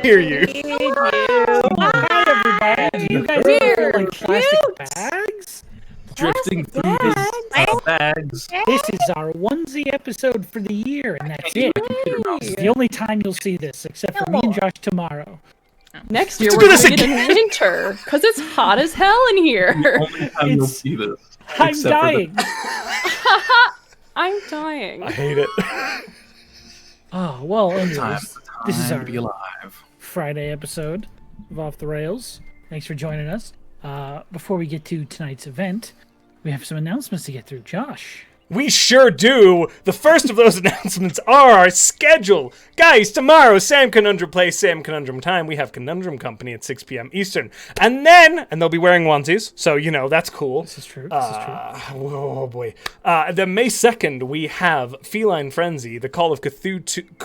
hear you. Hi, everybody. Do you guys feel like plastic bags? Drifting through these bags. This is our onesie episode for the year, and that's it. It's the only time you'll see this, except for me and Josh tomorrow. Next year we're doing it in winter, because it's hot as hell in here. The only time you'll see this. I'm dying. I'm dying. I hate it. Oh, well, anyways, this is Time our to be alive. Friday episode of Off the Rails. Thanks for joining us. Before we get to tonight's event, we have some announcements to get through. Josh. We sure do. The first of those announcements are our schedule. Guys, tomorrow, Sam Conundrum plays Sam Conundrum Time. We have Conundrum Company at 6 p.m. Eastern. And they'll be wearing onesies, so, that's cool. This is true. Oh, boy. Then May 2nd, we have Feline Frenzy, the Call of Cthulhu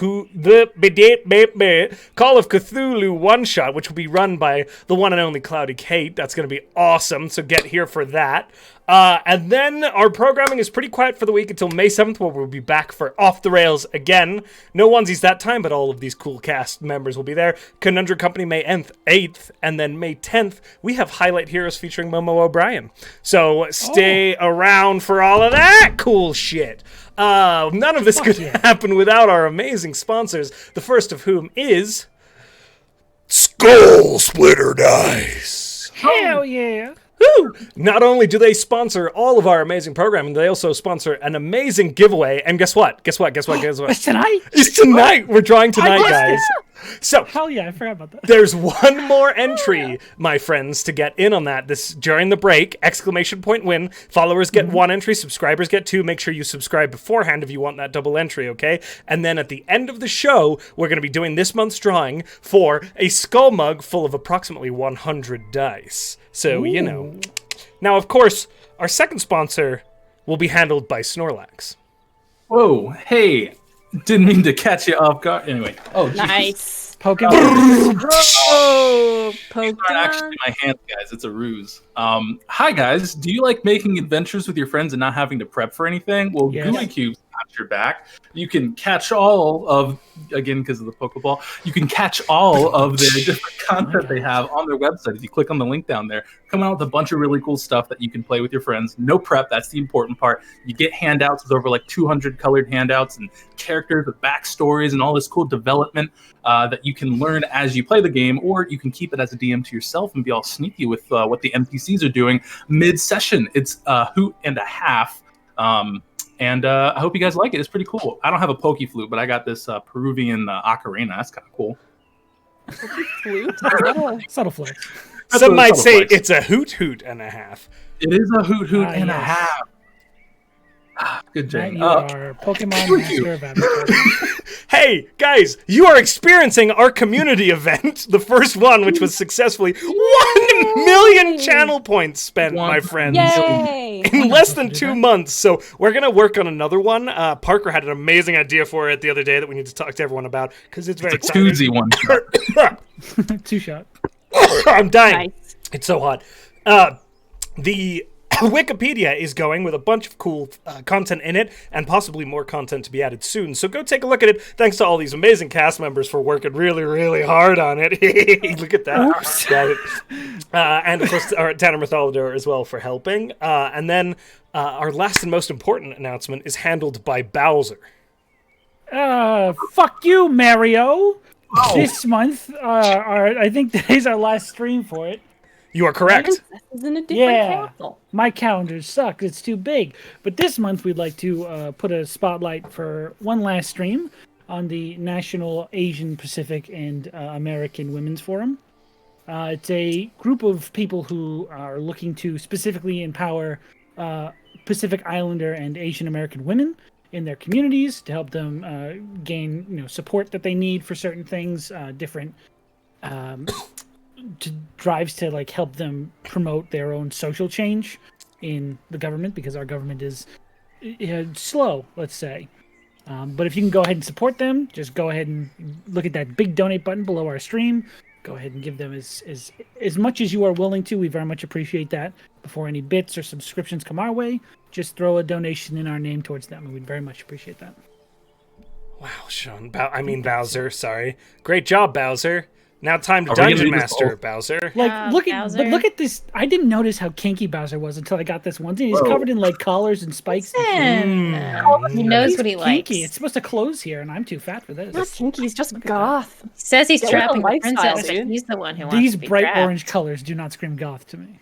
one-shot, which will be run by the one and only Cloudy Kate. That's going to be awesome, so get here for that. And then our programming is pretty quiet for the week until May 7th, where we'll be back for Off the Rails again. No onesies that time, but all of these cool cast members will be there. Conundrum Company May 8th, and then May 10th, we have Highlight Heroes featuring Momo O'Brien. So stay around for all of that cool shit. None of this could happen without our amazing sponsors, the first of whom is Skull Splitter Dice. Hell yeah. Woo! Not only do they sponsor all of our amazing programming, they also sponsor an amazing giveaway. And guess what? It's tonight? It's tonight. We're drawing tonight, guys. So, hell yeah, I forgot about that. There's one more entry, my friends, to get in on that. This during the break, ! Win. Followers get one entry, subscribers get two. Make sure you subscribe beforehand if you want that double entry, okay? And then at the end of the show, we're going to be doing this month's drawing for a skull mug full of approximately 100 dice. So, Now, of course, our second sponsor will be handled by Snorlax. Whoa, hey. Didn't mean to catch you off guard. Anyway. Oh, geez. Nice. Pokemon. Oh, It's not actually my hands, guys. It's a ruse. Hi, guys. Do you like making adventures with your friends and not having to prep for anything? Well, Yes. Gooey Cube's got your back. You can catch all of, again, because of the Pokeball, you can catch all of the different content they have on their website. If you click on the link down there, come out with a bunch of really cool stuff that you can play with your friends. No prep. That's the important part. You get handouts. There's over like 200 colored handouts and characters with backstories and all this cool development that you can learn as you play the game, or you can keep it as a DM to yourself and be all sneaky with what the NPCs are doing mid-session. It's a hoot and a half. And I hope you guys like it. It's pretty cool. I don't have a Poke Flute, but I got this Peruvian ocarina. That's kind of cool. Flute? Subtle flex. Some might say it's a hoot and a half. It is a hoot and a yes. half. Good Matt, job. you are Pokemon Master of Avatar. Hey, guys, you are experiencing our community event, the first one, which was successfully 1 million channel points spent, my friends. Yay! In less than 2 months. So we're going to work on another one. Parker had an amazing idea for it the other day that we need to talk to everyone about, because it's very exciting. Toozy one. 2-shot. I'm dying. Nice. It's so hot. The Wikipedia is going with a bunch of cool content in it, and possibly more content to be added soon. So go take a look at it. Thanks to all these amazing cast members for working really, really hard on it. Look at that. And of course, our Tanner Mytholodor as well for helping. And then our last and most important announcement is handled by Bowser. Fuck you, Mario. Oh. This month, I think today's our last stream for it. You are correct. This is in a different castle. My calendar sucks. It's too big. But this month, we'd like to put a spotlight for one last stream on the National Asian Pacific and American Women's Forum. It's a group of people who are looking to specifically empower Pacific Islander and Asian American women in their communities to help them gain support that they need for certain things, different drives to help them promote their own social change in the government, because our government is slow, let's say. But if you can go ahead and support them, just go ahead and look at that big donate button below our stream. Go ahead and give them as much as you are willing to. We very much appreciate that. Before any bits or subscriptions come our way, just throw a donation in our name towards them, and we'd very much appreciate that. Wow, Sean. Bowser, sorry. Great job, Bowser. Now time to Are we gonna Dungeon do this Master, all? Bowser. Like look Bowser. at this. I didn't notice how kinky Bowser was until I got this one thing. He's Whoa. covered in like collars and spikes. Listen, he knows He's what he likes. kinky. It's supposed to close here, and I'm too fat for this. Not kinky, he's just goth. He says he's Yeah, trapping what a the lifestyle, princess, dude. but he's the one who wants These to be bright trapped. orange colors do not scream goth to me.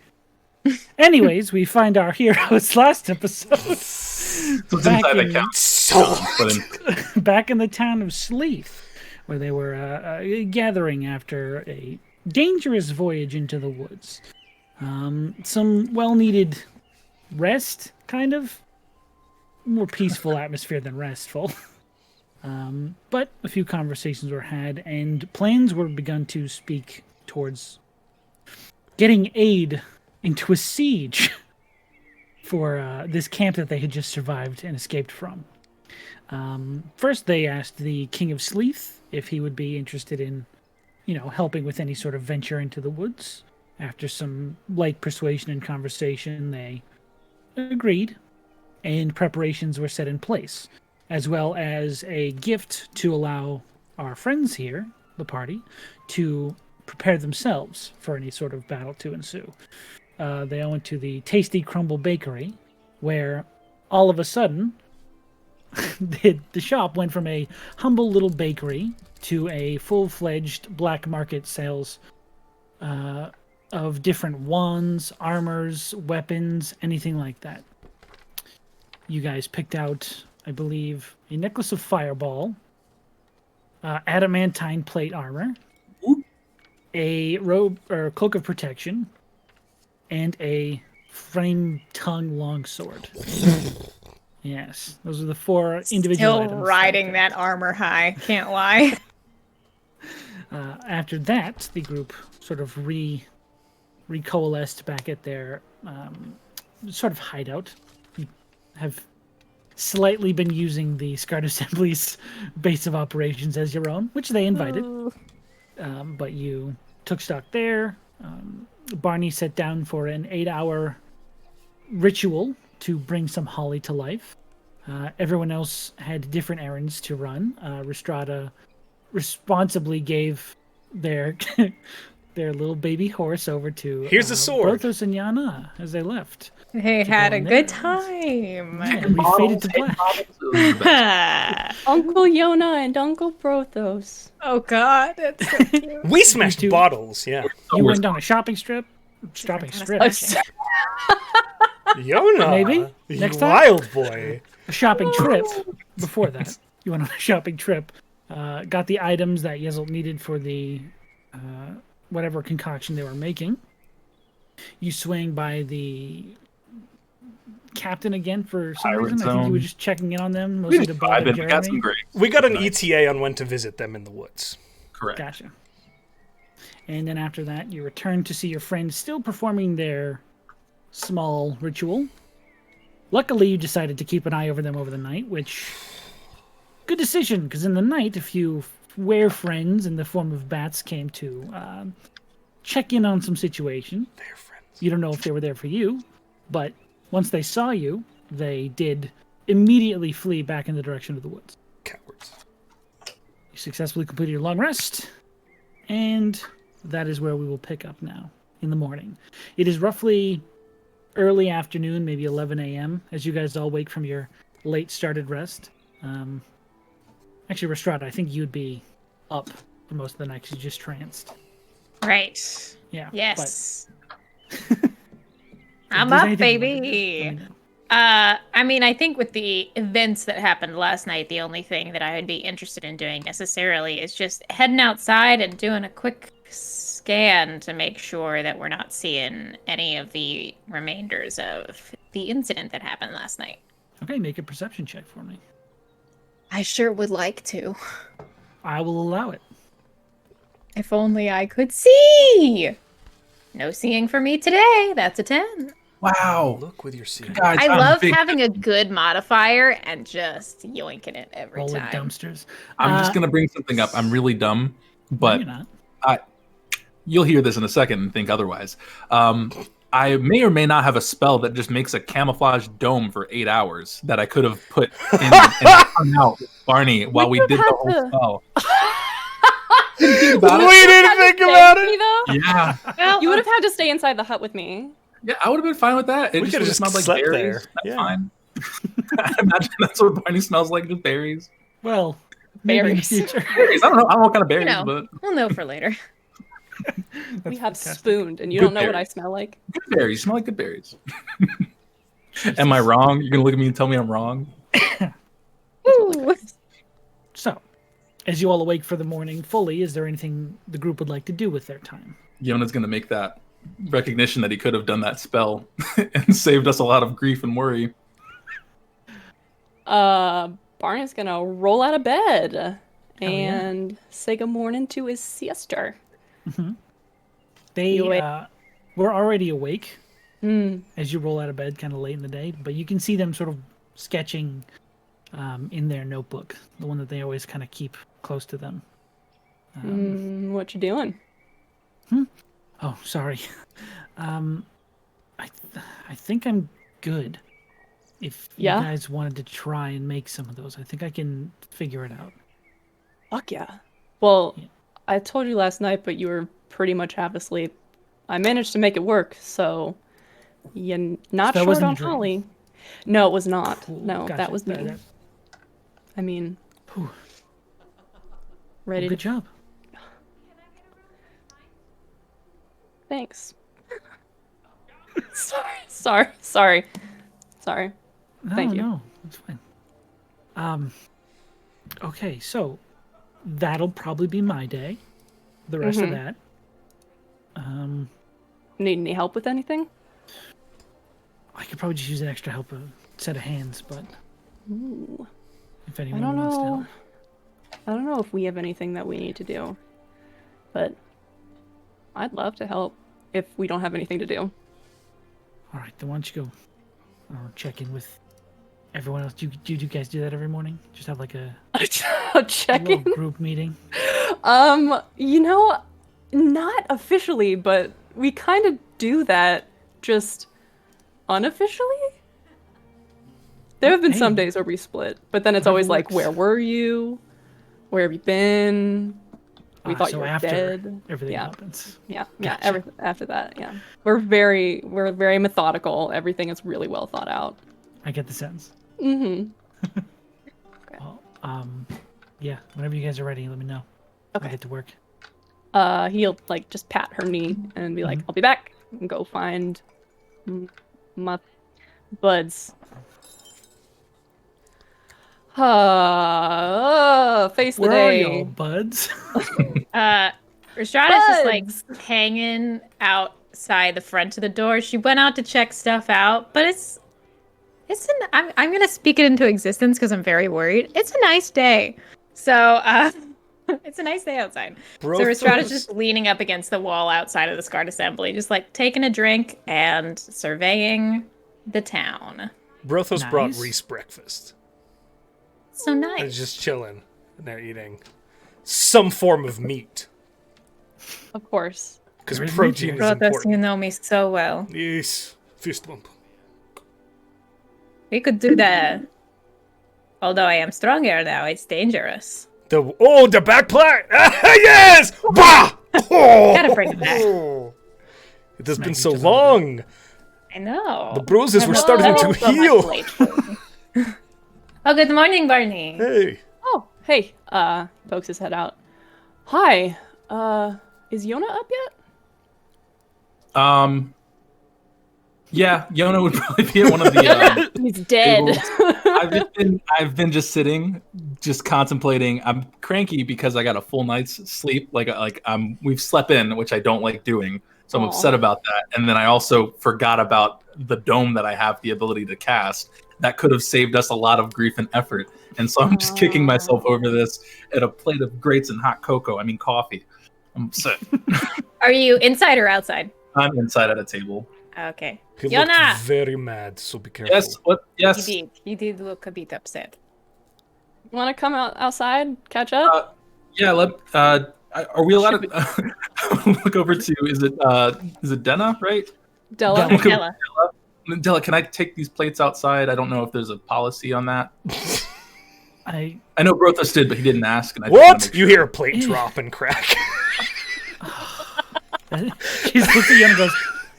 Anyways, we find our heroes last episode So it's Back inside in- the couch. So But in, back in the town of Sleeth, where they were gathering after a dangerous voyage into the woods. Some well-needed rest, kind of. More peaceful atmosphere than restful. But a few conversations were had, and plans were begun to speak towards getting aid into a siege for this camp that they had just survived and escaped from. First, they asked the King of Sleeth if he would be interested in, helping with any sort of venture into the woods. After some light persuasion and conversation, they agreed, and preparations were set in place, as well as a gift to allow our friends here, the party, to prepare themselves for any sort of battle to ensue. They went to the Tasty Crumble Bakery, where all of a sudden, the shop went from a humble little bakery to a full-fledged black market sales of different wands, armors, weapons, anything like that. You guys picked out, I believe, a necklace of fireball, adamantine plate armor, a robe or cloak of protection, and a frame tongue longsword. Yes, those are the 4 individual Still items. riding that armor high. Can't lie. After that, the group sort of recoalesced back at their sort of hideout. You have slightly been using the Scarred Assembly's base of operations as your own, which they invited. But you took stock there. Barney sat down for an 8-hour ritual to bring some holly to life. Everyone else had different errands to run. Rhystrata responsibly gave their their little baby horse over to Here's a sword. Brothos and Yana as they left. They had a in good there. time. And we faded to black. Uncle Yona and Uncle Brothos. Oh God, it's so cute. we smashed two- bottles, yeah. You went down a shopping strip. Shopping strip. Yona, Maybe? you Next time? wild boy. A shopping trip. Before that, you went on a shopping trip. Got the items that Yezel needed for the whatever concoction they were making. You swang by the captain again for some Pirate reason. I think you were Zone. just checking in on them, mostly to bother we got some Jeremy. great. We got an Nice. ETA on when to visit them in the woods. Correct. Gotcha. And then after that, you return to see your friends still performing their small ritual. Luckily, you decided to keep an eye over them over the night, which... Good decision, because in the night, a few were-friends in the form of bats came to check in on some situation. They're friends. You don't know if they were there for you, but once they saw you, they did immediately flee back in the direction of the woods. Cowards. You successfully completed your long rest, and that is where we will pick up now, in the morning. It is roughly early afternoon, maybe 11 a.m., as you guys all wake from your late-started rest. Actually, Rhystrata, I think you'd be up for most of the night because you just tranced. Right. Yeah. Yes. But I'm if there's up, anything you wanna do, baby. let me know. I mean, I think with the events that happened last night, the only thing that I would be interested in doing necessarily is just heading outside and doing a quick scan to make sure that we're not seeing any of the remainders of the incident that happened last night. Okay, make a perception check for me. I sure would like to. I will allow it. If only I could see. No seeing for me today. That's a 10. Wow. Look with your seeing. Guys, I I'm love big- having a good modifier and just yoinking it every Roll time. at dumpsters. I'm just gonna bring something up. I'm really dumb, No, but you're not. you'll hear this in a second and think otherwise. I may or may not have a spell that just makes a camouflage dome for 8 hours that I could have put in and hung out with Barney while we could did the have whole had spell. about We it. didn't think about it. Yeah. You would have had to stay inside the hut with me. Yeah, I would have been fine with that. It We could've just just smelled like slept berries. there. That's Yeah. fine. I imagine that's what Barney smells like, just berries. Well, maybe in the Berries. future. Berries. I don't know what kind of berries, You know, but we'll know for later. We have fantastic. spooned, and you Good don't know what I berries. smell like. good berries. You smell like good berries. Am I wrong? You're gonna look at me and tell me I'm wrong? Ooh. So, as you all awake for the morning fully, is there anything the group would like to do with their time? Yona's gonna make that recognition that he could have done that spell and saved us a lot of grief and worry. Barney's gonna roll out of bed yeah. and say good morning to his sister. They You awake? were already awake Mm. as you roll out of bed kind of late in the day, but you can see them sort of sketching in their notebook, the one that they always kind of keep close to them. What you doing? Oh, sorry. I think I'm good. If Yeah? you guys wanted to try and make some of those, I think I can figure it out. Fuck yeah. Well, Yeah. I told you last night, but you were pretty much half asleep. I managed to make it work, so you're not So that short wasn't a on dream? holly. No, it was not. Cool. No, Gotcha. that was me. That- I mean, Whew. ready Good to... job. Thanks. Sorry. No, Thank you. No, it's fine. Okay, so that'll probably be my day. The rest of that. Need any help with anything? I could probably just use an extra help, a set of hands, but Ooh. if I anyone don't wants to know. help. I don't know if we have anything that we need to do, but I'd love to help if we don't have anything to do. All right, then why don't you go check in with everyone else? Do you guys do that every morning? Just have like a Check little in. group meeting? Not officially, but we kind of do that just unofficially. There have been some Hey. days where we split, but then it's always Whatever like, works. where were you? Where have you been? We thought so you were after dead. everything Yeah. happens. Yeah, Gotcha. after that, yeah. We're very methodical. Everything is really well thought out. I get the sense. Mm-hmm. Well, yeah, whenever you guys are ready, let me know. Okay. I get to work. He'll like just pat her knee and be like, "I'll be back," and go find my buds. Face the Where are day. y'all, buds? Rhystrata's just like Buds! hanging outside the front of the door. She went out to check stuff out, but I'm gonna speak it into existence because I'm very worried. It's a nice day. So it's a nice day outside. Brothos. So Rhystrata's just leaning up against the wall outside of the Scarred Assembly, just like taking a drink and surveying the town. Brothos brought Nice. Reese breakfast. So And nice. just chilling. And they're eating some form of meat. Of course. Because There is protein meat is here. Brothos, you important. know me so well. Yes. Fist bump. We could do that. Although I am stronger now, it's dangerous. The back plate! Yes! Bah! Oh! Gotta bring it back. It has been Smack so each other on the long. I know. The bruises were I've starting never to felt so much heal. late food. Oh, good morning, Barney. Hey. Oh, hey. Pokes his head out. Hi. Is Yona up yet? Yeah, Yona would probably be at one of the He's dead. I've been just sitting, just contemplating. I'm cranky because I got a full night's sleep. We've slept in, which I don't like doing. So I'm Aw. upset about that. And then I also forgot about the dome that I have the ability to cast. That could have saved us a lot of grief and effort. And so I'm just kicking myself over this at a plate of grapes and hot cocoa. I mean coffee. I'm upset. Are you inside or outside? I'm inside at a table. Okay. He Yona! looked very mad, so be careful. Yes. What? Yes. He did look a bit upset. You want to come outside, catch up? Yeah. Are we allowed to look over to? Is it Denna? Right? Della? Della. Della. Della, can I take these plates outside? I don't know if there's a policy on that. I know Brothos did, but he didn't ask. And I What? You hear a plate drop and crack. She looks at you and goes,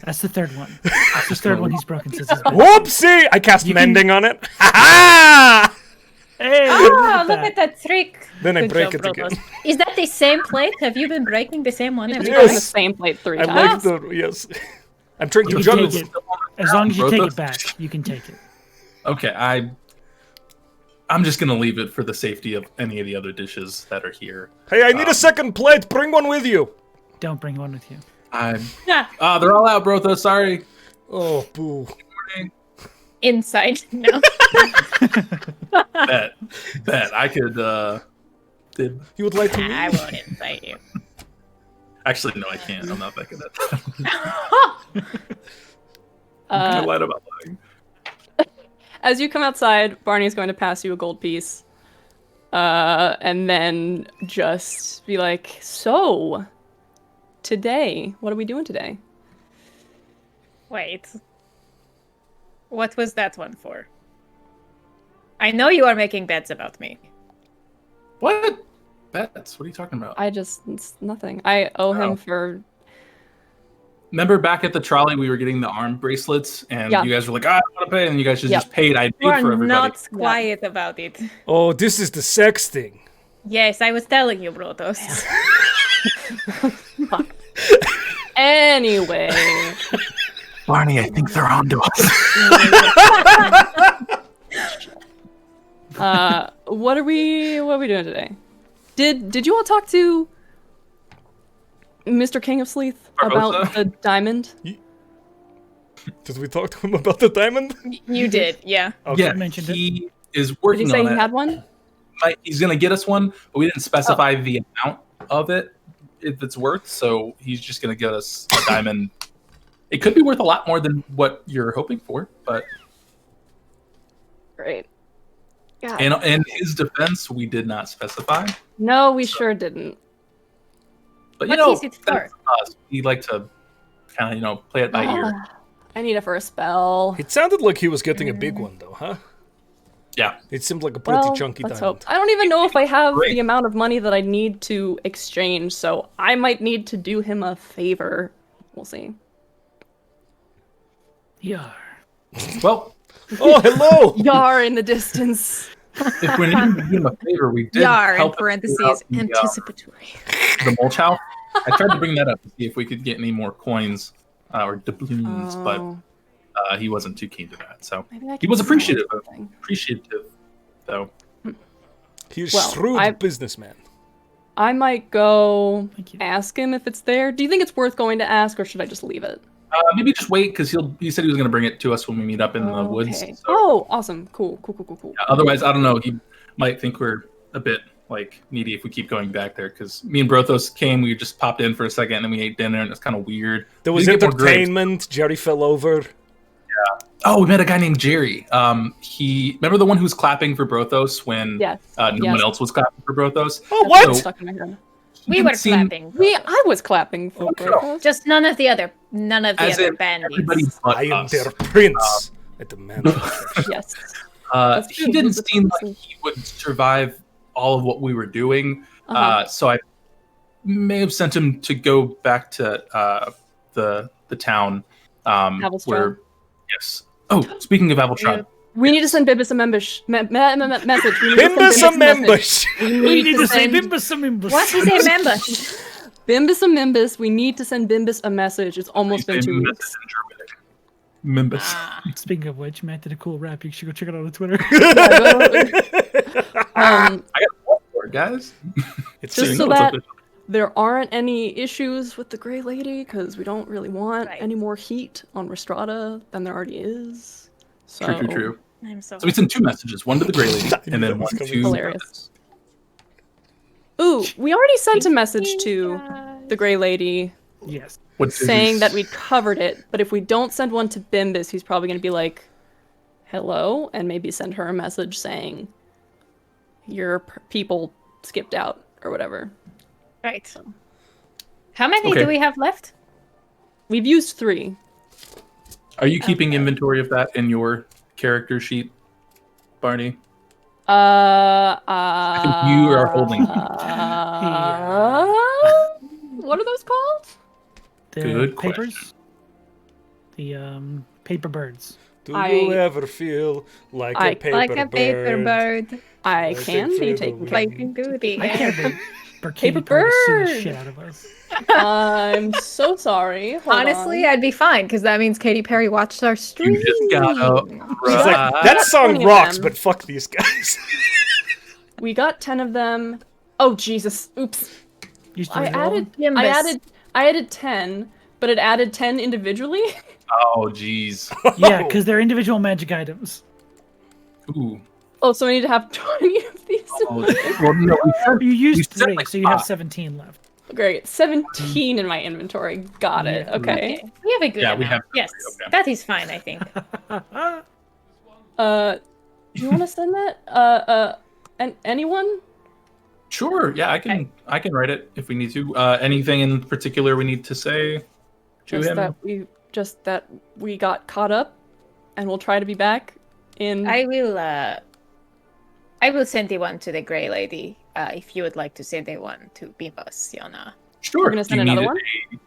"That's the third one. That's the third one he's broken since his birth." Whoopsie! I cast mending on it. Ha ha! Hey, Oh, look at that trick. Then I Good break job, it again. Brothos. Is that the same plate? Have you been breaking the same one every You've Yes. broken time? the same plate 3 I times. like the yes. I'm trying to you juggle. can take it. As long as you take Brothos? it back, you can take it. Okay, I'm just gonna leave it for the safety of any of the other dishes that are here. Hey, I need a second plate. Bring one with you. Don't bring one with you. Yeah. They're all out, Brothos. Sorry. Oh, boo. Inside. No. Bet. I could. Did You would like to I leave? won't invite you. actually no, I can't. I'm not that good at that. I lied about lying. As you come outside, Barney's going to pass you a gold piece. And then just be like, "So, today, what are we doing today?" Wait. What was that one for? I know you are making bets about me. What? Bets? What are you talking about? It's nothing. I owe him Oh. for... Remember back at the trolley, we were getting the arm bracelets, and Yeah. you guys were like, "I don't want to pay," and you guys just paid. I paid You for are everybody. not quiet about it. Oh, this is the sex thing. Yes, I was telling you, Brothos. Anyway. Barney, I think they're onto us. What are we doing today? Did you all talk to Mr. King of Sleeth about Barbosa? the diamond? Did we talk to him about the diamond? You did, yeah. Okay. Yeah, mentioned it. he is Did working he say on he it. had one? He's gonna get us one, but we didn't specify the amount of it if it's worth. So he's just gonna get us a diamond. It could be worth a lot more than what you're hoping for, but Great. God. in his defense, we did not specify. No, we sure didn't. But What is it for? that's us. We like to kind of play it by ear. I need it for a spell. It sounded like he was getting a big one, though, huh? Yeah. It seemed like a pretty Well, chunky let's diamond. hope. I don't even know if I have Great. the amount of money that I need to exchange, so I might need to do him a favor. We'll see. Yar. Well, Oh, hello! Yar in the distance. if we need to do him a favor, we did Yar, in help him figure parentheses, out anticipatory. the mulch house. I tried to bring that up to see if we could get any more coins or doubloons, but he wasn't too keen to that. So Maybe I he can was sell appreciative something. though. He's Well, shrewd businessman. I might go Thank you. ask him if it's there. Do you think it's worth going to ask, or should I just leave it? Maybe just wait because he said he was going to bring it to us when we meet up in the woods. Okay. So, Oh, awesome. Cool. otherwise, I don't know. He might think we're a bit like needy if we keep going back there because me and Brothos came. We just popped in for a second and then we ate dinner and it's kind of weird. There We was didn't get more grapes. entertainment. Jerry fell over. Oh, we met a guy named Jerry. He remember the one who was clapping for Brothos when Yes. no Yes. one else was clapping for Brothos. Oh, That's what? what's stuck in my head. We didn't were seem- clapping. I was clapping for Brothos. Just none of the other As in, bandits. everybody but I am us. their prince. At the man. Yes. He true. didn't He's a seem prince. like he would survive all of what we were doing. Uh-huh. So I may have sent him to go back to the town. Havelstrad. Where, yes. Oh, speaking of Aveltrad, We need to send Bimbus a message. We need to Bimbus send a members. We need to say send Bimbus some Bimbus. What is a member? Bimbus a Mimbus. We need to send Bimbus a message. It's almost been 2 weeks. Mimbus. Ah, Speaking of which, Matt did a cool rap. You should go check it out on Twitter. I got one for it, guys. It's Just you so know it's that official. there aren't any issues with the Grey Lady, because we don't really want Right. any more heat on Rhystrata than there already is. So, True. I'm so. So we sent 2 messages, one to the Grey Lady, and that then was one coming. to Hilarious. Ooh, we already sent a message to the Grey Lady Yes. What did saying he that we'd covered it, but if we don't send one to Bimbus, he's probably going to be like, hello, and maybe send her a message saying, your people skipped out, or whatever. Right. How many Okay. do we have left? We've used 3. Are you keeping inventory of that in your character sheet, Barney? I think you are holding. What are those called? The Good papers. The paper birds. Do you ever feel like a paper Like a paper bird? bird. I can be taken care of. Flying through the I can't air. wait for Katy Paper Perry to sue the bird. shit out of us. I'm so sorry. Hold Honestly, on. I'd be fine because that means Katy Perry watched our stream. You just gotta. She's like, ride. that song 20 of rocks, them. but fuck these guys. We got 10 of them. Oh Jesus! Oops. You still I roll added. them? I added 10, but it added 10 individually. Oh, jeez. Yeah, because they're individual magic items. Ooh. Oh, so I need to have 20 of these. Oh, well, no, we said- You used said 3, like so you have 5. 17 left. Great, 17 in my inventory. Got it. Yeah. Okay. We have a good Yeah, amount. we have Yes, okay. that is fine, I think. Do you want to send that? Anyone? Sure. Yeah, I can write it if we need to. Anything in particular we need to say to Just him? that we got caught up, and we'll try to be back in. I will send the one to the Grey Lady. If you would like to send the one to Bimbos, Yona. Sure. We're gonna send Do you another need one?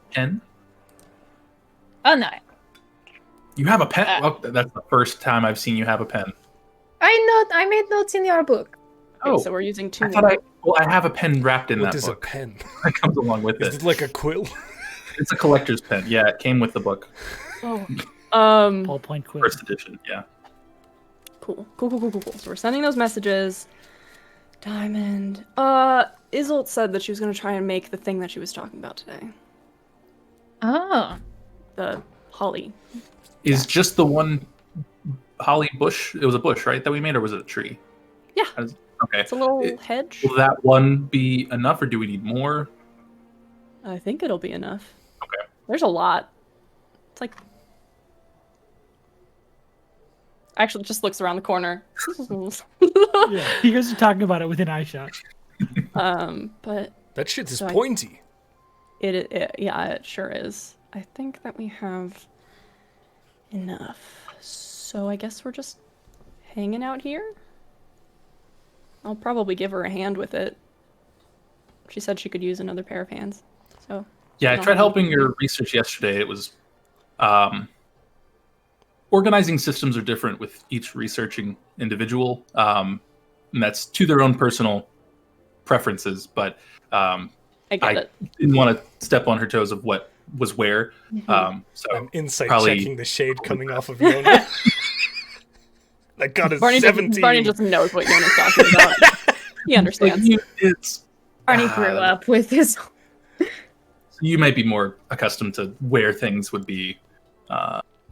a pen? Oh no, You have a pen? Oh, that's the first time I've seen you have a pen. I made notes in your book. Oh, So we're using 2 I thought I have a pen wrapped in What that is a book. pen? That comes along with Is it. it like a quill? It's a collector's pen. Yeah, it came with the book. Oh. Ballpoint quill. First edition, yeah. Cool. So we're sending those messages. Diamond. Isolt said that she was gonna try and make the thing that she was talking about today. Oh, The holly. Is just the one holly bush? It was a bush, right, that we made, or was it a tree? Yeah. Okay. It's a little hedge. Will that one be enough, or do we need more? I think it'll be enough. Okay. There's a lot. It's like. Actually, it just looks around the corner. Yeah, you guys are talking about it within eyeshot. But That shit is So I- pointy. yeah, it sure is. I think that we have enough. So I guess we're just hanging out here. I'll probably give her a hand with it. She said she could use another pair of hands. So Yeah, I don't tried have helping anything. your research yesterday. It was organizing systems are different with each researching individual, and that's to their own personal preferences. But I get I it. didn't want to step on her toes of what was where. So I'm insight probably- checking the shade coming off of Yona. That got a Barney 17. Barney just knows what Yona's talking about. He like, understands. it's Arnie grew up with this. you might be more accustomed to where things would be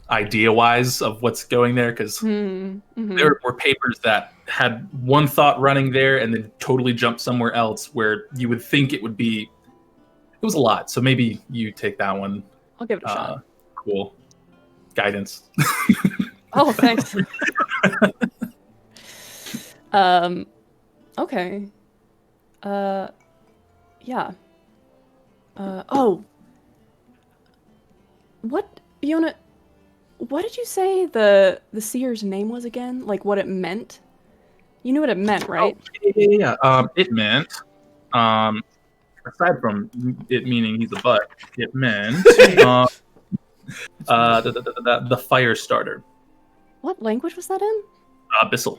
idea-wise of what's going there, because Mhm. there were papers that had one thought running there and then totally jumped somewhere else where you would think it would be. It was a lot, so maybe you take that one. I'll give it a shot. Cool guidance. Oh, thanks. Okay. Yeah. Oh. What, Fiona? What did you say the seer's name was again? Like what it meant? You knew what it meant, right? Yeah. It meant, aside from it meaning he's a butt, it meant the fire starter, What language was that in? Abyssal.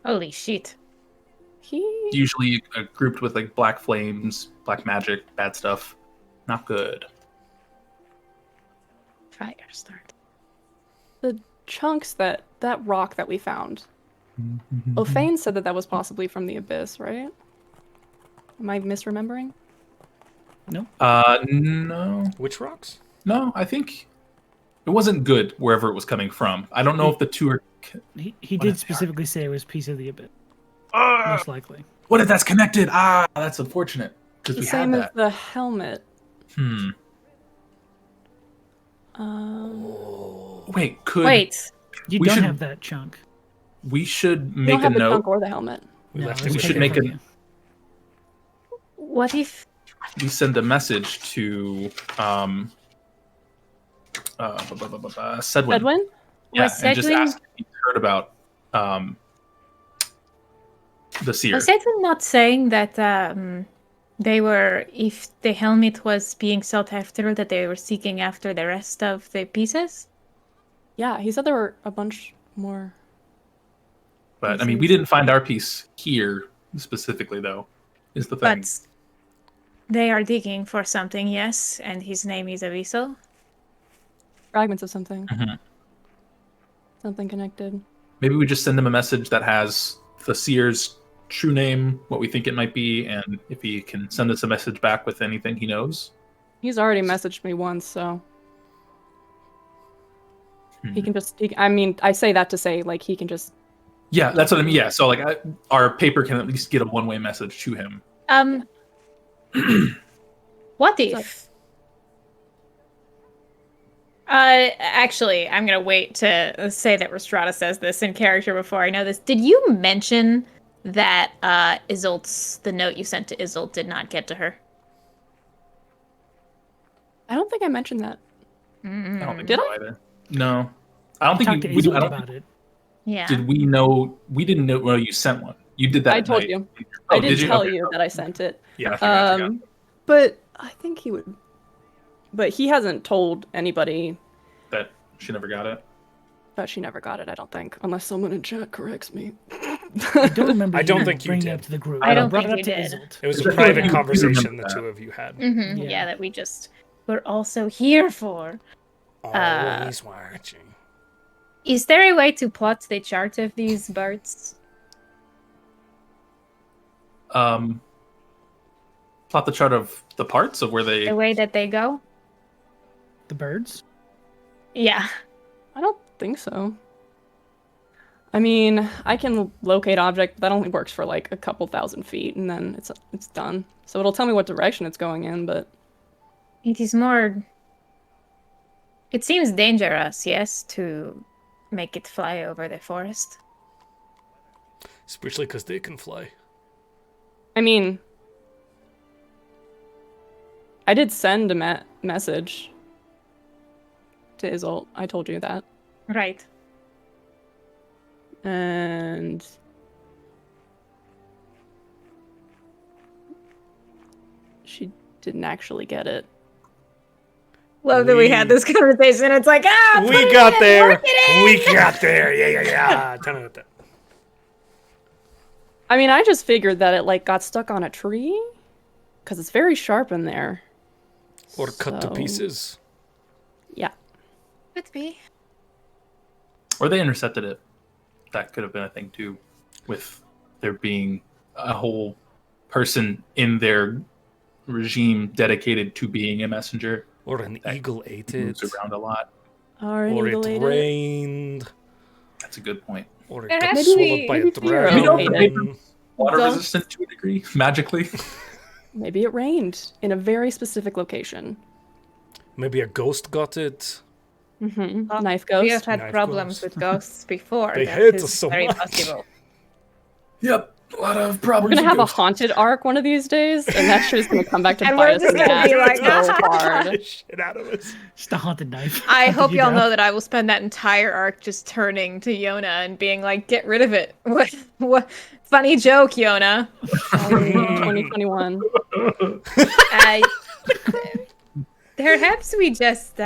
Holy shit. He. Usually grouped with like black flames, black magic, bad stuff. Not good. Fire start. The chunks that rock that we found. O'Fane said that was possibly from the abyss, right? Am I misremembering? No, Which rocks? no. I think it wasn't good wherever it was coming from. I don't know if the two are. He What did if they are? specifically say it was piece of the abyss, most likely. What if that's connected? That's unfortunate because The we same had as that. the helmet. Wait, could Wait. You We don't should- have that chunk. we should We make don't a have the note? trunk or the helmet. We No, left it's it we with should taken make from a- you. What if We send a message to Sedwin. Edwin? Yeah, Was and just Sedwin- ask if he's heard about the seer. Was it not saying that they were, if the helmet was being sought after, that they were seeking after the rest of the pieces? Yeah, he said there were a bunch more. But I mean, we didn't find our piece here specifically, though. Is the thing. But they are digging for something, yes, and his name is Aviso. Fragments of something. Mhm. Something connected. Maybe we just send him a message that has the seer's true name, what we think it might be, and if he can send us a message back with anything he knows. He's already messaged me once, so he can just. I mean, I say that to say like he can just. Yeah, that's what I mean. Yeah, so like our paper can at least get a one-way message to him. What if? Actually, I'm gonna wait to say that Rhystrata says this in character before I know this. Did you mention that the note you sent to Isolt did not get to her? I don't think I mentioned that. I don't think Did so I? either. No, I don't think Talk to we. Isolt I don't about it. Yeah. Did we know? We didn't know. Well, you sent one. You did that. I at told night. you. Oh, I did you? tell Okay. you that I sent it. Yeah, I forgot. But I think he would. But he hasn't told anybody That she never got it. that she never got it. I don't think, unless someone in chat corrects me. I don't remember. I don't you think you bringing did. it up to the group. I don't brought think it up you to did. Isolt. It was I a feel like private you conversation remember the that. two of you had. Mm-hmm. Yeah. Yeah, that we just were also here for. Always watching. Is there a way to plot the chart of these birds? Plot the chart of the parts of where they. The way that they go? The birds. Yeah. I don't think so. I mean, I can locate object, but that only works for like a couple thousand feet, and then it's done. So it'll tell me what direction it's going in, but It is more. It seems dangerous, yes, to make it fly over the forest. Especially because they can fly. I mean, I did send a message to Isolt. I told you that. Right. And she didn't actually get it. Love that we had this conversation. It's like, put We it got in, there. work it in. We got there. Yeah. Tell me about that. I mean, I just figured that it like got stuck on a tree because it's very sharp in there. Or cut to So, pieces. Yeah. Could be. Or they intercepted it. That could have been a thing too, with there being a whole person in their regime dedicated to being a messenger. Or an eagle ate it. Moves around a lot. Or It rained. That's a good point. Or it Maybe got we- swallowed by maybe a Firo dragon. ate it. Water Don't- resistant to a degree, magically. Maybe it rained in a very specific location. Maybe a ghost got it. Mm-hmm. Knife We ghost. have had Knife problems ghost. with ghosts before. They That hate is us so very much. possible. Yep, a lot of We're problems. gonna with have a ghosts. haunted arc one of these days, and that shit's gonna come back to And bite we're us just in the gonna ass be like, so hard. Shit out of us. Just a haunted knife. I hope You y'all know? know that I will spend that entire arc just turning to Yona and being like, get rid of it. What? Funny joke, Yona. 2021. Perhaps we just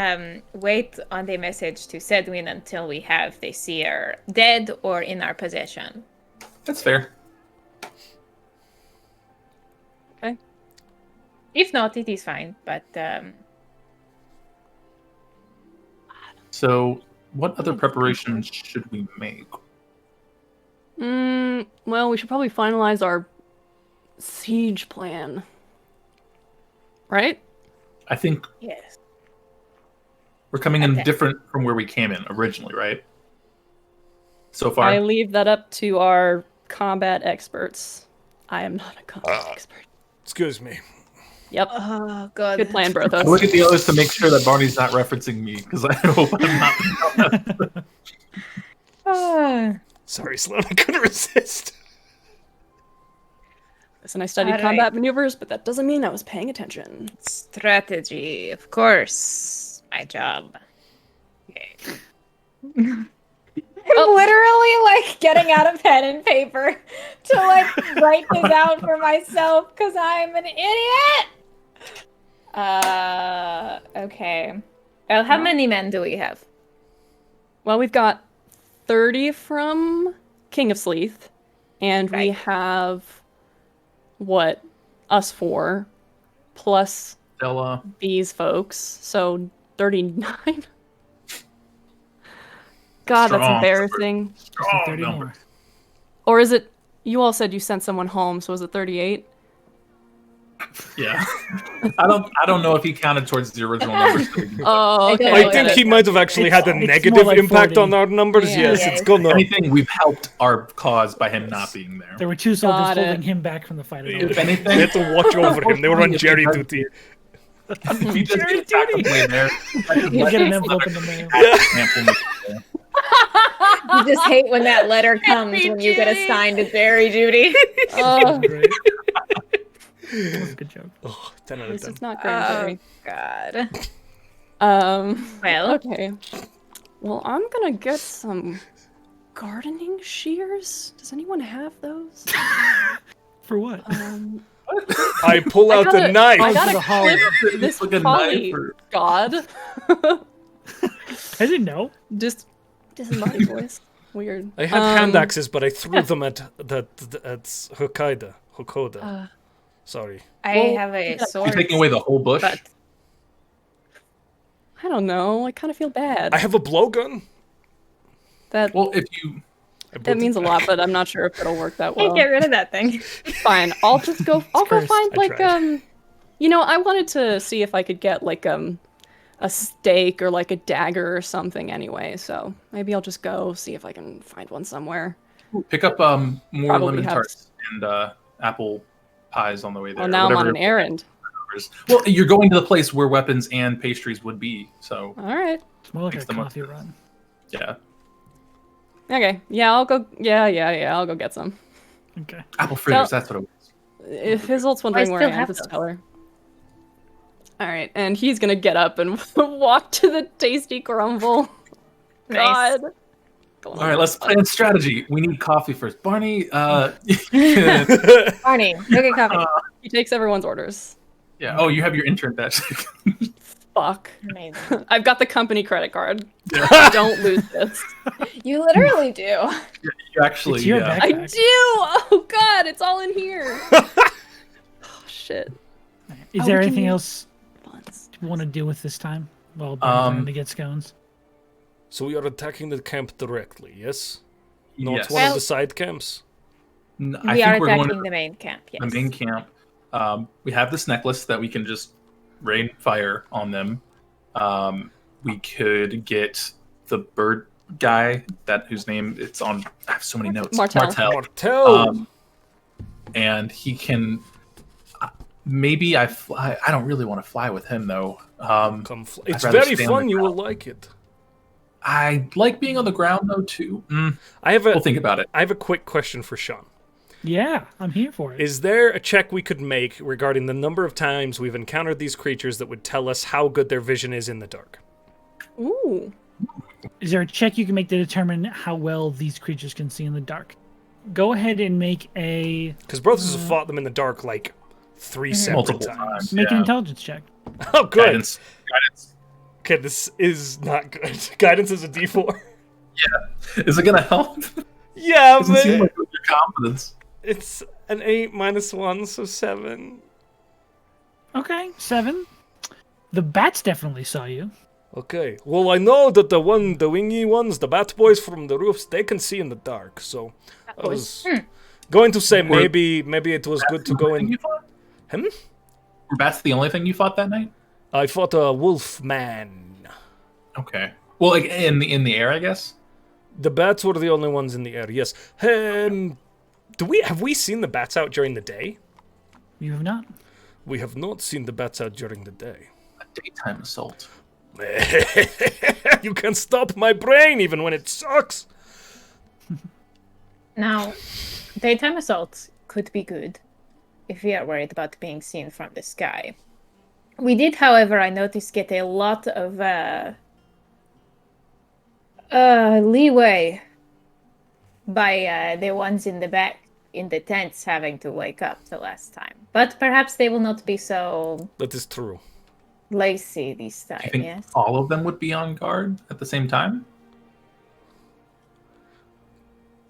wait on the message to Sedwin until we have the seer dead or in our possession. That's fair. Okay. If not, it is fine. But So, what other preparations should we make? Well, we should probably finalize our siege plan. Right? I think yes. we're coming in Okay. different from where we came in originally, right? So far, I leave that up to our combat experts. I am not a combat expert. Excuse me. Yep. Oh god. Good plan, I Brothos. look at the others to make sure that Barney's not referencing me because I hope I'm not. Ah. Sorry, Sloan. I couldn't resist. Listen, I studied Alright. combat maneuvers, but that doesn't mean I was paying attention. Strategy, of course. My job. Okay. I'm literally like getting out a pen and paper to like write this out for myself because I'm an idiot. Okay. Well, how many men do we have? Well, we've got 30 from King of Sleeth, and we Right. have what? Us 4 plus Stella. these folks, so 39. God, that's Strong. embarrassing. Strong 30 number. more. Or is it? You all said you sent someone home, so was it 38? Yeah. I don't know if he counted towards the original numbers. Oh, okay. I think he might have actually had a It's negative more like impact 40. on our numbers. Yeah. Yes, Yeah, it's it's gonna. Anything, we've helped our cause by him not being there. There were 2 soldiers Got it. holding him back from the fight. If They anything, had to watch over him. They were on Jerry duty. if he does Jerry get back duty. away there, You get an envelope in the mail. You just hate when that letter comes when you get assigned to jury duty. Oh, Great. That was a good joke. Oh, 10 out at of least 10. it's not grand jury. God. Well, Okay. Well, I'm gonna get some gardening shears. Does anyone have those? For what? I pull out the knife. I for gotta the holly. clip this Like a holly knife or- god. I didn't know. Just disembodied voice. Weird. I had hand axes, but I threw them at Hokoda. Sorry. I Well, have a You're sword. taking away the whole bush. But I don't know. I kind of feel bad. I have a blowgun. That Well, if you that means a lot, but I'm not sure if it'll work that can't well. get rid of that thing. Fine. I'll just go. I'll go cursed. find I like tried. You know, I wanted to see if I could get like a stake or like a dagger or something anyway. So maybe I'll just go see if I can find one somewhere. pick up more Probably lemon have- tarts and apple pies on the way there. Oh, now I'm on whatever an errand. it is. Well, you're going to the place where weapons and pastries would be, so All right. It's more like Makes a them up. coffee run. yeah. Okay. Yeah, I'll go. Yeah. I'll go get some. Okay. Apple fritters, So- that's what it was. If Fizzle's wondering I where still I am, have just those. tell her. All right, and he's gonna get up and walk to the tasty crumble. Nice. God. Going All right, let's plan strategy. We need coffee first. Barney, Barney, go get coffee. He takes everyone's orders. yeah. Oh, you have your intern badge. Fuck. Amazing. I've got the company credit card. Yeah. Don't lose this. You literally do. You actually, It's your yeah. back- I Backpack. do. Oh God, it's all in here. Oh shit. Is Oh, there we anything can- else Buns. you want to do with this time? Well, trying to get scones. So we are attacking the camp directly, yes? Not Yes. one of Well- the side camps? I We are think we're going attacking to the main camp. Yes. the main camp. We have this necklace that we can just rain fire on them. We could get the bird guy whose name it's on. I have so many notes. Martel. Martel! And he can. Maybe I fly. I don't really want to fly with him though. It's rather very stay on fun, the you will ground. like it. I like being on the ground though too. I have We'll think about it. I have a quick question for Sean. Yeah, I'm here for it. Is there a check we could make regarding the number of times we've encountered these creatures that would tell us how good their vision is in the dark? Ooh. Is there a check you can make to determine how well these creatures can see in the dark? Go ahead and make a Because Brothos have fought them in the dark like 3 separate Multiple times. times. make an Yeah. intelligence check. Oh, good. Guidance. Okay, this is not good. Guidance is a D4. Is it gonna help? Yeah, Doesn't seem but like with your confidence. it's an 8 minus 1, so 7. Okay, 7. The bats definitely saw you. Okay. Well, I know that the wingy ones, the bat boys from the roofs, they can see in the dark. So I was going to say maybe it was good to go in. Hmm? Were bats the only thing you fought that night? I fought a wolf man. Okay. Well, like in the air, I guess. The bats were the only ones in the air. Yes. Have we seen the bats out during the day? You have not. We have not seen the bats out during the day. A daytime assault. You can stop my brain even when it sucks. Now, daytime assaults could be good if we are worried about being seen from the sky. We did, however, I noticed, get a lot of leeway by the ones in the back in the tents having to wake up the last time. But perhaps they will not be so That is true. lazy this time, Do you think yes? all of them would be on guard at the same time?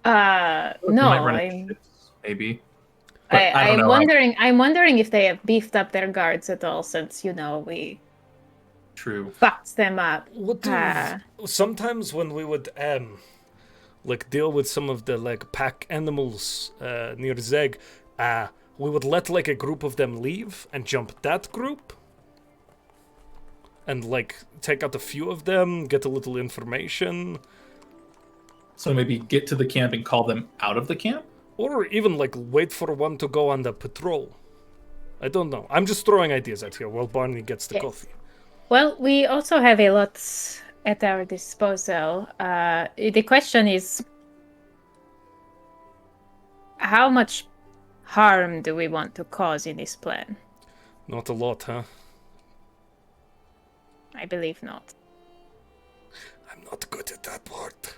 You might No, run into shifts, maybe. But I don't I'm know. wondering. I'm wondering if they have beefed up their guards at all, since we True. fucked them up. What do sometimes when we would like deal with some of the like pack animals near Zeg, we would let like a group of them leave and jump that group and like take out a few of them, get a little information, So maybe get to the camp and call them out of the camp? or even like wait for one to go on the patrol. I don't know. I'm just throwing ideas out here while Barney gets the Yes. coffee. Well, we also have a lot at our disposal. The question is, how much harm do we want to cause in this plan? Not a lot, huh? I believe not. I'm not good at that part.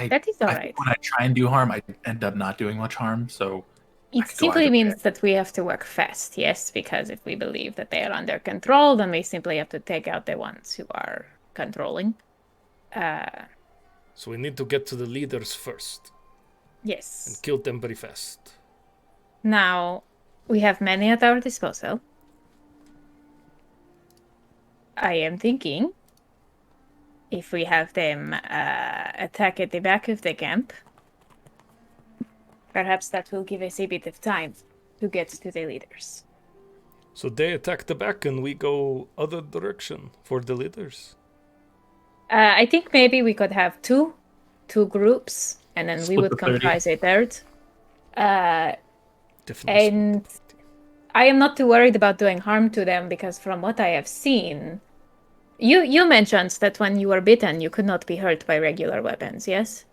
That is all I right. think when I try and do harm, I end up not doing much harm. So It could go simply either means way. that we have to work fast, yes, because if we believe that they are under control, then we simply have to take out the ones who are controlling. So we need to get to the leaders first and Yes. kill them very fast. Now, we have many at our disposal. I am thinking if we have them attack at the back of the camp, perhaps that will give us a bit of time to get to the leaders. So they attack the back and we go other direction for the leaders. I think maybe we could have two groups, and then we Split would the 30. comprise a third. Definitely. And I am not too worried about doing harm to them because from what I have seen, you mentioned that when you were bitten, you could not be hurt by regular weapons, yes?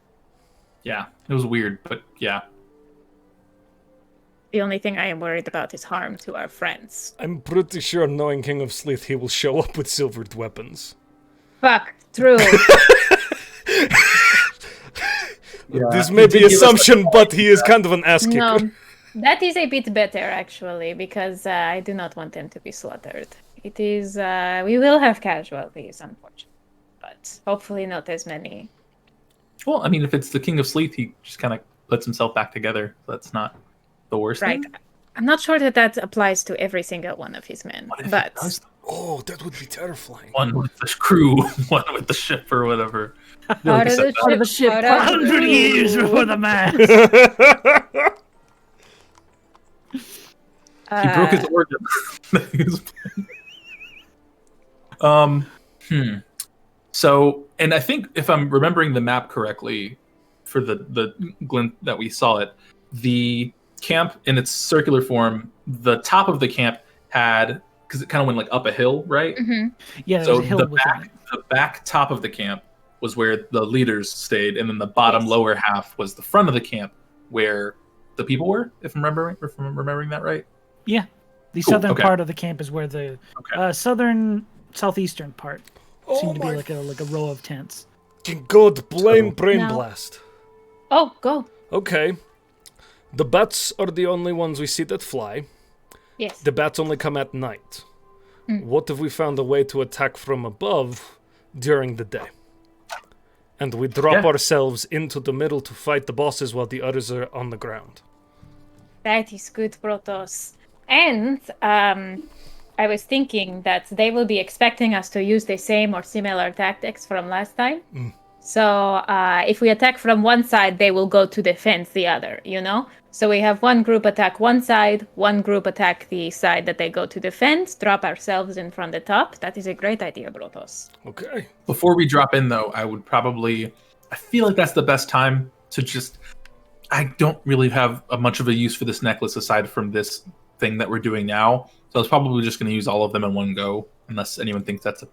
yeah, it was weird, but yeah. The only thing I am worried about is harm to our friends. I'm pretty sure knowing King of Slith, he will show up with silvered weapons. Fuck, true. This may be assumption, but he is kind of an ass kicker. No, that is a bit better actually, because I do not want them to be slaughtered. It is, we will have casualties, unfortunately, but hopefully not as many. Well, I mean, if it's the King of Sleeth, he just kind of puts himself back together. So that's not the worst Right. thing. I'm not sure that applies to every single one of his men, What if but it does? Oh, that would be terrifying. One with the crew, one with the ship, or whatever. Out of the Part of the ship, out of the 100 years before the mass. He broke his organ. He was playing. So, and I think if I'm remembering the map correctly, for the glint that we saw it, the camp in its circular form, the top of the camp had, because it kind of went like up a hill, right? Yeah, there's So a hill the within it. back top of the camp was where the leaders stayed, and then the bottom Yes. lower half was the front of the camp where the people were. If I'm remembering that right. Yeah, the Cool, southern okay. part of the camp is where the Okay. southeastern part seemed to be my like a row of tents. fucking God, brain No. blast. Oh, go. Okay. The bats are the only ones we see that fly. Yes. The bats only come at night. What if we found a way to attack from above during the day? And we drop Yeah. ourselves into the middle to fight the bosses while the others are on the ground. That is good, Brothos. And I was thinking that they will be expecting us to use the same or similar tactics from last time. So if we attack from one side, they will go to defend the other, you know? So we have one group attack one side, one group attack the side that they go to defend, drop ourselves in from the top. That is a great idea, Brothos. Okay. Before we drop in, though, I would probably. I feel like that's the best time to just. I don't really have much of a use for this necklace aside from this thing that we're doing now. So I was probably just going to use all of them in one go, unless anyone thinks that's a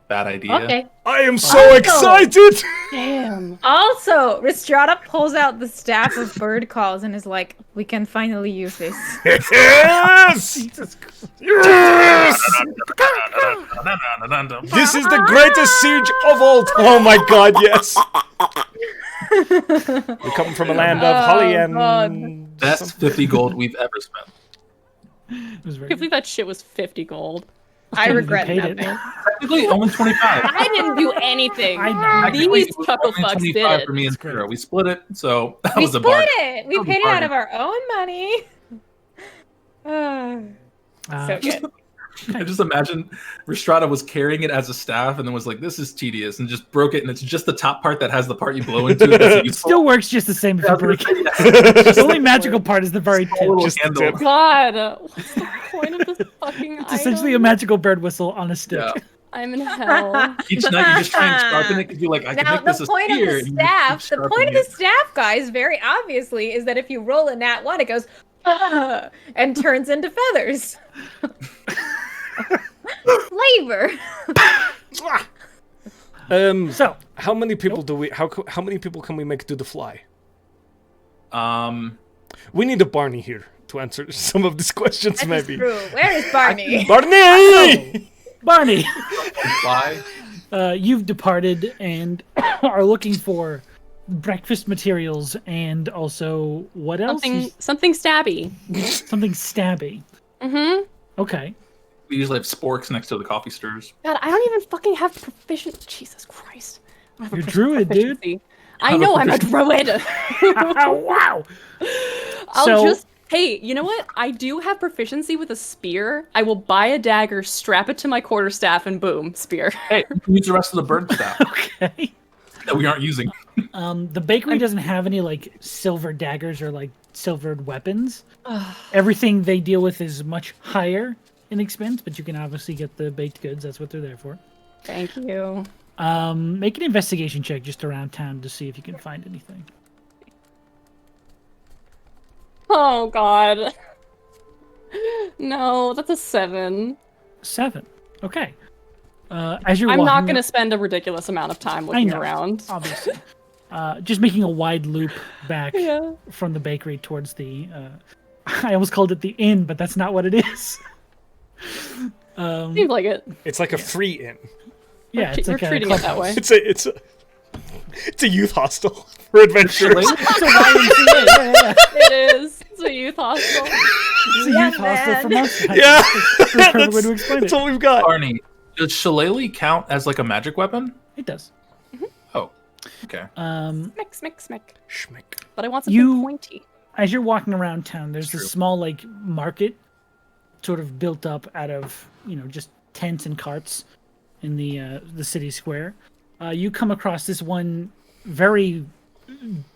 Bad idea. Okay. I am so excited! Damn. Also, Rhystrata pulls out the staff of bird calls and is like, "We can finally use this." Yes! Yes! This is the greatest siege of all time. Oh my god, yes. We come from a land of holly and... God. Best 50 gold we've ever spent. It was I very can't believe that shit was 50 gold. I You regret paid that. it. Man. Technically, only 25. I didn't do anything. I know. Technically, These it was chuckle only fucks 25 did for it. me and That's great. Zero. We split it, so that We was a split bargain. it. We That was a paid it out bargain. of our own money. So good. I just imagine Rhystrata was carrying it as a staff and then was like, "This is tedious," and just broke it, and it's just the top part that has the part you blow into. That's It useful. still works just the same if Yeah, I you was break gonna it. say, yeah. The only magical part is the very tip. Little Just the handle. tip. God, what's the point of this fucking It's essentially a magical bird whistle on a stick. Yeah. I'm in hell. Each night you just try and sharpen it because you're like, I can Now, make this the a point of spear. the and you staff, keep the point of sharpening the staff, guys, very obviously, is that if you roll a nat 1, it goes, "Ah," and turns into feathers. Flavor. So, How many people do we? How many people can we make do the fly? it. We need a Barney here to answer some of these questions, That is maybe. true. Where is Barney? Barney! Barney, Fly. you've departed and are looking for breakfast materials and also what else? Something stabby. Something stabby. Mm-hmm. Okay. We usually have sporks next to the coffee stirs. God, I don't even fucking have proficient. Jesus Christ. I don't have You're a druid, dude. proficiency. I know I'm a druid. Oh, wow. I'll So- just. Hey, you know what? I do have proficiency with a spear. I will buy a dagger, strap it to my quarterstaff, and boom, spear. Hey, you can use the rest of the bird staff Okay. that we aren't using. The bakery doesn't have any like silver daggers or like silvered weapons. Everything they deal with is much higher in expense, but you can obviously get the baked goods. That's what they're there for. Thank you. Make an investigation check just around town to see if you can find anything. Oh God. No, that's a 7. 7. Okay. As you're I'm walking, not going to spend a ridiculous amount of time looking know. around. obviously. Just making a wide loop back Yeah. from the bakery towards the. I almost called it the inn, but that's not what it is. Seems like it. It's like a free inn. Yeah, it's We're like a treating it that clubhouse. way. It's a youth hostel for adventurers. It's a YMCA. Yeah. It is. It's a youth hostel. It's a youth hostel from outside. Yeah, That's the perfect way to explain that's it. what we've got. Barney, does shillelagh count as like a magic weapon? It does. Oh, okay. Smick, smick, smick. Schmick. But I want something pointy. As you're walking around town, there's True. this small like market, sort of built up out of just tents and carts in the city square. You come across this one very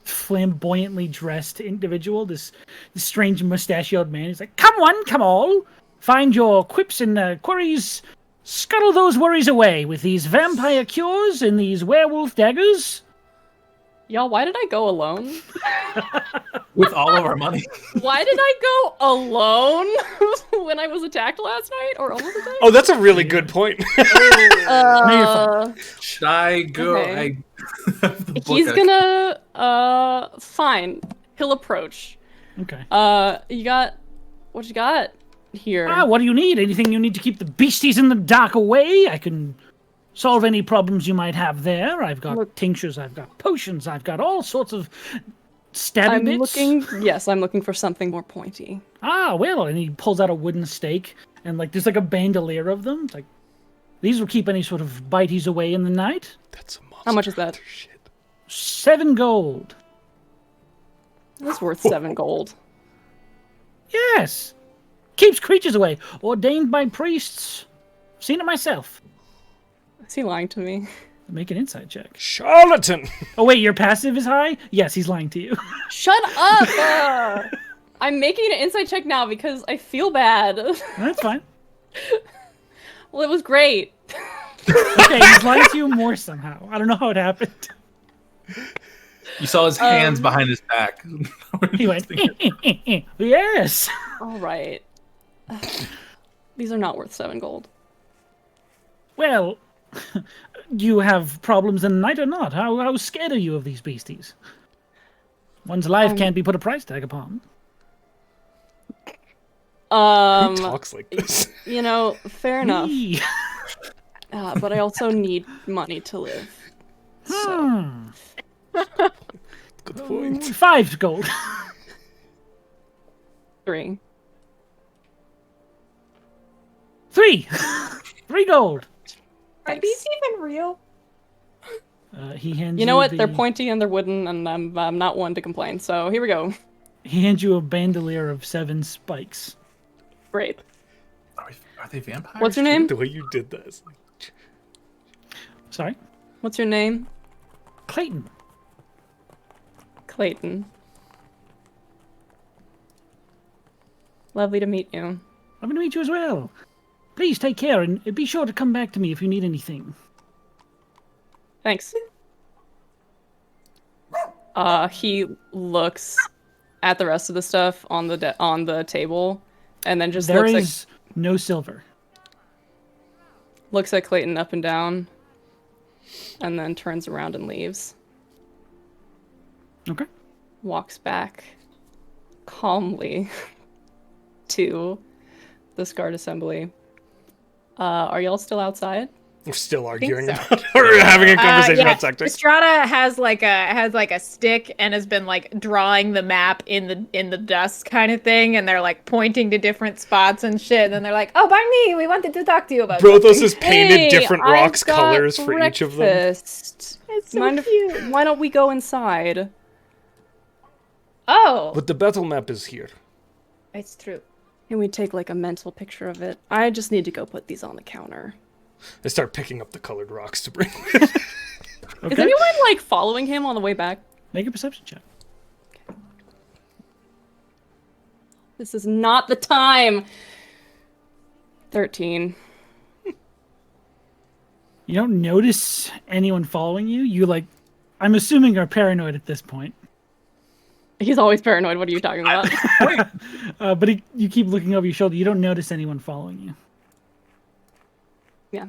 flamboyantly dressed individual, this strange mustachioed man. He's like, "Come one, come all, find your quips and queries, scuttle those worries away with these vampire cures and these werewolf daggers." Y'all, why did I go alone? With all of our money. Why did I go alone when I was attacked last night? Or almost attacked? Oh, that's a really good point. Should I go? Okay. He's He's gonna, fine. He'll approach. Okay. You got, what you got here? What do you need? Anything you need to keep the beasties in the dark away? I can solve any problems you might have there. I've got tinctures, I've got potions, I've got all sorts of stabby bits. I'm looking for something more pointy. Well, and he pulls out a wooden stake, and like there's like a bandolier of them. It's like, these will keep any sort of biteys away in the night. That's a monster. How much is that? Shit. 7 gold. That's worth 7 gold. Yes. Keeps creatures away, ordained by priests. Seen it myself. Is he lying to me? Make an insight check. Charlatan. Oh wait, your passive is high? Yes, he's lying to you. Shut up! I'm making an insight check now because I feel bad. That's fine. Well, it was great. Okay, he's lying to you more somehow. I don't know how it happened. You saw his hands behind his back. He went, yes. All right. These are not worth 7 gold. Well, You have problems in the night or not? How scared are you of these beasties? One's life can't be put a price tag upon. Who talks like this? You know, fair enough. Me. But I also need money to live. So. Good point. 5 gold. 3. 3. 3 gold. Are these even real? He hands You know what? the- They're pointy and they're wooden, and I'm not one to complain. So here we go. He hands you a bandolier of 7 spikes. Great. Are they vampires? What's your name? The way you did that is like... Sorry? What's your name? Clayton. Clayton. Lovely to meet you. Lovely to meet you as well. Please take care and be sure to come back to me if you need anything. Thanks. He looks at the rest of the stuff on the table, and then just There looks is no silver. looks at Clayton up and down, and then turns around and leaves. Okay. Walks back calmly to the Scarred Assembly. Are y'all still outside? We're still arguing so. about We're having a conversation about tactics. Rhystrata has like a stick and has been like drawing the map in the dust kind of thing, and they're like pointing to different spots and shit. And they're like, "Oh, Barney, we wanted to talk to you about Brothos something." has painted Hey, different I've rocks got colors for each of them. breakfast. It's so Mind if- cute. Why don't we go inside? Oh, But the battle map is here. it's true. Can we take like a mental picture of it? I just need to go put these on the counter. I start picking up the colored rocks to bring. Is Okay. anyone like following him on the way back? Make a perception check. This is not the time. 13. You don't notice anyone following you. You like, I'm assuming are paranoid at this point. He's always paranoid. What are you talking about? But you keep looking over your shoulder. You don't notice anyone following you. Yeah.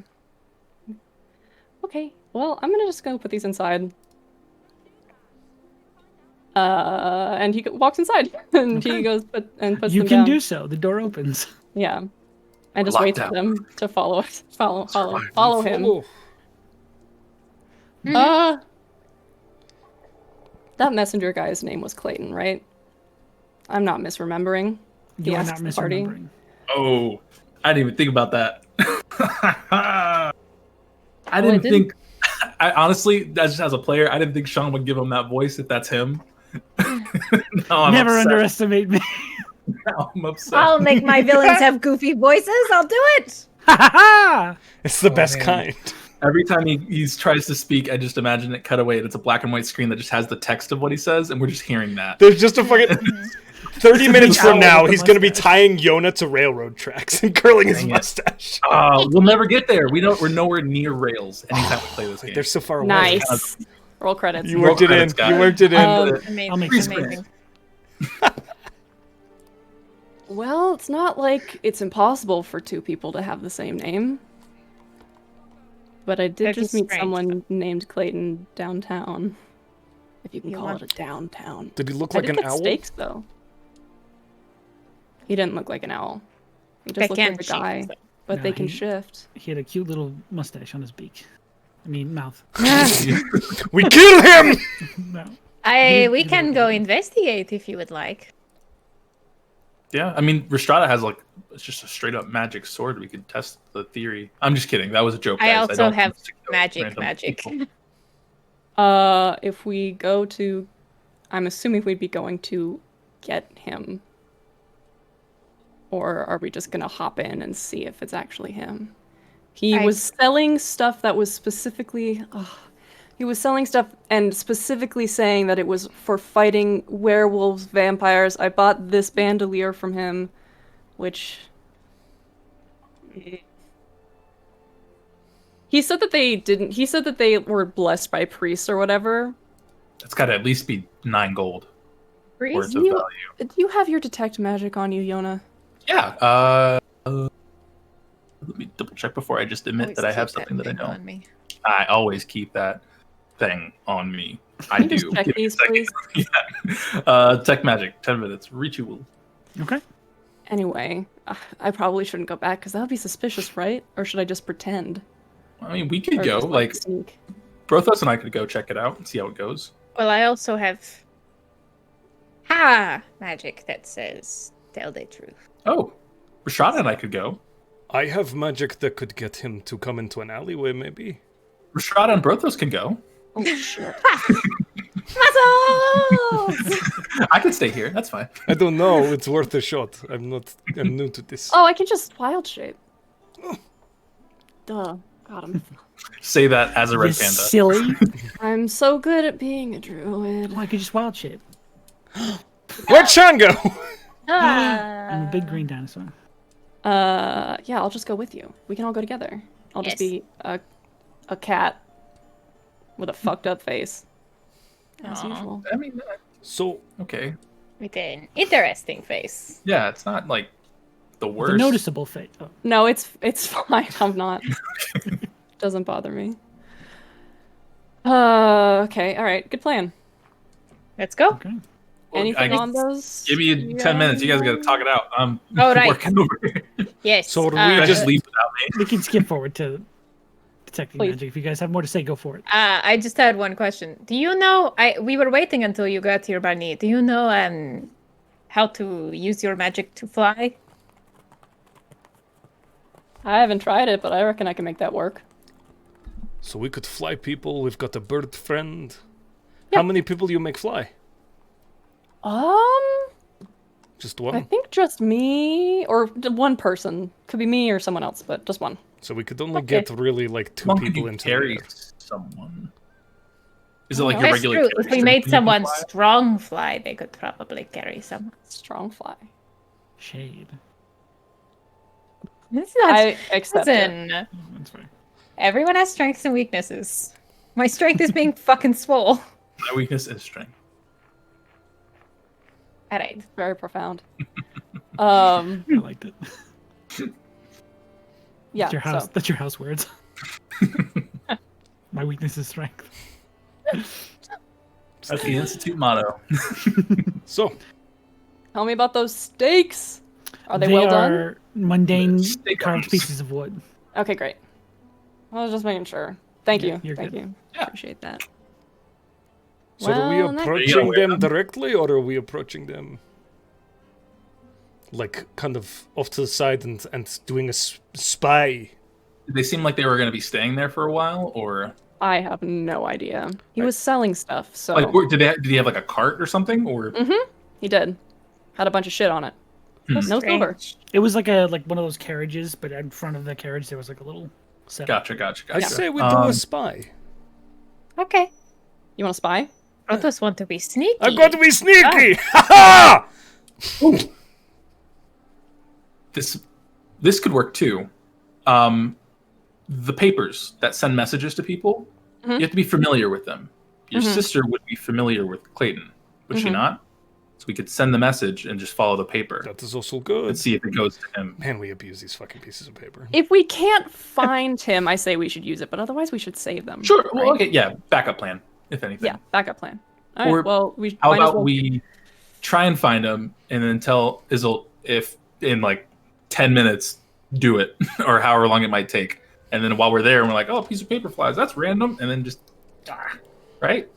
Okay. Well, I'm gonna just go put these inside. And he walks inside, and he goes puts You them can down. do so. The door opens. Yeah. And just Locked waits for out. them to follow us. Follow him. Oh, That messenger guy's name was Clayton, right? I'm not misremembering. He You are asks not the party. misremembering. Oh, I didn't even think about that. I I didn't didn't- think. I honestly, just as a player, I didn't think Sean would give him that voice if that's him. Now I'm Never upset. underestimate me. Now I'm upset. I'll make my villains have goofy voices. I'll do it. it's the best man. kind. Every time he tries to speak, I just imagine it cut away and it's a black and white screen that just has the text of what he says, and we're just hearing that. There's just a fucking 30 minutes owl from now, with a he's going to be mustache. tying Yona to railroad tracks and curling his Dang it. mustache. We'll never get there. We're nowhere near rails anytime we play this game. They're so far away. Nice. Roll credits. You worked it in. Credits, guys. You worked it in. Amazing. I'll make Please, some amazing. Well, it's not like it's impossible for two people to have the same name. But I did That just is meet strange, someone named Clayton downtown. If you can You call want- it a downtown. Did he look I like did an get owl? steaks, though. He didn't look like an owl. He They just looked can like a shift, guy. though. But No, they can he- shift. He had a cute little mustache on his beak. I mean, mouth. We kill him! No. We can go investigate if you would like. Yeah, I mean, Rhystrata has like it's just a straight up magic sword. We could test the theory. I'm just kidding. That was a joke. I Guys. also don't have stick to magic. random people. If we go to... I'm assuming we'd be going to get him. Or are we just gonna hop in and see if it's actually him? He was selling stuff that was specifically... he was selling stuff and specifically saying that it was for fighting werewolves, vampires. I bought this bandolier from him, which... He said that they didn't... He said that they were blessed by priests or whatever. It's got to at least be 9 gold worth of You- value. Do you have your detect magic on you, Yona? Yeah. Let me double check before I just admit Always that I have keep something that I thing don't. on me. I always keep that thing on me. I do. Just check Give me a these, second. please. Yeah. Tech magic, 10 minutes. Ritual. Okay. Anyway, I probably shouldn't go back because that would be suspicious, right? Or should I just pretend? I mean, we could Or go. just, Like, sneak? Brothos and I could go check it out and see how it goes. Well, I also have magic that says tell the truth. Oh, Rhystrata and I could go. I have magic that could get him to come into an alleyway, maybe. Rhystrata and Brothos can go. Oh shit! Muscles! I could stay here. That's fine. I don't know. It's worth a shot. I'm new to this. Oh, I can just wild shape. Duh, got him. Say that as a red You panda. silly. I'm so good at being a druid. Well, I could just wild shape. Where'd Sean go? I'm a big green dinosaur. Yeah, I'll just go with you. We can all go together. I'll just Yes. be a cat with a fucked up face, as Aw. usual. I mean, So, okay. With an interesting face. Yeah, it's not like the worst. The noticeable face. Oh, No, it's fine. I'm not. Doesn't bother me. Okay, all right. Good plan. Let's go. okay. Well, Anything I- on those? Give me 10 minutes. You guys got to talk it out. I'm All right. working over here. Yes. So do we I just just leave without me. We can skip forward to detecting Please. magic. If you guys have more to say, go for it. I just had one question. Do you know? We were waiting until you got here, Barney. Do you know how to use your magic to fly? I haven't tried it, but I reckon I can make that work. So we could fly people. We've got a bird friend. Yeah. How many people do you make fly? Just I one? think just me or one person. Could be me or someone else, but just one. So we could only Okay. get really like two How long can people you into the carry air. someone? Is it like Oh, your That's regular true. carry If we stick made that you can someone fly? strong fly, they could probably carry someone. Strong fly. Shade. It's not. I accept it. Listen, That's fine. everyone has strengths and weaknesses. My strength is being fucking swole. My weakness is strength. All right. Very profound. I liked it. Yeah. That's your house. So That's your house words. My weakness is strength. That's the Institute motto. So, tell me about those steaks. Are they They well done? are mundane Steak carved arms. pieces of wood. Okay, great. I was just making sure. Thank Yeah, you. you're Thank good. you. Yeah. Appreciate that. so are we Well, in that approaching case- them directly, or are we approaching them like kind of off to the side and doing a spy? Did they seem like they were going to be staying there for a while, or I have no idea. He was selling stuff, so like did he have like a cart or something, or he did. Had a bunch of shit on it. No silver. It was like one of those carriages, but in front of the carriage there was like a little set. Gotcha. I say we do a spy. Okay. You want to spy? Brothos want to be sneaky. I'm going to be sneaky! Ha ha! This could work too. The papers that send messages to people, you have to be familiar with them. Your sister would be familiar with Clayton, would she not? So we could send the message and just follow the paper That is also and good. see if it goes to him. Man, we abuse these fucking pieces of paper. If we can't find him, I say we should use it, but otherwise we should save them. Sure. Well, right? okay. Yeah. Backup plan, if anything. Yeah, backup plan. All right, Or well, we How might as about well... we try and find him and then tell Izzle if in like 10 minutes do it or however long it might take. And then while we're there and we're like, oh, a piece of paper flies, that's random. And then just, right?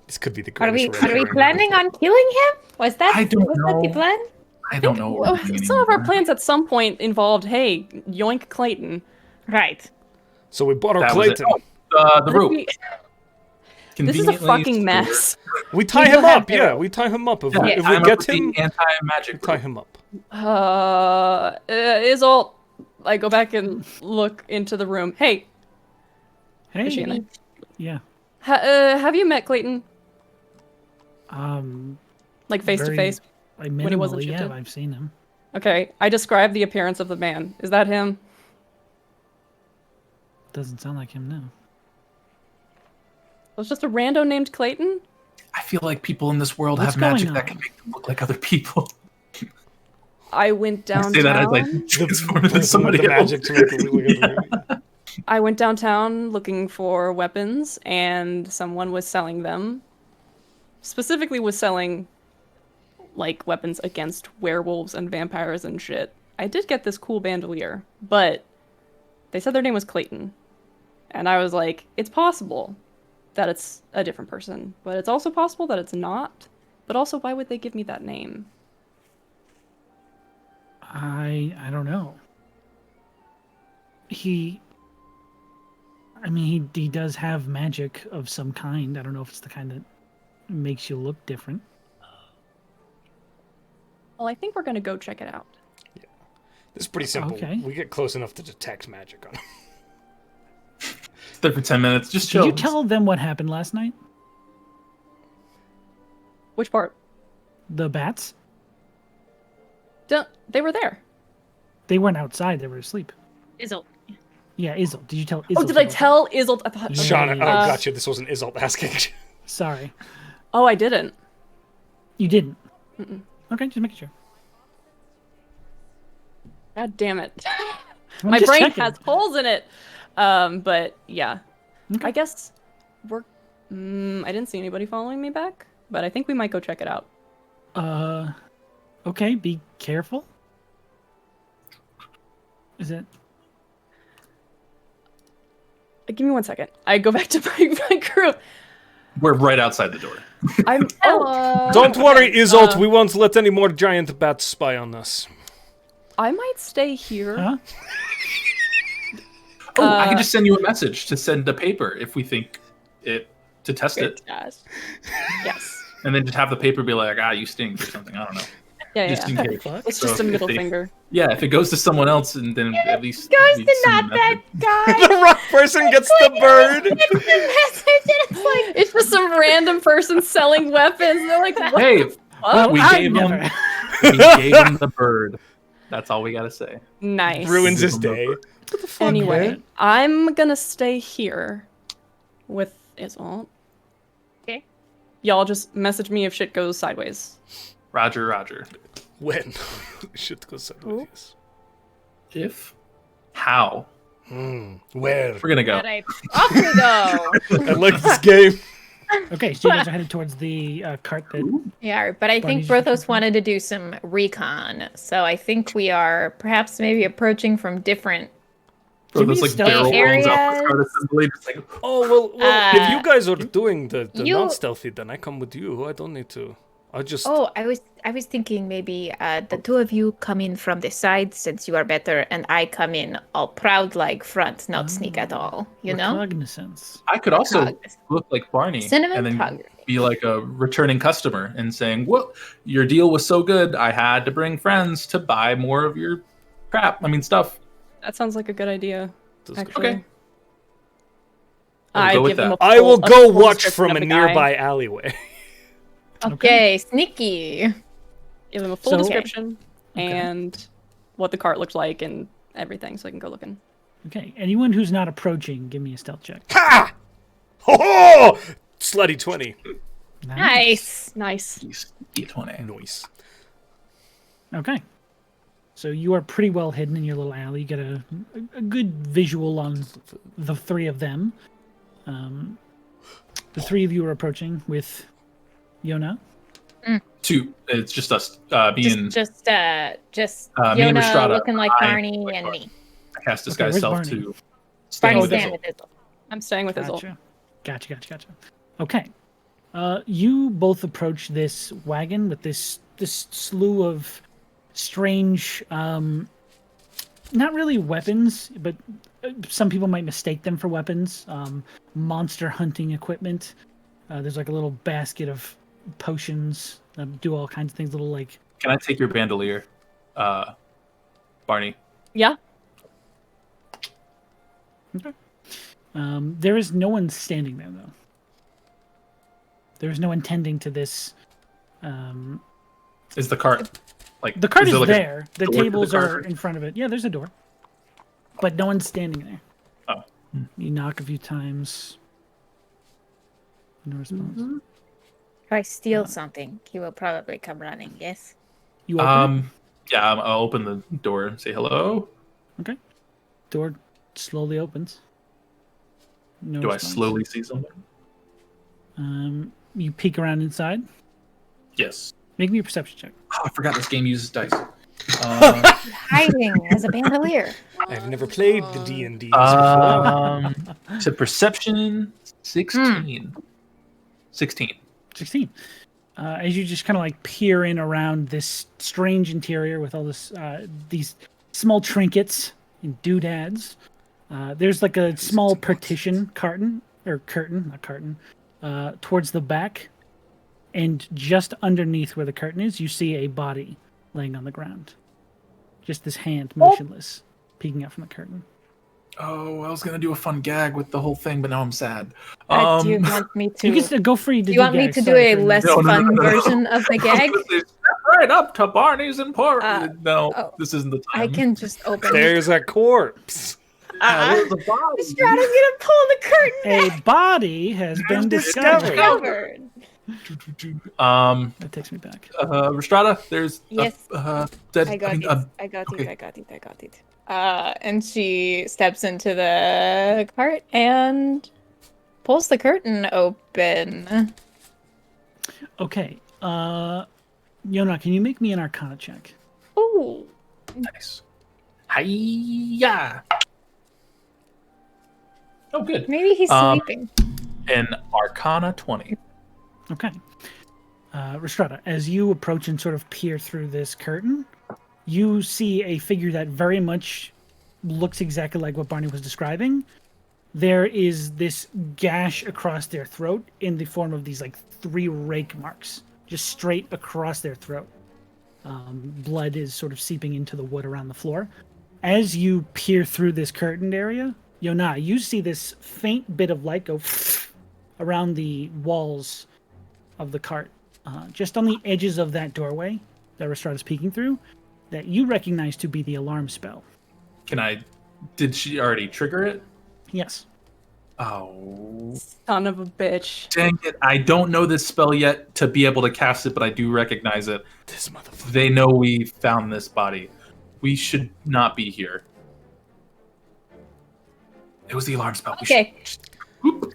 This could be the Are greatest. we red herring. planning on killing him? Was that I don't was that the know. plan? I don't know. what Oh, we're doing some of our anymore. plans at some point involved, hey, yoink Clayton. Right. So we bought our That was it. Clayton. The rope. This is a Conveniently fucking stored. mess. We tie We him will have up. Yeah, we tie him up. If we, Yeah, if I'm we up get with the him, anti-magic tie rope. him up. Izzle, I go back and look into the room. Hey, Hey. is she in there? Yeah. Have you met Clayton? Like face to Very- face? I When he wasn't minimally, yeah, shifted? I've seen him. Okay, I described the appearance of the man. Is that him? Doesn't sound like him now. It was just a rando named Clayton? I feel like people in this world What's have magic going that on? can make them look like other people. I went Say that as I downtown. transform into somebody the else. magic to make it I went downtown looking for weapons, and someone was selling them. Specifically, was selling like weapons against werewolves and vampires and shit. I did get this cool bandolier, but they said their name was Clayton, and I was like, it's possible that it's a different person, but it's also possible that it's not. But also, why would they give me that name? I don't know. He does have magic of some kind. I don't know if it's the kind that makes you look different. Well, I think we're gonna go check it out. It's pretty simple. Okay. We get close enough to detect magic on him. There for 10 minutes. Just Did chill. you tell them what happened last night? Which part? The bats? They were there. They weren't outside. They were asleep. Izzle. Yeah, Izzle. Did you tell Izzle? Oh, did I about tell Izzle? I thought. Yeah. Shauna, oh, Uh, gotcha. This wasn't Isolt asking. that? Sorry. Oh, I didn't. You didn't? Mm-mm. Okay, just making sure. God damn it. I'm My just brain checking. has holes in it. But yeah. Okay. I guess we're. I didn't see anybody following me back, but I think we might go check it out. Okay, be careful. Is it? Give me 1 second. I go back to my group. We're right outside the door. I'm. Don't worry, Isolt. uh, We won't let any more giant bats spy on us. I might stay here. Huh? Oh, I can just send you a message to send a paper if we think it to test it, Yes. Yes. and then just have the paper be like, you stink or something. I don't know. Yeah, Just in yeah. case. It's So just a if middle they- finger. Yeah, if it goes to someone else, and then at least Goes we to send not a message. that guy. The wrong person gets the bird. It's the message, and it's like, It's just some random person selling weapons. They're like, what? Hey, What? we I gave never- him. We gave him the bird. That's all we gotta say. Nice. Ruins his day. Anyway, Okay. I'm gonna stay here with Isolt. Okay. Y'all just message me if shit goes sideways. Roger, Roger. When? Shit goes sideways. If, how, Where? we're gonna go. but off we go. I like this game. Okay, so you guys are headed towards the cart that. Yeah, but I think Barney's Brothos wanted to do some recon, so I think we are perhaps maybe approaching from different. So Give me this like stealth barrel rolls up the areas. card assembly, just like Oh, well if Uh, you guys are doing the you- non-stealthy, then I come with you. I don't need to. I just... Oh, I was thinking maybe the two of you come in from the side since you are better, and I come in all proud like front, not sneak at all. You know. Recognizance. I could also Cognizant. look like Barney and then Cinematography. be like a returning customer and saying, "Well, your deal was so good, I had to bring friends to buy more of your crap. I mean, stuff." That sounds like a good idea. That's good. Actually. Okay. I go with give them that. a I full- will a go full watch description from of a the guy. nearby alleyway. Okay, sneaky. Give them a full So- description Okay. and what the cart looked like and everything, so I can go looking. Okay, anyone who's not approaching, give me a stealth check. Ha! Ho ho! Slutty 20. Nice. Nice. E20. Noise. Okay. So you are pretty well hidden in your little alley. You get a good visual on the three of them. The three of you are approaching with Yona. Two. It's just us. Me and Just me and Yona Rhystrata. looking like I- Barney and me. cast Okay, disguise where's self Barney? to Barney with stand Izzle. with Izzle. I'm staying with Izzle. Gotcha. Okay. You both approach this wagon with this slew of strange, not really weapons, but some people might mistake them for weapons. Monster hunting equipment. There's like a little basket of potions that do all kinds of things. Little like. Can I take your bandolier, Barney? Yeah. Okay. There is no one standing there though. There is no one tending to this. Is the cart like The cart is there like a there. The door to the tables cart? are in front of it. Yeah, there's a door. But no one's standing there. Oh. You knock a few times. No response. If I steal something, he will probably come running. Yes. You open it? Yeah, I'll open the door and say hello. Okay. Door slowly opens. No Do response. I slowly see something? You peek around inside. Yes. Make me a perception check. Oh, I forgot this game uses dice. Hiding as a bandolier. I've never played the D&Ds before. To perception, 16. 16. 16. As you just kind of like peer in around this strange interior with all this, these small trinkets and doodads, there's like a small partition curtain, towards the back. And just underneath where the curtain is, you see a body laying on the ground. Just this hand, motionless, peeking out from the curtain. Oh, I was gonna do a fun gag with the whole thing, but now I'm sad. Do you want me to? You can go free to Do you want me gags, to do sorry a for less No, fun no. version of the gag? Step right up to Barney's and oh. This isn't the time. I can just open. There's a corpse. There's a body. Strata's gonna pull the curtain A body has been discovered. covered. That takes me back. Rhystrata, there's Yes. dead. I got okay. it. And she steps into the cart and pulls the curtain open. Okay. Yona, can you make me an Arcana check? Ooh. Nice. Hiya. Oh, good. Maybe he's sleeping. An Arcana 20. Okay. Rhystrata, as you approach and sort of peer through this curtain, you see a figure that very much looks exactly like what Barney was describing. There is this gash across their throat in the form of these like 3 rake marks, just straight across their throat. Blood is sort of seeping into the wood around the floor. As you peer through this curtained area, Yona, you see this faint bit of light go around the walls of the cart, just on the edges of that doorway that Rhystrata's peeking through, that you recognize to be the alarm spell. Did she already trigger it? Yes. Oh. Son of a bitch. Dang it. I don't know this spell yet to be able to cast it, but I do recognize it. This motherfucker. They know we found this body. We should not be here. It was the alarm spell. Okay.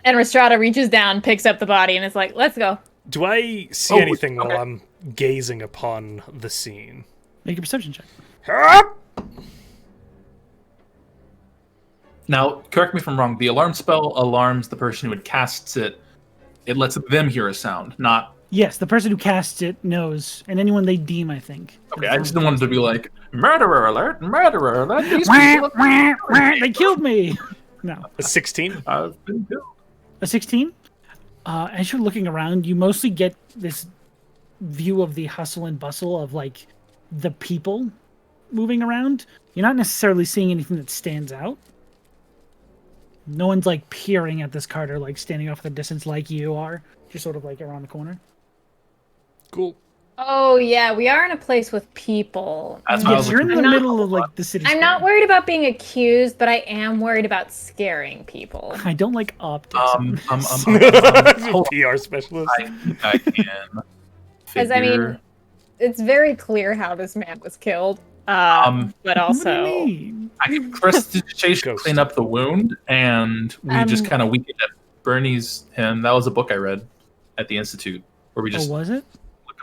And Rhystrata reaches down, picks up the body, and is like, let's go. Do I see anything while I'm gazing upon the scene? Make a perception check. Now, correct me if I'm wrong. The alarm spell alarms the person who casts it. It lets them hear a sound, not... Yes, the person who casts it knows, and anyone they deem, I think. Okay, I just didn't want it to be like, murderer alert, murderer alert. These people They killed me! No. A 16? have been killed. A 16? As you're looking around, you mostly get this view of the hustle and bustle of, like, the people moving around. You're not necessarily seeing anything that stands out. No one's, like, peering at this cart or, like, standing off at the distance like you are. Just sort of, like, around the corner. Cool. Oh, yeah, we are in a place with people. That's what I was Yes, you're in looking the at. middle of, like, the city. I'm not worried about being accused, but I am worried about scaring people. I don't like optics. Hold on. PR specialist. I can. Because, I mean, figure- it's very clear how this man was killed. Um, But What do also... you mean? I can prestidigitation Ghost. clean up the wound, and we just kind of weakened it. Bernie's him. That was a book I read at the Institute, where we just Oh, was it?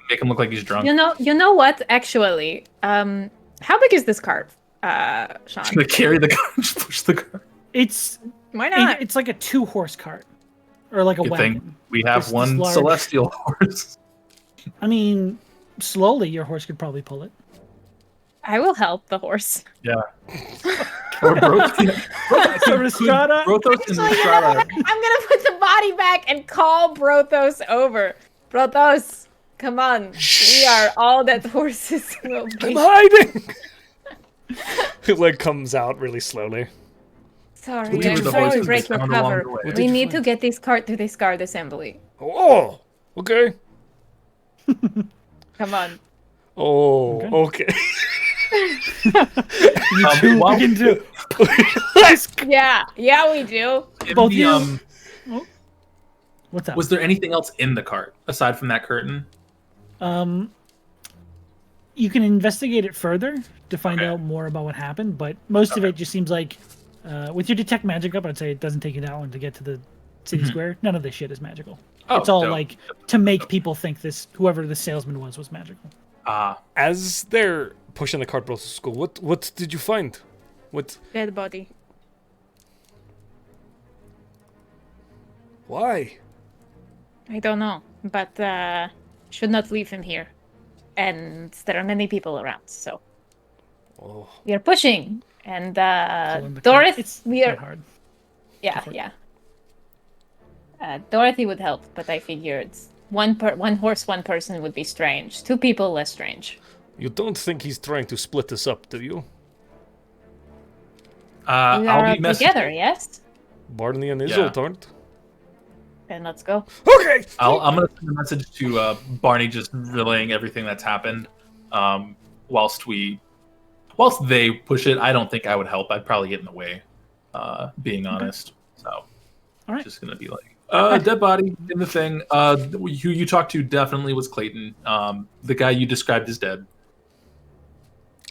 make him look like he's drunk. You know what? Actually, how big is this cart, Sean? Just gonna carry the car, just push the car. It's Why not? it's like a 2-horse cart. Or like a Good wagon. thing we have This one large- celestial horse. I mean, slowly your horse could probably pull it. I will help the horse. Yeah. Or Brothos. Rhystrata? Brothos and Rhystrata. I'm gonna put the body back and call Brothos over. Brothos, come on. We are all that horses will I'm be. hiding! It, like, comes out really slowly. Sorry, We were I'm the sorry to horses break your found along cover. the way. What We did you need find? to get this cart to this guard assembly. Oh! Okay. Come on. Oh, okay. You while- begin to Yeah, we do. Both the, you- What's up? was there anything else in the cart aside from that curtain? You can investigate it further to find out more about what happened, but most of it just seems like, with your detect magic up, I'd say it doesn't take you that long to get to the city square. None of this shit is magical. It's all like to make people think whoever the salesman was magical. As they're pushing the cart to school, what did you find? What? Dead body. Why? I don't know, but should not leave him here. And there are many people around, so we are pushing. And Dorothy, we are not hard. Yeah. Dorothy would help, but I figured one horse, one person would be strange. 2 people, less strange. You don't think he's trying to split us up, do you? We I'll are be messaging. together, yes? Barney and Isolt aren't. Then let's go. Okay. I'm gonna send a message to Barney, just relaying everything that's happened. Whilst they push it, I don't think I would help. I'd probably get in the way. Being honest, so right. Just gonna be like, dead body in the thing. Who you talked to definitely was Clayton. The guy you described as dead.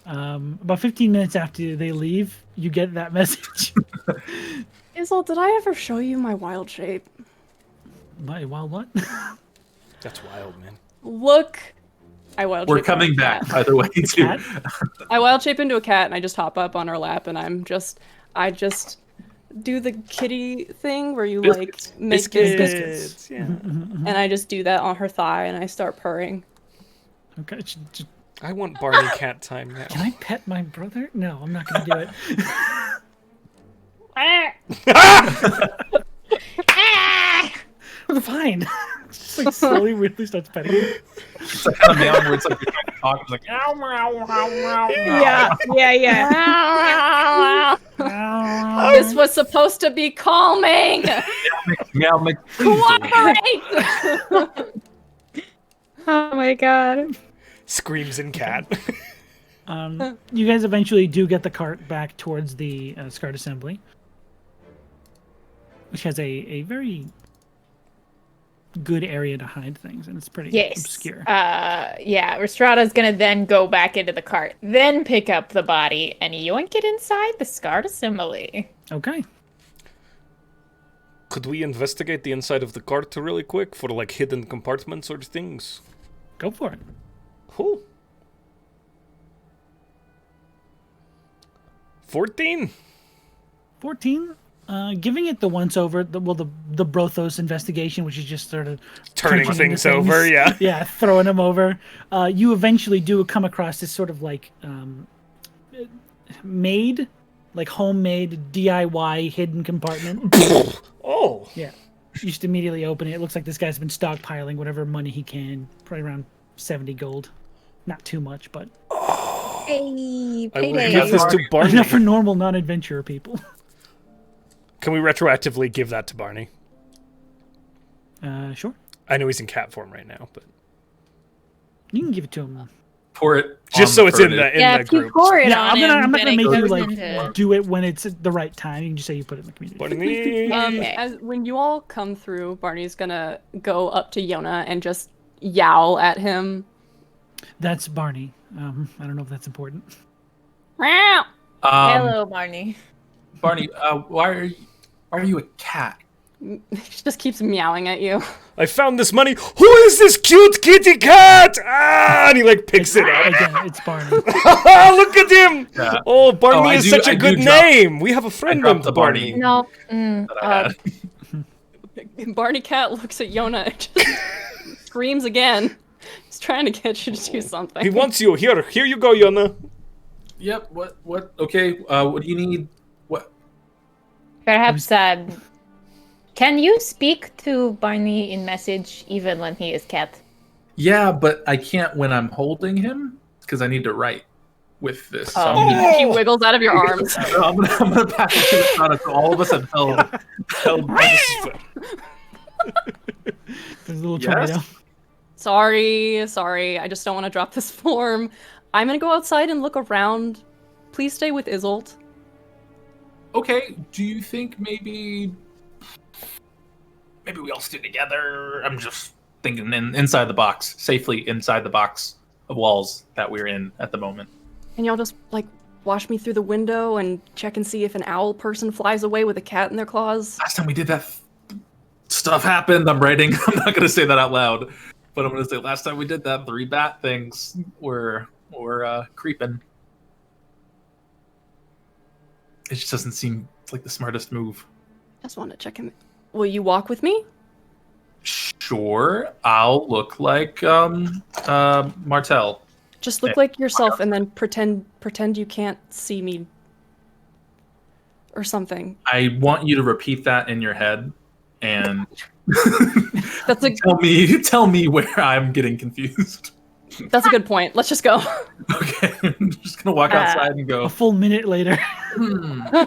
About 15 minutes after they leave, you get that message. Isolt, did I ever show you my wild shape? My wild what? That's wild, man. Look. I wild We're shape coming into a back, cat. by the way, too. I wild shape into a cat and I just hop up on her lap and I just do the kitty thing where you Biscuits. like make biscuits. Yeah. And I just do that on her thigh and I start purring. Okay. I want Barney cat time now. Can I pet my brother? No, I'm not going to do it. Fine. Just like slowly, weirdly starts petting him. It's like kind of meowing where it's like you're trying to talk. It's like, meow, meow, meow, meow. Yeah. This was supposed to be calming. Meow, meow, Cooperate. Oh my god. Screams in cat. You guys eventually do get the cart back towards the SCART assembly, which has a very good area to hide things, and it's pretty obscure. Rhystrata's gonna then go back into the cart, then pick up the body and yoink it inside the SCART assembly. Okay. Could we investigate the inside of the cart really quick for like hidden compartments or things? Go for it. Cool. 14? 14. Giving it the once over, the Brothos investigation, which is just sort of Turning punching into things over, yeah. Yeah, throwing them over. You eventually do come across this sort of like homemade DIY hidden compartment. Oh. Yeah. You just immediately open it. It looks like this guy's been stockpiling whatever money he can, probably around 70 gold. Not too much, but Hey, I will give this to Barney. enough for normal non-adventurer people. Can we retroactively give that to Barney? Sure. I know he's in cat form right now, but You can give it to him. Pour it. just so it's in the if you group. pour it Yeah, on I'm him, not then gonna it make you goes like into... do it when it's the right time. You can just say you put it in the community. Barney. Okay. As when you all come through, Barney's gonna go up to Yona and just yowl at him. That's Barney. I don't know if that's important. Hello, Barney. Barney, why are you a cat? He just keeps meowing at you. I found this money. Who is this cute kitty cat? Ah, and he like picks it up. Again, it's Barney. Look at him. Yeah. Oh, Barney I is do- such a I do good drop- name. We have a friend dropped named the Barney. Barney. No. That I had. Barney Cat looks at Yona and just screams again. He's trying to get you to do something. He wants you. Here you go, Yona. Yep. What? Okay. What do you need? What? Perhaps, can you speak to Barney in message even when he is cat? Yeah, but I can't when I'm holding him because I need to write with this. So Oh. He wiggles out of your arms. I'm gonna pass it to the product. So all of us have held. There's a little Yes? tornado. Sorry. I just don't want to drop this form. I'm gonna go outside and look around. Please stay with Isolt. Okay. Do you think maybe we all stay together? I'm just thinking inside the box, safely inside the box. walls that we're in at the moment. And y'all just like watch me through the window and check and see if an owl person flies away with a cat in their claws. Last time we did that, stuff happened. I'm writing. I'm not gonna say that out loud, but I'm gonna say last time we did that, 3 bat things were creeping. It just doesn't seem like the smartest move. Just want to check him. Will you walk with me? Sure, I'll look like Martel. Just look like yourself and then pretend you can't see me. Or something. I want you to repeat that in your head and That's a tell me where I'm getting confused. That's a good point. Let's just go. Okay, I'm just gonna walk outside and go. A full minute later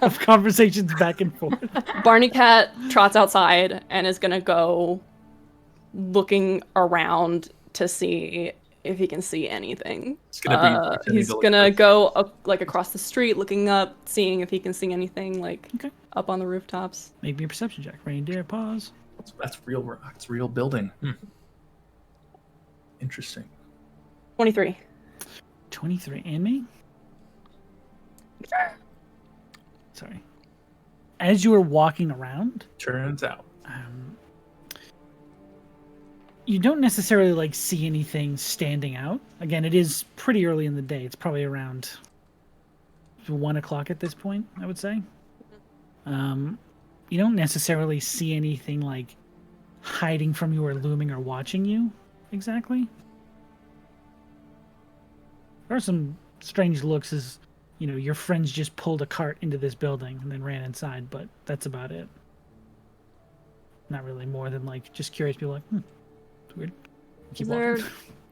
of conversations back and forth. Barney Cat trots outside and is gonna go looking around to see if he can see anything. He's gonna go like across the street, looking up, seeing if he can see anything, like up on the rooftops. Make me a perception check. Reindeer, pause. That's real rock. It's real building. Interesting. 23. 23. And me? Sorry. As you are walking around, Turns out. You don't necessarily like see anything standing out. Again, it is pretty early in the day. It's probably around 1 o'clock at this point, I would say. You don't necessarily see anything like hiding from you or looming or watching you exactly. There are some strange looks as, you know, your friends just pulled a cart into this building and then ran inside, but that's about it. Not really more than like just curious people like, it's weird. Keep Is there walking.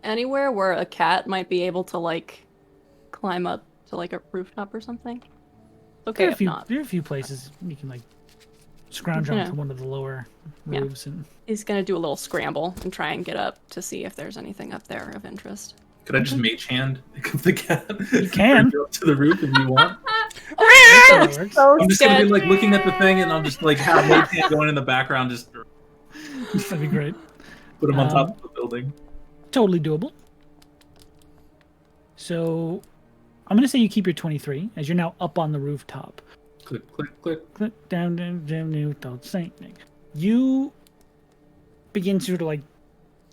anywhere where a cat might be able to like climb up to like a rooftop or something? Okay, if not. There are a few places you can like scrounge onto one of the lower roofs and He's gonna do a little scramble and try and get up to see if there's anything up there of interest. Could I just mage hand the cat? You can. Go up to the roof if you want. that works. I'm just gonna be like looking at the thing, and I'll just like have mage hand going in the background, just That'd be great. put him on top of the building. Totally doable. So I'm gonna say you keep your 23 as you're now up on the rooftop. Click, click, click. Click down, don't say anything. You begin sort of like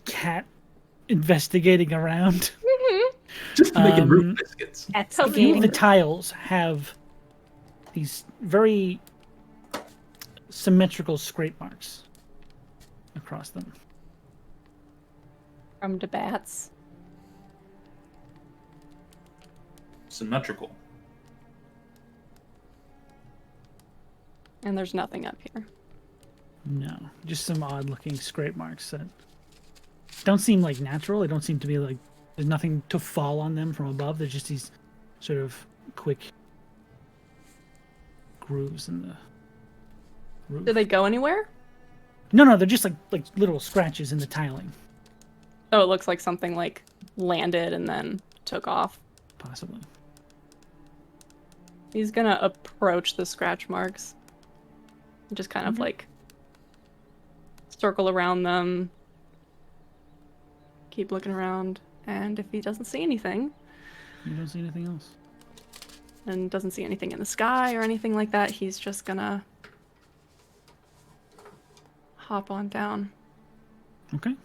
cat investigating around. Just making roof biscuits. That's A few of the tiles have these very symmetrical scrape marks across them. From the bats. Symmetrical. And there's nothing up here. No, just some odd looking scrape marks that don't seem like natural. They don't seem to be like, there's nothing to fall on them from above. There's just these sort of quick grooves in the roof. Do they go anywhere? No, they're just like little scratches in the tiling. Oh, it looks like something like landed and then took off. Possibly. He's gonna approach the scratch marks. And just kind of like circle around them. Keep looking around. And if he doesn't see anything, You don't see anything else? and doesn't see anything in the sky or anything like that, he's just gonna hop on down. Okay.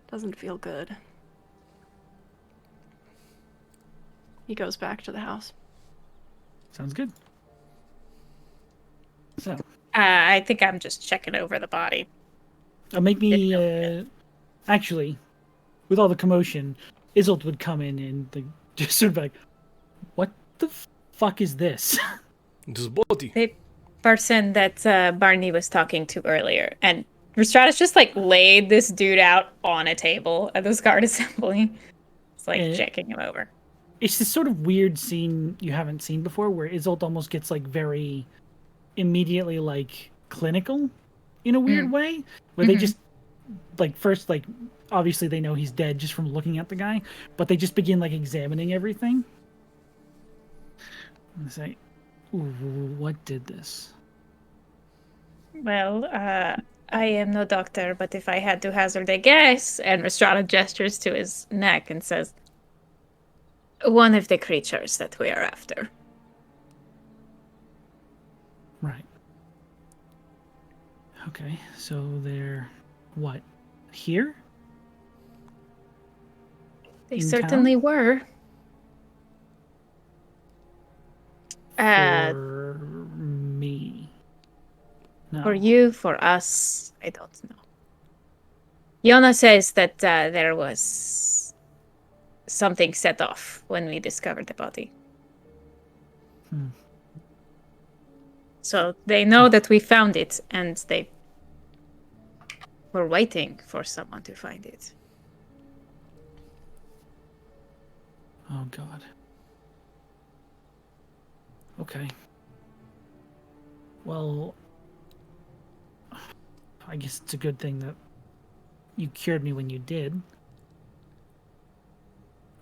Doesn't feel good. He goes back to the house. Sounds good. So, I think I'm just checking over the body. make me, actually, with all the commotion, Isolt would come in and just sort of like, what the fuck is this? This body. The person that Barney was talking to earlier. And Rhystrata's just like laid this dude out on a table at this guard assembly. It's like checking him over. It's this sort of weird scene you haven't seen before where Isolt almost gets like very immediately like clinical in a weird way where they just like first like obviously they know he's dead just from looking at the guy, but they just begin like examining everything and say, "Ooh, what did this?" Well, I am no doctor, but if I had to hazard a guess, and Rhystrata gestures to his neck and says, one of the creatures that we are after. Right. Okay, so they're what? Here? They In certainly town? were. For me. No. For you, for us, I don't know. Yona says that there was something set off when we discovered the body. Hmm. So they know that we found it, and they were waiting for someone to find it. Oh God. Okay. Well, I guess it's a good thing that you cured me when you did.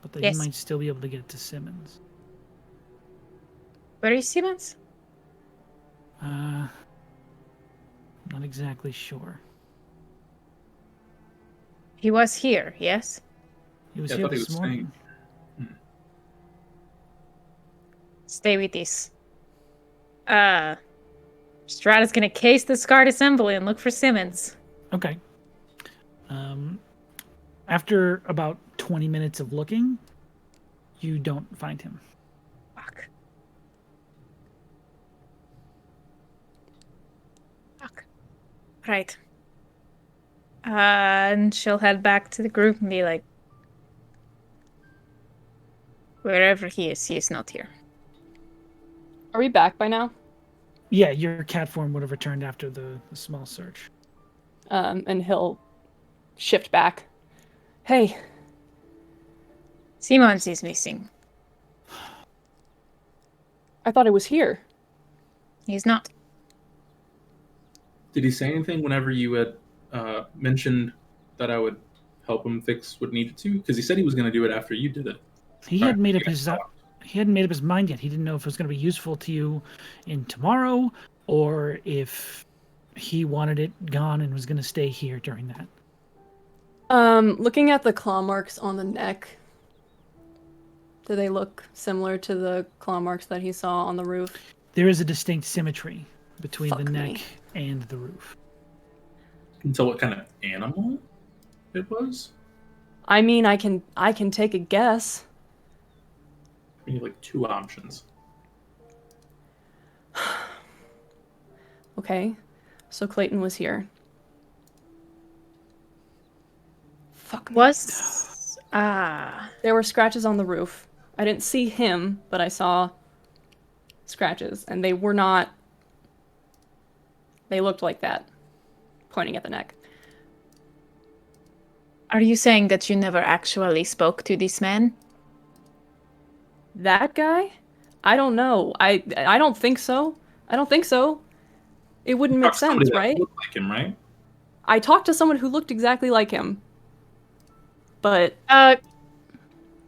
But that Yes. you might still be able to get it to Simmons. Where is Simmons? Not exactly sure. He was here, yes? He was Yeah, I here thought he this was morning. Stay with this. Strata's gonna case the scarred assembly and look for Simmons. Okay. After about 20 minutes of looking, you don't find him. Fuck. Right. And she'll head back to the group and be like, wherever he is not here. Are we back by now? Yeah, your cat form would have returned after the small search. And he'll shift back. Hey, Simmons is missing. I thought it was here. He's not. Did he say anything whenever you had mentioned that I would help him fix what needed to? Because he said he was going to do it after you did it. He Right, hadn't made up you guys his talked. he hadn't made up his mind yet. He didn't know if it was going to be useful to you in tomorrow or if he wanted it gone and was going to stay here during that. Looking at the claw marks on the neck, do they look similar to the claw marks that he saw on the roof? There is a distinct symmetry between Fuck the neck me. and the roof. Can you tell what kind of animal it was? I mean, I can take a guess. We need like 2 options. Okay, so Clayton was here. Fuck me. There were scratches on the roof. I didn't see him, but I saw scratches, and they were not... They looked like that, pointing at the neck. Are you saying that you never actually spoke to this man? That guy? I don't know. I don't think so. I don't think so. It wouldn't make Talk to somebody sense, that right? looked like him, right? I talked to someone who looked exactly like him. But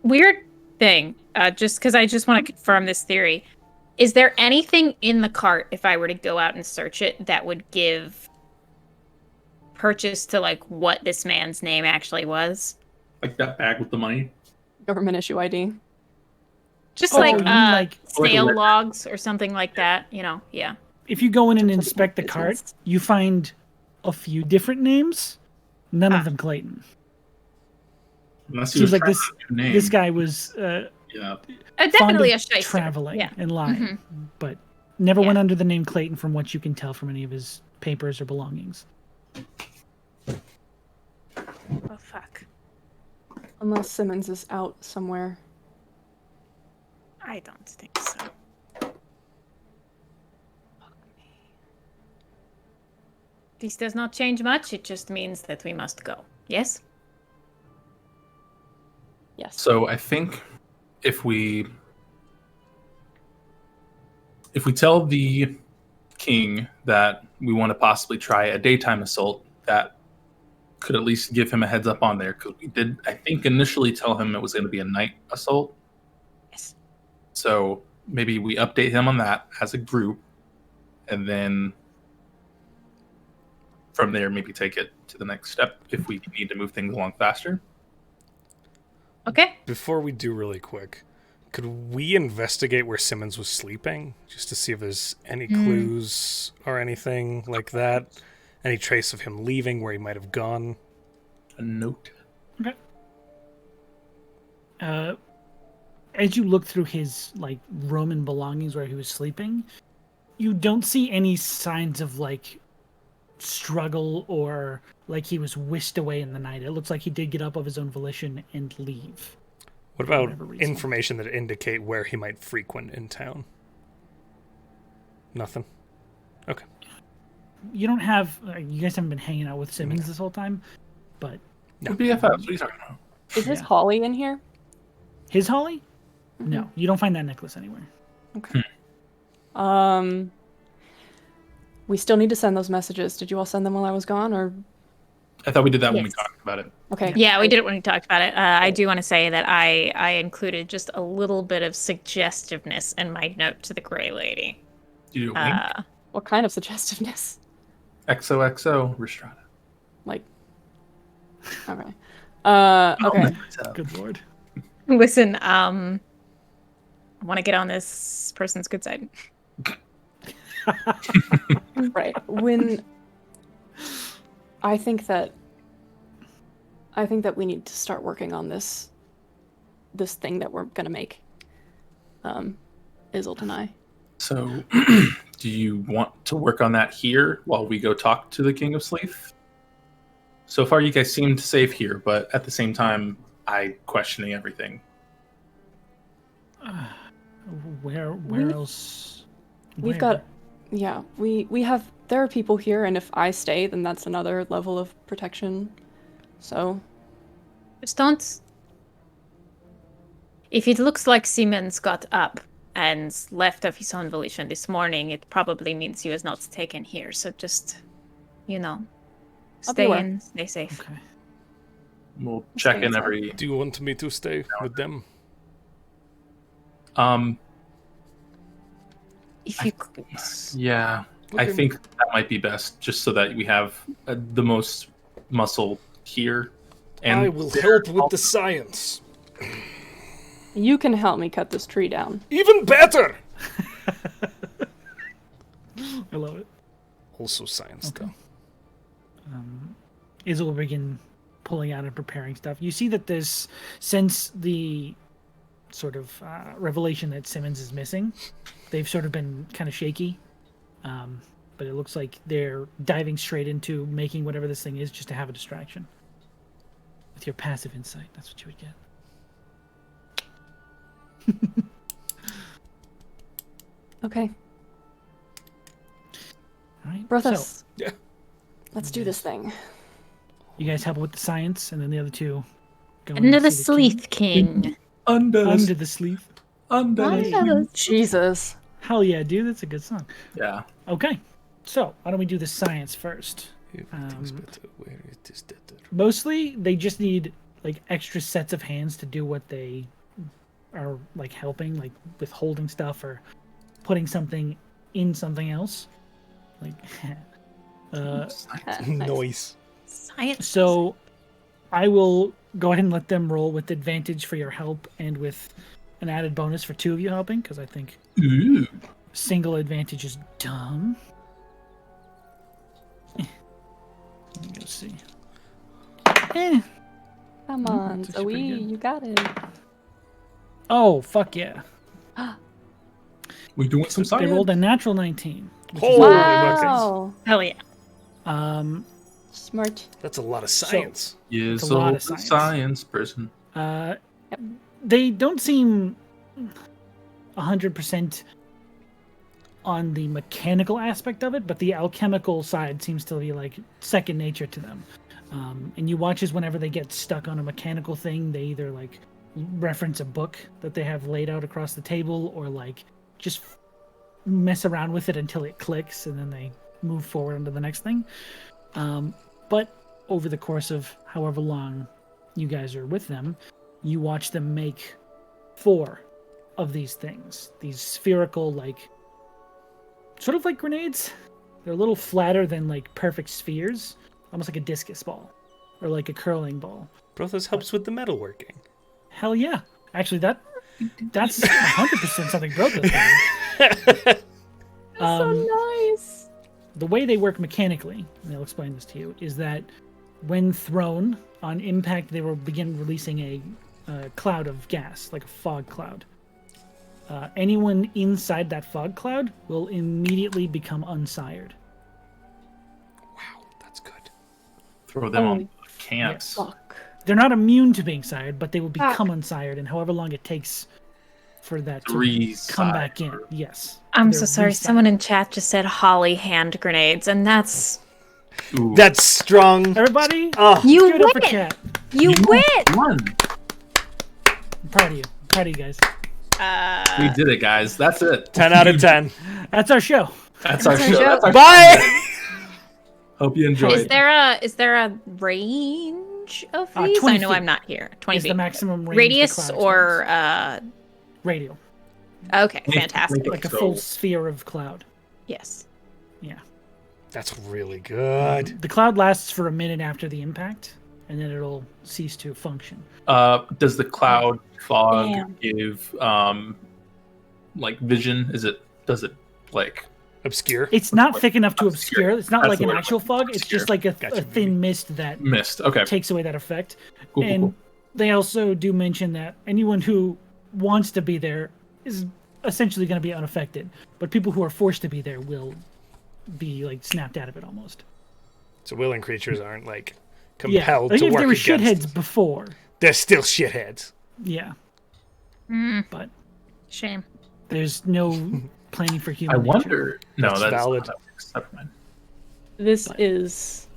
Weird thing, just because I just want to confirm this theory. Is there anything in the cart, if I were to go out and search it, that would give purchase to, like, what this man's name actually was? Like that bag with the money. government issue ID. Just Oh, like, you mean like- sale Like a- logs or something like that, you know? Yeah. If you go in and inspect the cart, Business. you find a few different names, none of them Clayton. Unless he Seems was like trying this to name. this guy was Yeah. Definitely fond a of shyster. traveling Yeah. and lying, Mhm. but never Yeah. went under the name Clayton from what you can tell from any of his papers or belongings. Oh, fuck. Unless Simmons is out somewhere. I don't think so. This does not change much. It just means that we must go. Yes? Yes. So I think if we tell the king that we want to possibly try a daytime assault, that could at least give him a heads up on there, because we did, I think, initially tell him it was going to be a night assault. Yes. So maybe we update him on that as a group, and then from there, maybe take it to the next step if we need to move things along faster. Okay. Before we do really quick, could we investigate where Simmons was sleeping? Just to see if there's any clues or anything like that? Any trace of him leaving, where he might have gone? A note. Okay. As you look through his room and belongings where he was sleeping, you don't see any signs of struggle or like he was whisked away in the night. It looks like he did get up of his own volition and leave. What about information that indicate where he might frequent in town? Nothing? Okay. You don't have... you guys haven't been hanging out with Simmons this whole time, but... No. BFFs, what are you talking about? Is his Holly in here? His Holly? No, you don't find that necklace anywhere. Okay. We still need to send those messages. Did you all send them while I was gone, or? I thought we did that when we talked about it. Okay. Yeah, we did it when we talked about it. I do want to say that I included just a little bit of suggestiveness in my note to the Grey Lady. Do you do a wink? What kind of suggestiveness? XOXO, Rhystrata. Like. Okay. Okay. Good lord. Listen, I want to get on this person's good side. Right. When I think that we need to start working on this thing that we're gonna make. Isolt and I. So, do you want to work on that here while we go talk to the King of Sleeth? So far, you guys seemed safe here, but at the same time, I'm questioning everything. Where else? We've got, yeah, we have, there are people here, and if I stay, then that's another level of protection. So. Just don't. If it looks like Siemens got up and left of his own volition this morning, it probably means he was not taken here. So just, stay in, stay safe. Okay. We'll check in every... Do you want me to stay with them? If you yeah, I think that might be best, just so that we have the most muscle here. And I will help with the science. You can help me cut this tree down. Even better! I love it. Also science, though. Izzle will begin pulling out and preparing stuff. You see that this, since the sort of revelation that Simmons is missing, they've sort of been kind of shaky. But it looks like they're diving straight into making whatever this thing is just to have a distraction. With your passive insight, that's what you would get. Okay. All right. Brothos. So, Yeah. Let's do this thing. you guys help with the science, and then the other two go under the see king. Sleeth King. Under the sleeve. Jesus. Hell yeah, dude, that's a good song. Yeah. Okay, so why don't we do the science first? Everything's better where it is better. Mostly, they just need extra sets of hands to do what they are helping, with holding stuff or putting something in something else. Noise. Science. So, I will go ahead and let them roll with advantage for your help and with an added bonus for two of you helping, because I think Ooh. single advantage is dumb. Let me go see. Come on, that's actually pretty Zoe, good. you got it. Oh, fuck yeah. We're doing some They science. rolled a natural 19. Which Holy is buckets. Wow. Hell yeah. Smart. That's a lot of science. Yes, a lot of the science. science person. They don't seem 100% on the mechanical aspect of it, but the alchemical side seems to be second nature to them. And you watch as whenever they get stuck on a mechanical thing, they either reference a book that they have laid out across the table, or just mess around with it until it clicks, and then they move forward onto the next thing. But over the course of however long you guys are with them, you watch them make 4 of these things. These spherical, sort of like grenades, They're a little flatter than like perfect spheres, almost like a discus ball or like a curling ball. Brothos helps with the metalworking. Hell yeah! Actually, that's 100% something Brothos does. So nice. The way they work mechanically, and I'll explain this to you, is that when thrown on impact, they will begin releasing a cloud of gas, like a fog cloud. Anyone inside that fog cloud will immediately become unsired. Wow, that's good. Throw them on camps. Fuck. They're not immune to being sired, but they will become unsired, and however long it takes for that to come back in. Yes. I'm They're so sorry. resired. Someone in chat just said Holly hand grenades, and that's Ooh. That's strong. Everybody, Oh, you give it up for win. chat. You win. Won. I'm proud of you. Proud of you guys. We did it, guys. That's it. 10 out of 10. That's our show. That's our That's our show. show. That's our Bye! Hope you enjoyed. Is there a range of 20 these? I know feet I'm not here. 20 Is the feet. maximum range Radius the cloud or experience. Radial. okay, Make- fantastic. make it Like a so. full sphere of cloud. Yes. Yeah. That's really good. The cloud lasts for a minute after the impact, and then it'll cease to function. Does the cloud fog Damn. give like vision? Does it like Obscure. It's not thick enough to obscure. It's not That's like the an word. actual fog. It's Obscure. just like a Gotcha. thin mist that mist? Okay. takes away that effect. Cool, cool, And cool. they also do mention that anyone who wants to be there is essentially going to be unaffected, but people who are forced to be there will be like snapped out of it almost. So willing creatures aren't like Yeah, compelled like to if work they were against. shitheads before. They're still shitheads. Yeah, Mm, but shame. there's no planning for human. I nature. wonder. No, That's that's valid. Never mind. This But- is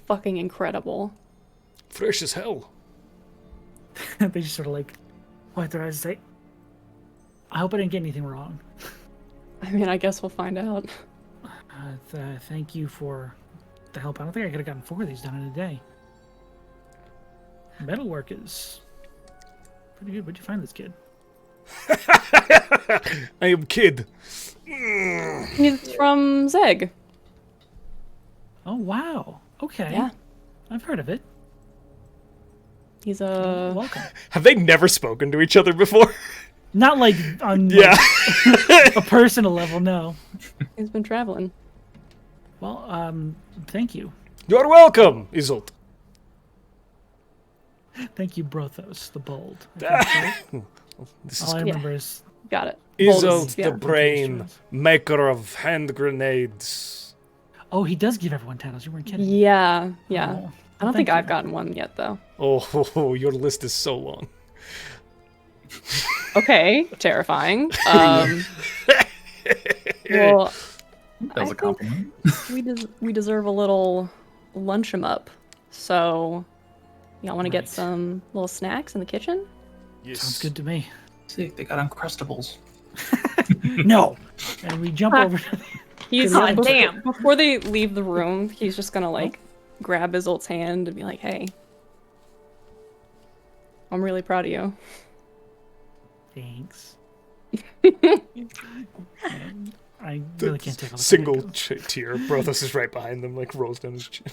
fucking incredible. Fresh as hell. They just sort of like wipe their eyes and say, "I hope I didn't get anything wrong." I mean, I guess we'll find out. Thank you for the help. I don't think I could have gotten 4 of these done in a day. Metalwork is pretty good. Where'd you find this kid? I am kid. He's from Zeg. Oh wow. Okay. Yeah. I've heard of it. He's Welcome. Have they never spoken to each other before? Not like on Yeah. like, a personal level, no. he's been traveling. Well, thank you. You're welcome, Isolt. Thank you, Brothos, the bold. This is All I good. remember is Got it. Bold Isolt is- the yeah. brain, maker of hand grenades. oh, he does give everyone titles. You weren't kidding. Yeah, yeah. Oh, I don't thank think I've you. gotten one yet, though. Oh, your list is so long. Okay, terrifying. Well, That was a compliment. we deserve a little lunch 'em up. So, y'all want to get Right. some little snacks in the kitchen? Yes. Sounds good to me. Sick. They got Uncrustables. No. And we jump over to the He's Aw, damn. Before they leave the room, he's just gonna like grab Isolt's hand and be like, "Hey, I'm really proud of you." Thanks. I really can't take all the Single credit. tear. Brothos is right behind them, like rolls down his chin.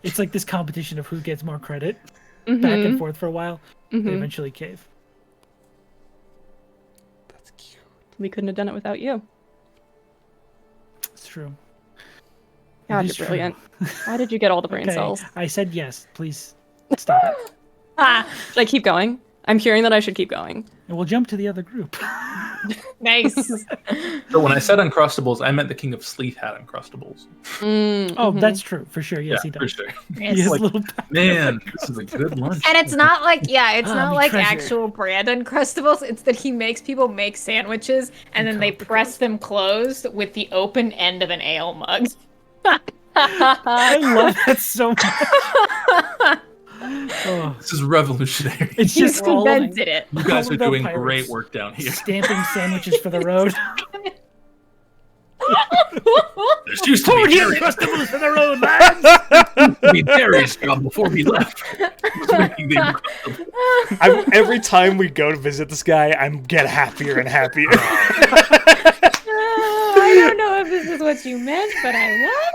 It's like this competition of who gets more credit. Mm-hmm. Back and forth for a while. They eventually cave. That's cute. We couldn't have done it without you. It's true. God, It you're is true. brilliant. Why did you get all the brain Okay, cells? I said yes. Please stop it. Ah, Should I keep going? I'm hearing that I should keep going. And we'll jump to the other group. nice. So when I said Uncrustables, I meant the King of Sleeth had Uncrustables. Oh, that's true. For sure. Yes, he for does. sure. He has Like, little Man, this is a good lunch. And it's not like, it's not me like treasure. actual brand Uncrustables. It's that he makes people make sandwiches and then they press them closed with the open end of an ale mug. I love that so much. Oh, This is revolutionary. it's He just all of invented it. You guys all are of the doing pirates great work down here. stamping sandwiches for the road. This used to be Jerry's, Uncrustables for the road, lads! be Jerry's job before he left. Was making the Uncrustables. Every time we go to visit this guy, I'm get happier and happier. I don't know if this is what you meant, but I love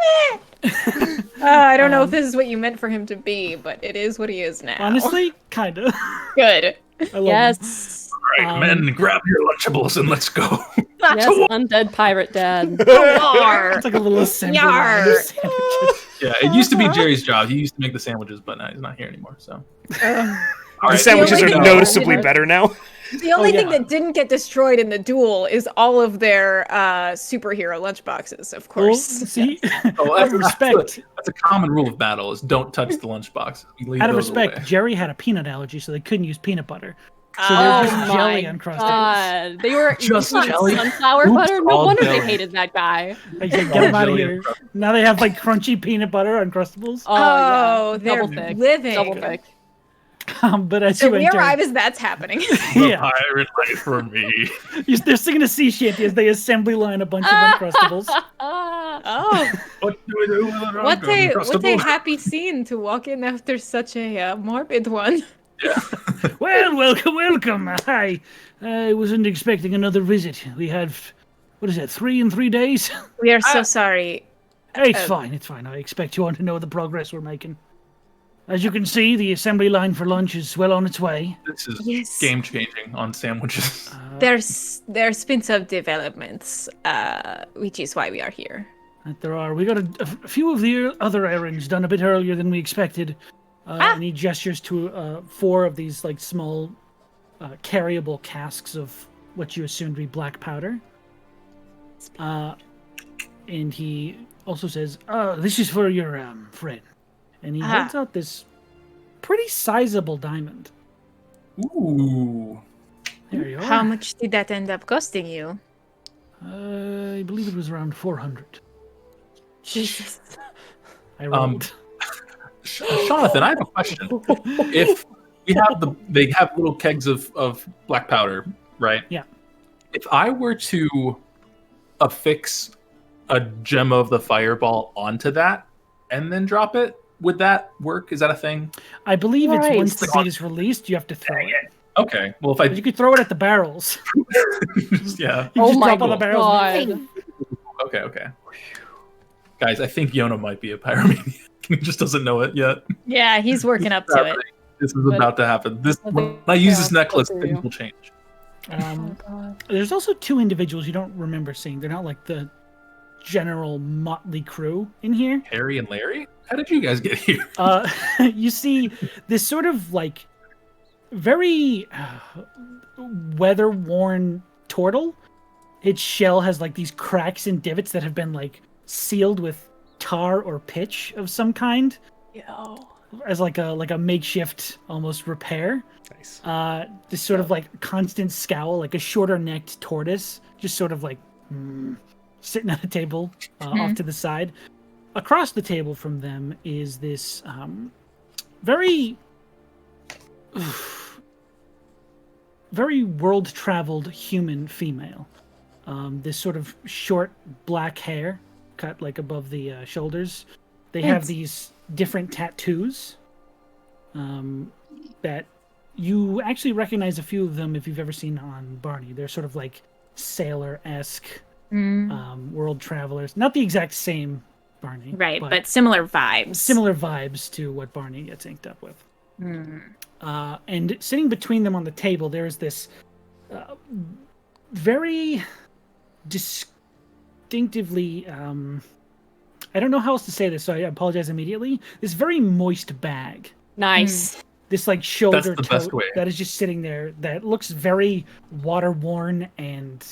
it. I don't know if this is what you meant for him to be, but it is what he is now. Honestly, kind of. Good. I love Yes. All right, men, grab your Lunchables and let's go. Yes, undead pirate dad. It's like a little assembly line Yar. of sandwiches. Yeah, it used to be Jerry's job. He used to make the sandwiches, but now he's not here anymore. So The sandwiches The are only thing noticeably better now. The only thing yeah. that didn't get destroyed in the duel is all of their superhero lunchboxes, of Well, course. see, Oh, out of respect, that's a common rule of battle: is don't touch the lunchbox. You leave out of those respect, away. Jerry had a peanut allergy, so they couldn't use peanut butter. So Oh they were just my jelly on Crustables. God. They were Just eating jelly? sunflower Oops, butter. No all wonder jelly. they hated that guy. Like, get them out of jelly here. and Now they have like crunchy peanut butter on Crustables. Oh, yeah. they're Double thick. living. Double thick. But as So you we enter, arrive as that's happening. yeah, Pirate life for me. they're singing a sea shanty as they assembly line a bunch of Uncrustables. Ah. Oh, What do we do with an what a Uncrustable? happy scene to walk in after such a morbid one. Well, welcome. Hi. I wasn't expecting another visit. We have, what is it, 3 in 3 days? We are so sorry. It's fine, it's fine. I expect you want to know the progress we're making. As you can see, the assembly line for lunch is well on its way. This is Yes. game changing on sandwiches. There's been some developments, which is why we are here. That there are. We got a few of the other errands done a bit earlier than we expected. And he gestures to 4 of these like small carryable casks of what you assume to be black powder. And he also says, this is for your friend. And he holds out this pretty sizable diamond. Ooh. There you are. How much did that end up costing you? I believe it was around 400. Jesus. I rolled. Jonathan, I have a question. If we have they have little kegs of black powder, right? Yeah. If I were to affix a gem of the fireball onto that and then drop it, would that work? Is that a thing? I believe it's once the Christ. beat is released, you have to throw it. Okay. Well, if I But you could throw it at the barrels. yeah. You Oh just my drop on the barrels. God. Okay. Guys, I think Yona might be a pyromaniac. He just doesn't know it yet. Yeah, he's working up to it. This is about to happen. When I use this necklace, things will change. There's also 2 individuals you don't remember seeing. They're not like the general motley crew in here. Harry and Larry? How did you guys get here? You see this sort of like very weather-worn turtle. Its shell has like these cracks and divots that have been like sealed with tar or pitch of some kind. Yo. As like a makeshift almost repair. Nice. This sort of like constant scowl, like a shorter necked tortoise, just sort of like sitting at a table off to the side. Across the table from them is this very world traveled human female. This sort of short black hair cut like above the shoulders. They have these different tattoos that you actually recognize a few of them if you've ever seen on Barney. They're sort of like sailor-esque world travelers. Not the exact same Barney. Right, but similar vibes. Similar vibes to what Barney gets inked up with. And sitting between them on the table, there is this very distinctively... I don't know how else to say this, so I apologize immediately. This very moist bag. Nice. This like shoulder That's the best tote way. that is just sitting there that looks very water worn and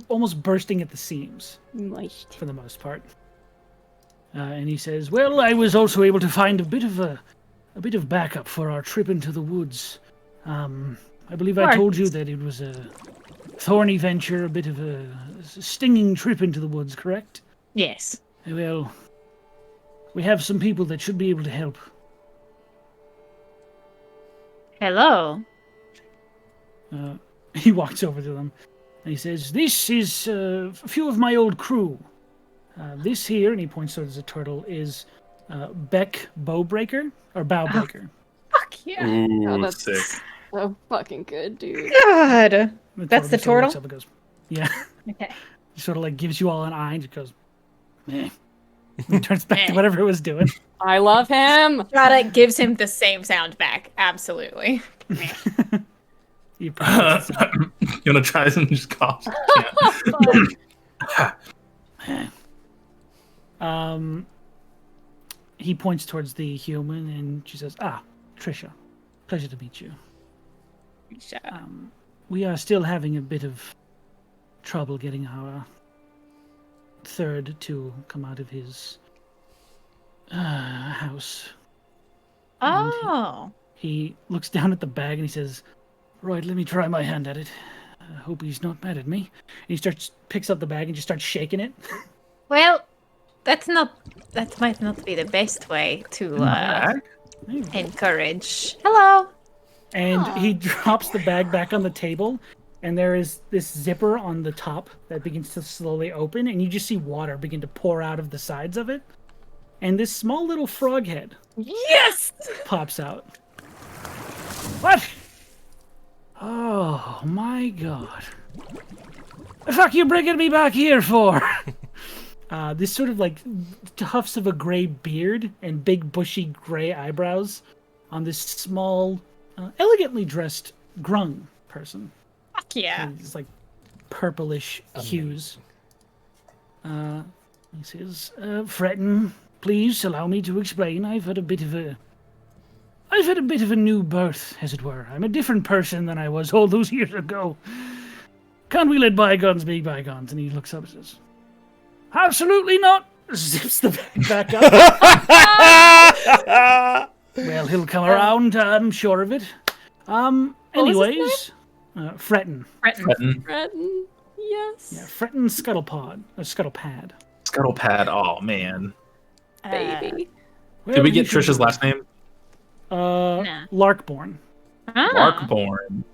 almost bursting at the seams Moist. for the most part. And he says, "Well, I was also able to find a bit of backup for our trip into the woods. I believe I told you that it was a thorny venture, a bit of a stinging trip into the woods, correct? Yes. Well, we have some people that should be able to help." Hello. He walks over to them and he says, "This is a few of my old crew. This here," and he points towards the turtle, "is Beck Bowbreaker, or Bowbreaker." Fuck yeah. Ooh, Oh, that's sick. so fucking good, dude. God. That's the just sort of turtle? looks up and goes, "Yeah." Okay. He sort of like gives you all an eye and just goes, meh. And turns back to whatever it was doing. I love him. Rada gives him the same sound back. Absolutely. You probably You wanna try some? Just cough. He points towards the human and she says, Trisha, pleasure to meet you. We are still having a bit of trouble getting our third to come out of his house. Oh. He looks down at the bag and he says, right, let me try my hand at it. I hope he's not mad at me. And he picks up the bag and just starts shaking it. Well, that might not be the best way to encourage. Hello. And he drops the bag back on the table, and there is this zipper on the top that begins to slowly open, and you just see water begin to pour out of the sides of it. And this small little frog head pops out. What? Oh my god. The fuck you bringing me back here for? This sort of like tufts of a gray beard and big bushy gray eyebrows on this small, elegantly dressed grung person. Fuck yeah. It's like purplish hues. He says, Fretton, please allow me to explain. I've had a bit of a new birth, as it were. I'm a different person than I was all those years ago. Can't we let bygones be bygones? And he looks up and says, absolutely not. Zips the bag back up. Well, he'll come around, I'm sure of it. Anyways, Fretton. Fretton. Yes. Yeah, Fretton Scuttlepad. Scuttlepad. Scuttlepad. Oh man. Baby. Well, Did we get Trisha's last name? Nah. Larkborn. Larkborn.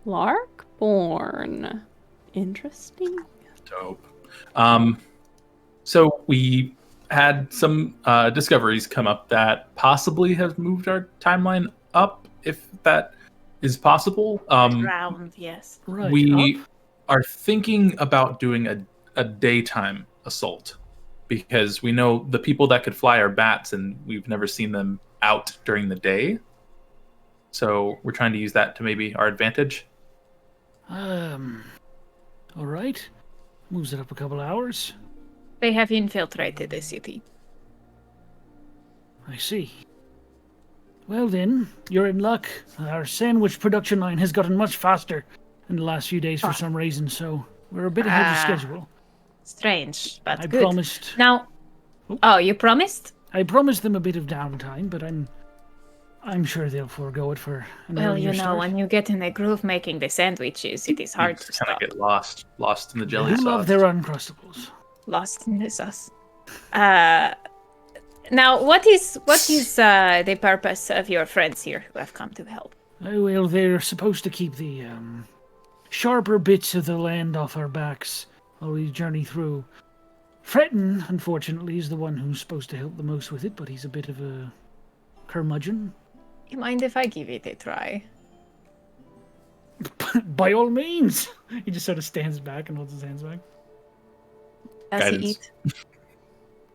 Larkborn. Interesting. Dope. So we had some discoveries come up that possibly have moved our timeline up, if that is possible. Round, yes. Right. We up. are thinking about doing a daytime assault because we know the people that could fly are bats, and we've never seen them out during the day. So we're trying to use that to maybe our advantage. All right. Moves it up a couple hours. They have infiltrated the city. I see. Well then, you're in luck. Our sandwich production line has gotten much faster in the last few days for some reason, so we're a bit ahead of schedule. Strange, but I good. promised. Now, you promised? I promised them a bit of downtime, but I'm sure they'll forego it for an Well, earlier you know, start. when you get in the groove making the sandwiches, it is hard to Kind of stop. get lost in the They jelly do sauce. love their Uncrustables. Lost in the sauce. Now, what is the purpose of your friends here who have come to help? Well, they're supposed to keep the sharper bits of the land off our backs while we journey through. Fretton, unfortunately, is the one who's supposed to help the most with it, but he's a bit of a curmudgeon. You mind if I give it a try? By all means! He just sort of stands back and holds his hands back. Does he Guidance. eat?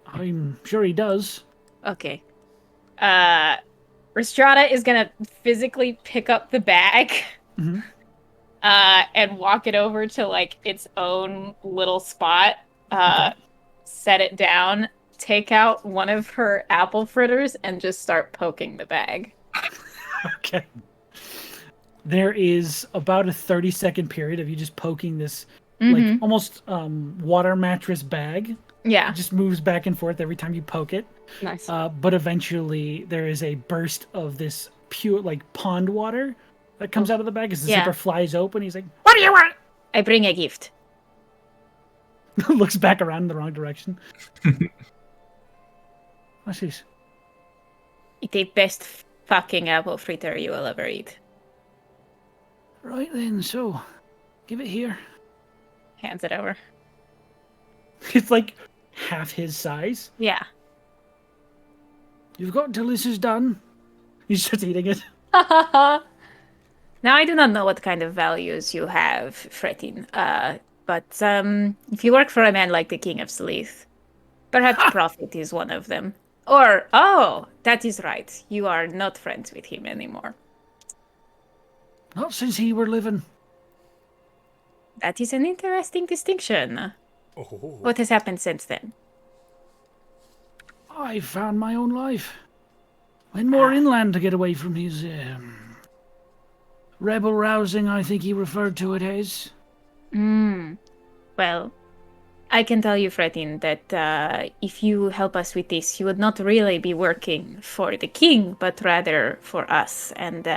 I'm sure he does. Okay. Rhystrata is gonna physically pick up the bag Mhm. and walk it over to like its own little spot. Set it down, take out one of her apple fritters, and just start poking the bag. Okay. There is about a 30-second period of you just poking this, like, almost water mattress bag. Yeah. It just moves back and forth every time you poke it. Nice. But eventually there is a burst of this pure, like, pond water that comes out of the bag as the Yeah. zipper flies open. He's like, what do you want? I bring a gift. Looks back around in the wrong direction. What's this? It's the best fucking apple fritter you will ever eat. Right then, so, give it here. Hands it over. It's like half his size. Yeah. You've got until this is done. He starts eating it. Now I do not know what kind of values you have, Frettin. but if you work for a man like the King of Sleeth, perhaps Prophet is one of them. Or, oh, that is right. You are not friends with him anymore. Not since he were living. That is an interesting distinction. Oh. What has happened since then? I found my own life. Went more inland to get away from his rebel rousing, I think he referred to it as. Well, I can tell you, Fretin, that if you help us with this, you would not really be working for the king, but rather for us. And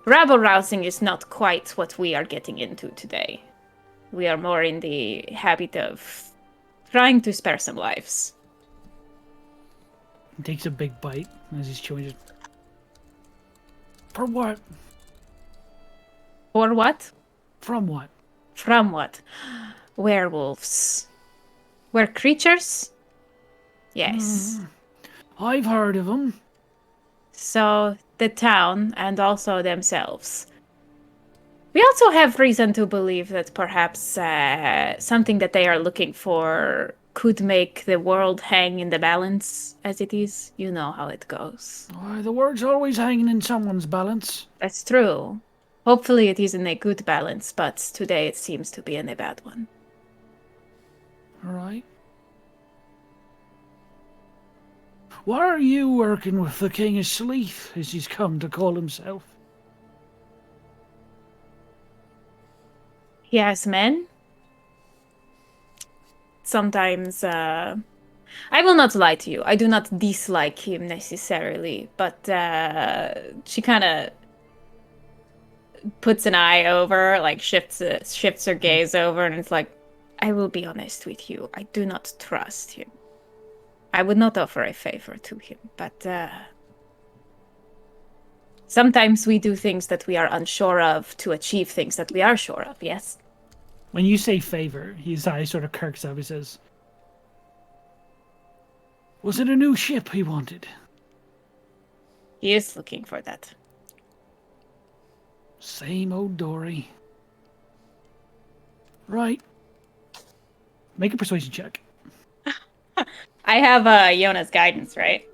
rabble rousing is not quite what we are getting into today. We are more in the habit of trying to spare some lives. He takes a big bite as he's chewing it. For what? For what? From what? From what? Werewolves. Were creatures? Yes. I've heard of them. So, the town, and also themselves. We also have reason to believe that perhaps something that they are looking for could make the world hang in the balance as it is. You know how it goes. Why, the world's always hanging in someone's balance. That's true. Hopefully it is in a good balance, but today it seems to be in a bad one. All right. Why are you working with the King of Sleeth, as he's come to call himself? He has men. Sometimes, I will not lie to you. I do not dislike him necessarily, but she kind of puts an eye over, like shifts her gaze over, and it's like, I will be honest with you. I do not trust him. I would not offer a favor to him, but sometimes we do things that we are unsure of to achieve things that we are sure of, yes? When you say favor, his eye sort of kirks up. He says, was it a new ship he wanted? He is looking for that. Same old Dory. Right. Make a persuasion check. I have Yona's guidance, right?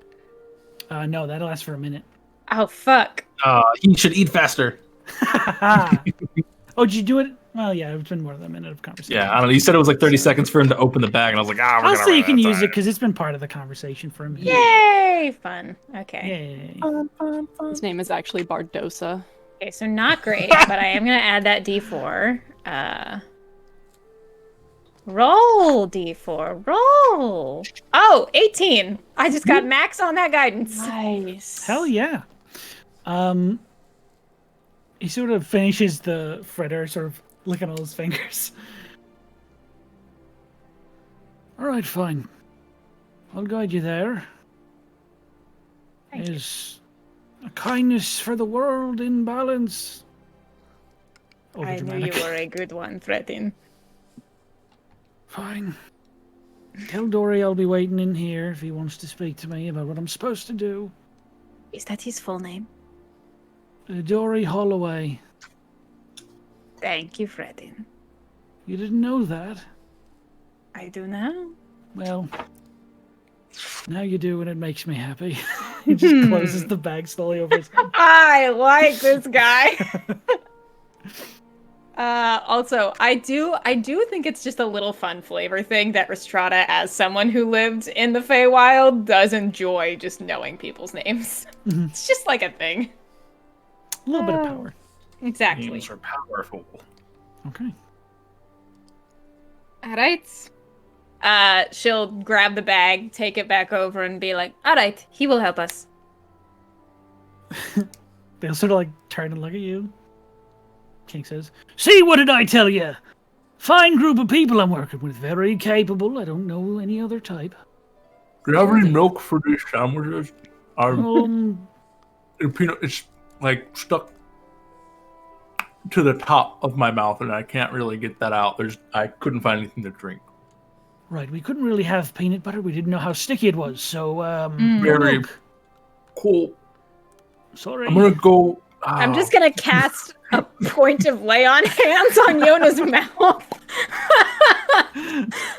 No, that'll last for a minute. Oh, fuck. He should eat faster. Oh, did you do it? Well, yeah, it's been more than a minute of conversation. Yeah, I don't know. You said it was like 30 seconds for him to open the bag, and I was like, I'll say you can use it because it's been part of the conversation for him. Yay! Fun. Okay. Yay. His name is actually Bardosa. Okay, so not great, but I am going to add that D4. Roll, D4. Roll. Oh, 18. I just got max on that guidance. Nice. Hell yeah. He sort of finishes the fritter, sort of licking all his fingers. All right, fine. I'll guide you there. Thank you. Is a kindness for the world in balance? I knew you were a good one, Fretin. Fine. Tell Dory I'll be waiting in here if he wants to speak to me about what I'm supposed to do. Is that his full name? Dory Holloway. Thank you, Fretin. You didn't know that? I do now. Well, now you do, and it makes me happy. He just closes the bag slowly over his head. I like this guy. Also, I do think it's just a little fun flavor thing that Rhystrata, as someone who lived in the Feywild, does enjoy just knowing people's names. It's just like a thing. A little bit of power. Exactly. Names are powerful. Okay. All right. She'll grab the bag, take it back over, and be like, all right, he will help us. They'll sort of like turn and look at you. King says, see, what did I tell you? Fine group of people I'm working with. Very capable. I don't know any other type. Do you have any milk for these sandwiches? It's like stuck to the top of my mouth, and I can't really get that out. I couldn't find anything to drink. Right, we couldn't really have peanut butter. We didn't know how sticky it was, so Very cool. Sorry. I'm gonna go. I'm just gonna cast a point of lay on hands on Yona's mouth.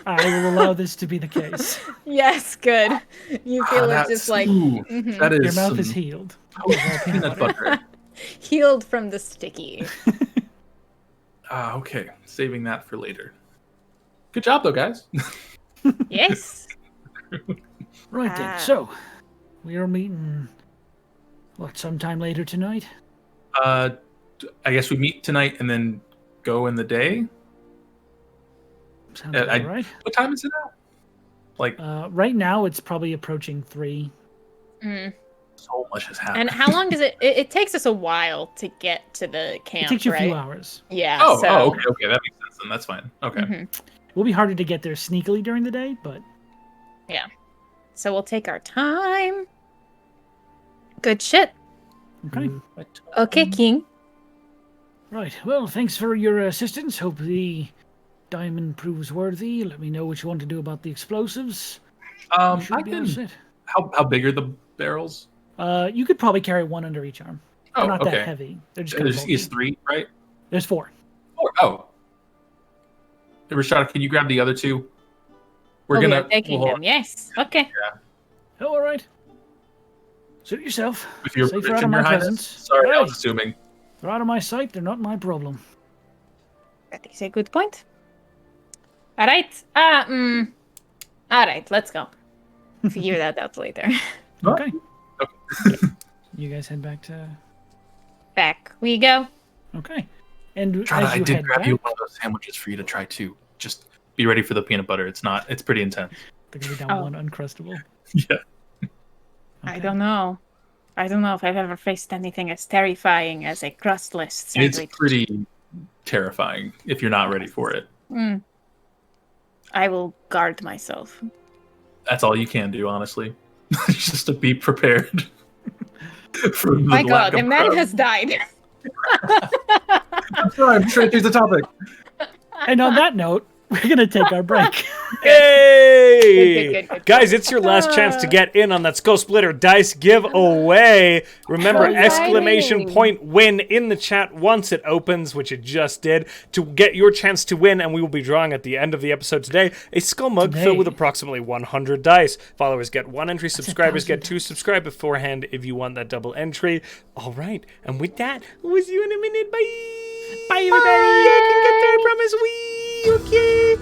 I will allow this to be the case. Yes, good. You feel it That's- just like ooh, that is Your mouth is some healed. peanut butter. healed from the sticky. Okay, saving that for later. Good job, though, guys. Yes. Right then, so we are meeting, sometime later tonight? I guess we meet tonight and then go in the day. Sounds about right. What time is it now? Like, Right now, it's probably approaching 3. so much has happened. And how long does it takes us a while to get to the camp, It takes you right? a few hours. Yeah. Oh, so... okay, that makes sense. Then that's fine. Okay. Mhm. It will be harder to get there sneakily during the day, but Yeah. So we'll take our time. Good shit. okay. Okay, King. Right. Well, thanks for your assistance. Hope the diamond proves worthy. Let me know what you want to do about the explosives. You should I be all can. set. How big are the barrels? You could probably carry one under each arm. They're Oh, not okay. that heavy. They're just kind of There's 3, right? There's 4. 4. Oh. Hey, Rhystrata, can you grab the other 2? We are taking them. Yes. Okay. Oh, all right. Suit yourself. With your Safer out permission, of my Your Highness. presence. Sorry, I Right. was assuming. They're out of my sight. They're not my problem. That is a good point. All right. All right. Let's go. Figure that out later. Okay. Okay. You guys head back to. Back we go. Okay. And Rhystrata, as I you did head grab back, you one of those sandwiches for you to try too. Just be ready for the peanut butter. It's pretty intense. they're gonna be down Oh. one Uncrustable. Yeah. I Okay. don't know. I don't know if I've ever faced anything as terrifying as a crustless It's sandwich. pretty terrifying if you're not ready for it. I will guard myself. That's all you can do, honestly. Just to be prepared. For the My lack God, of the man crowd. has died. I'm sorry, I'm straight through the topic. And on that note, we're gonna take our break. Hey! Good. Guys, it's your last chance to get in on that Skull Splitter dice giveaway. Remember, Exciting. exclamation point win in the chat once it opens, which it just did, to get your chance to win, and we will be drawing at the end of the episode today a skull mug filled with approximately 100 dice. Followers get 1 entry, subscribers get 2. Subscribe beforehand if you want that double entry. All right, and with that, we'll see you in a minute. Bye! Bye, everybody! I can get there, I promise. Okay.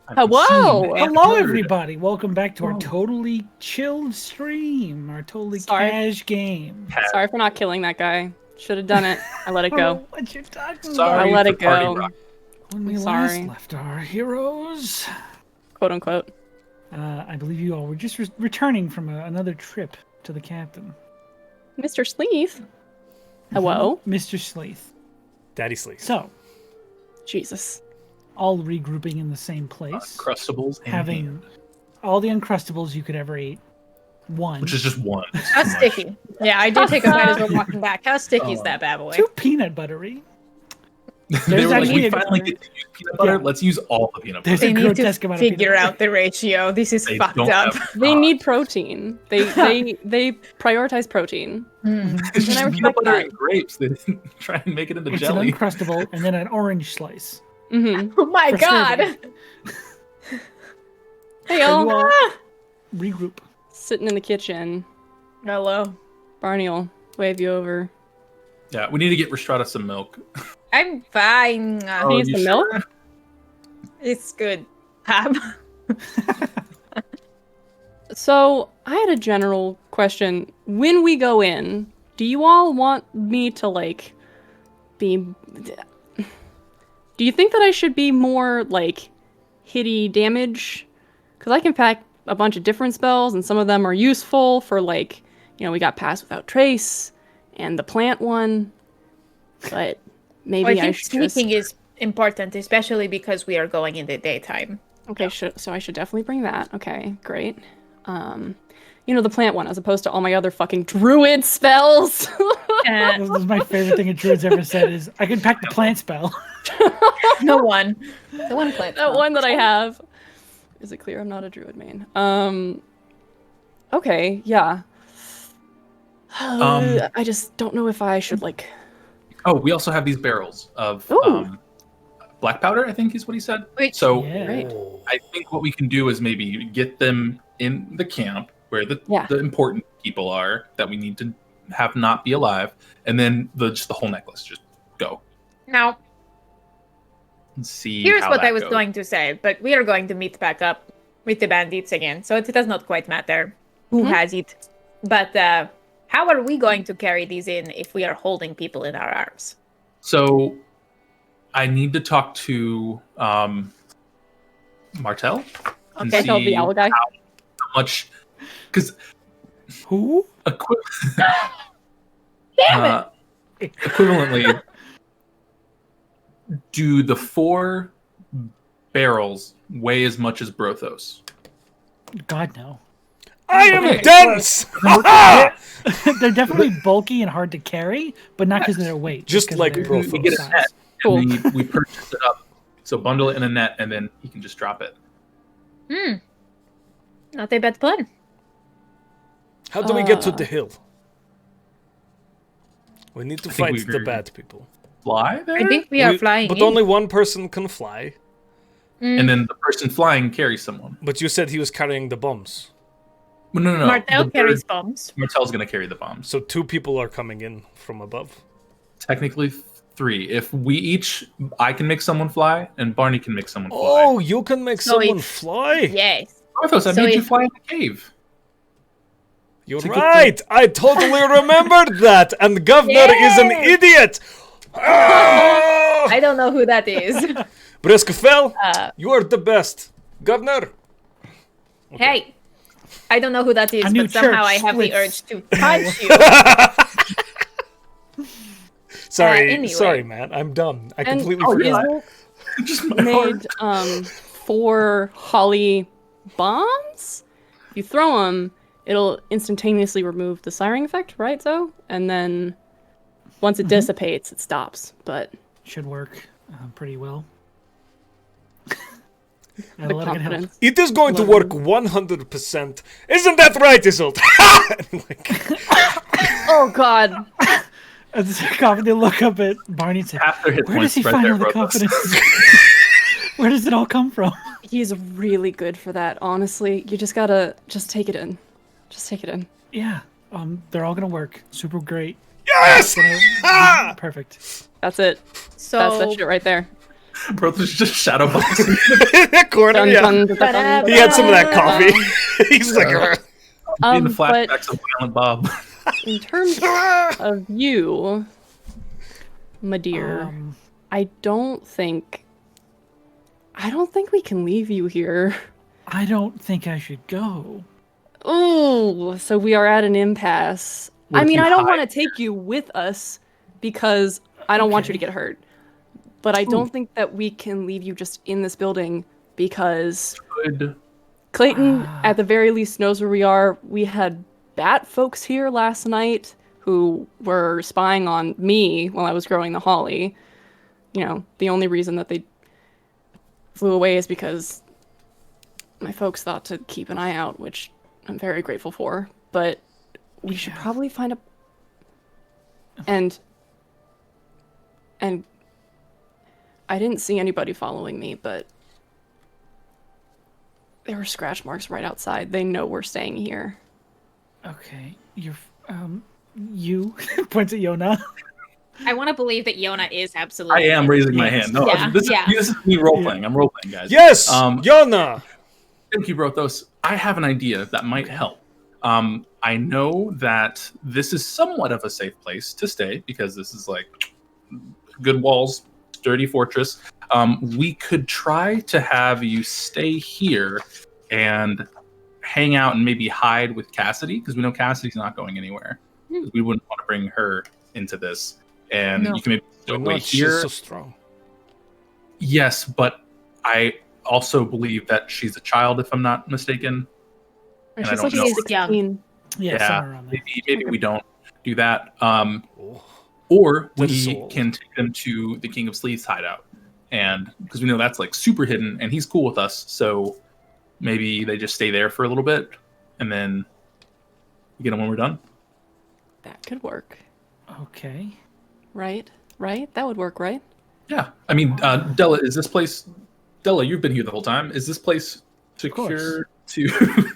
Whoa! Hello, everybody. Welcome back to our totally chilled stream, our totally cash game. Sorry for not killing that guy. Should have done it. I let it go. What you're talking Sorry I let for it Party go. Rock. When we Sorry. last left our heroes, Quote unquote. I believe you all were just returning from another trip to the captain. Mr. Sleeth. Hello? Mr. Sleeth. Daddy Sleeth. So, Jesus. all regrouping in the same place, Uncrustables in having hand. all the Uncrustables you could ever eat. One. Which is just one. How sticky? Yeah, I did take a bite as we're walking back. How sticky is that bad boy? Too peanut buttery. They There's were like, actually we a- finally get to use peanut butter. Yeah. Let's use all the peanut There's butter. a They need to grotesque amount of peanut figure butter. out the ratio. This is They fucked don't up. have- They need protein. They prioritize protein. It's just I peanut respect butter that. and grapes. They didn't try and make it into It's jelly. an Uncrustable and then an orange slice. Mm-hmm. Oh my For god! serving. Hey, So you y'all. all regroup. Sitting in the kitchen. Hello. Barney will wave you over. Yeah, we need to get Rhystrata some milk. I'm fine. Oh, Need you some sure? milk? It's good. Hab. So, I had a general question. When we go in, do you all want me to, like, be... Do you think that I should be more, like, hitty damage? Because I can pack a bunch of different spells, and some of them are useful for, like, you know, we got Pass Without Trace, and the plant one, but maybe I I think should just... sneaking is important, especially because we are going in the daytime. Okay, so I should definitely bring that. Okay, great. You know, the plant one, as opposed to all my other fucking druid spells. This is my favorite thing a druid's ever said is, I can pack the plant spell. The one plant. That one that I have. Is it clear I'm not a druid main? Okay, yeah. I just don't know if I should, like... Oh, we also have these barrels of Ooh. black powder, I think is what he said. Wait. So Yeah. Great. I think what we can do is maybe get them in the camp where the important people are that we need to have not be alive, and then just the whole necklace just go Now, and see. here's how what that I was goes. going to say, but we are going to meet back up with the bandits again, so it does not quite matter who has it. But how are we going to carry these in if we are holding people in our arms? So I need to talk to Martel and Okay, tell the see owl guy. how much, because Who? equivalently, do the 4 barrels weigh as much as Brothos? God, no. I am Okay. dense! They're definitely bulky and hard to carry, but not because of their weight. Just 'cause of like their Brothos. We get a size. net Cool. and we purchase it up. So bundle it in a net and then he can just drop it. Not a bad plan. How do we get to the hill? We need to I think we fight the agree. bad people. Fly there? I think we are flying But in. only one person can fly. And then the person flying carries someone. But you said he was carrying the bombs. No. Martel The carries bird- bombs. Martel's going to carry the bombs. So 2 people are coming in from above. Technically 3. If we each, I can make someone fly, and Barney can make someone fly. Oh, you can make So someone if- fly? Yes. Brothos, I so made you if- fly in the cave. You're To get the- right. I totally remembered that. And TheGovnar is an Yes. idiot. Ah! I don't know who that is. Briskfell, you are the best. Governor. Hey, I don't know who that is, A new but somehow I church have the splits. urge to punch you. Sorry, anyway. sorry, man. I'm dumb. I And completely forgot. Ismol Just my heart. made 4 holly bombs. You throw them, it'll instantaneously remove the siren effect, right? So, and then once it dissipates, it stops. But Should work pretty well. the A lot of good help. confidence. It is going to work 100%. Isn't that right, Isolt? Oh God! As the confident look up at Barney and say, Half their hit where does points he right find there, all the Brothos. confidence? Where does it all come from? He's really good for that. Honestly, you just gotta take it in. Just take it in. Yeah, they're all gonna work. Super great. Yes! Gonna be perfect. That's it. So That's that shit right there. Brothos just shadow boxing. In that corner, yeah. He had some of that coffee. He's like, in the but flashbacks of Violent Bob. in terms of you, my dear, I don't think we can leave you here. I don't think I should go. Oh, so we are at an impasse. I mean, I don't want to take you with us because I don't want you to get hurt. But I don't think that we can leave you just in this building because Clayton, at the very least, knows where we are. We had bat folks here last night who were spying on me while I was growing the holly. You know, the only reason that they flew away is because my folks thought to keep an eye out, which I'm very grateful for. But we should probably find a... And I didn't see anybody following me, but there were scratch marks right outside. They know we're staying here. Okay, you points at Yona. I want to believe that Yona is absolutely. I am raising my hand. No, this is me role playing. I'm role playing, guys. yes, Yona. Thank you, Brothos. I have an idea that might help. I know that this is somewhat of a safe place to stay because this is like good walls, sturdy fortress. We could try to have you stay here and hang out and maybe hide with Cassidy because we know Cassidy's not going anywhere. We wouldn't want to bring her into this, and you can maybe still wait here. She's so strong. Yes, but I also believe that she's a child, if I'm not mistaken. And I don't know. She's young. Yeah, maybe we don't do that. Or we can take them to the King of Sleeth's hideout, and because we know that's like super hidden, and he's cool with us, so maybe they just stay there for a little bit, and then we get them when we're done. That could work. Okay. Right? That would work, right? Yeah. I mean, Della, is this place... Della, you've been here the whole time. Is this place secure to...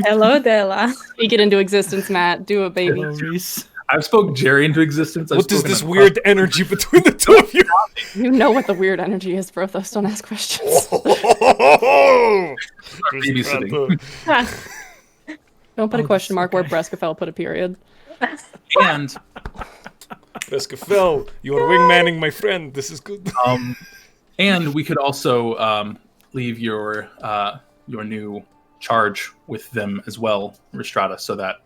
Hello, Della. Speak it into existence, Matt. Do it, baby. I've spoke Jerry into existence. What is this weird energy between the two of you? You know what the weird energy is, Brothos. Don't ask questions. Babysitting. Don't put a question mark where Breskafel put a period. And Breskafel, you are wingmanning my friend. This is good. And we could also leave your new charge with them as well, Rhystrata, so that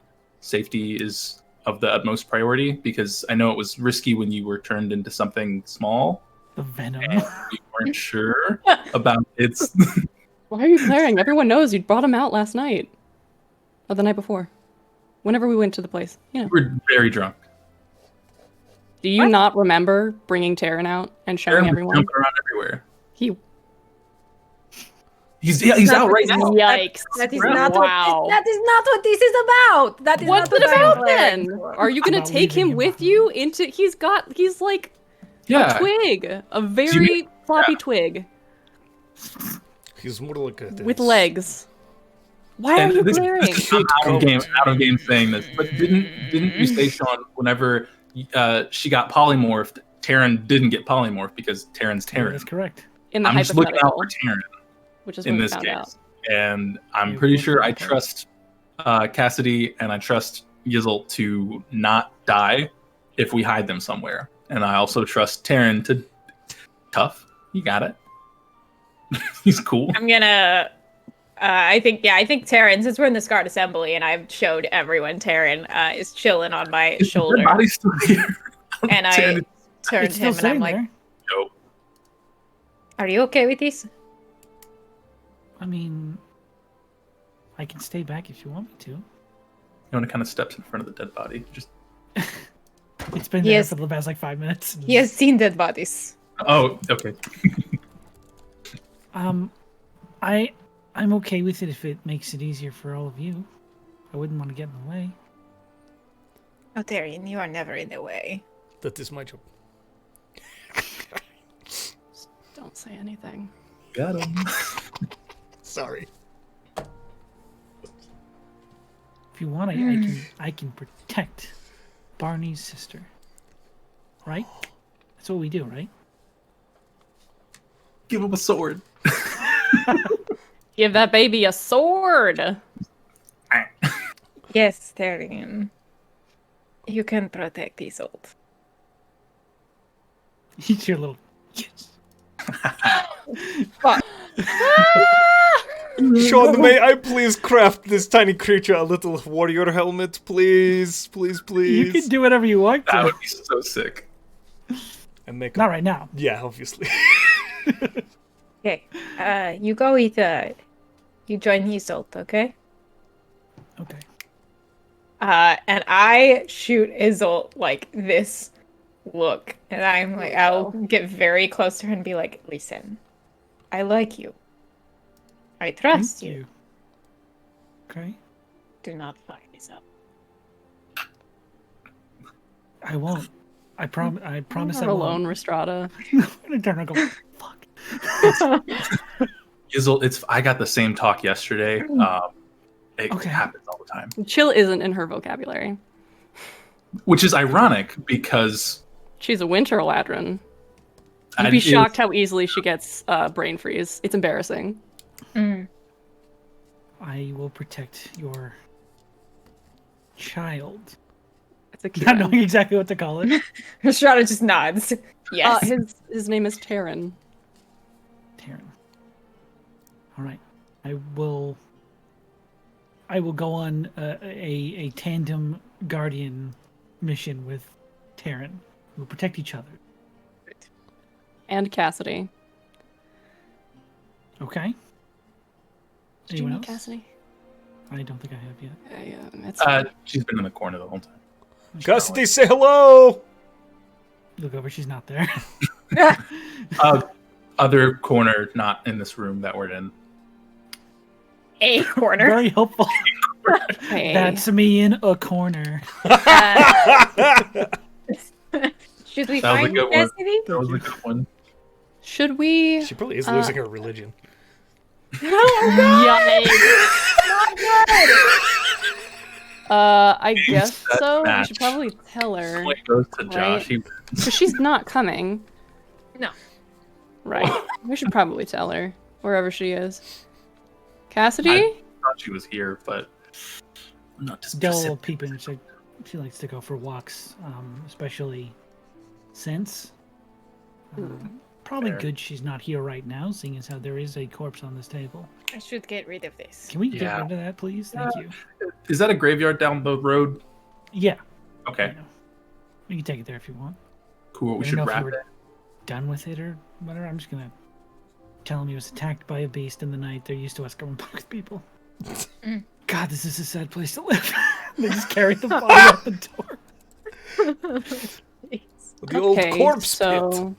safety is of the utmost priority, because I know it was risky when you were turned into something small. The venom. And we weren't sure about its... Why are you glaring? Everyone knows you brought him out last night. Or the night before. Whenever we went to the place. You know. We're very drunk. Do you not remember bringing Taryn out and showing everyone? Jumping around everywhere. He's out right now. Yikes. That is not that is not what this is about. That is What's not it what I'm about then? for. Are you gonna take him with you into? He's like a twig, a very floppy twig He's more like a with legs. Why are you glaring? Out of game saying this, but didn't you say, Sean, whenever she got polymorphed, Taryn didn't get polymorphed because Taryn's Taryn? That's correct. In the I'm just looking out hypothetical, for Taryn. which is in what we this found case. out. And I'm pretty sure I trust Cassidy and I trust Yizzle to not die if we hide them somewhere. And I also trust Taryn to... Tough. You got it. He's cool. I'm gonna... I think Taryn, since we're in the Scarred Assembly and I've showed everyone Taryn is chilling on my shoulder. Your body's still here. And I turned It's to him still and I'm sitting like, there. No. are you okay with this? I mean, I can stay back if you want me to. Yona kind of steps in front of the dead body. Just... It's been there for the past 5 minutes. He has seen dead bodies. Oh, okay. I'm okay with it if it makes it easier for all of you. I wouldn't want to get in the way. Oh, Taryn, you are never in the way. That is my job. Don't say anything. Got him. Sorry. If you want, I can protect Barney's sister. Right? That's what we do, right? Give him a sword. Give that baby a sword. Yes, Tyrion. You can protect Isolde. Eat your little. Yes. Fuck. Sean, may I please craft this tiny creature a little warrior helmet, please, please, please. You can do whatever you want That to. would be so sick. And make Not right now. Yeah, obviously. Okay. You go with you join Isolde, okay? Okay. And I shoot Isolde like this look, and I'm like, I'll get very close to her and be like, listen, I like you. I trust Thank you. you. Okay. Do not fuck this up. I won't. I promise. I promise. You're I alone, won't. Rhystrata. I'm gonna turn and go. Fuck. Isolde, I got the same talk yesterday. It Okay. happens all the time. Chill isn't in her vocabulary. Which is ironic because She's a winter Eladrin. I- You'd be it- shocked how easily she gets brain freeze. It's embarrassing. I will protect your child. It's a cute Not one. knowing exactly what to call it. Rhystrata just nods. Yes. His name is Terran. Taryn. All right. I will go on a tandem guardian mission with Taryn. We'll protect each other. And Cassidy. Okay. Did you Anyone meet else? Cassidy? I don't think I have yet. Yeah, it's she's been in the corner the whole time. Cassidy, say hello! Look over. She's not there. Other corner, not in this room that we're in. A corner. Very helpful. hey. That's me in a corner. Should we That was a find good one. Cassidy? That was a good one. Should we? She probably is losing her religion. Yikes. I guess that so. We match. should probably tell her. Point goes to Josh. Right. He Because she's not coming. No. Right. We should probably tell her, wherever she is. Cassidy? I thought she was here, but I'm not just Dell peeping. She likes to go for walks, especially since. Probably Fair. good she's not here right now, seeing as how there is a corpse on this table. I should get rid of this. Can we get Yeah. rid of that, please? Thank you. Is that a graveyard down the road? Yeah. Okay, I know. We can take it there if you want. cool. We I don't should know if wrap you it. were done with it or whatever. I'm just gonna tell him he was attacked by a beast in the night. They're used to us going back with people. God, this is a sad place to live. They just carried the body out the door. The old corpse pit. so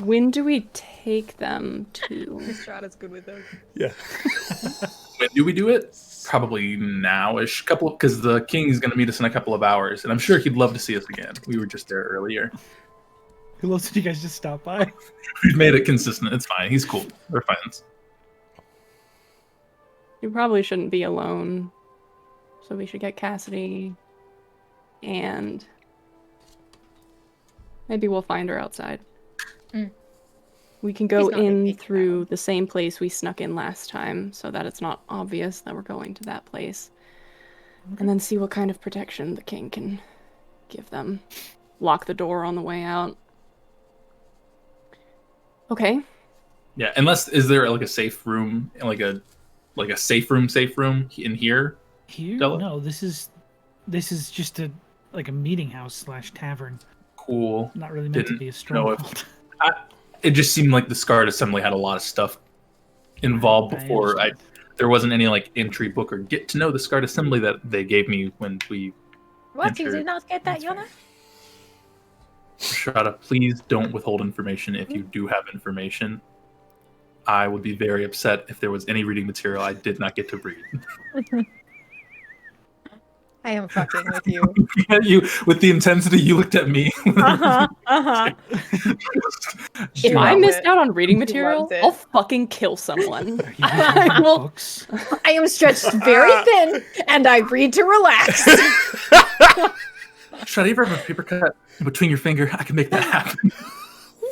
when do we take them to? Rhystrata's good with those. Yeah. When do we do it? Probably now-ish. Because the king is going to meet us in a couple of hours, and I'm sure he'd love to see us again. We were just there earlier. Who else did you guys just stop by? We've made it consistent. It's fine. He's cool. We're friends. You probably shouldn't be alone. So we should get Cassidy. And maybe we'll find her outside. We can go He's not gonna in make it through the same place we snuck in last time so that it's not obvious that we're going to that place. And then see what kind of protection the king can give them. Lock the door on the way out. Okay. Yeah, is there like a safe room, like a safe room in here? Here? Della? No, this is just a meeting house / tavern. Cool. Not really meant to Didn't be a know if- stronghold. It just seemed like the Scarred Assembly had a lot of stuff involved I before. understand. There wasn't any like entry book or get to know the Scarred Assembly that they gave me when we. What? You Enter. did not get that, That's Yona? Rhystrata, please don't withhold information if you do have information. I would be very upset if there was any reading material I did not get to read. I am fucking with you. You with the intensity you looked at me. If I loved missed it. out on reading You material, loved it. I'll fucking kill someone. Are you reading I will- books? I am stretched very thin, and I read to relax. Should I ever have a paper cut between your finger? I can make that happen.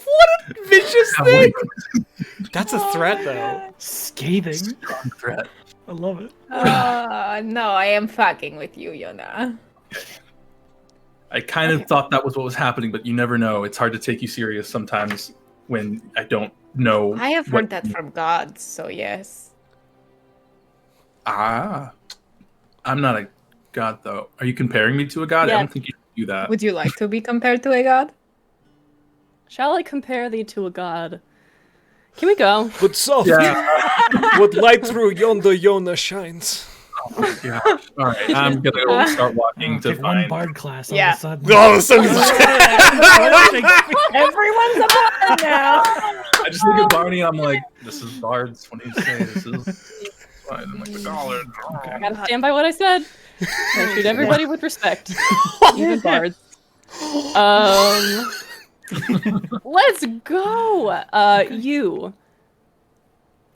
What a vicious Have thing! one. That's a threat, though. Scathing. Strong threat. I love it. No, I am fucking with you, Yona. I kind of thought that was what was happening, but you never know. It's hard to take you serious sometimes when I don't know. I have heard that from gods, so yes. I'm not a god, though. Are you comparing me to a god? Yeah. I don't think you should do that. Would you like to be compared to a god? Shall I compare thee to a god? Can we go? But soft, Yeah. what light through yonder Yona shines. Oh my gosh. All right, I'm gonna go start walking to Take one find. bard class all Yeah. of a sudden. Oh, so Everyone's a bard now. I just look at Barney and I'm like, "This is bards. What do you say? This is fine." I'm like, "College." I gotta stand by what I said. I treat everybody with respect, even bards. Let's go. You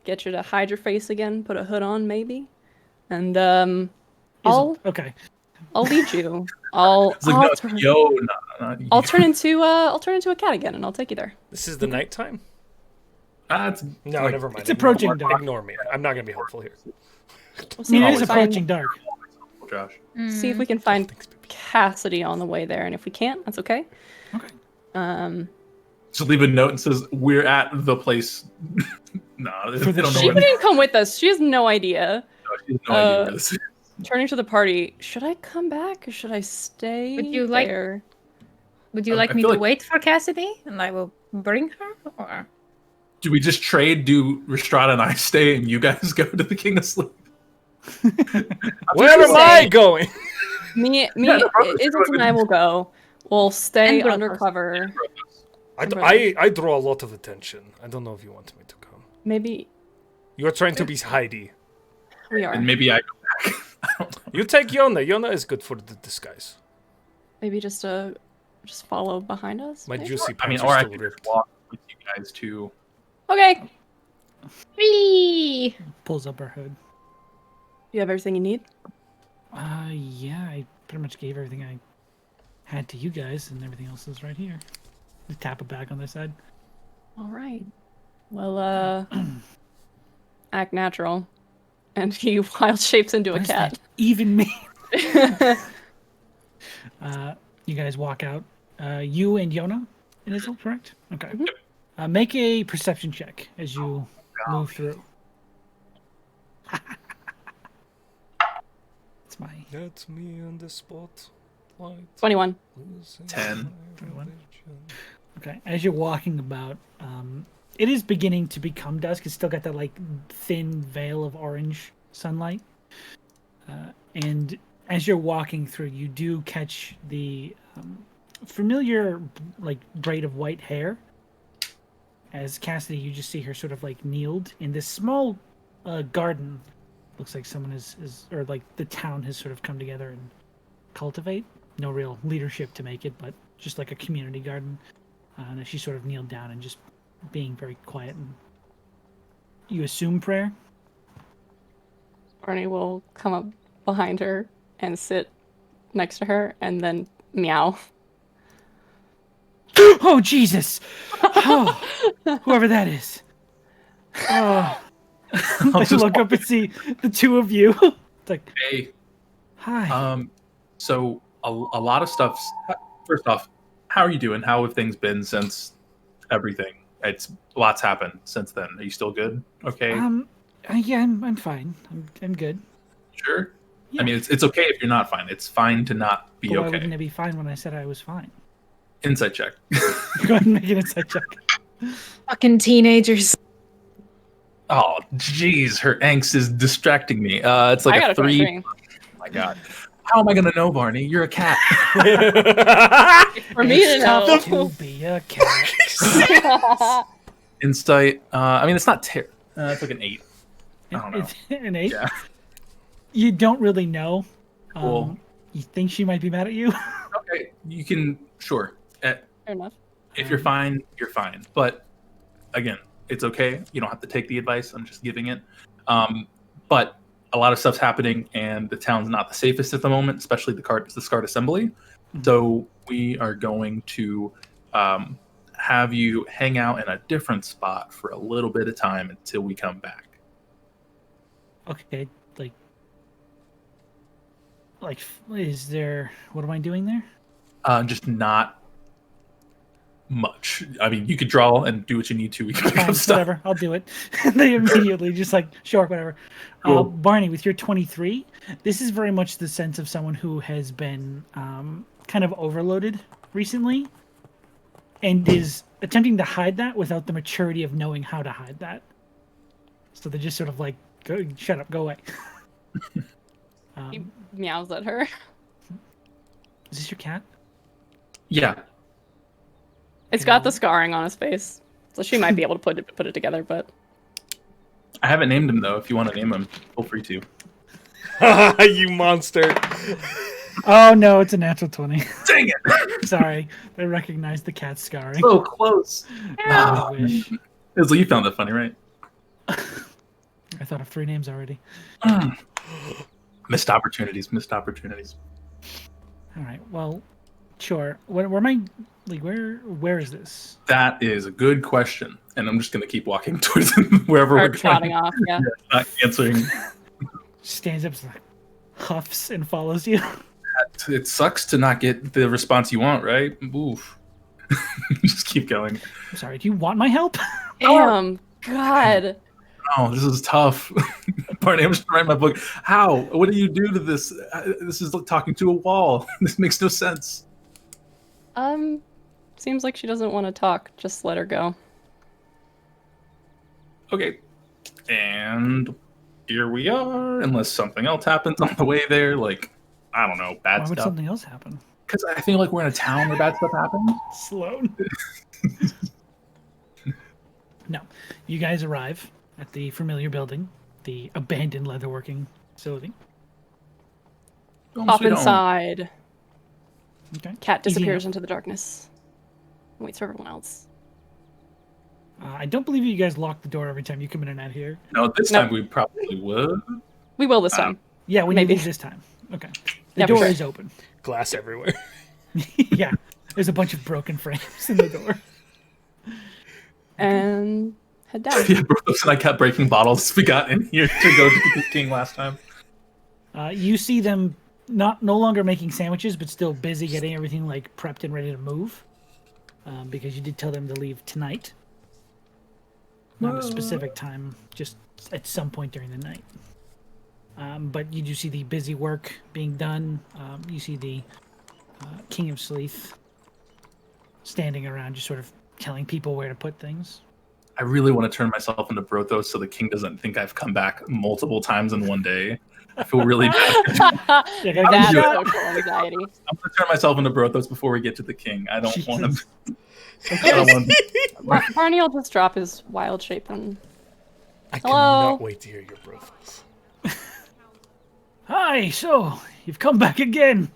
get you to hide your face again, put a hood on, maybe, and I'll lead you. It's like, no, yo, not you. I'll turn into a cat again, and I'll take you there. This is the nighttime? It's No, like, never mind. It's approaching dark. Ignore me. I'm not gonna be helpful here. We'll I mean, it is if we can approaching dark. Josh. see if we can find Cassidy on the way there, and if we can't, that's okay. Okay. Just leave a note and says, "We're at the place." No, they don't know. She What didn't come with us. She has no idea. she has no idea where this is. Turning to the party, should I come back or should I stay Would you like- there? Would you I like me feel to like- wait for Cassidy and I will bring her? Or Do we just trade? Do Rhystrata and I stay, and you guys go to the King of Sleep? Where am I going? Me, Yeah, no problem. Isaac and I will go. We'll stay And Brothos. undercover. I draw a lot of attention. I don't know if you want me to come. Maybe You're trying to be Heidi. we are. And maybe I go back. I don't know. You take Yona. Yona is good for the disguise. Maybe just follow behind us. My maybe? juicy I mean, pants or are I still could ripped. just walk with you guys too. Okay. Whee! Pulls up her hood. You have everything you need. Yeah, I pretty much gave everything I had to you guys, and everything else is right here. Just tap it back on their side. All right. Well, act natural, and he wild shapes into What a does cat. that even mean? You guys walk out. You and Yona, it is all correct? Okay. Make a perception check as you move through. It's my That's me on the spot. 21. 10. 21. Okay. As you're walking about, it is beginning to become dusk. It's still got that like thin veil of orange sunlight. And as you're walking through, you do catch the familiar like braid of white hair. As Cassidy, you just see her sort of like kneeled in this small garden. Looks like someone is or like the town has sort of come together and cultivate. No real leadership to make it, but just like a community garden. And as she sort of kneeled down and just being very quiet. And you assume prayer? Barney will come up behind her and sit next to her, and then meow. Oh, Jesus! Oh, whoever that is. Oh. I just look up and see the two of you. It's like, Hey, hi. so a lot of stuff's. First off, how are you doing? How have things been since everything? It's lots happened since then. Are you still good? Okay. Yeah, I'm fine. I'm good. Sure. Yeah. I mean, it's okay if you're not fine. It's fine to not be But why okay. wouldn't it be fine when I said I was fine? Insight check. Go ahead and make an insight check. Fucking teenagers. Oh, jeez, her angst is distracting me. It's like I got a a 3. 23. Oh my god. How am I gonna know, Barney? You're a cat. For me to know. To be a cat. Insight. I mean, it's not it's like an 8. I don't know. It's an 8? Yeah. You don't really know. Cool. You think she might be mad at you? Okay, you can. Sure. Fair enough. If you're fine, you're fine. But again, it's okay. You don't have to take the advice. I'm just giving it. But a lot of stuff's happening, and the town's not the safest at the moment, especially the Scart Assembly. So we are going to have you hang out in a different spot for a little bit of time until we come back. Okay, is there? What am I doing there? Just not much. I mean, you could draw and do what you need to. We can pick Fine, up stuff. whatever, I'll do it. They immediately just like, sure, whatever. Cool. Barney, with your 23, this is very much the sense of someone who has been kind of overloaded recently and is attempting to hide that without the maturity of knowing how to hide that. So they're just sort of like, go, shut up, go away. He meows at her. Is this your cat? Yeah. It's got the scarring on his face, so she might be able to put it together. But I haven't named him though. If you want to name him, feel free to. You monster. Oh no, it's a natural 20. Dang it! Sorry, I recognized the cat scarring. So close. I wish. Isla, you found that funny, right? I thought of 3 names already. Missed opportunities. All right, well, sure. Where am I? Like, where is this? That is a good question, and I'm just gonna keep walking towards wherever we're start trotting going. off. Yeah. Not answering. Stands up, like, huffs, and follows you. It sucks to not get the response you want, right? Oof. Just keep going. I'm sorry. Do you want my help? Damn. God. Oh, this is tough. Barney, I'm just writing my book. How? What do you do to this? This is like talking to a wall. This makes no sense. Seems like she doesn't want to talk. Just let her go. Okay. And here we are. Unless something else happens on the way there, like, I don't know, bad Why would stuff. something else happen? Because I feel like we're in a town where bad stuff happens. Sloan. No. You guys arrive at the familiar building, the abandoned leatherworking facility. Hop inside. Okay. Cat Easy disappears enough. into the darkness. Waits for everyone else. I don't believe you guys lock the door every time you come in and out here. No, this Nope. time we probably would. We will this time. Yeah, when Maybe. you leave this time. Okay. The Yeah, for door sure. is open. Glass everywhere. Yeah. There's a bunch of broken frames in the door. And head down. Yeah, Brothos and I kept breaking bottles as we got in here to go to the king last time. You see them no longer making sandwiches, but still busy getting everything like prepped and ready to move. Because you did tell them to leave tonight. Not a specific time, just at some point during the night. But you do see the busy work being done. You see the King of Sleeth standing around, just sort of telling people where to put things. I really want to turn myself into Brothos so the king doesn't think I've come back multiple times in one day. I feel really bad. Yeah, That's do it. social anxiety. I'm going to turn myself into Brothos before we get to the king. I don't want Jesus. to. I don't want to. Barney will just drop his wild shape and I Hello? cannot wait to hear your Brothos. Hi, so you've come back again.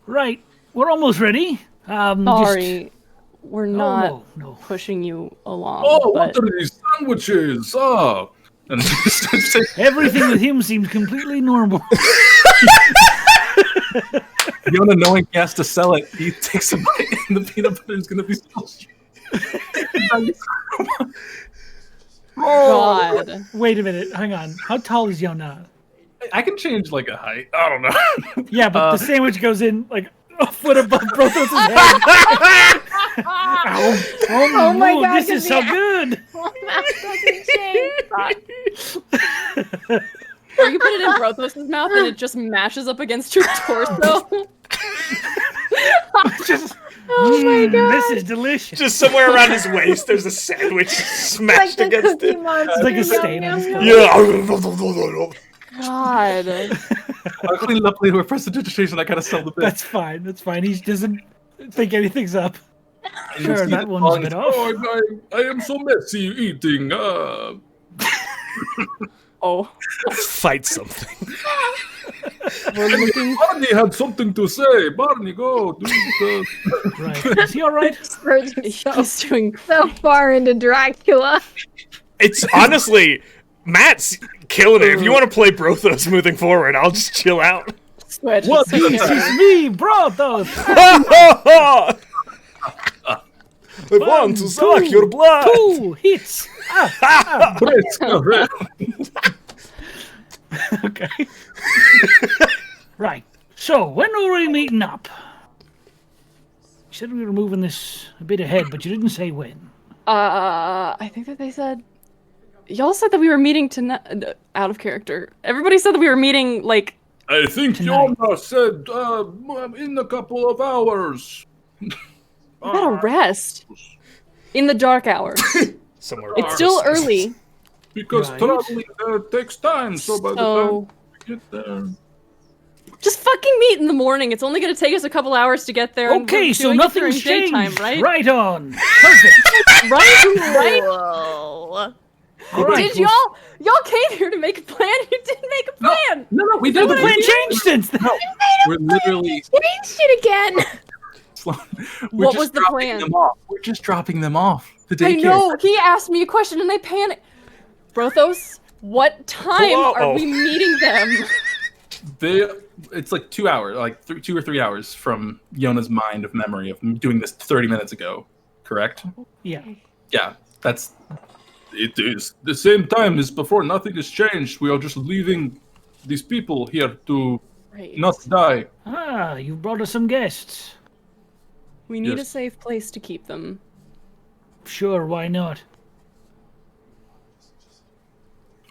Right, we're almost ready. sorry, we're not no. pushing you along. Oh, but what are these sandwiches? Oh. And Everything with him seems completely normal. Yona, knowing he has to sell it, he takes a bite and the peanut butter is going to be so God. Wait a minute, hang on. How tall is Yona? I can change like a height. I don't know. Yeah, but the sandwich goes in like a foot above Brothos' head. Oh my God, this is so good. Or you put it in Brothos' mouth and it just mashes up against your torso. This is delicious. Just somewhere around his waist, there's a sandwich smashed Like the against Cookie it. Monster. It's like a stain on his clothes. Yeah. God. I'll clean it up later with prestidigitation. I gotta sell the bit. That's fine. That's fine. He doesn't think anything's up. You Sure, see that the one's a tongue. bit off. Oh, I am so messy eating. Oh. Fight something. We're looking Barney had something to say. Barney, go. Do the... Right. Is he all right? he's doing So far into Dracula. It's honestly, Matt's killing it. If you want to play Brothos moving forward, I'll just chill out. switch. What? Switch It's characters. me, Brothos. I want to suck your blood. 2 hits. Okay. Right. So, when are we meeting up? You said we were moving this a bit ahead, but you didn't say when. I think that they said... Y'all said that we were meeting tonight... out of character. Everybody said that we were meeting, like... I think Yona said in a couple of hours. I gotta rest. In the dark hours. Somewhere. It's still early. Because Right. traveling there takes time, so by the time we get there... Just fucking meet in the morning. It's only gonna take us a couple hours to get there. and Okay, we're so doing it nothing's during changed. daytime, right? Right on. Perfect. Right? Whoa. All right, Did y'all came here to make a plan? You didn't make a plan. No, we did. the plan changed since then. We're literally... Changed it again. We're What just was the dropping plan? them off. We're just dropping them off. The I daycare. know. He asked me a question and I panicked. Brothos, what time Whoa. are we meeting them? It's like 2 hours, like 2 or 3 hours from Yona's mind of memory of doing this 30 minutes ago. Correct? Yeah. Yeah, it is the same time as before. Nothing has changed. We are just leaving these people here to Right. not die. Ah, you brought us some guests. We need a Yes. safe place to keep them. Sure, why not?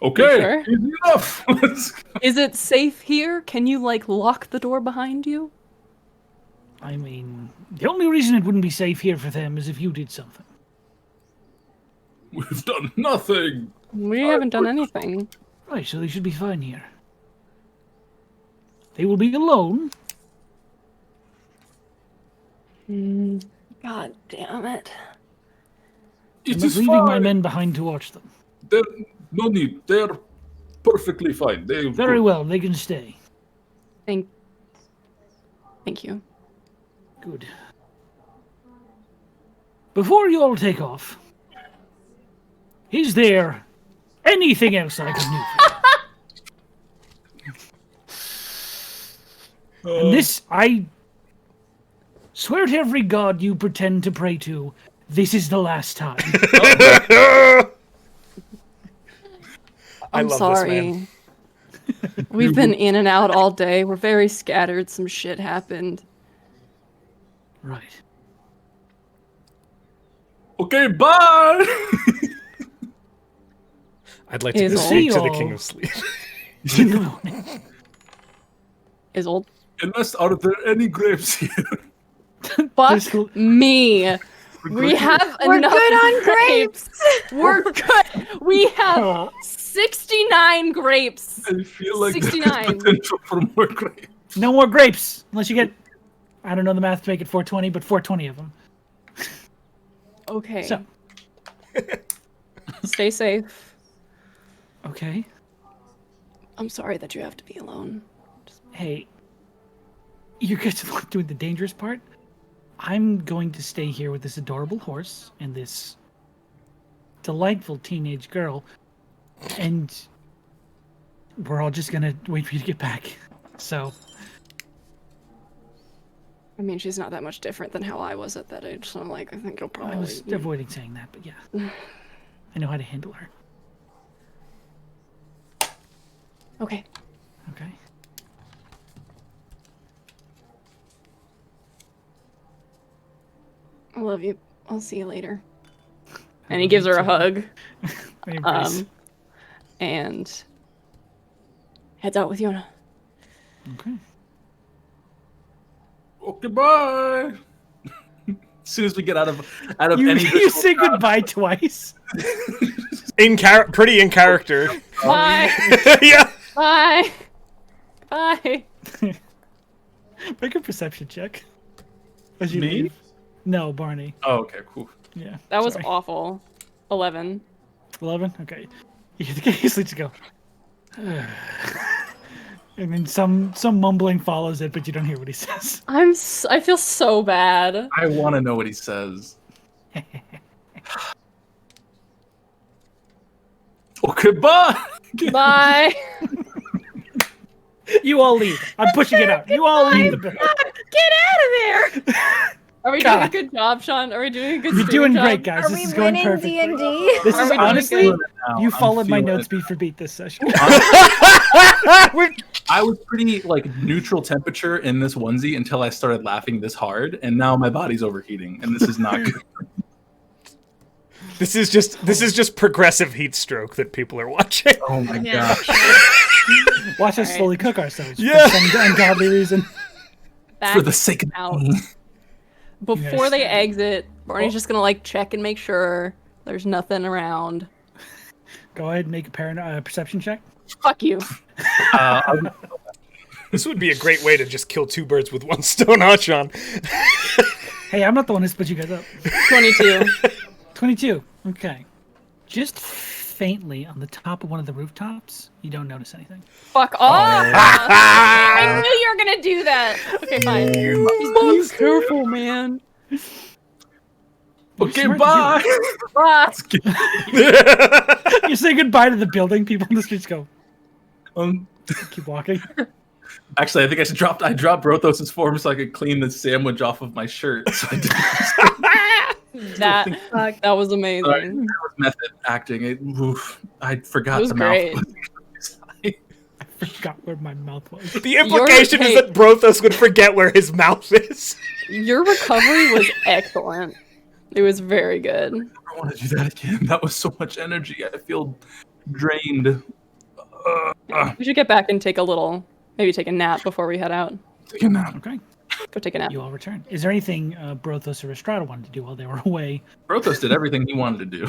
Okay, sure? easy enough. Let's go. Is it safe here? Can you like lock the door behind you? I mean, the only reason it wouldn't be safe here for them is if you did something. We've done nothing. We haven't done anything. Right, so they should be fine here. They will be alone. God damn it. It I'm not is leaving my fine. men behind to watch them. No need. They're perfectly fine. Very well, they can stay. Thank you. Good. Before you all take off, is there anything else I can do for you? And this, I swear to every god you pretend to pray to, this is the last time. I'm love sorry. this man. We've been in and out all day. We're very scattered. Some shit happened. Right. Okay, bye. I'd like to Is speak to the all- King of Sleep. Is old. Unless are there any grapes here? Fuck me. We have We're enough good on grapes. We're good. We have 69 grapes. I feel like there's 69. potential for more grapes. No more grapes, unless you get, I don't know the math to make it 420, but 420 of them. Okay. So, Stay safe. okay. I'm sorry that you have to be alone. Hey, you guys are doing the dangerous part. I'm going to stay here with this adorable horse and this delightful teenage girl, and we're all just gonna wait for you to get back. So, I mean, she's not that much different than how I was at that age, so I'm like, I think you'll I probably... was avoiding saying that, but yeah. I know how to handle her. Okay. Okay. I love you. I'll see you later. And he gives her a hug. Very nice. And heads out with Yona. Okay. Okay, bye. As soon as we get out of You, any you visual say shot, goodbye twice. Pretty in character. Bye. Yeah. Bye. Bye. Make a perception check. As you Me? leave. No, Barney. Oh, okay, cool. Yeah. That was sorry. awful. 11. 11? Okay. You usually just go. And then some mumbling follows it, but you don't hear what he says. I feel so bad. I want to know what he says. Okay, bye. Bye. You all leave. I'm pushing it out. You all leave the building. Get out of there! Are we doing a good job, Sean? Are we doing a good You're streaming doing great, job? guys. Are This we is going winning perfect. D&D? This Are is we doing honestly, good? you I'm followed my feeling notes it. beat for beat this session. I was pretty like neutral temperature in this onesie until I started laughing this hard, and now my body's overheating, and this is not good. This is just progressive heat stroke that people are watching. Oh my Yeah. gosh! Watch us Alright. slowly cook ourselves Yeah. for some ungodly reason. Back For the sake of out. me. Before Yes. they exit, Barney's just gonna like check and make sure there's nothing around. Go ahead and make a perception check. Fuck you. This would be a great way to just kill two birds with one stone, huh, Sean? Hey, I'm not the one who split you guys up. 22. 22. Okay. Just faintly on the top of one of the rooftops, you don't notice anything. Fuck off! I knew you were gonna do that. Okay, fine. Be careful, man. Okay, smart to do bye. Ah, You say goodbye to the building, people in the streets go, Um, keep walking. actually, I think I should drop. I dropped Brothos' form so I could clean the sandwich off of my shirt. So I did. that was amazing. Sorry, that was method acting. I forgot It was the great. mouth. I forgot where my mouth was. The implication is hey. that Brothos would forget where his mouth is. Your recovery was excellent. It was very good. I want to do that again. That was so much energy. I feel drained. We should get back and maybe take a nap before we head out. Take a nap. Okay. Go take a nap. You all return. Is there anything Brothos or Rhystrata wanted to do while they were away? Brothos did everything he wanted to do.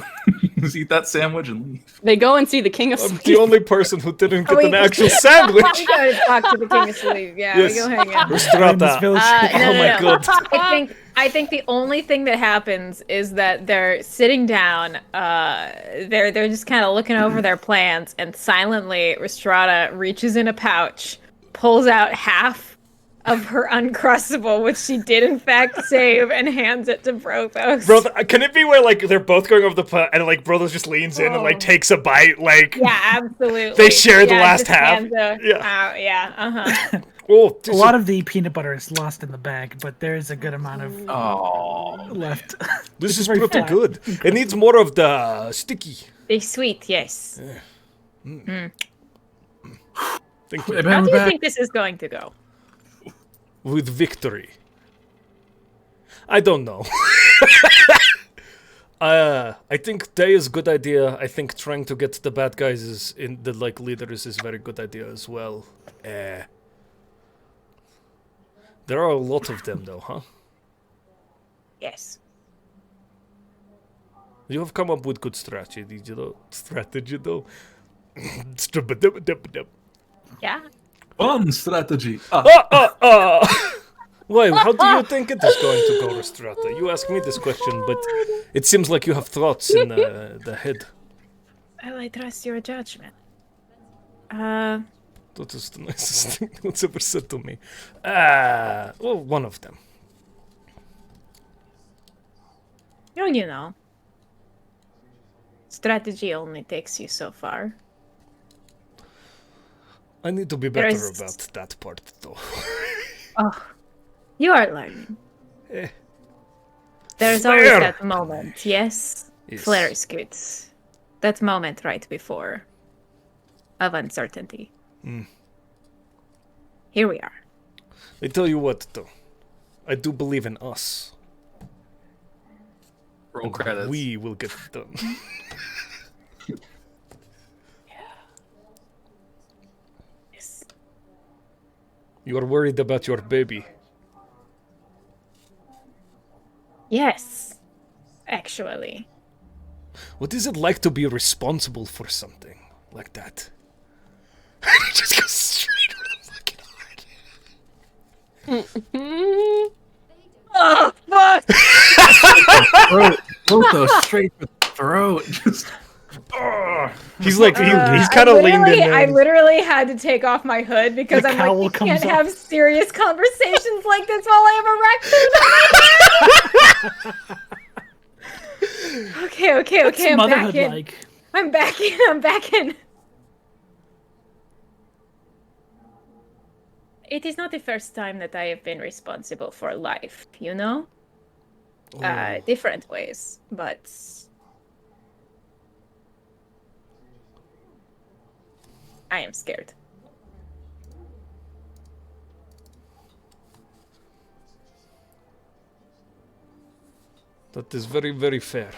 Just eat that sandwich and leave. They go and see the King of I'm Sleep. the only person who didn't get we- an actual sandwich. We gotta talk to the King of Sleep. Yeah, Yes. we go hang out. In this Rhystrata. village? Oh my god. I think the only thing that happens is that they're sitting down. They're just kind of looking over their plans, and silently, Rhystrata reaches in a pouch, pulls out half of her uncrustable, which she did in fact save, and hands it to Brothos. Bro, can it be where like they're both going over the pot and like Brothos just leans in and like takes a bite? Like, Yeah, absolutely. They share the last just half. hands it Yeah. out. Yeah. Uh-huh. oh, A lot of the peanut butter is lost in the bag, but there is a good amount of Oh, left. this is very pretty flat. good. It needs more of the sticky. They're sweet, yes. Thank hey, you. man, How we're do you back. think this is going to go? With victory. I don't know. I think day is a good idea. I think trying to get the bad guys is in the like leaders is very good idea as well. There are a lot of them though, huh? Yes. You have come up with good strategy, though. Yeah. Fun strategy. Why? How do you think it is going to go, Rhystrata? You ask me this question, but it seems like you have thoughts in the head. Well, I trust your judgment. That is the nicest thing that's ever said to me. Well, one of them. You know. Strategy only takes you so far. I need to be better There's- about that part, though. Oh, you are learning. Eh. There's always Flare. that moment, yes? Yes. Flare is good. That moment right before of uncertainty. Here we are. I tell you what, though. I do believe in us. Roll credits. We will get it done. Yes. You are worried about your baby. Yes. Actually. What is it like to be responsible for something like that? Just go straight for the fucking heart. Oh, fuck! Throat. Brothos straight for the throat. Just. He's like, he's kind of leaned in there. I literally had to take off my hood because The I'm cowl like, you comes can't off. have serious conversations like this while I have a raccoon on my head. Okay, What's I'm back motherhood in. like? I'm back in. It is not the first time that I have been responsible for life, you know? different ways, but I am scared. That is very, very fair.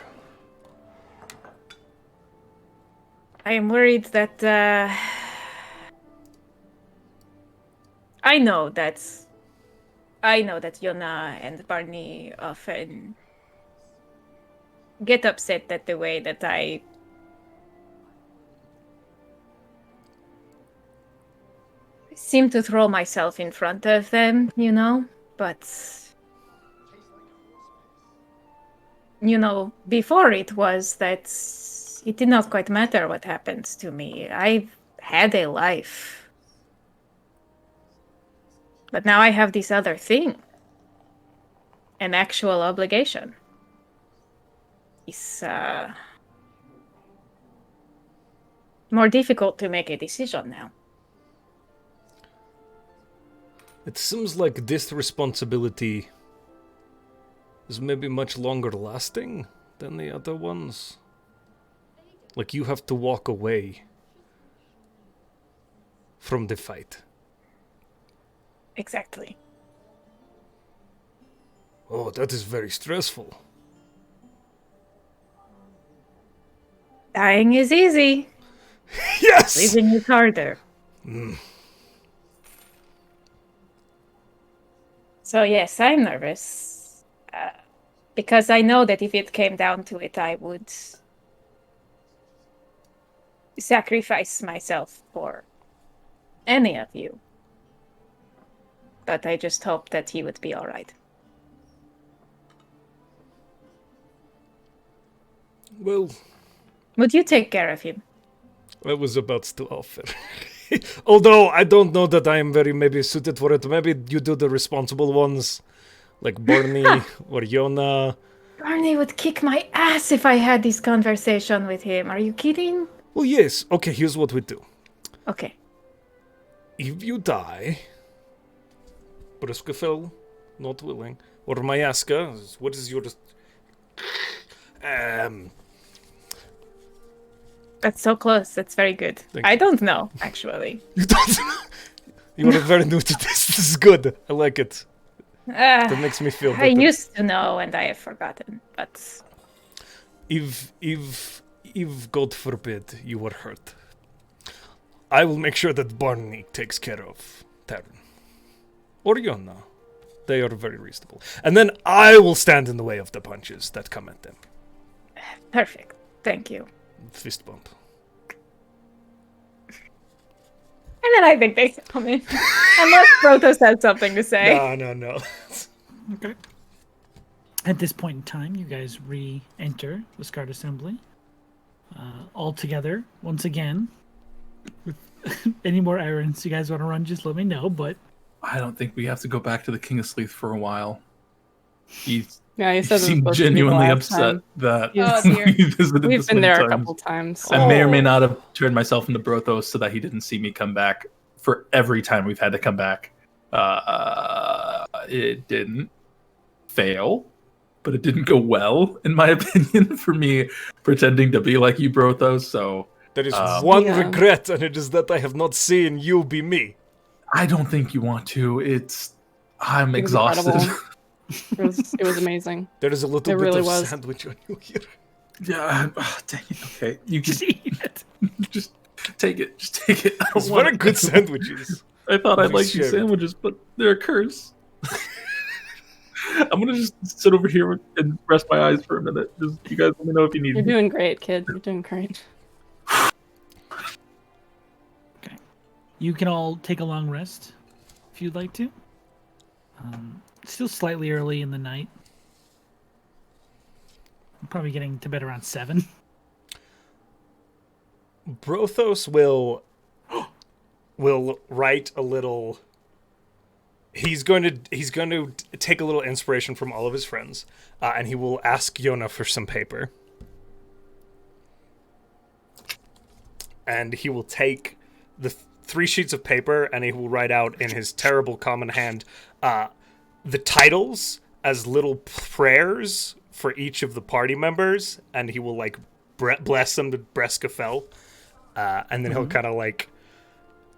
I am worried that I know that Yona and Barney often get upset at the way that I seem to throw myself in front of them, but before it was that it did not quite matter what happens to me. I've had a life. But now I have this other thing. An actual obligation. It's more difficult to make a decision now. It seems like this responsibility is maybe much longer lasting than the other ones. Like you have to walk away from the fight. Exactly. Oh, that is very stressful. Dying is easy. Yes! Living is harder. So yes, I'm nervous. Because I know that if it came down to it, I would sacrifice myself for any of you. But I just hope that he would be all right. Well, Would you take care of him? I was about to offer. Although I don't know that I am very maybe suited for it. Maybe you do the responsible ones, like Barney or Yona. Barney would kick my ass if I had this conversation with him. Are you kidding? Well, yes. Okay, here's what we do. Okay. If you die, Briskafel, not willing, or Mayaska, what is your... That's so close. That's very good. I don't know, actually. You don't... You are very new to this. This is good. I like it. That makes me feel better. I used to know and I have forgotten, but... If God forbid you were hurt, I will make sure that Barney takes care of Taryn. Or Yonna. They are very reasonable. And then I will stand in the way of the punches that come at them. Perfect. Thank you. Fist bump. And then I think they come in. Unless Brothos has something to say. No. Okay. At this point in time, you guys re-enter the Scarred Assembly. All together, once again. With any more errands you guys want to run, just let me know, but... I don't think we have to go back to the King of Sleeth for a while. He Yeah, he said seemed genuinely upset that Oh, dear. we visited We've this been many there a times. couple times. I may or may not have turned myself into Brothos so that he didn't see me come back for every time we've had to come back. It didn't fail, but it didn't go well, in my opinion, for me pretending to be like you, Brothos. So There is one Yeah. regret, and it is that I have not seen you be me. I don't think you want to. I'm It was exhausted. incredible. It was amazing. There is a little It bit really of was. sandwich on you here. Yeah, dang it. Okay, you can Just eat it. just take it. Just take it. I don't It's want very it. good sandwiches. I thought I Please liked these share it. sandwiches, but they're a curse. I'm gonna just sit over here and rest my eyes for a minute. Just you guys let me know if you need You're me. doing great, kid. You're doing great. You can all take a long rest if you'd like to. Still slightly early in the night. I'm probably getting to bed around 7. Brothos will write a little. He's going to take a little inspiration from all of his friends, and he will ask Yona for some paper, and he will take the 3 sheets of paper and he will write out in his terrible common hand the titles as little prayers for each of the party members, and he will like bless them to Breskafel, and then he'll kind of like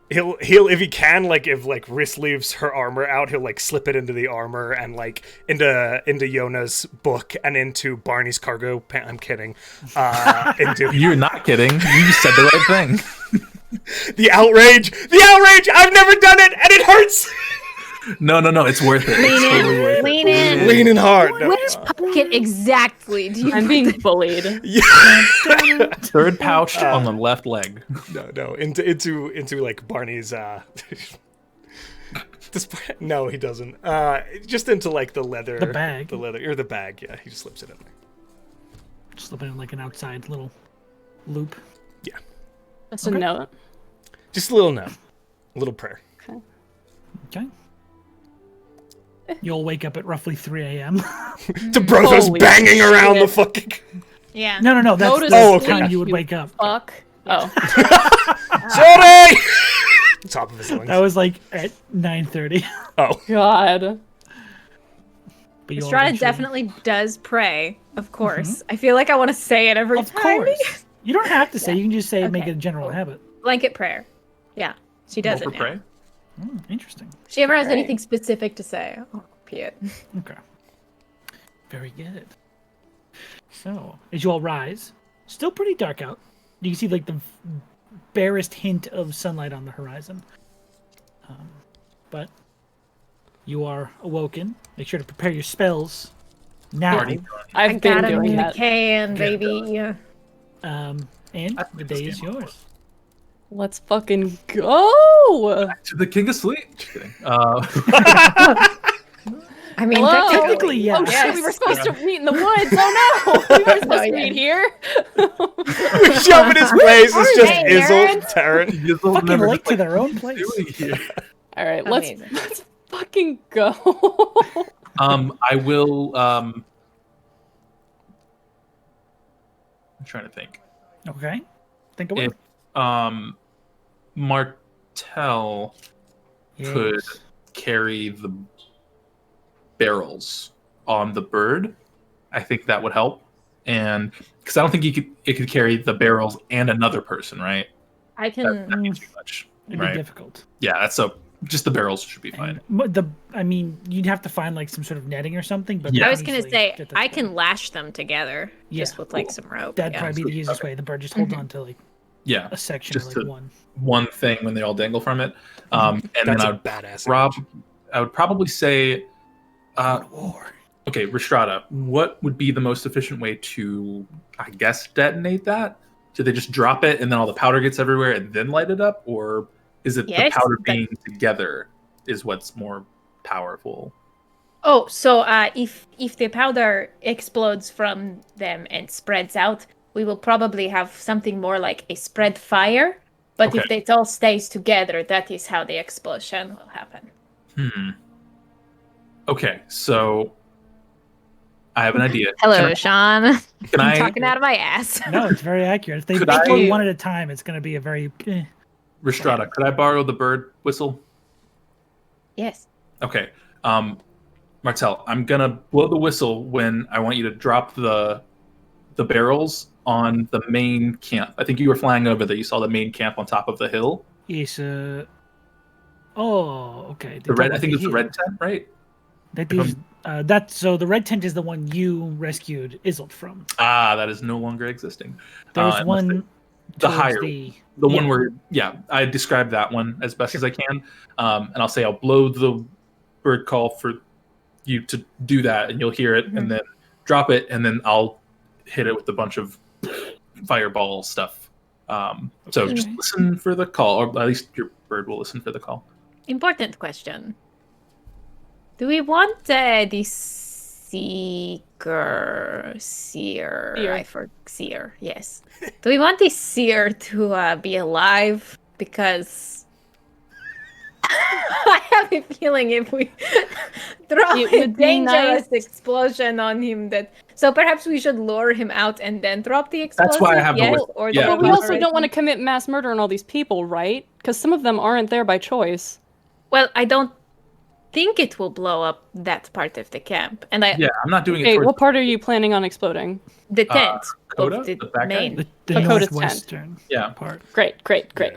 he'll if he can, like if like Riss leaves her armor out, he'll like slip it into the armor and like into Yona's book and into Barney's cargo pant. I'm kidding. You're not kidding. You said the right thing. The outrage! I've never done it, and it hurts. No, it's worth it. Lean in. Leaning hard. No. Which pocket exactly do you? I'm being bullied. Third pouch on the left leg. No, into like Barney's. No, he doesn't. Just into like the leather. The bag. The leather or the bag. Yeah, he just slips it in there. Slip it in like an outside little loop. Yeah. Just a note. Just a little note. A little prayer. Okay. You'll wake up at roughly 3 a.m. To Brothos Holy banging around the shit. fucking. Yeah. No. That's Notice the okay. time you would wake up. Fuck. Oh. Sorry. Top of his lungs. That was like at 9:30. Oh. God. But you'll Rhystrata eventually- definitely does pray, of course. I feel like I want to say it every Of time. course. You don't have to say. You can just say make Okay, it a general habit. Blanket prayer. Yeah, she does Roll it for now. pray. Interesting. If she ever has anything specific to say, I'll repeat it. Okay. Very good. So, as you all rise, still pretty dark out. You can see like the barest hint of sunlight on the horizon. But you are awoken. Make sure to prepare your spells now. Already. I've been Got him doing in the that. can, baby. Yeah. And the day is yours. Let's fucking go. To the king of sleep. Just kidding. I mean, Hello? Technically, yeah. Oh shit, Yes. we were supposed to meet in the woods. Oh no, we weren't supposed to yeah. meet here. We shove in his place. It's just Hey, Izzle, Taryn. Yizzle Fucking never late just, to their own place. doing here. All right, Amazing. let's fucking go. I will. I'm trying to think. Okay. Think of it. If Martel could Yes. carry the barrels on the bird, I think that would help. And because I don't think it could carry the barrels and another person, right? I That can. means too much, It'd right? be difficult. Yeah, that's so. Just the barrels should be fine. I mean, you'd have to find like some sort of netting or something. But Yeah. I you was can gonna easily say get that I done. can lash them together just Yeah. with like some rope. That'd yeah. probably be the easiest way. The bird just holds on to like Yeah, a section Just or like to- one. one thing when they all dangle from it. And That's then a badass. I would probably say, War. okay, Rhystrata, what would be the most efficient way to, I guess, detonate that? Do they just drop it and then all the powder gets everywhere and then light it up, or is it Yes, the powder that- being together is what's more powerful? Oh, so if the powder explodes from them and spreads out, we will probably have something more like a spread fire. But if Okay. it all stays together, that is how the explosion will happen. Okay, so I have an idea. Hello, Sean. Can I'm I, talking out of my ass. No, it's very accurate. If they Could explode I- one at a time, it's going to be a very. Rhystrata, could I borrow the bird whistle? Yes. Okay. Martel, I'm gonna blow the whistle when I want you to drop the barrels on the main camp. I think you were flying over there. You saw the main camp on top of the hill. Yes. Oh, okay. The red. I think it's the red tent, right? That is, so the red tent is the one you rescued Izzled from. Ah, that is no longer existing. There's unless one. the towards higher the one yeah. where, yeah, I described that one as best as I can, and I'll say I'll blow the bird call for you to do that, and you'll hear it, and then drop it, and then I'll hit it with a bunch of fireball stuff. So just listen for the call, or at least your bird will listen for the call. Important question. Do we want the seer, yes. Do we want the seer to be alive? Because I have a feeling if we throw It a would be dangerous nice. explosion on him, that so perhaps we should lure him out and then drop the explosion. That's why I have the yes? whistle. Or Yeah, the But we Well, also don't want to commit mass murder on all these people, right? Because some of them aren't there by choice. Well, I don't think it will blow up that part of the camp. And Yeah, I'm not doing it Okay, towards what part are you planning on exploding? the tent Dakota? of the The back main. end? The Dakota's northwestern Yeah. part. Great.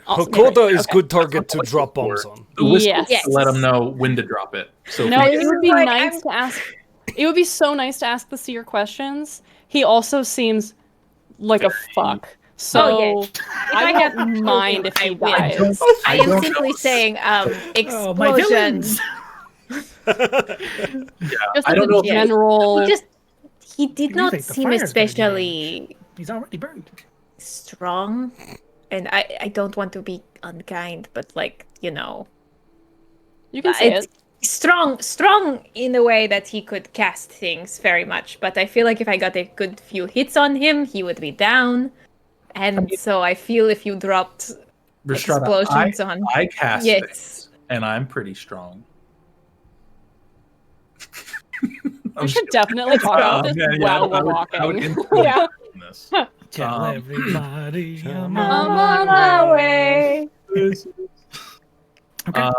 Awesome. Hakoda is Okay. good target to drop bombs on. the whistle Yes. to let them know when to drop it. So if No, we it get- would be Like, nice to ask. It would be so nice to ask the seer questions. He also seems like a fuck. So Oh, yes. I I don't mind if he I will. dies. I am simply saying Oh, my explosions. villains! Just I as don't a know. general. He did You not think the seem fire's gonna especially He's already burned. strong. And I don't want to be unkind, but like, You can say it's it. strong in a way that he could cast things very much. But I feel like if I got a good few hits on him, he would be down. And so I feel if you dropped Rhystrata, explosions on... I cast Yes. things, and I'm pretty strong. We should definitely talk about this while we're I would walking. influence Yeah. this. Tell everybody I'm I'm on my way. Okay.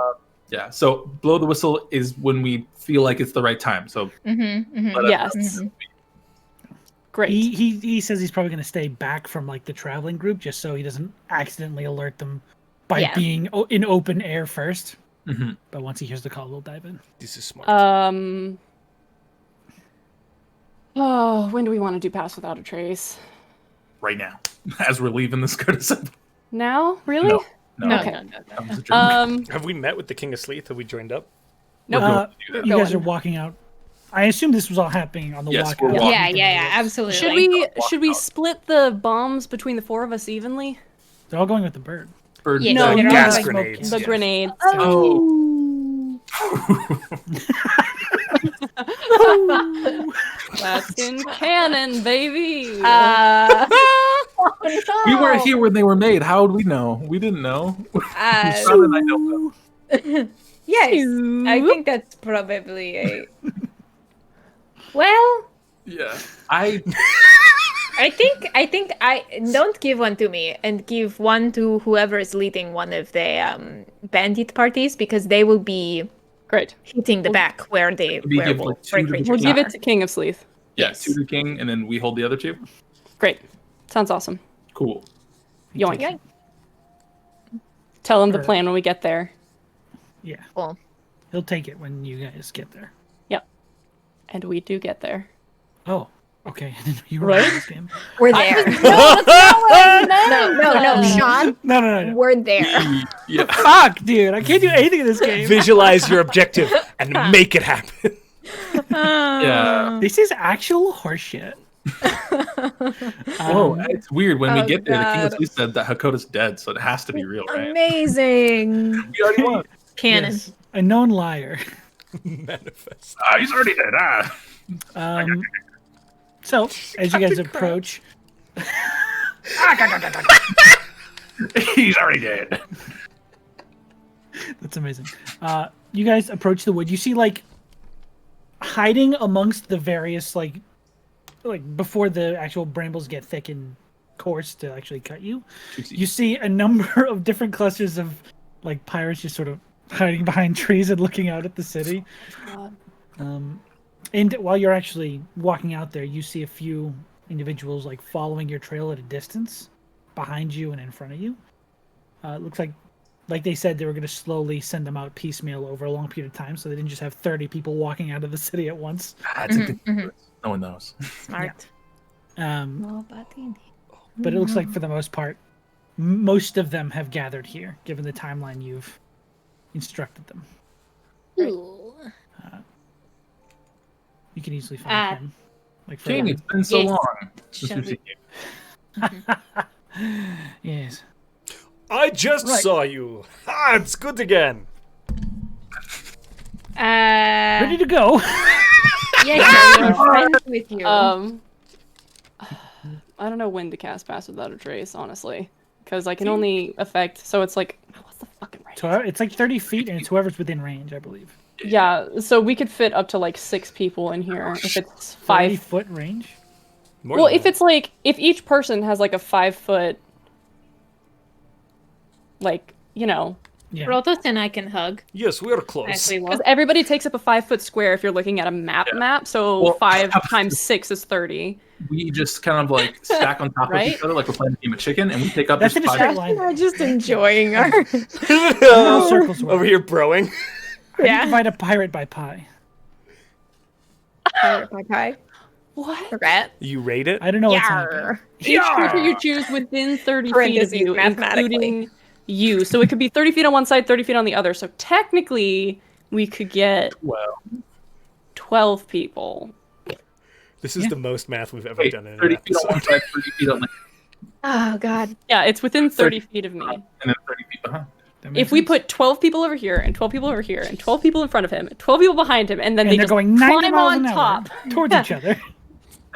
Yeah, so blow the whistle is when we feel like it's the right time. So let us Yes. know. Great. He says he's probably going to stay back from like the traveling group just so he doesn't accidentally alert them by Yeah. being in open air first. Mhm. But once he hears the call, we'll dive in. This is smart. Oh, when do we want to do Pass Without a Trace? Right now, as we're leaving this courtesy. Now? Really? No, no, Okay. that was a joke. Have we met with the King of Sleeth? Have we joined up? We're going to do that. You guys are Going. walking out. I assume this was all happening on the Yes, walk we're out. walking. Yeah, absolutely. Should we split the bombs between the four of us evenly? They're all going with the bird. Bird Yeah, No, they're all gas going- grenades. The yes. grenades. Oh. That's in canon, baby. We weren't here when they were made. How would we know? We didn't know. How did I know that? Yes, I think that's probably a. Well, Yeah, I I think I don't give one to me and give one to whoever is leading one of the bandit parties because they will be Great. hitting the back where the We give, werewolf like, two to the creatures We'll give are. it to King of Sleeth. yes, to the king, and then we hold the other two. Great. Sounds awesome. Cool. Yoink. Yoink. Tell him the plan when we get there. Yeah. Cool. He'll take it when you guys get there. Yep. And we do get there. Oh, okay. I didn't know you were Right? in this game. We're there. No, Sean. No. We're there. Yeah. Fuck, dude. I can't do anything in this game. Visualize your objective and make it happen. Yeah. This is actual horseshit. Whoa, it's weird. When we Oh, get there, the king of God. Sleep said that Hakoda's dead, so it has to be real, right? Amazing. We already won. Canon. Yes, a known liar. Manifest. He's already dead. So, as you guys approach, He's already dead. that's amazing. You guys approach the wood. You see, like, hiding amongst the various, like before the actual brambles get thick and coarse to actually cut you, you see a number of different clusters of, like, pirates just sort of hiding behind trees and looking out at the city. And while you're actually walking out there, you see a few individuals, like, following your trail at a distance, behind you and in front of you. It looks like they said they were going to slowly send them out piecemeal over a long period of time, so they didn't just have 30 people walking out of the city at once. That's a good. No one knows. Smart. But it looks like, for the most part, most of them have gathered here, given the timeline you've instructed them. You can easily find him. Like, King, it's been so Yes. long. Shall we- Yes. I just saw you. It's good again. Ready to go. Yes, I'm friends with you. I don't know when to cast Pass Without a Trace, honestly. Because I can only affect, so it's like, what's the fucking right? So it's like 30 feet, and it's whoever's within range, I believe. Yeah, so we could fit up to like 6 people in here if it's 5. 30-foot range? More Well, than if that. it's like, if each person has like a 5 foot, like, you know, Yeah. Brothos and I can hug Yes, we're as close. we Because walk. everybody takes up a 5-foot square if you're looking at a map. So Well, 5 times 6 is 30. We just kind of like stack on top of Right? each other like we're playing a game of chicken, and we take up That's just in a straight 5. line. I'm just enjoying our. How circles work. Over here broing. How do you divide a pirate by pi? Okay. What? Rat. You rate it? I don't know what's happening. Yar. Each creature you choose within 30 feet of Parentheses, you, mathematically. including you. So it could be 30 feet on one side, 30 feet on the other. So technically, we could get Well, 12 people. This is the most math we've ever wait, done in an 30 feet on one episode. side, 30 feet on the Oh God. Yeah, it's within 30 feet of me. and then 30 feet behind. That makes If we sense. put 12 people over here, and 12 people over here, and 12 people in front of him, and 12 people behind him, and then and they they're just going 90 climb miles on an top. hour towards each other.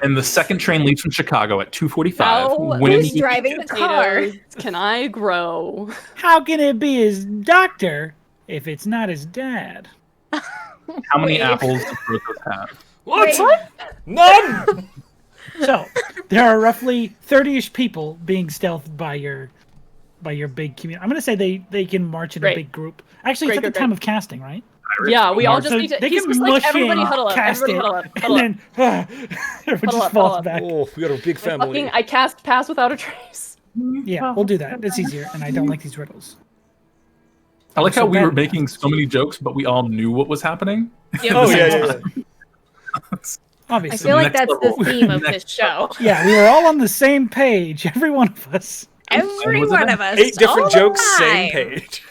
And the second train leaves from Chicago at 2:45. How When Who's we- driving the car? potatoes can I grow? How can it be his doctor if it's not his dad? How many apples does Brothos have? What? None! So there are roughly 30-ish people being stealthed by your big community. I'm gonna say they can march in Great. a big group. Actually, Great, it's at the great, time great. of casting, right? Yeah, we all Mark. just So need to. they He's can just like, mush everybody in, huddle up. cast Everybody it, huddle up. Huddle up. and then everyone Huddle just up, falls huddle up. back. Oh, we got a big family. Fucking, I cast pass without a trace. Yeah, we'll do that. It's easier, and I don't like these riddles. I like So how we bad were at making math. so many jokes, but we all knew what was happening. Oh, yeah. I Obviously. feel like Next that's the level. theme of this Next show. Yeah, we were all on the same page, every one of us. Every was it one a- of us. 8 different all jokes, the same time. page.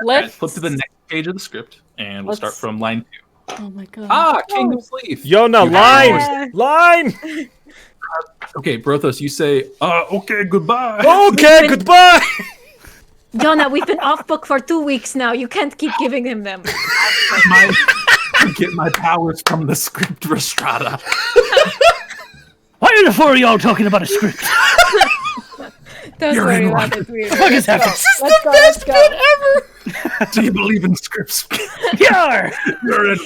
Let's Flip to the next page of the script, and we'll start Let's- from line 2. Oh my god. Ah, King of Sleep. Yona, line! Line! Okay, Brothos, you say, okay, goodbye. Okay, goodbye! Jonah, we've been off book for 2 weeks now. You can't keep giving him them. I get my powers from the script, Rhystrata. Why are the four of y'all talking about a script? Don't You're worry in about one. it. Weird. What is happening? Let's go. Let's go. Do you believe in scripts? Yar! You're in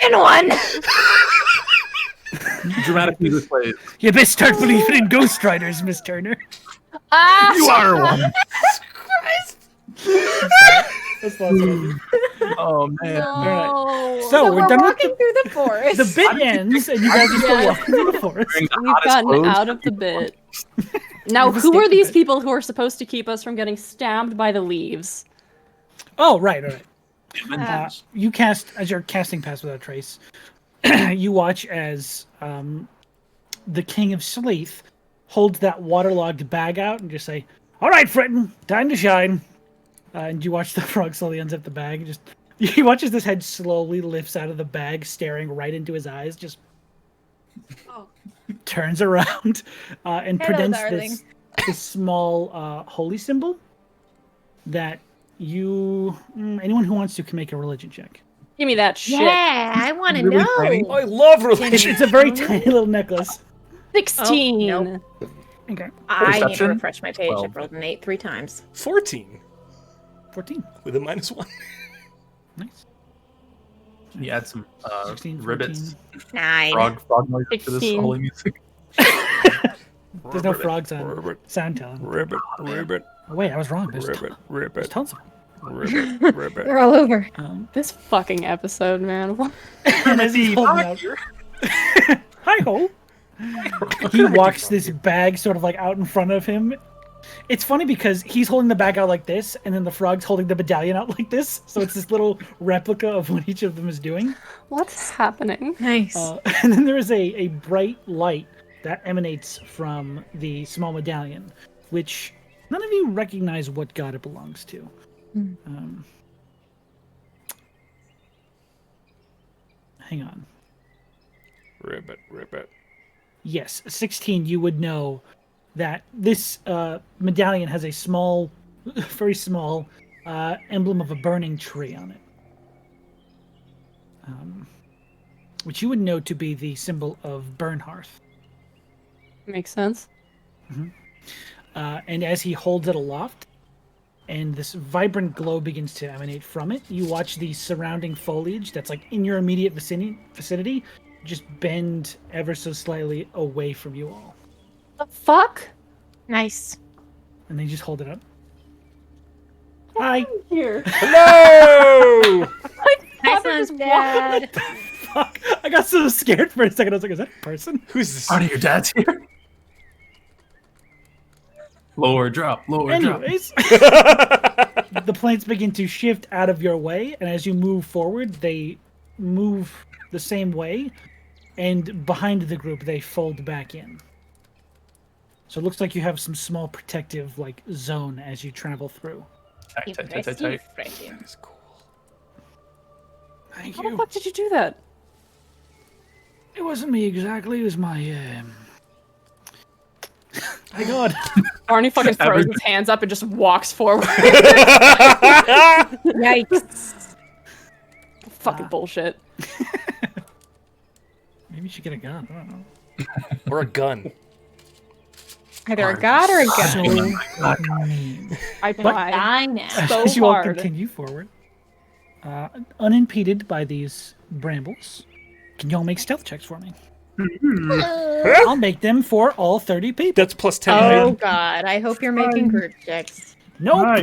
In one. dramatic music plays. You best start believing in Ghost Riders, Miss Turner. You are one. That's awesome. Oh man. No. So we're done with walking through the forest. the bit ends, and you guys are still Yeah. walking through the forest. Wearing the We've hottest gotten clothes. out of the bit. Now, You've who are escaped these the bit. people who are supposed to keep us from getting stabbed by the leaves? Oh, right, all right. You cast, as you're casting Pass Without a Trace, you watch as the King of Sleeth holds that waterlogged bag out and just say, "All right, Fretton, time to shine." And you watch the frog slowly unzip the bag. Just you watch as this head slowly lifts out of the bag, staring right into his eyes. Just turns around and Hello, presents darling. this small holy symbol that you anyone who wants to can make a religion check. Give me that shit. Yeah, I want to Really know. tiny? I love religion. It's a very tiny little necklace. 16. Oh, nope. Okay, I need to Perception? refresh my page. 12. I've rolled an 8 3 times. 14 14. with a -1. Nice. You add some 16, ribbits, 9. frog noise to this 16. holy music. There's no frogs on Ribbit, sound talent. ribbit, ribbit, Oh, wait, I was wrong. There's, ribbit, there's ribbit, tons of them. ribbit, ribbit. They're all over. This fucking episode, man. What? And as he's holding out, hi ho. He walks this bag sort of like out in front of him. It's funny because he's holding the bag out like this, and then the frog's holding the medallion out like this. So it's this little replica of what each of them is doing. What's happening? Nice. And then there is a bright light that emanates from the small medallion, which none of you recognize what god it belongs to. Hang on. Ribbit, ribbit. Yes, 16, you would know that this medallion has a small, very small emblem of a burning tree on it. Which you would know to be the symbol of Bernhearth. Makes sense. And as he holds it aloft, and this vibrant glow begins to emanate from it, you watch the surrounding foliage that's like in your immediate vicinity just bend ever so slightly away from you all. The fuck? Nice. And they just hold it up. Hi. Here. Hello! Hi, Father just son's dad. Fuck. I got so scared for a second. I was like, is that a person? Who's this? Barney, your dad's here. Lower drop, lower drop. Anyways, the planes begin to shift out of your way, and as you move forward, they move the same way, and behind the group, they fold back in. So it looks like you have some small protective zone as you travel through. Tight, tight, tight, tight, tight. That's cool. Thank How the you. fuck did you do that? It wasn't me exactly. It was my. My God. Barney fucking throws his hands up and just walks forward. Yikes. Fucking bullshit. Maybe you should get a gun. I don't know. Or a gun. Either a god or a gun. So mean. I But- tried Die now. so As you all hard. continue forward, unimpeded by these brambles, can y'all make stealth checks for me? I'll make them for all 30 people. That's plus 10. Oh right? god, I hope you're making group checks. Nope.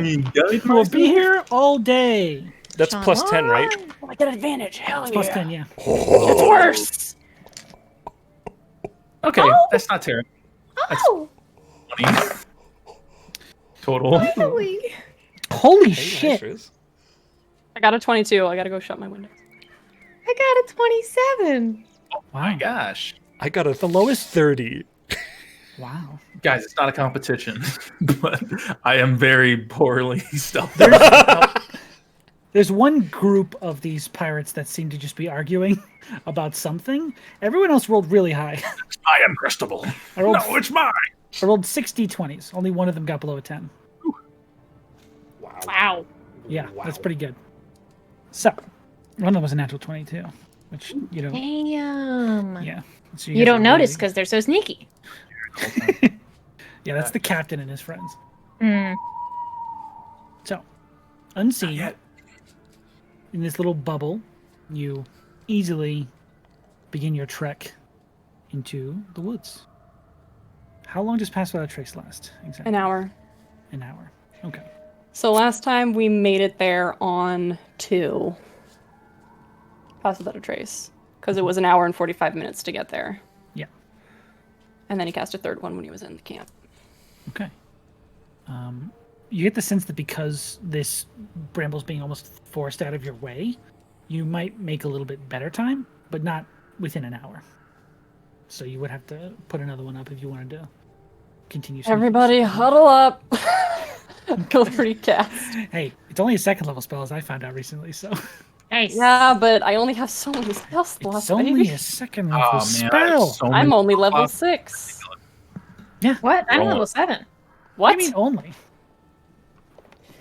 We'll be here all day. That's plus 10, right? I get advantage. Hell It's plus 10, yeah. It's worse. Okay, that's not terrible. Oh, 20 total. really? Holy Hey, shit. nice, Riz. I got a 22. I gotta go shut my window. I got a 27. Wow. Gosh. I got a The lowest 30. Wow. Guys, it's not a competition, but I am very poorly stealthed. There's one group of these pirates that seem to just be arguing about something. Everyone else rolled really high. I am Crystable. I rolled, No, it's mine. I rolled 60 20s. Only one of them got below a 10. Wow. Yeah, Wow. that's pretty good. So, one of them was a natural 22, which you don't. Damn. Yeah. So You guys don't are notice really- because they're so sneaky. Yeah, that's the captain and his friends. Hmm. So, unseen, yet. in this little bubble, you easily begin your trek into the woods. How long does Pass Without Trace last? Exactly. An hour. An hour. Okay. So last time we made it there on 2. Pass Without a Trace. Because it was an hour and 45 minutes to get there. Yeah. And then he cast a third one when he was in the camp. Okay. You get the sense that because this bramble's being almost forced out of your way, you might make a little bit better time, but not within an hour. So you would have to put another one up if you wanted to continue. sneaking. Everybody huddle up. Go recast. Hey, it's only a second level spell, as I found out recently, so Nice. Yeah, but I only have so many spell slots, it's only baby. a second level Oh, man, I have spell. so I'm many only level slots. 6. What? I'm Roll. level 7. What? I mean, only.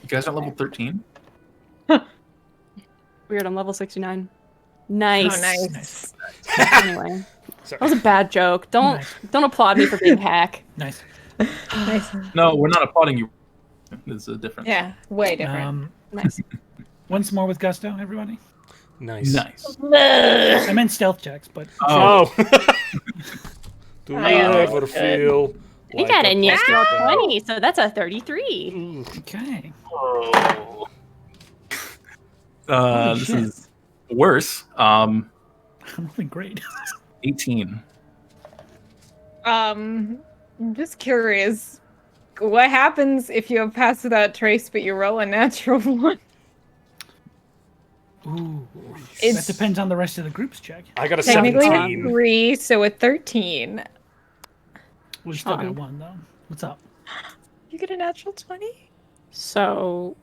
You guys are level 13? Weird, I'm level 69. Nice. Oh, nice. Nice. Anyway, Sorry. that was a bad joke. Don't applaud me for being hack. Nice. Nice. No, we're not applauding you. There's a difference. Yeah, way different. Nice. Once more with gusto, everybody. Nice. Nice. I meant stealth checks, but Oh. Do you I am ever good. feel You like got a a natural puppet? 20, so that's a 33. okay. This shit. is worse. I'm rolling great. 18. I'm just curious. What happens if you have Pass Without Trace, but you roll a natural 1? Ooh. That It's depends on the rest of the group's check. I got a technically a 17. 3, so a 13. We still got Sean. one, though. What's up? You get a natural 20? So,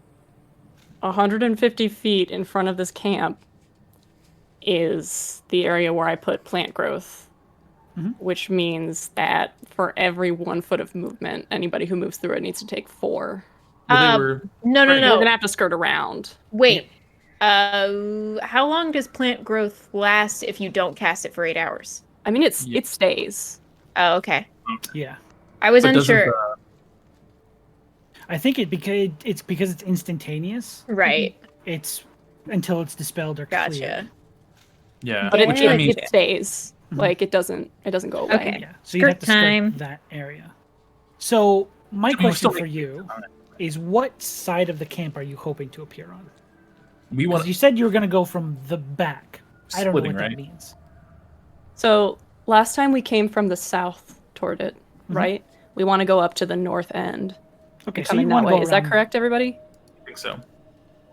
150 feet in front of this camp is the area where I put plant growth, which means that for every 1 foot of movement, anybody who moves through it needs to take 4. Well, they were No, no, We're no. gonna have to skirt around. Wait. How long does plant growth last if you don't cast it for 8 hours? I mean, it Yeah. stays. Oh, okay. Yeah. I was but doesn't, unsure. I think it's because it's instantaneous. Right. It's until it's dispelled or cleared. Gotcha. yeah. But which, it, I mean, it stays. Like it doesn't go away. Okay. Yeah. So you have to Skirt time. skirt that area. So my I mean, we're still question for you, is what side of the camp are you hoping to appear on? We want You said you were going to go from the back. I don't know Splitting, what that right? means. So last time we came from the south toward it, Mhm. right? We want to go up to the north end. Okay, so Coming you that want to way. go Is that around. correct, everybody? I think so.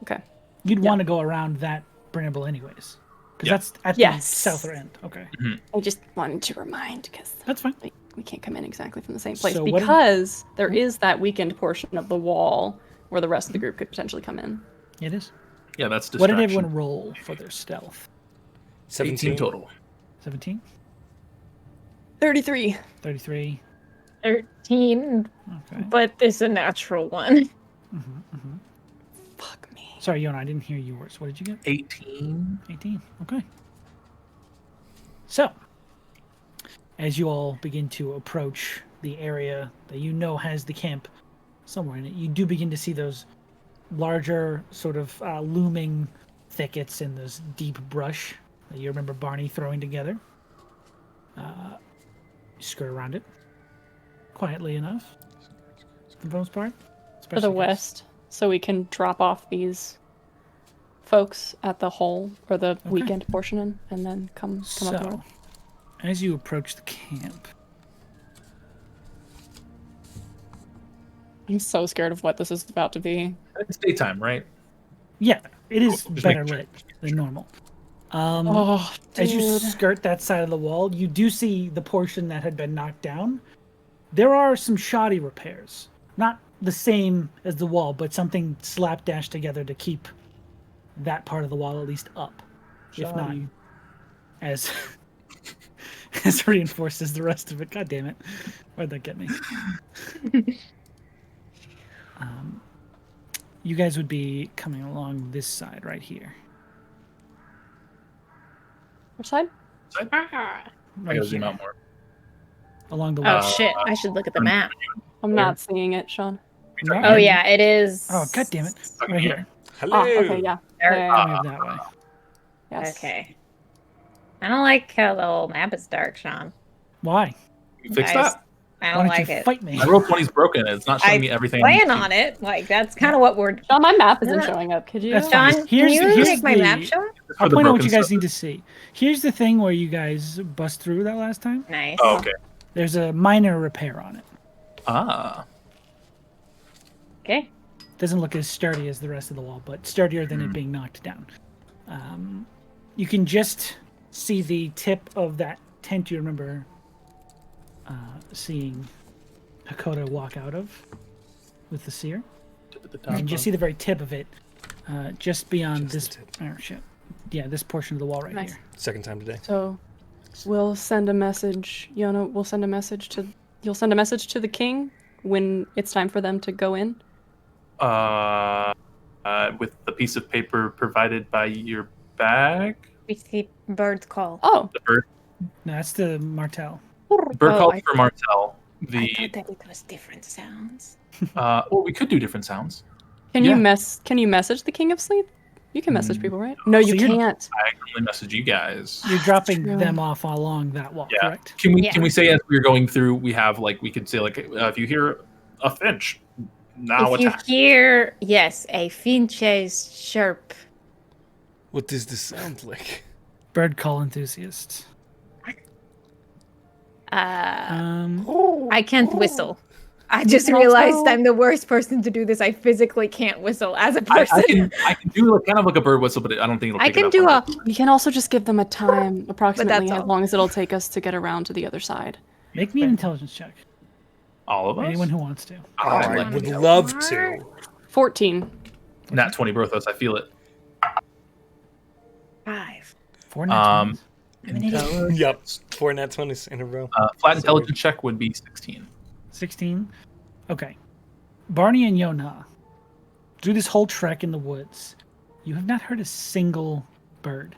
Okay. You'd Yeah. want to go around that Brindable anyways. Because Yeah. that's at Yes. the southern end. Okay. I just wanted to remind because That's fine. we can't come in exactly from the same place So what did- because there is that weakened portion of the wall where the rest of the group could potentially come in. It is. Yeah, that's What distraction. did everyone roll for their stealth? 18 total. 17? 33. 33? 13, Okay. but it's a natural one. Fuck me. Sorry, Yona, I didn't hear yours. What did you get? 18. 18. Okay. So, as you all begin to approach the area that you know has the camp somewhere in it, you do begin to see those larger, sort of looming thickets and those deep brush that you remember Barney throwing together. You skirt around it quietly enough, for the most part. For the especially 'cause- west, so we can drop off these folks at the hole or the weekend portion and then come up So, north. as you approach the camp, I'm so scared of what this is about to be. It's daytime, right? yeah, it is Just better making sure. lit than normal. Oh, As you dude. skirt that side of the wall, you do see the portion that had been knocked down. There are some shoddy repairs. Not the same as the wall, but something slapdash together to keep that part of the wall at least up. If not Shoddy. as as reinforced as the rest of it. God damn it. Why'd that get me? You guys would be coming along this side right here. Which side? I Right gotta zoom here. out more. Along the Oh wall. shit, I should look at the map. I'm not seeing it, Sean. Right Oh here. yeah, it is. Oh, god damn it. Right here. Hello. Oh, okay, yeah. There- Yeah, yeah, Coming up that way. yes. Okay. I don't like how the whole map is dark, Sean. Why? You fix Guys, that? I Why don't don't like you it. fight me? My roll 20's broken. It's not showing I me everything. plan on it. Like that's kind of what we're. Sean, my map isn't Yeah. showing up. Could you? That's fine. John, Here's- can you here's make my the- map show? For I'll the point out what broken you guys stuff. need to see. Here's the thing where you guys bust through that last time. Nice. Oh, okay. There's a minor repair on it. Ah. Okay. Doesn't look as sturdy as the rest of the wall, but sturdier than it being knocked down. You can just see the tip of that tent you remember seeing Hakoda walk out of with the seer. At the You top can just of- see the very tip of it, just beyond Just this. the Oh shit! Yeah, this portion of the wall right Nice. here. Second time today. So, we'll send a message. Yona, we'll send a message to. You'll send a message to the king when it's time for them to go in. With the piece of paper provided by your bag. We see birds call. Oh, The bird, No, that's the Martel. bird Oh, called I- for Martel. I The thought that it was different sounds. well, we could do different sounds. can Yeah. Can you message the king of sleep? You can message people, right? No, you So you're- can't. I can only message you guys. You're dropping true. them off along that wall, Yeah. correct? Can we Yeah. say as we're going through, we have like we could say like if you hear a finch, now If you attack. hear, yes, a finch's chirp. What does this sound like? Bird call enthusiasts. I can't whistle. I just can realized also- I'm the worst person to do this. I physically can't whistle as a person. I can do like kind of like a bird whistle, but I don't think it'll. I pick it can up do on a. You can also just give them a time, approximately, as all. long as it'll take us to get around to the other side. Make me an intelligence check. all of us. Anyone who wants to. Oh, I like would it. love to. 14. Nat 20 Brothos, I feel it. 5. 4 nat 20s. Yep. 4 nat 20s in a row. Flat intelligence check would be 16. 16. Okay. Barney and Yona, through this whole trek in the woods, you have not heard a single bird.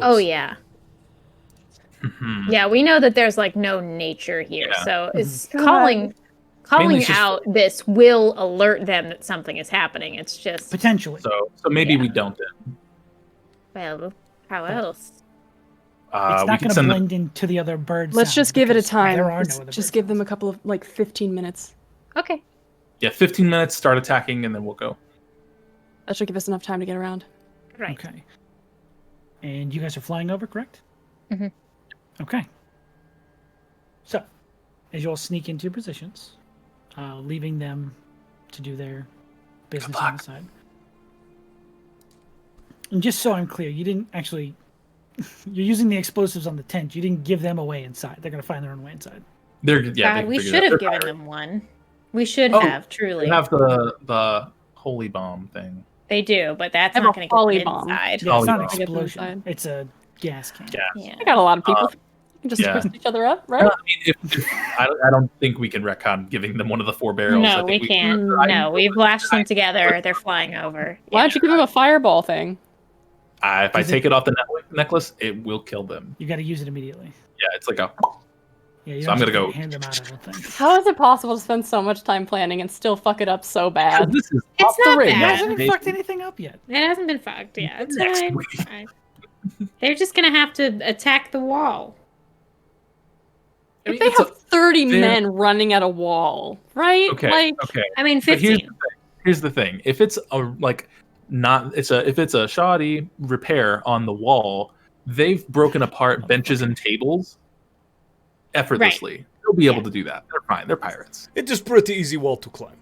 Oh Whoops. yeah, Mhm. yeah. We know that there's like no nature here, Yeah. so it's God. calling Mainly it's just- out this will alert them that something is happening. It's just Potentially. So maybe Yeah. we don't then. well, how else? It's We not can going to send blend into the other birds. Let's just give it a time. There are Let's no other just birds give them a couple of, like, 15 minutes. Okay. Yeah, 15 minutes, start attacking, and then we'll go. That should give us enough time to get around. Right. Okay. And you guys are flying over, correct? Mhm. Okay. So, as you all sneak into your positions, leaving them to do their business on the side. And just so I'm clear, you didn't actually... You're using the explosives on the tent. You didn't give them away inside. They're going to find their own way inside. God, we should have given them one. We should have, truly. They have the holy bomb thing. They do, but that's Have not a going to holy get bomb. inside. Yeah, it's not an bomb. explosion. It's a gas can. Yeah. I got a lot of people. You can just yeah. twist each other up, right? I don't think we can retcon giving them one of the 4 barrels. I No, think we can't. No, we've lashed them together. They're flying over. Why don't you give him a fireball thing? If I take it off the necklace, it will kill them. You got to use it immediately. Yeah, it's like a... Yeah, you So I'm don't gonna just go- hand them out, I don't think. How is it possible to spend so much time planning and still fuck it up so bad? This is It's off the not ring. You bad. guys haven't fucked anything up yet. It hasn't been fucked. Yeah, it's Next fine. week. Fine. They're just going to have to attack the wall. I mean, If they it's a- have 30 they're- men running at a wall, right? Okay, okay. I mean, But 15. here's the thing. If it's if it's a shoddy repair on the wall, they've broken apart benches and tables effortlessly. They'll be able to do that. They're fine. They're pirates. It is pretty easy wall to climb.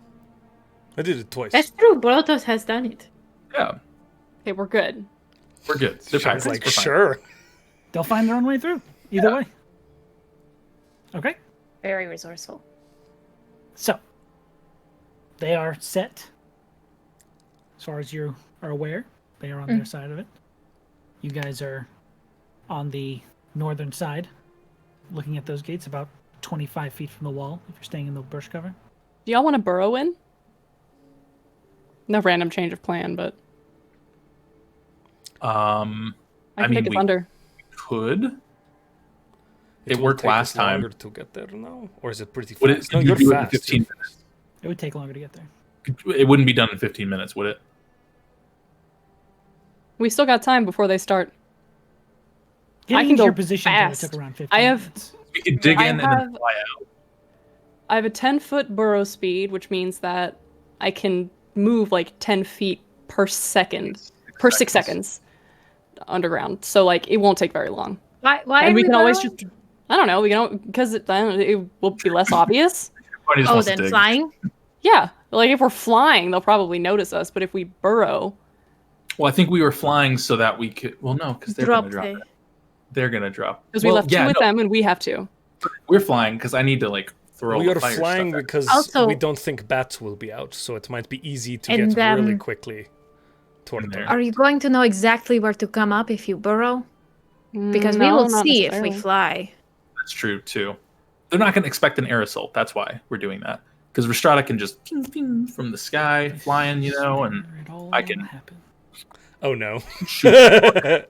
I did it twice. That's true. Brothos has done it. Yeah, Okay, we're good. we're good. They're I pirates. was like, We're fine. sure. They'll find their own way through. Either way. Okay. Very resourceful. So, they are set. As far as you are aware, they are on their side of it. You guys are on the northern side, looking at those gates, about 25 feet from the wall, if you're staying in the bush cover. Do y'all want to burrow in? No random change of plan, but I I can mean, take it we under. could. It will worked take us last time. longer to get there now, or is it pretty Would it, fast? No, could you you're do it in fast. 15 minutes? It would take longer to get there. It wouldn't be done in 15 minutes, would it? We still got time before they start. Getting can into go your position probably fast. took around 15 I have- minutes. We could dig I in and have- then fly out. I have a 10-foot burrow speed, which means that I can move like 10 feet per second, per 6 seconds underground. So like it won't take very long. Why And are we can always burrowing? just, I don't know, we can because it will be less obvious. Everybody just Oh, wants to then dig. flying? Yeah, like if we're flying, they'll probably notice us. But if we burrow, Well, I think we were flying so that we could. Well, no, because they're Drop gonna drop. the- It. They're gonna drop. because we left two with them and we have two. We're flying because I need to like throw. We are fire flying stuff at- because Also- we don't think bats will be out, so it might be easy to And, get really um, quickly toward in them. there. Are you going to know exactly where to come up if you burrow? Because we No, will not see if we necessarily. fly. That's true too. They're not gonna expect an air assault. That's why we're doing that. Because Rhystrata can just ping, ping from the sky, flying, you know, and It all I can- happen. Oh no. shoot I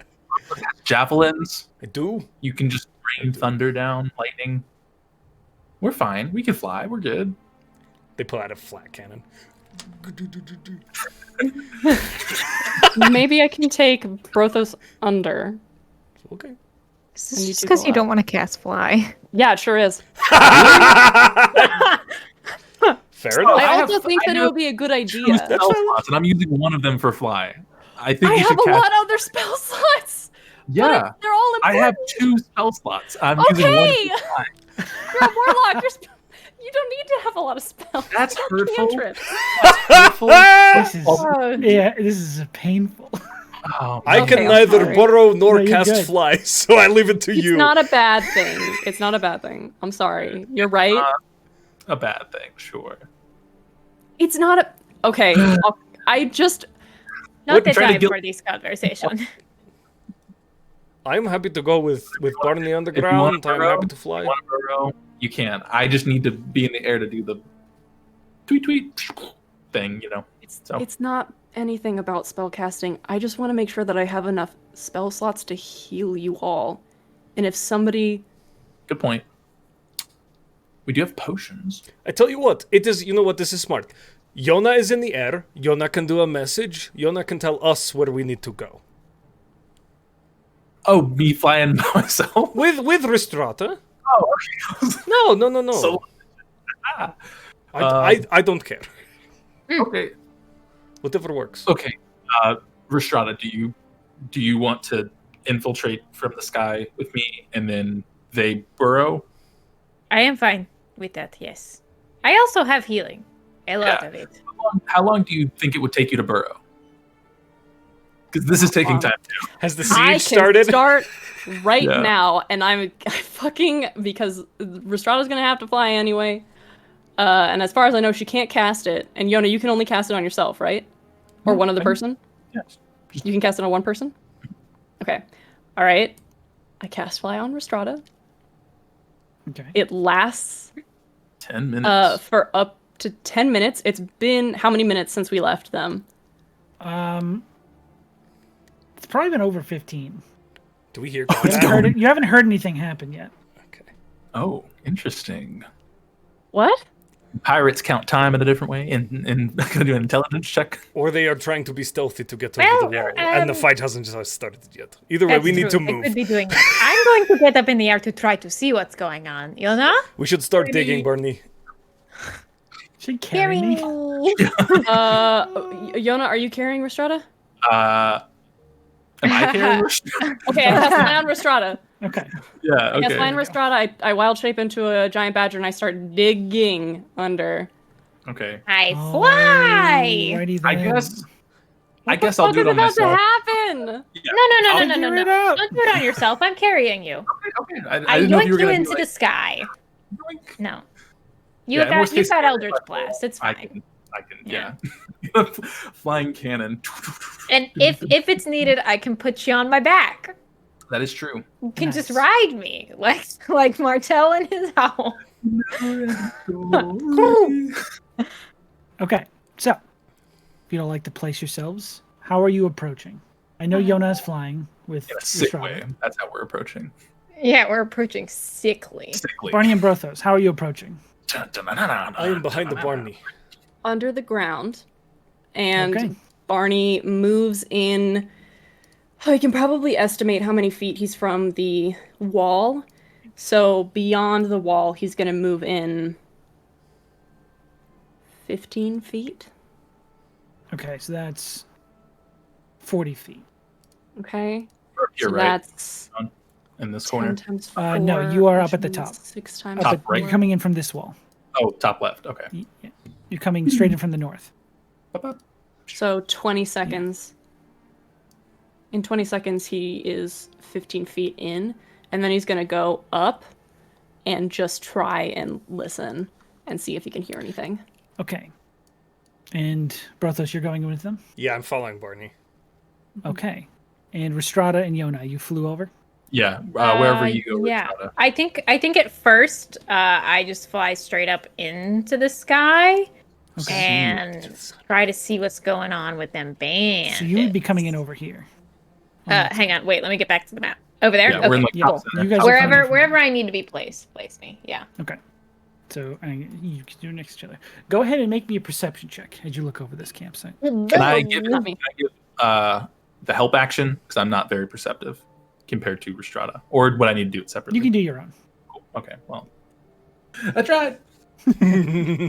javelins. do. You can just rain thunder down, lightning. We're fine. We can fly. We're good. They pull out a flat cannon. Maybe I can take Brothos under. Okay. It's And you just do because go you up. don't want to cast fly. Yeah, it sure is. Fair enough. I I also have- think I that it have would be a good Two idea. spell slots, and I'm using one of them for fly. I think I you have should a cast. lot of other spell slots. Yeah, They're all I important. have 2 spell slots. I'm using one. Okay. For fly. You're a warlock. You don't need to have a lot of spells. That's They're hurtful. cantrips. This is, Oh. yeah, this is painful. Oh, I Okay, can I'm neither sorry. burrow nor No, you're cast good. fly, so I leave it to It's you. not a bad thing. It's not a bad thing. I'm sorry. You're right. a bad thing, sure. It's not a. Okay. I just. Not the try to time get- for this conversation. I'm happy to go with Barney If you underground. wanna I'm burrow, happy to fly. You want to burrow? You can. I just need to be in the air to do the tweet tweet thing, you know. So It's not anything about spellcasting. I just want to make sure that I have enough spell slots to heal you all. And if somebody. good point. We do have potions. I tell you what, it is. You know what? This is smart. Yona is in the air. Yona can do a message. Yona can tell us where we need to go. Oh, me flying by myself? With Rhystrata. Oh, okay. No. So, I don't care. Okay. Whatever works. Okay. Rhystrata, do you want to infiltrate from the sky with me and then they burrow? I am fine with that, yes. I also have healing. A lot of it. How long do you think it would take you to burrow? Because this is taking time too. Has the I siege can started? start right Yeah. now, and I'm fucking because Rhystrata's gonna have to fly anyway. And as far as I know, she can't cast it. And Yona, you can only cast it on yourself, right? Or one other person? Yes. You can cast it on one person? Okay. All right. I cast Fly on Rhystrata. Okay. It lasts 10 minutes. for up to 10 minutes. It's been how many minutes since we left them? It's probably been over 15. Do we hear Oh, it's combat? You haven't heard anything happen yet. Okay. Oh, interesting. What? Pirates count time in a different way and gonna do an intelligence check. Or they are trying to be stealthy to get over Well, the wall, and the fight hasn't just started yet. Either way, That's we need true. to I could move. be doing that. I'm going to get up in the air to try to see what's going on. Yona? We should start digging, Barney. She carry me. Yona, are you carrying Rhystrata? Am I carrying Rhystrata? Okay, I cast Fly on Rhystrata. Okay. Yeah, I cast okay. Fly on Rhystrata. I wild shape into a giant badger and I start digging under. Okay. I fly! Alrighty I then. guess I'll do it on What's about myself. to happen? No. Figure it out. Don't do it on yourself. I'm carrying you. Okay. I I didn't know if you were yoinked you gonna into do the sky. like, No. You Yeah, in worst got case, Eldritch Blast. It's I fine. can, yeah. Flying cannon. And if it's needed, I can put you on my back. That is true. You can just Nice. ride me, like Martel and his owl. Okay. So, if you don't like to place yourselves, how are you approaching? I know Yona is flying with In a sick Rhystrata. way. That's how we're approaching. Yeah, we're approaching sickly. Sickly. Barney and Brothos, how are you approaching? I am behind the Barney. Under the ground. And Okay. Barney moves in. Oh, you can probably estimate how many feet he's from the wall. So beyond the wall, he's going to move in 15 feet. Okay, so that's 40 feet. Okay. You're so right. That's In this 10 corner. times No, 4, you are which up at the means top. 6 times Up Top at- right. You're coming in from this wall. Oh, top left. Okay. Yeah. You're coming straight in from the north. So 20 seconds. In 20 seconds, he is 15 feet in, and then he's going to go up and just try and listen and see if he can hear anything. Okay. And Brothos, you're going with them? Yeah, I'm following Barney. Okay. And Rhystrata and Yona, you flew over? Yeah, wherever you go. Yeah, Rhystrata. I think at first I just fly straight up into the sky and try to see what's going on with them bandits. So you would be coming in over here. Hang on, wait. Let me get back to the map. Over there. Yeah, we're in Okay, the Yeah, top cool. center. you guys are coming in from- Wherever I need to be placed, place me. Yeah. Okay. So you can do it next to each other. Go ahead and make me a perception check as you look over this campsite. Can I give Not me. the help action? Because I'm not very perceptive compared to Rhystrata. Or would I need to do it separately? You can do your own. Cool. Okay, well. I tried.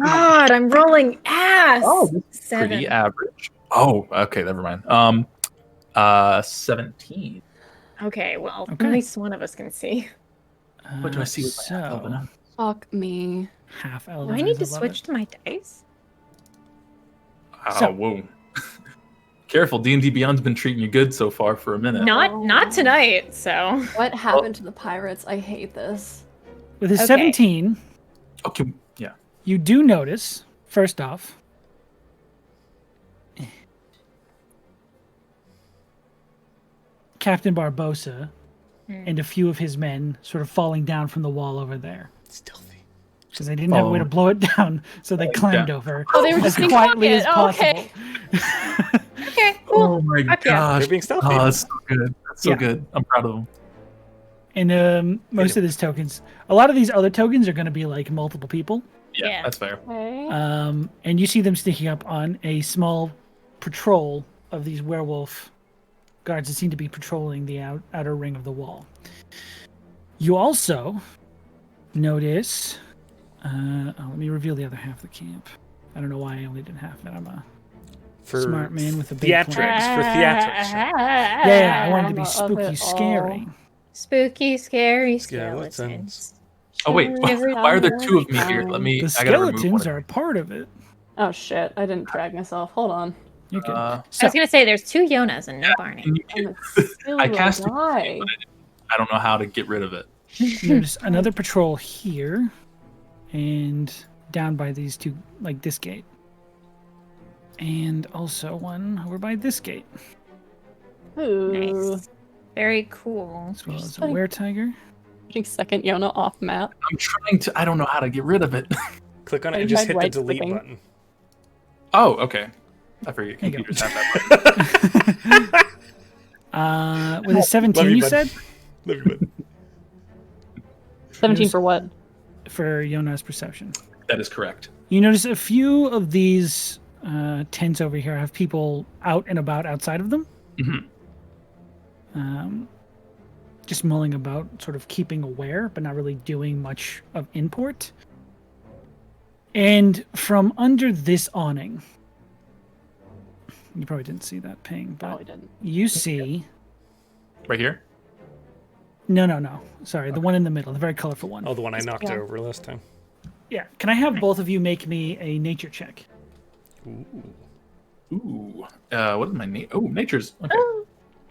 God, I'm rolling ass. Oh, this is 7. pretty average. Oh, okay, never mind. 17. Okay, well, Okay. at least one of us can see. What do I see with my half-elven? Fuck me. Half Do elven. I need to switch to my dice? Oh, So- whoa. Careful, D&D Beyond's been treating you good so far for a minute. Not tonight. So What happened to the pirates? I hate this. With his Okay. 17, Okay, yeah. you do notice, first off, Captain Barbosa and a few of his men sort of falling down from the wall over there. Stealthy. Because they didn't have a way to blow it down, so they climbed over Oh, they were as just being quietly as quiet. Oh, possible. okay. okay, cool. Oh my Fuck yeah. gosh. They're being stealthy. Oh, that's so good. That's so Yeah. good. I'm proud of them. And most of these tokens, a lot of these other tokens are going to be like multiple people. Yeah, Yeah. that's fair. Okay. And you see them sneaking up on a small patrol of these werewolf guards that seem to be patrolling the outer ring of the wall. You also notice... let me reveal the other half of the camp. I don't know why I only did half that. I'm a For smart man with a big theatrics. plan. For theatrics. Yeah, I wanted to be Of spooky, it scary. Spooky, scary Skeletons. skeletons. Oh wait, why are there two of me here? Let me. The I gotta remove skeletons one. are a part of it. Oh shit! I didn't drag myself. Hold on. You're good. Uh, So, I was gonna say there's 2 Yonas and no Barney. I'm a silly I cast. guy. I don't know how to get rid of it. there's another patrol here, and down by these two, like this gate, and also one over by this gate, Ooh. Nice. Very cool. as well as a Funny. were-tiger. Putting second Yona off map. I'm trying to. I don't know how to get rid of it. Click on it I and just tried hit the delete right-clicking. button. Oh, okay. I forget There you go. computers have that button. With a 17, Love you, you bud. said, Love you, bud. 17 for what? for Yona's perception. That is correct. You notice a few of these tents over here have people out and about outside of them. Mhm. Just mulling about, sort of keeping aware, but not really doing much of import. And from under this awning, you probably didn't see that ping, No, I but didn't. you see... Right here. No. Sorry, the one in the middle, the very colorful one. Oh, the one I knocked Yeah. over last time. Yeah. Can I have both of you make me a nature check? Ooh. Ooh. What is my name? Oh, nature's. Okay.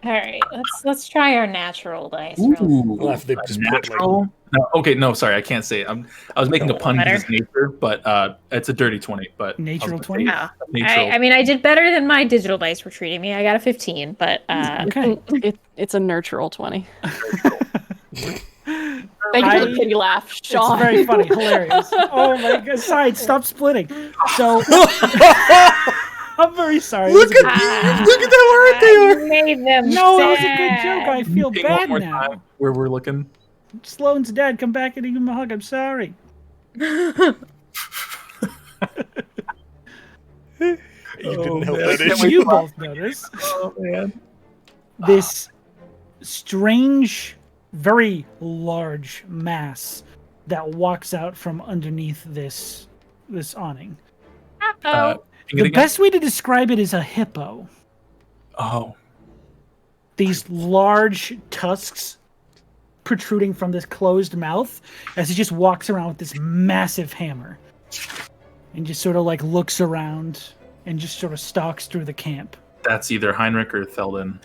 All right, let's try our natural dice. real quick. Ooh. We'll have to just put, like- natural. No. Okay. No. Sorry. I can't say it. I was making a pun Better. because nature, but it's a dirty 20. But Natural I was 20? gonna say Oh. Natural. I mean, I did better than my digital dice were treating me. I got a 15, but Okay. It's a natural 20. Thank you for the I- pity laugh, Sean. It's very funny, hilarious. Oh my god, side, stop splitting. So I'm very sorry. Look It was a at good- Look at how hurt they are! made them No, it was a good sad. joke. I feel Ping one bad more now. time where we're looking. Sloane's dad, come back and give him a hug. I'm sorry. You didn't help man, that I can't issue. wait You for- both notice Oh man. this strange, very large mass that walks out from underneath this awning. Ping it The again? best way to describe it is a hippo. Oh. These large tusks protruding from this closed mouth as he just walks around with this massive hammer and just sort of like looks around and just sort of stalks through the camp. That's either Heinrich or Theldon,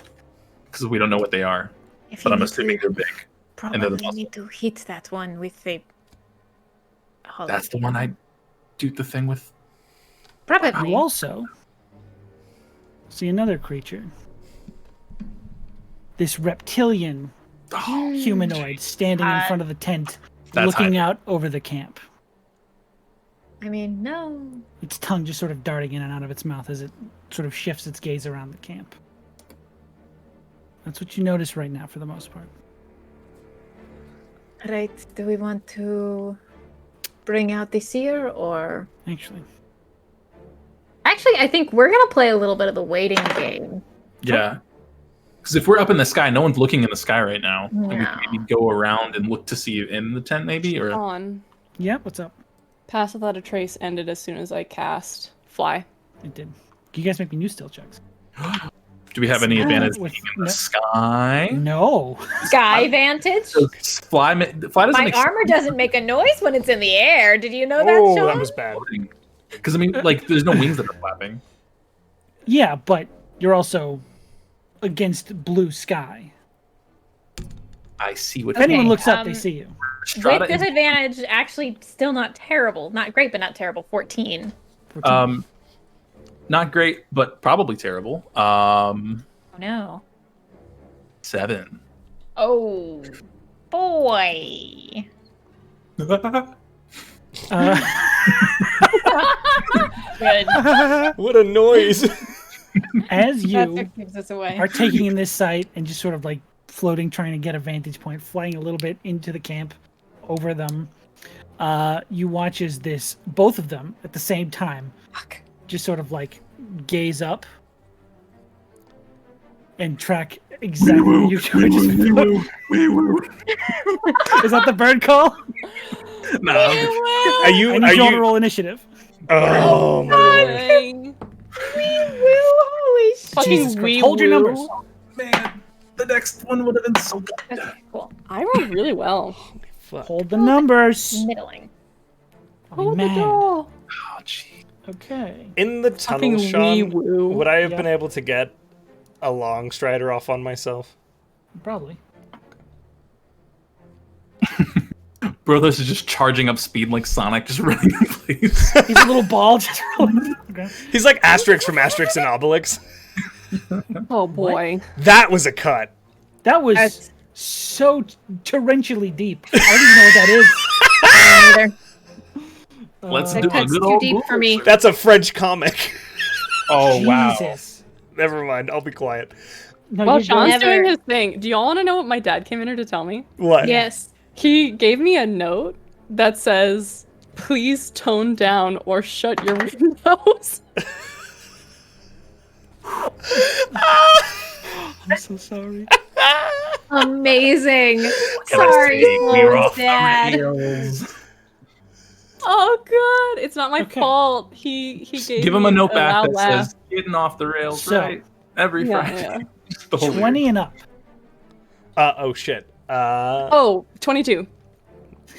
because we don't know what they are. If But you I'm need assuming to, they're big. probably they're the muscle. need to hit that one with the. That's the one I do the thing with. Probably. You also see another creature. This reptilian Oh, humanoid standing in front of the tent, That's looking Heinrich. out over the camp. I mean, no. Its tongue just sort of darting in and out of its mouth as it sort of shifts its gaze around the camp. That's what you notice right now for the most part. Right. Do we want to bring out the seer or? Actually, I think we're gonna play a little bit of the waiting game. yeah. Because if we're up in the sky, no one's looking in the sky right now. And we No. can maybe go around and look to see you in the tent, maybe, or Sean, yeah, what's up? Pass Without a Trace ended as soon as I cast Fly. It did. You guys make me new still checks. do we have any advantage with- being in the sky? No. Sky vantage. So fly doesn't My make armor doesn't make a noise when it's in the air. Did you know that, Oh, Sean? that was bad. Because I mean, like, there's no wings that are flapping. Yeah, but you're also against blue sky. I see what If anyone Okay, looks up, they um, see you. Strata With is- disadvantage, actually, still not terrible. Not great, but not terrible. 14. Not great, but probably terrible. Oh no. 7. Oh boy. Good. What a noise! As That's you what gives us away. are taking in this sight and just sort of like floating, trying to get a vantage point, flying a little bit into the camp over them, you watch as both of them at the same time Fuck. just sort of like gaze up and track exactly where you just Is that the bird call? No, Are you? I Are need you all to you? roll initiative. Oh my lord. Dang. Holy shit. Fucking Jesus Christ. wee Hold your woo. numbers. Man, the next one would have been so good. Okay, cool. I rolled really well. Fuck. Hold the numbers. Middling. I'll be Hold the mad. door. Oh, gee. Okay. In the Fucking tunnel, wee Sean, woo. would I have Yeah. been able to get a long strider off on myself? Probably. Brothos is just charging up speed like Sonic, just running in place. He's a little ball. Just rolling. Okay. He's like Asterix from Asterix and Obelix. Oh boy. That was a cut. That was That's- so torrentially deep. I don't even know what that is. Let's Uh, do That a cuts good too old deep for me. That's a French comic. Oh, wow. Jesus. Never mind. I'll be quiet. No, While you're Sean's good. Never- doing his thing, do y'all want to know what my dad came in here to tell me? What? Yes. He gave me a note that says, "Please tone down or shut your windows." I'm so sorry. Amazing. Can I Sorry, say we were Sloan's off the dad. rails? Oh god, it's not my Okay. fault. He gave Give him me a note back loud that laugh. says, getting off the rails, So- right? Every Yeah, Friday. yeah. The whole 20 year. and up. Oh shit. Oh, 22.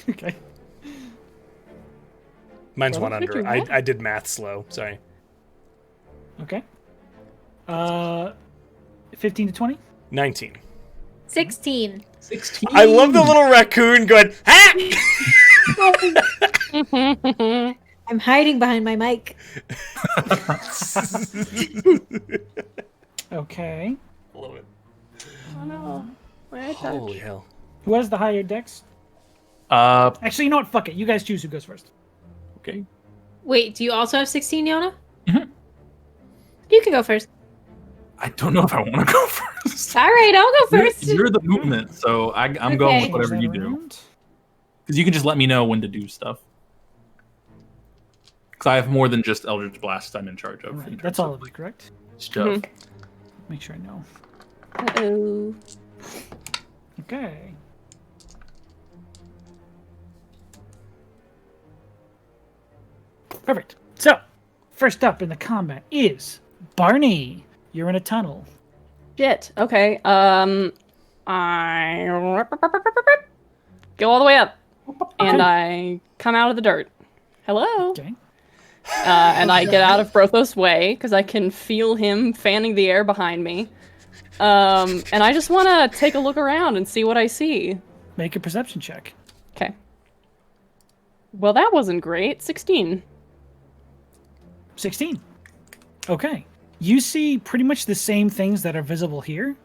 Okay. Mine's Well, one did under. you I did math slow. Sorry. Okay. 15 to 20? 19. 16. 16. I love the little raccoon going, ah! I'm hiding behind my mic. Okay. Love it. Oh no. My touch. Holy hell. Who has the higher dex? Uh, Actually, you know what? Fuck it. You guys choose who goes first. okay. Wait, do you also have 16, Yona? Mhm. You can go first. I don't know if I want to go first. All right, I'll go first. You're the movement, so I'm going with Okay. whatever Change you that do. around. Because you can just let me know when to do stuff. Because I have more than just Eldritch Blast I'm in charge of. Right, in that's terms all of, of you, correct? stuff. Make sure I know. Uh-oh. Okay. Perfect. So, first up in the combat is Barney. You're in a tunnel. Shit. Okay. I go all the way up, and I come out of the dirt. Hello. Okay. And I get out of Brothos' way because I can feel him fanning the air behind me. And I just want to take a look around and see what I see. Make a perception check. Okay. Well, that wasn't great. 16. 16. Okay. You see pretty much the same things that are visible here,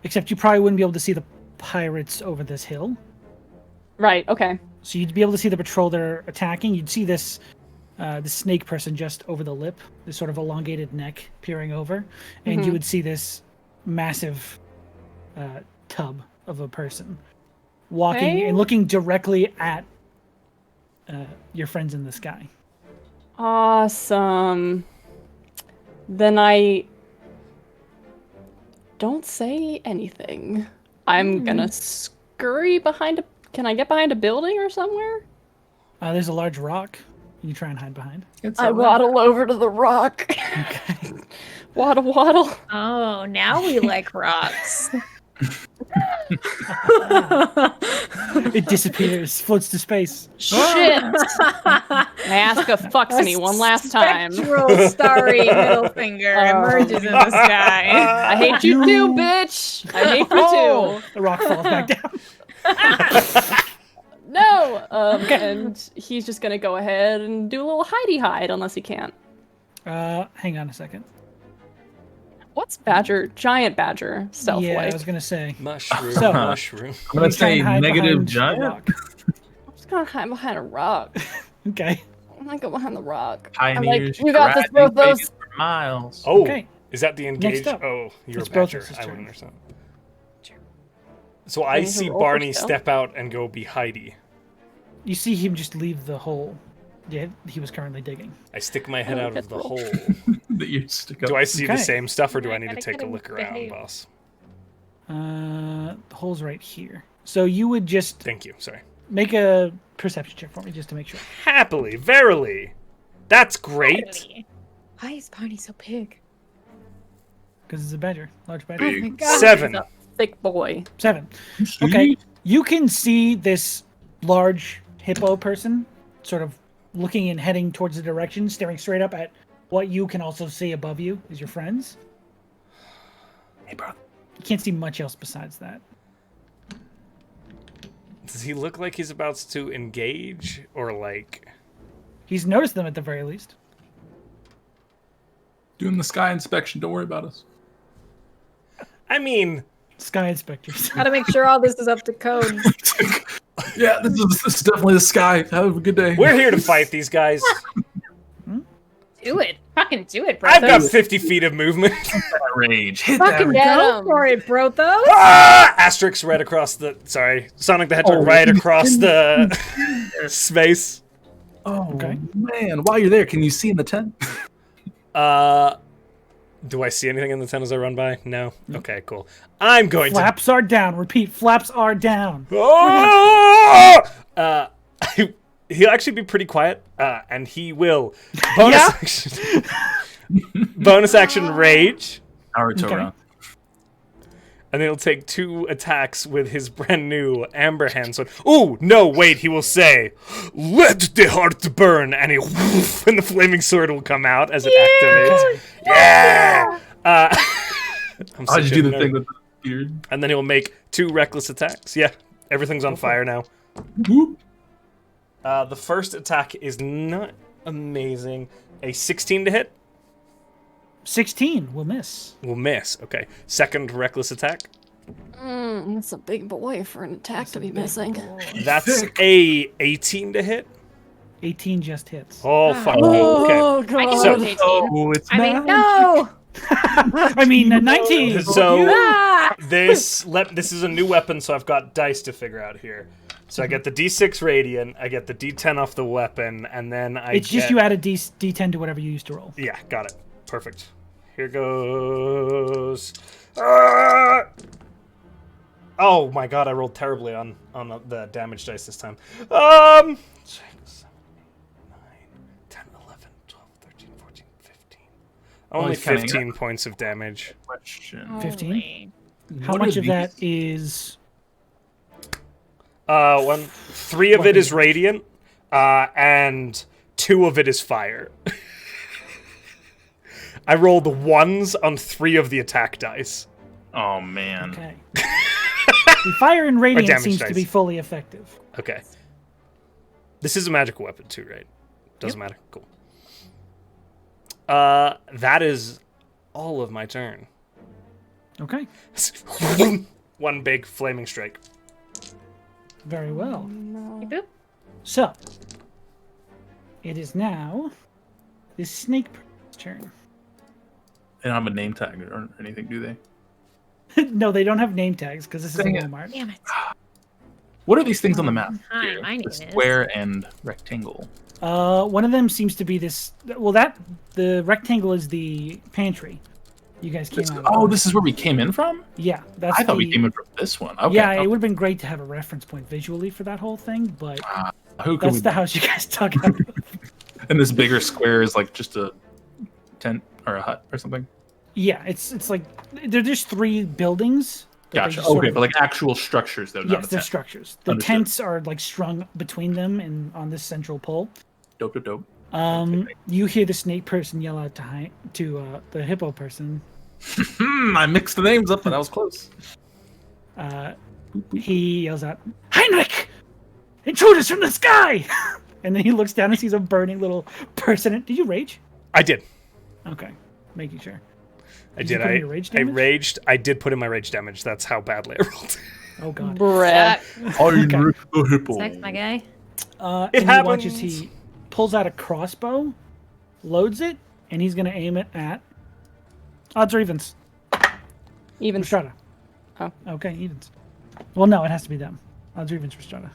except you probably wouldn't be able to see the pirates over this hill. Right. Okay. So you'd be able to see the patrol they're attacking. You'd see this the snake person just over the lip, this sort of elongated neck peering over, and you would see this massive tub of a person walking Okay. and looking directly at your friends in the sky. Awesome. Then I don't say anything. I'm gonna scurry behind a. Can I get behind a building or somewhere? There's a large rock you try and hide behind. I waddle over to the rock. Okay. Waddle, waddle. Oh, now we like rocks. It disappears, floats to space. Shit. Aska fucks me one last time. Spectral starry middle finger emerges in the sky. I hate you too, bitch. I hate you too. The rock falls back down. No. And he's just gonna go ahead and do a little hidey hide unless he can't. Hang on a second. What's Badger? Giant Badger stealth Yeah, I like? was gonna say. Mushroom. So- Mushroom. I'm going You to try say and hide negative behind the giant. rock. I'm just gonna hide behind a rock. Okay. I'm gonna go behind the rock. Pioneers you got this, driving Brothos. waves for miles. Oh, Okay. is that the engage? Next up. Oh, you're It's a badger. Brothos' I turn. wouldn't understand. So I Can you see roll Barney for stealth? step out and go be Heidi. You see him just leave the hole. Yeah, he was currently digging. I stick my head Oh, out of good the roll. hole. That you stick up. Do I see the Okay. same stuff, or do I need to gotta take get a him look around, behave. boss? The hole's right here. So you would just Thank you. Sorry. make a perception check for me, just to make sure. Happily, verily. That's great. Why is Barney so big? Because it's a badger, large badger. Oh my god. 7. Thick boy. 7. Okay, you can see this large hippo person sort of looking and heading towards the direction, staring straight up at what you can also see above you is your friends. Hey, bro. You can't see much else besides that. Does he look like he's about to engage, or like... He's noticed them at the very least. Doing the sky inspection. Don't worry about us. I mean... Sky inspectors. Gotta make sure all this is up to code. Yeah, this is definitely the sky. Have a good day. We're here to fight these guys. Do it. Fucking do it, bro. I've got 50 feet of movement. that rage. Hit Fucking that go for it, Brothos. Ah! Asterix right across the... Sorry. Sonic the Hedgehog right across the space. Oh, Okay. man. While you're there, can you see in the tent? Do I see anything in the tent as I run by? No? Okay, cool. I'm going Flaps are down. Repeat, flaps are down. to... Oh! He'll actually be pretty quiet, and he will bonus action rage, Naruto Okay. round. and then he'll take 2 attacks with his brand new amber hand sword. Ooh, no, wait, he will say, "Let the heart burn," and he and the flaming sword will come out as it activates. Yeah! I'm How'd such you a do the nerd. thing with the beard? And then he'll make 2 reckless attacks. Yeah, everything's on fire now. Whoop. The first attack is not amazing. A 16 to hit 16 will miss. will miss. Okay. Second reckless attack. That's a big boy for an attack to be missing. That's a 18 to hit. 18 just hits. Oh fuck. Oh, Okay. I can God. So- do 18. Oh, it's I mean, mad. no. I mean, 19. So Ah! this is a new weapon, so I've got dice to figure out here. So I get the D6 radiant, I get the D10 off the weapon, and then It's just you add a D10 to whatever you used to roll. Yeah, got it. Perfect. Here goes. Ah! Oh my god, I rolled terribly on the damage dice this time. 6, 7, 8, 9, 10, 11, 12, 13, 14, 15. Only he's counting 15 points of damage. Question. 15? Holy. How What much are of that these? is... 3 of it is radiant, and 2 of it is fire. I rolled 1s on 3 of the attack dice. Oh, man. Okay. The fire and radiant damage seems dice. to be fully effective. Okay. This is a magical weapon too, right? Doesn't matter. Cool. That is all of my turn. Okay. 1 big flaming strike. Very well. Boop. So, it is now the snake person's turn. They don't have a name tag or anything, do they? No, they don't have name tags because this is a Dang it. Walmart. Damn it. What are these things on the map? Hi, here? my name The is- square and rectangle. One of them seems to be this. Well, the rectangle is the pantry. You guys came out. Oh, this is where we came in from? Yeah, that's. I thought the, we came in from this one. Okay. Yeah, okay. it would have been great to have a reference point visually for that whole thing, but Who could that's we the house you guys took out. And this bigger square is like just a tent or a hut or something? Yeah, it's like they're just 3 buildings. that they Gotcha. just sort Okay, of- but like actual structures though, not yes, a they're tent. structures. The Understood. tents are like strung between them and on this central pole. Dope, dope, dope. You hear the snake person yell out to the hippo person. I mixed the names up, but I was close. He yells out, "Heinrich! Intruders from the sky!" And then he looks down and sees a burning little person. Did you rage? I did. Okay, making sure. I Did you did. put in your rage I damage? raged. I did put in my rage damage. That's how badly I rolled. Oh god. Bruh. Heinrich the Hippo. Sex, my guy. It And he watches. happens. He pulls out a crossbow, loads it, and he's gonna aim it at odds or evens. Even Rhystrata. Oh. Okay, evens. Well, no, it has to be them. Odds or evens, Rhystrata.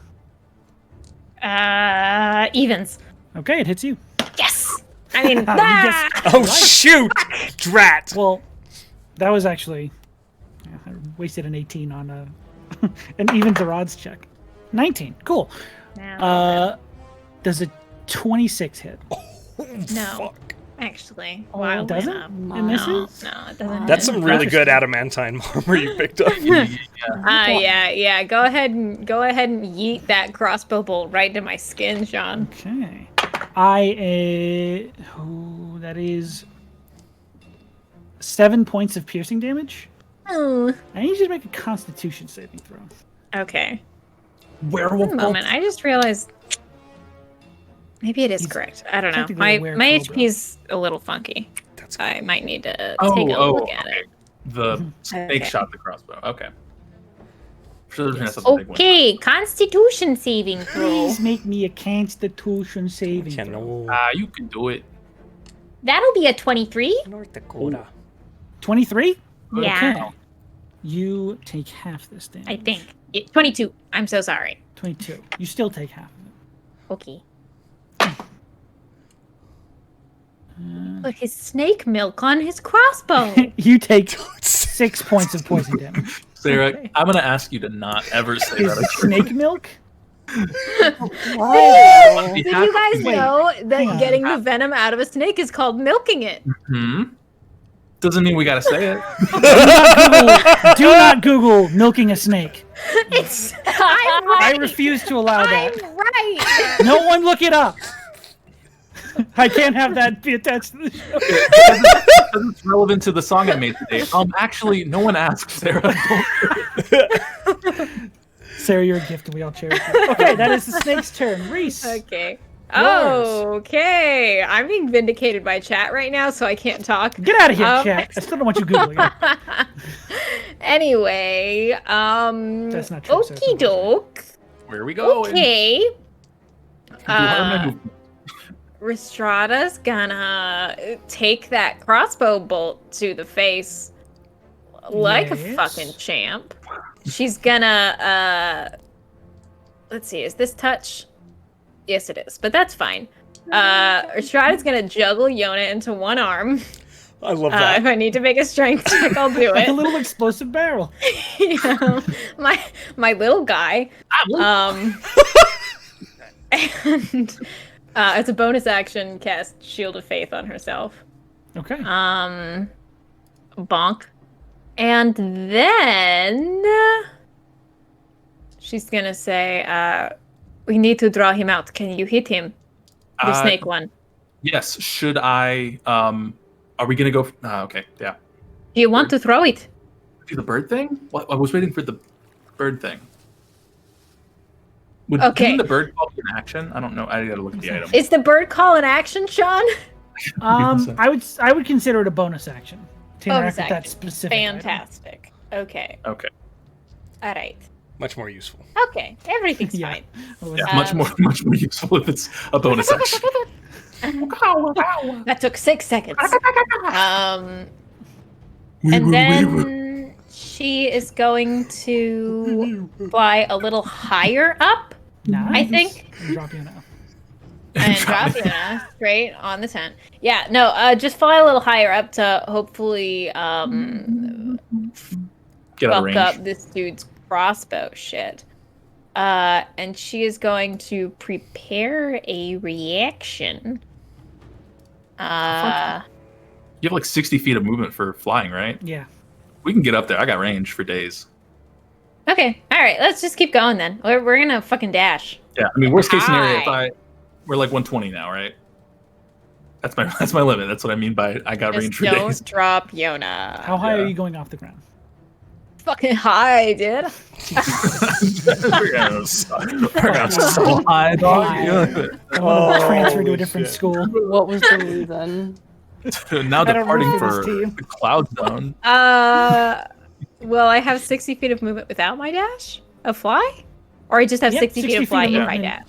Evens. Okay, it hits you. Yes. I mean, You guessed- Oh shoot! Drat! Well, that was actually. Yeah, I wasted an 18 on an evens or odds check. 19. Cool. Does a 26 hit? No. Actually, why it doesn't? up? It No, misses? no, it doesn't. That's some really good adamantine armor you picked up. Yeah. Go ahead and yeet that crossbow bolt right to my skin, Sean. Okay. That is 7 points of piercing damage. Oh. I need you to make a Constitution saving throw. Okay. Werewolf. One moment. I just realized maybe it is correct. I don't know. technically My a my werewolf. HP's a little funky. That's I might need to take a look at it. The snake Okay. shot the crossbow. Okay. Sure, that's a big one. Okay, Constitution saving throw. Please make me a Constitution saving throw. You can do it. That'll be a 23. North Dakota. 23? Yeah, Okay. You take half this damage. I think 22. I'm so sorry. 22. You still take half of it. Okay. Put his snake milk on his crossbow. You take 6 points of poison damage. Sarah, Okay. I'm going to ask you to not ever say that Is again. snake milk? Did you guys Wait, know hang that on. getting the venom out of a snake is called milking it? Hmm? Doesn't mean we got to say it. Do not Google milking a snake. It's I'm I right. refuse to allow that. I'm right. No one look it up. I can't have that be attached to the show. Because it's relevant to the song I made today. Actually, no one asked, Sarah. Sarah, you're a gift and we all cherish you. Okay, that is the snake's turn. Reese. Okay. Yours. Okay. I'm being vindicated by chat right now, so I can't talk. Get out of here, Um, chat. I still don't want you Googling it. Anyway, That's not true, Sarah. okie doke. Where we go? Okay. Uh, Rhystrata's gonna take that crossbow bolt to the face like a Yes. fucking champ. She's gonna let's see, is this touch? Yes it is, but that's fine. Rhystrata's gonna juggle Yona into one arm. I love If that. I need to make a strength check, I'll do Like a it. little explosive barrel. You know, my little guy. And it's a bonus action cast Shield of Faith on herself. Okay. Bonk. And then she's gonna say, we need to draw him out. Can you hit him? The snake one. Yes. Should I? Are we gonna go? Okay. Yeah. Do you want to throw it? Do the bird thing? What? I was waiting for the bird thing. Would Okay. doing the bird call be an action? I don't know. I gotta look at the item. Is the bird call an action, Sean? I would consider it a bonus action. To Bonus interact with that action. specific item. Fantastic. Okay. Okay. All right. Much more useful. Okay. Everything's Yeah. fine. Yeah, much more useful if it's a bonus action. That took 6 seconds. And then she is going to fly a little higher up Nice. I think. And drop you now. and drop Yuna straight on the tent. Yeah, no, just fly a little higher up to hopefully Get out of fuck range. up this dude's crossbow shit. And she is going to prepare a reaction. You have like 60 feet of movement for flying, right? Yeah. We can get up there. I got range for days. Okay, all right, let's just keep going then. We're gonna fucking dash. Yeah, I mean, worst case scenario, Hi. we're like 120 now, right? That's my limit. That's what I mean by I got range Just for don't days. drop Yona. How high Yeah. are you going off the ground? Fucking high, dude. We're gonna so high, dog. I want to transfer to a different school. What was the reason? Now I don't departing root for for this team. the cloud zone. Well, I have 60 feet of movement without my dash of fly, or I just have Yep, 60 feet of fly in my movement. dash.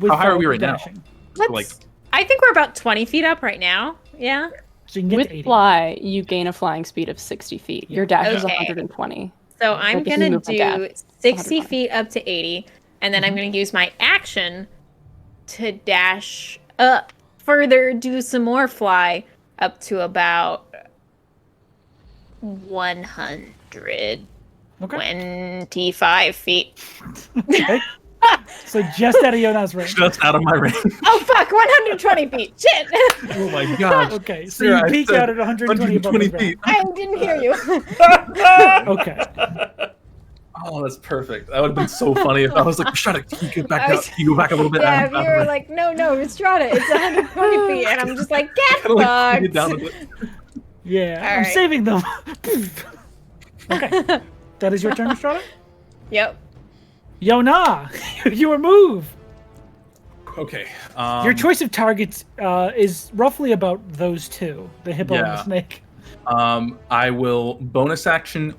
Without high are we right now? dashing. Let's. Like- I think we're about 20 feet up right now. Yeah. So you can get With to 80. fly, you gain a flying speed of 60 feet. Your dash is Okay. 120. So I'm if you gonna move my do dash, 60 120. feet up to 80, and then I'm gonna use my action to dash up further, do some more fly up to about 125 Okay. feet. Okay. So just out of Yona's range. Just out of my range. Oh fuck, 120 feet. Shit. Oh my god. Okay, so Sarah, you I peek said out at 120 above the 120 ground. feet. I didn't hear you. Okay. Oh, that's perfect. That would have been so funny if I was like, Rhystrata, can you get back up? Can you go back a little bit? Yeah, if you were like, no, Rhystrata, it's 120 feet, and I'm just like, get Kinda like, fucked. it down a bit. Yeah, All I'm right. saving them. Okay. That is your turn, Rhystrata? Yep. Yona, your move. Okay. Your choice of targets is roughly about those two, the hippo and the Yeah. snake. I will bonus action.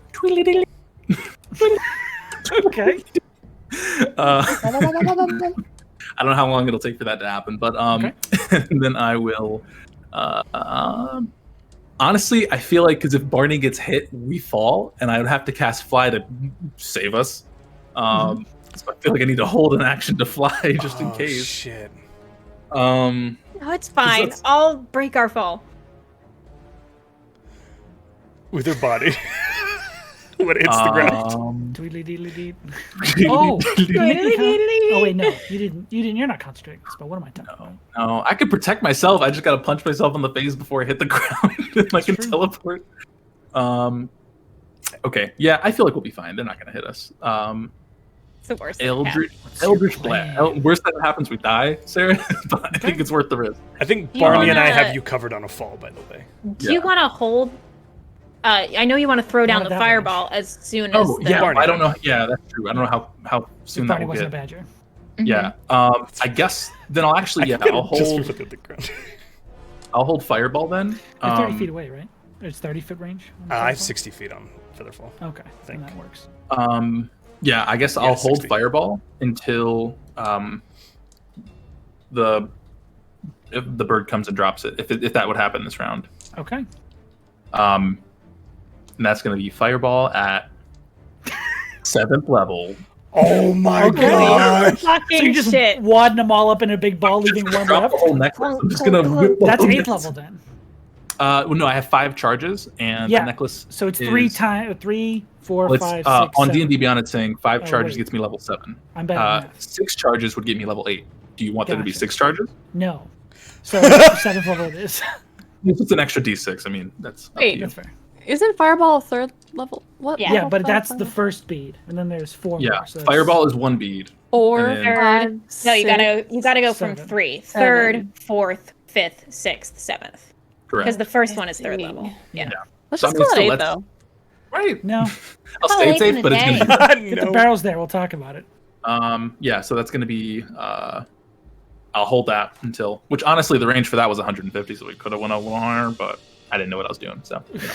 Okay. I don't know how long it'll take for that to happen, but Okay. and then I will. Honestly, I feel like because if Barney gets hit, we fall, and I would have to cast Fly to save us. So I feel like I need to hold an action to fly just in case. Shit. Um, No, it's fine. that's- I'll break our fall. With her body. When it hits the ground. Tweedly-deedly-dee. Oh, you made me oh wait, no, you didn't. You're not concentrating. But what am I talking about? No, I could protect myself. I just gotta punch myself in the face before I hit the ground. And I can true. teleport. Okay, yeah, I feel like we'll be fine. They're not gonna hit us. It's the worst. thing that Eldritch your Blast. plan? Worst that happens, we die, Sarah. But I think it's worth the risk. I think You Barney and I wanna- have you covered on a fall, by the way. Do you want to hold? I know you want to throw down Not the at that fireball as soon as. Oh the, yeah, Barney. I don't know. Yeah, that's true. I don't know how soon that Barney will wasn't a get. badger. Yeah. I guess then I'll actually I think I'll it'll just hold hit the ground. I'll hold fireball then. You're 30 feet away, right? It's 30 foot range. on the I have fireball? 60 feet on Featherfall. Okay, then think. that works. Yeah, I guess I'll 60 hold feet. fireball until if the bird comes and drops it. If that would happen this round. Okay. And that's going to be fireball at 7th level. Oh my Okay. god! So Fucking you're just shit. wadding them all up in a big ball, leaving one Drop left. the whole necklace. I'm just going to whip the That's whole 8th necklace. level then. Well, no, I have 5 charges, and Yeah. the necklace. So it's is, 3 times 3, 4, well, it's, 5, 6, on 7. D&D Beyond, it's saying 5 Oh, charges wait. gets me level 7. I'm better than that. 6 charges would get me level 8. Do you want there to be Gotcha. 6 charges? No. So 7th level it is. If it's an extra D6, I mean, that's up to Wait. you. That's fair. Isn't Fireball a third level? What? Yeah. Yeah, level but that's five the fireball? first bead, and then there's 4 Yeah, more. So that's- fireball is 1 bead. Or And then- Third. No, you gotta go from 7. 3. Seven. 3rd, 4th, 5th, 6th, 7th. Correct. Because the first one is 3rd level. Yeah. Let's So, I just mean, call it still, 8 let's- though. Right. No, I'll stay late safe, in the but it's day. gonna be get the barrels there. We'll talk about it. yeah, so that's gonna be I'll hold that until which honestly the range for that was 150, so we could have went a little higher, but I didn't know what I was doing, so you know.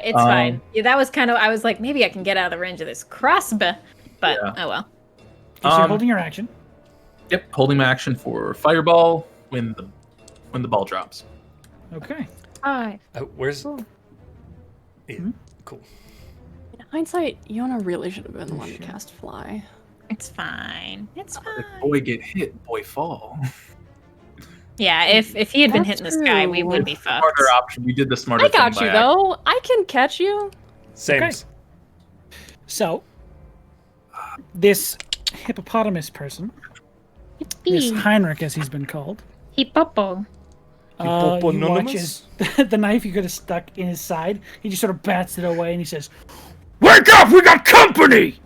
It's fine. Yeah, that was kind of. I was like, maybe I can get out of the range of this crossbow, but Yeah. oh well. So you're holding your action. Yep, holding my action for fireball when the ball drops. Okay. Alright. Where's? Yeah, cool. In hindsight, Yona really should have been the one to cast Fly. It's fine. It's If fine. boy get hit, boy fall. Yeah, if he had been That's hitting the sky, we true. would be fucked. Smarter option. We did the smarter I thing got by you accident. though. I can catch you. Same. Okay. So this hippopotamus person, this Heinrich, as he's been called, Hippopo. you Hippopotamus? watch his, the knife you could have stuck in his side. He just sort of bats it away and he says, "Wake up! We got company!"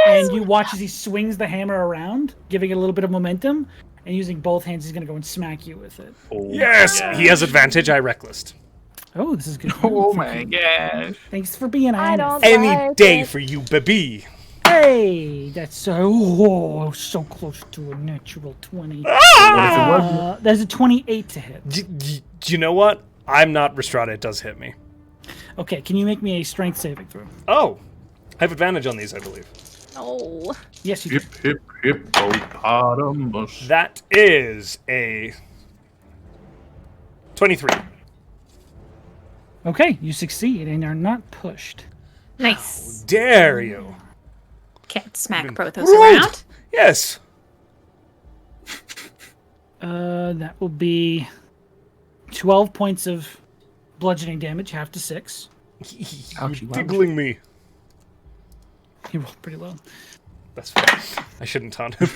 And you watch as he swings the hammer around, giving it a little bit of momentum, and using both hands, he's gonna go and smack you with it. Oh, Yes, yeah. he has advantage. I reckless. Oh, this is good. Oh my gosh. Thanks for being I honest. don't Any like day it. for you, baby. Hey, that's so close to a natural 20. What if it wasn't? There's a 28 to hit. Do you know what? I'm not Rhystrata. It does hit me. Okay, can you make me a strength saving throw? Oh, I have advantage on these, I believe. Oh. Yes, you do. Hip hippopotamus. That is a 23. Okay, you succeed and are not pushed. Nice. Dare you? Can't smack Brothos Right. around. Yes. That will be 12 points of bludgeoning damage, half to 6. You're tickling me. He rolled pretty low. That's fine. I shouldn't taunt him.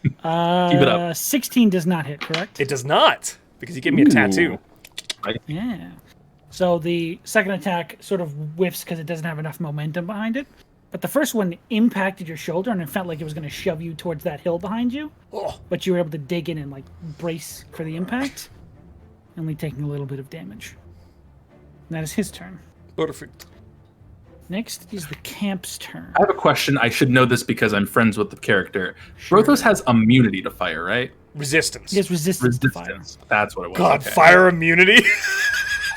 Keep it up. 16 does not hit, correct? It does not, because he gave me a tattoo. Yeah. So the second attack sort of whiffs because it doesn't have enough momentum behind it. But the first one impacted your shoulder, and it felt like it was going to shove you towards that hill behind you. Oh. But you were able to dig in and like brace for the impact, only taking a little bit of damage. And that is his turn. Perfect. Next is the camp's turn. I have a question. I should know this because I'm friends with the character. Brothos has immunity to fire, right? Resistance. He has resistance to fire. Resistance. That's what it was. God, okay. fire immunity.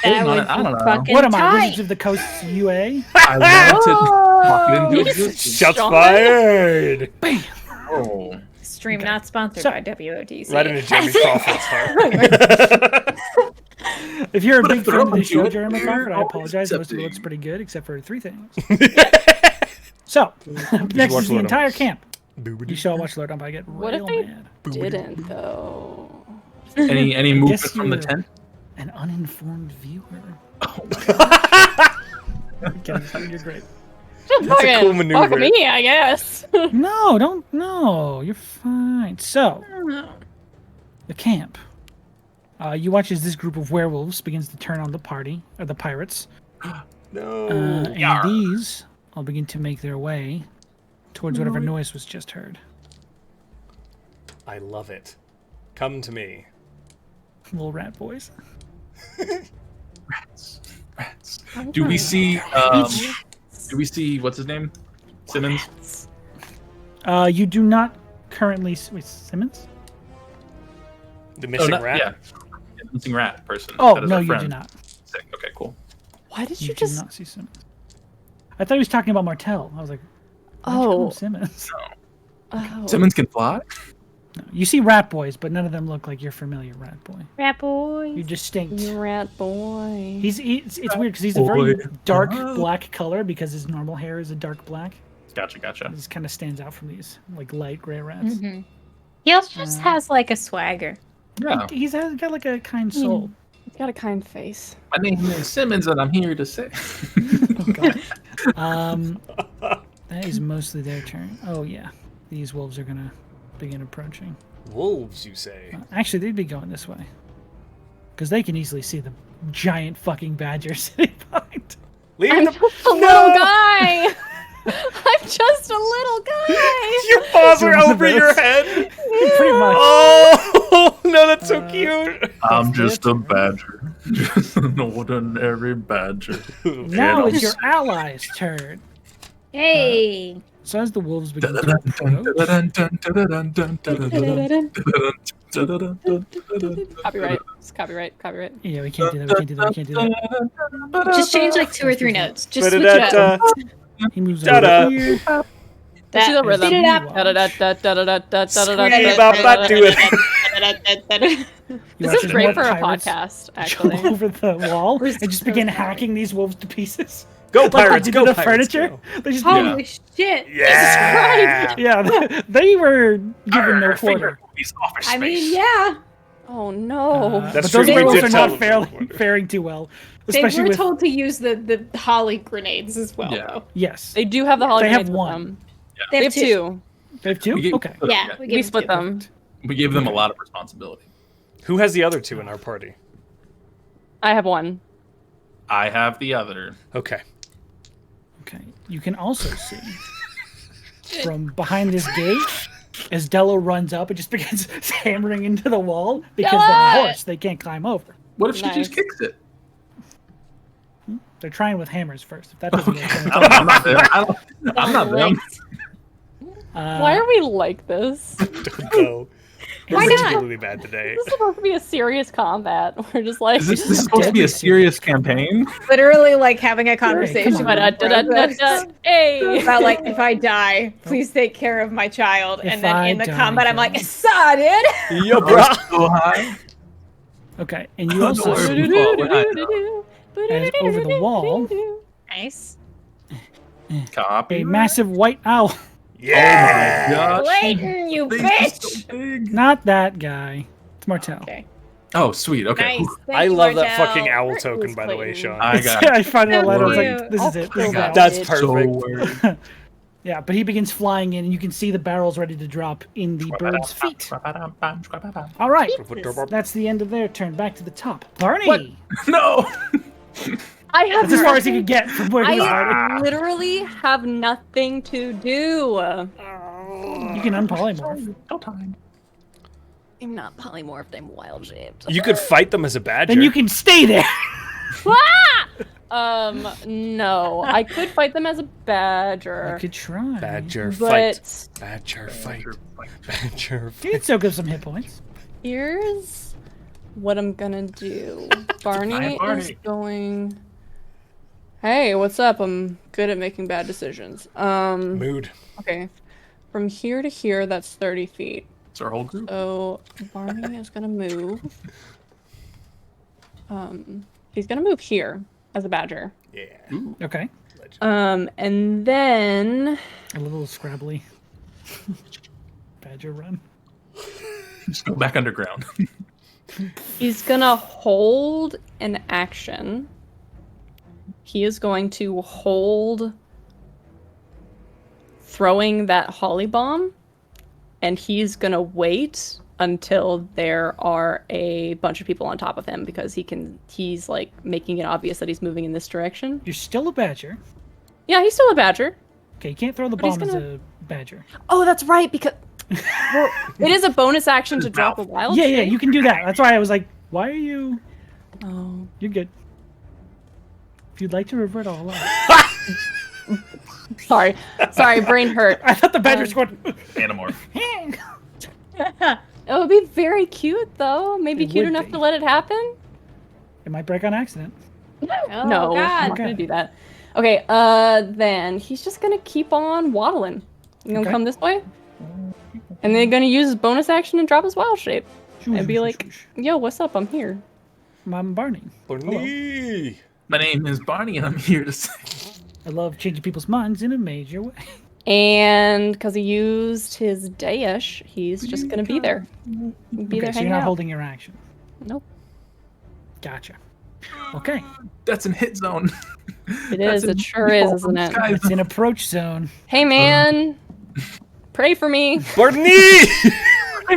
That would I don't know. fucking What am I, tight. Wizards of the Coast's UA? I want to walk it into existence. Shots Sean? fired. Oh. Stream not sponsored So- by WOTC. Right into Jeremy Crawford's heart. If you're a But big if they're fan of the on show, you, Jeremy you're Crawford, I always apologize. Most of it accepting. looks pretty good, except for 3 things. So, next watch is the Lord entire Ump. camp. You shall watch Lord Ump. I get What if real they mad. didn't, though? Any movement guess from the you're- tent? An uninformed viewer. Oh, Okay, you're great. That's a cool maneuver. Fuck me, I guess. No, don't. No, you're fine. So, the camp. You watch as this group of werewolves begins to turn on the party, or the pirates. No. And these all begin to make their way towards whatever noise was just heard. I love it. Come to me. Little rat boys. rats. Do we see? Do we see what's his name? Simmons. You do not currently. Wait, Simmons? The missing rat. Yeah, the missing rat person. Oh, That is no, our you friend. do not. Sick. Okay, cool. Why did You you do just? not see Simmons. I thought he was talking about Martell. I was like, why'd you call him Oh. Simmons. Oh. Simmons can fly. No. You see rat boys, but none of them look like your familiar rat boy. Rat boys. You're distinct. You rat boy. It's weird because he's a very Boy. dark black color because his normal hair is a dark black. Gotcha. It just kind of stands out from these like light gray rats. Mm-hmm. He also just has like a swagger. Yeah. He's got like a kind soul. He's got a kind face. My name is Simmons, and I'm here to say. Oh, God. That is mostly their turn. Oh yeah, these wolves are gonna begin approaching. Wolves, you say? Actually, they'd be going this way because they can easily see the giant fucking badger sitting behind. Leave I'm the just a little guy. I'm just a little guy. Your paws are One of over your those. head. Pretty much. Oh no, that's so cute. I'm That's just a badger, just an ordinary badger. Now it's your allies' turn. Hey. So as the wolves begin to approach, Copyright. It's copyright. Copyright. yeah, we can't do that. Just change like 2 or 3 notes. Just switch it up. Ba-da-da-da. He moves Da-da. over here. Let's do the rhythm. Speed it up. Scree-bop-bop, do it. You This watch is as great more for a pirates podcast, jump actually. over the wall We're and just so begin sorry. hacking these wolves to pieces. Go Like pirates, they did go the pirates. furniture. Go. They just Holy shit. Yeah. yeah, they were given no quarter. He's off his I mean, face. yeah. Oh no. That's but those true, we werewolves did are tell not them. faring too well, They especially were with told to use the holly grenades as well, Yeah. though. yes. They do have the holiday. They have with one. them. They They have have 2. They have 2. We gave- Okay. Yeah, We gave split them them. We gave them a lot of responsibility. Who has the other 2 in our party? I have 1. I have the other. Okay. Okay. You can also see from behind this gate as Dello runs up, it just begins hammering into the wall because they're a horse. They can't climb over. What if she Nice. just kicks it? They're trying with hammers first. If that doesn't work, then I'm not them. I'm not them. Why are we like this? Don't go. We're Why not? particularly bad today. This is supposed to be a serious combat. We're just like. Is this supposed to be a serious campaign? Literally, like, having a conversation come with on. Brothos Hey. about, like, if I die, please take care of my child. If And then I in the die, combat, I'm like, God. Excited! Yo, bro. So high. Okay, and you also Don't see worry. as over the wall Nice. Copy. a massive white owl. Yeah. Gosh. Clayton, you Things are bitch! so big. Not that guy. It's Martell. Okay. Oh, sweet. Okay. Nice. Thank I you, love that Martel. fucking owl Where token, is by the way, Clayton? Sean. I got I finally let. I was Thank like, you. "This is it. This is I it." got That's so perfect. worried. Yeah, but he begins flying in, and you can see the barrels ready to drop in the bird's feet. All right, that's the end of their turn. Back to the top. Barney! What? No! I have That's as far as he nothing- could get from where he was hiding. I literally have nothing to do. You can unpolymorph. No time. I'm not polymorphed, I'm wild shaped. You could fight them as a badger. Then you can stay there. No. I could fight them as a badger. You could try. Badger But fight. Badger fight. Badger You fight. can soak up some hit points. here's what I'm gonna do. Barney Hi, Barney. is going. Hey, what's up? I'm good at making bad decisions. Mood. Okay. From here to here, that's 30 feet. It's our whole group. So Barney is gonna move. He's gonna move here as a badger. Yeah. Okay. And then A little scrabbly. Badger run. Just go back underground. he's gonna hold an action. He is going to hold throwing that holly bomb, and he's gonna wait until there are a bunch of people on top of him because he's like making it obvious that he's moving in this direction. You're still a badger. Yeah, he's still a badger. Okay, you can't throw the But he's bomb as gonna- a badger. Oh, that's right, because well, it is a bonus action to drop a wild Yeah, shape. you can do that. That's why I was like, why are you... Oh. You're good. If you'd like to revert all out. Sorry, brain hurt. I thought the badger scored... Animorph. It would be very cute, though. Maybe It cute would enough be. to let it happen. It might break on accident. Oh, No, I'm God. not gonna do that. Okay, then he's just gonna keep on waddling. He's gonna Okay. come this way, and then gonna use his bonus action and drop his wild shape. And be like, yo, what's up? I'm here. I'm Barney. Barney. My name is Barney, and I'm here to say. I love changing people's minds in a major way. And because he used his dash, he's just gonna be there. Be there Okay, so hanging you're not out. holding your action. Nope. Gotcha. Okay. That's in hit zone. It That's is. in It sure is, default isn't it? disguise. It's in approach zone. Hey, man. Pray for me. Barney.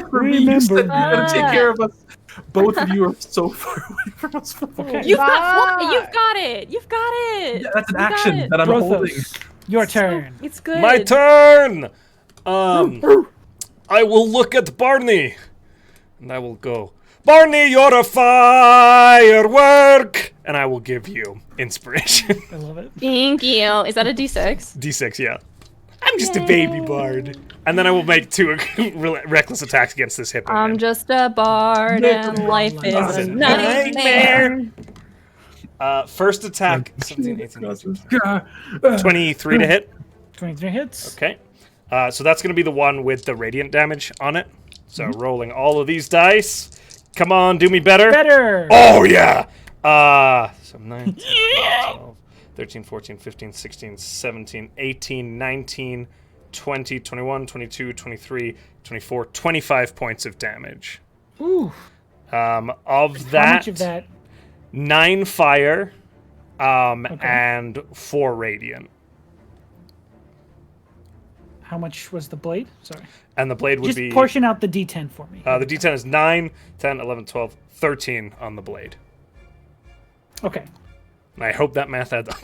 For me, you said you're Remember. gonna take care of us. Both of you are so far away from us. Okay. You've got it. You've got it. Yeah, that's an You got action it. that I'm holding. Brothos, your turn. It's good. My turn. I will look at Barney, and I will go, Barney, you're a firework, and I will give you inspiration. I love it. Thank you. Is that a D6? D6, yeah. I'm just a baby bard. And then I will make 2 reckless attacks against this hippo. I'm man. just a bard and life is It's a a nightmare. First attack, 17, 18, 19, 23 to hit. 23 hits. Okay. So that's going to be the one with the radiant damage on it. So rolling all of these dice. Come on, do me better. Better. Oh, yeah. So 9, 10, 12, 13, 14, 15, 16, 17, 18, 19, 20, 21, 22, 23, 24, 25 points of damage. Ooh. Of that, How much of that? 9 fire and 4 radiant. How much was the blade? Sorry. And the blade would Just be... portion out the D10 for me. the D10 is 9, 10, 11, 12, 13 on the blade. Okay. And I hope that math adds up.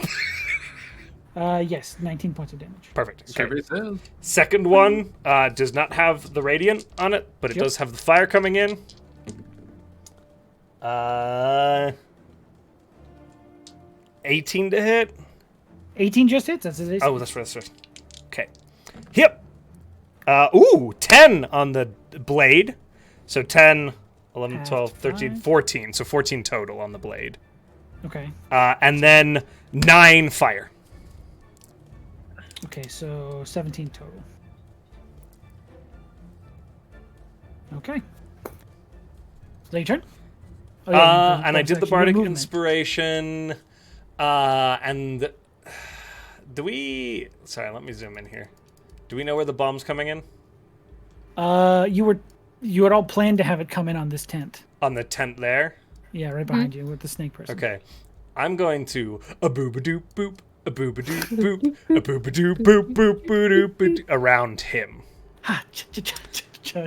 Yes, 19 points of damage. Perfect. Okay. Survey says. Second one does not have the radiant on it, but it Yep. does have the fire coming in. 18 to hit. 18 just hits. That's it. Oh, that's right. Okay. Yep. 10 on the blade. So 10, 11, Half 12, 13, 5. 14. So 14 total on the blade. Okay. And then 9 fire. Okay, so 17 total. Okay. Is that your turn? Oh, yeah, And I did the bonus action, bardic movement. inspiration. And do we... Sorry, let me zoom in here. Do we know where the bomb's coming in? You had all planned to have it come in on this tent. On the tent there? Yeah, right behind you with the snake person. Okay. I'm going to a boop-a-doop boop a boop-a-doo boop, a boop-a-doo boop, boop-a-doo around him. Ha, okay.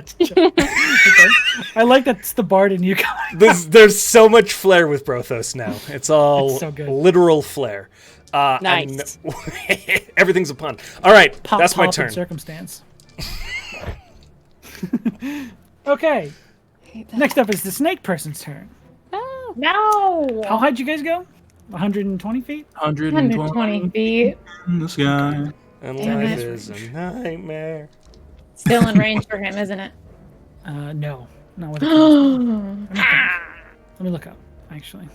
I like that's the bard in you guys. There's so much flair with Brothos now. It's all It's so good. literal flair. Nice. And everything's a pun. All right, that's my Pop turn. in circumstance. Okay. Next up is the snake person's turn. No. How high did you guys go? 120 feet? 120 feet. in the sky. And Damn life it. is a nightmare. Still in range for him, isn't it? No. Not with a crossbow. Let me look up, actually.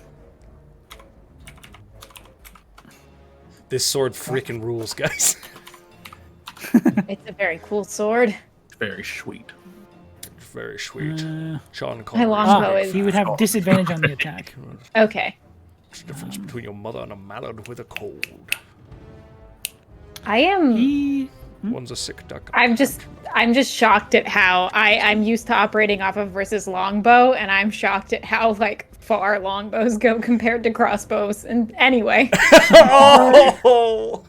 This sword freaking rules, guys. It's a very cool sword. Very sweet. Very sweet. Sean My called longbow Ah, is he would have disadvantage on the attack. okay. What's the difference between your mother and a mallard with a cold? I am. He One's a sick duck. I'm just shocked at how I'm used to operating off of versus longbow, and I'm shocked at how like far longbows go compared to crossbows. And anyway, Oh!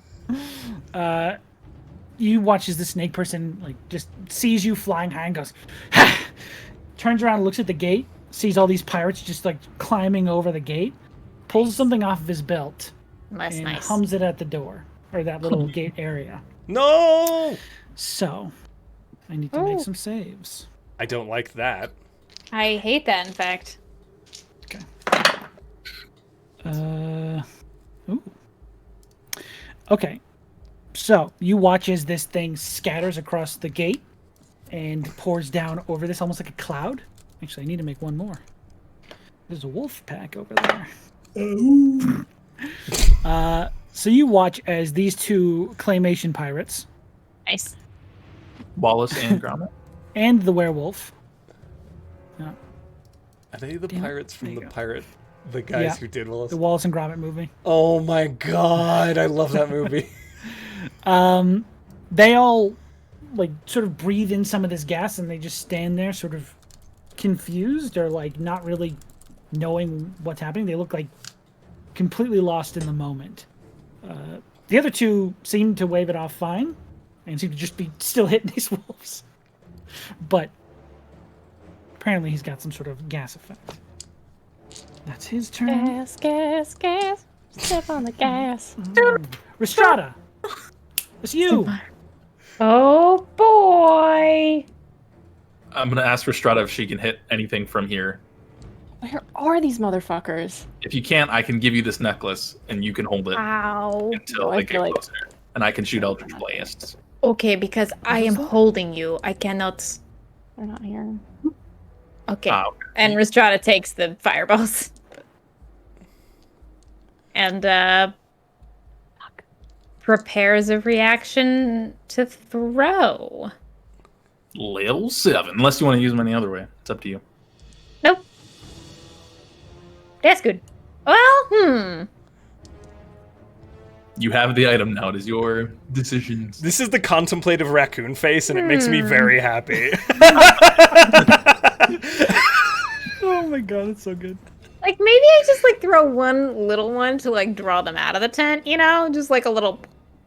you watch as the snake person like just sees you flying high and goes, ha! Turns around, looks at the gate, sees all these pirates just like climbing over the gate, pulls something off of his belt, that's and nice. hums it at the door or that little gate area. No! So, I need to make some saves. I don't like that. I hate that. In fact, Ooh. Okay. So, you watch as this thing scatters across the gate and pours down over this almost like a cloud. Actually, I need to make one more. There's a wolf pack over there. So you watch as these two claymation pirates nice. Wallace and Gromit. and the werewolf. Are they the Damn it. pirates from There you the go. pirate? The guys Yeah. who did Wallace? The Wallace and Gromit movie. Oh my god, I love that movie. They all like sort of breathe in some of this gas and they just stand there sort of confused or like not really knowing what's happening. They look like completely lost in the moment. The other two seem to wave it off fine and seem to just be still hitting these wolves. But apparently he's got some sort of gas effect. That's his turn. Gas, gas, gas. Step on the gas. Rhystrata! It's you! Oh boy. I'm gonna ask Rhystrata if she can hit anything from here. Where are these motherfuckers? If you can't, I can give you this necklace and you can hold it Ow. until Oh, I they get feel like- closer. And I can shoot Eldritch Blasts. Okay, because I am holding you. I cannot. They're not here. Okay. Ah, okay. And Rhystrata takes the fireballs. And prepares a reaction to throw. Level 7. Unless you want to use them any other way. It's up to you. Nope. That's good. Well, You have the item now. It is your decisions. This is the contemplative raccoon face, and it makes me very happy. Oh my god, it's so good. like maybe I just like throw one little one to like draw them out of the tent, you know? Just like a little,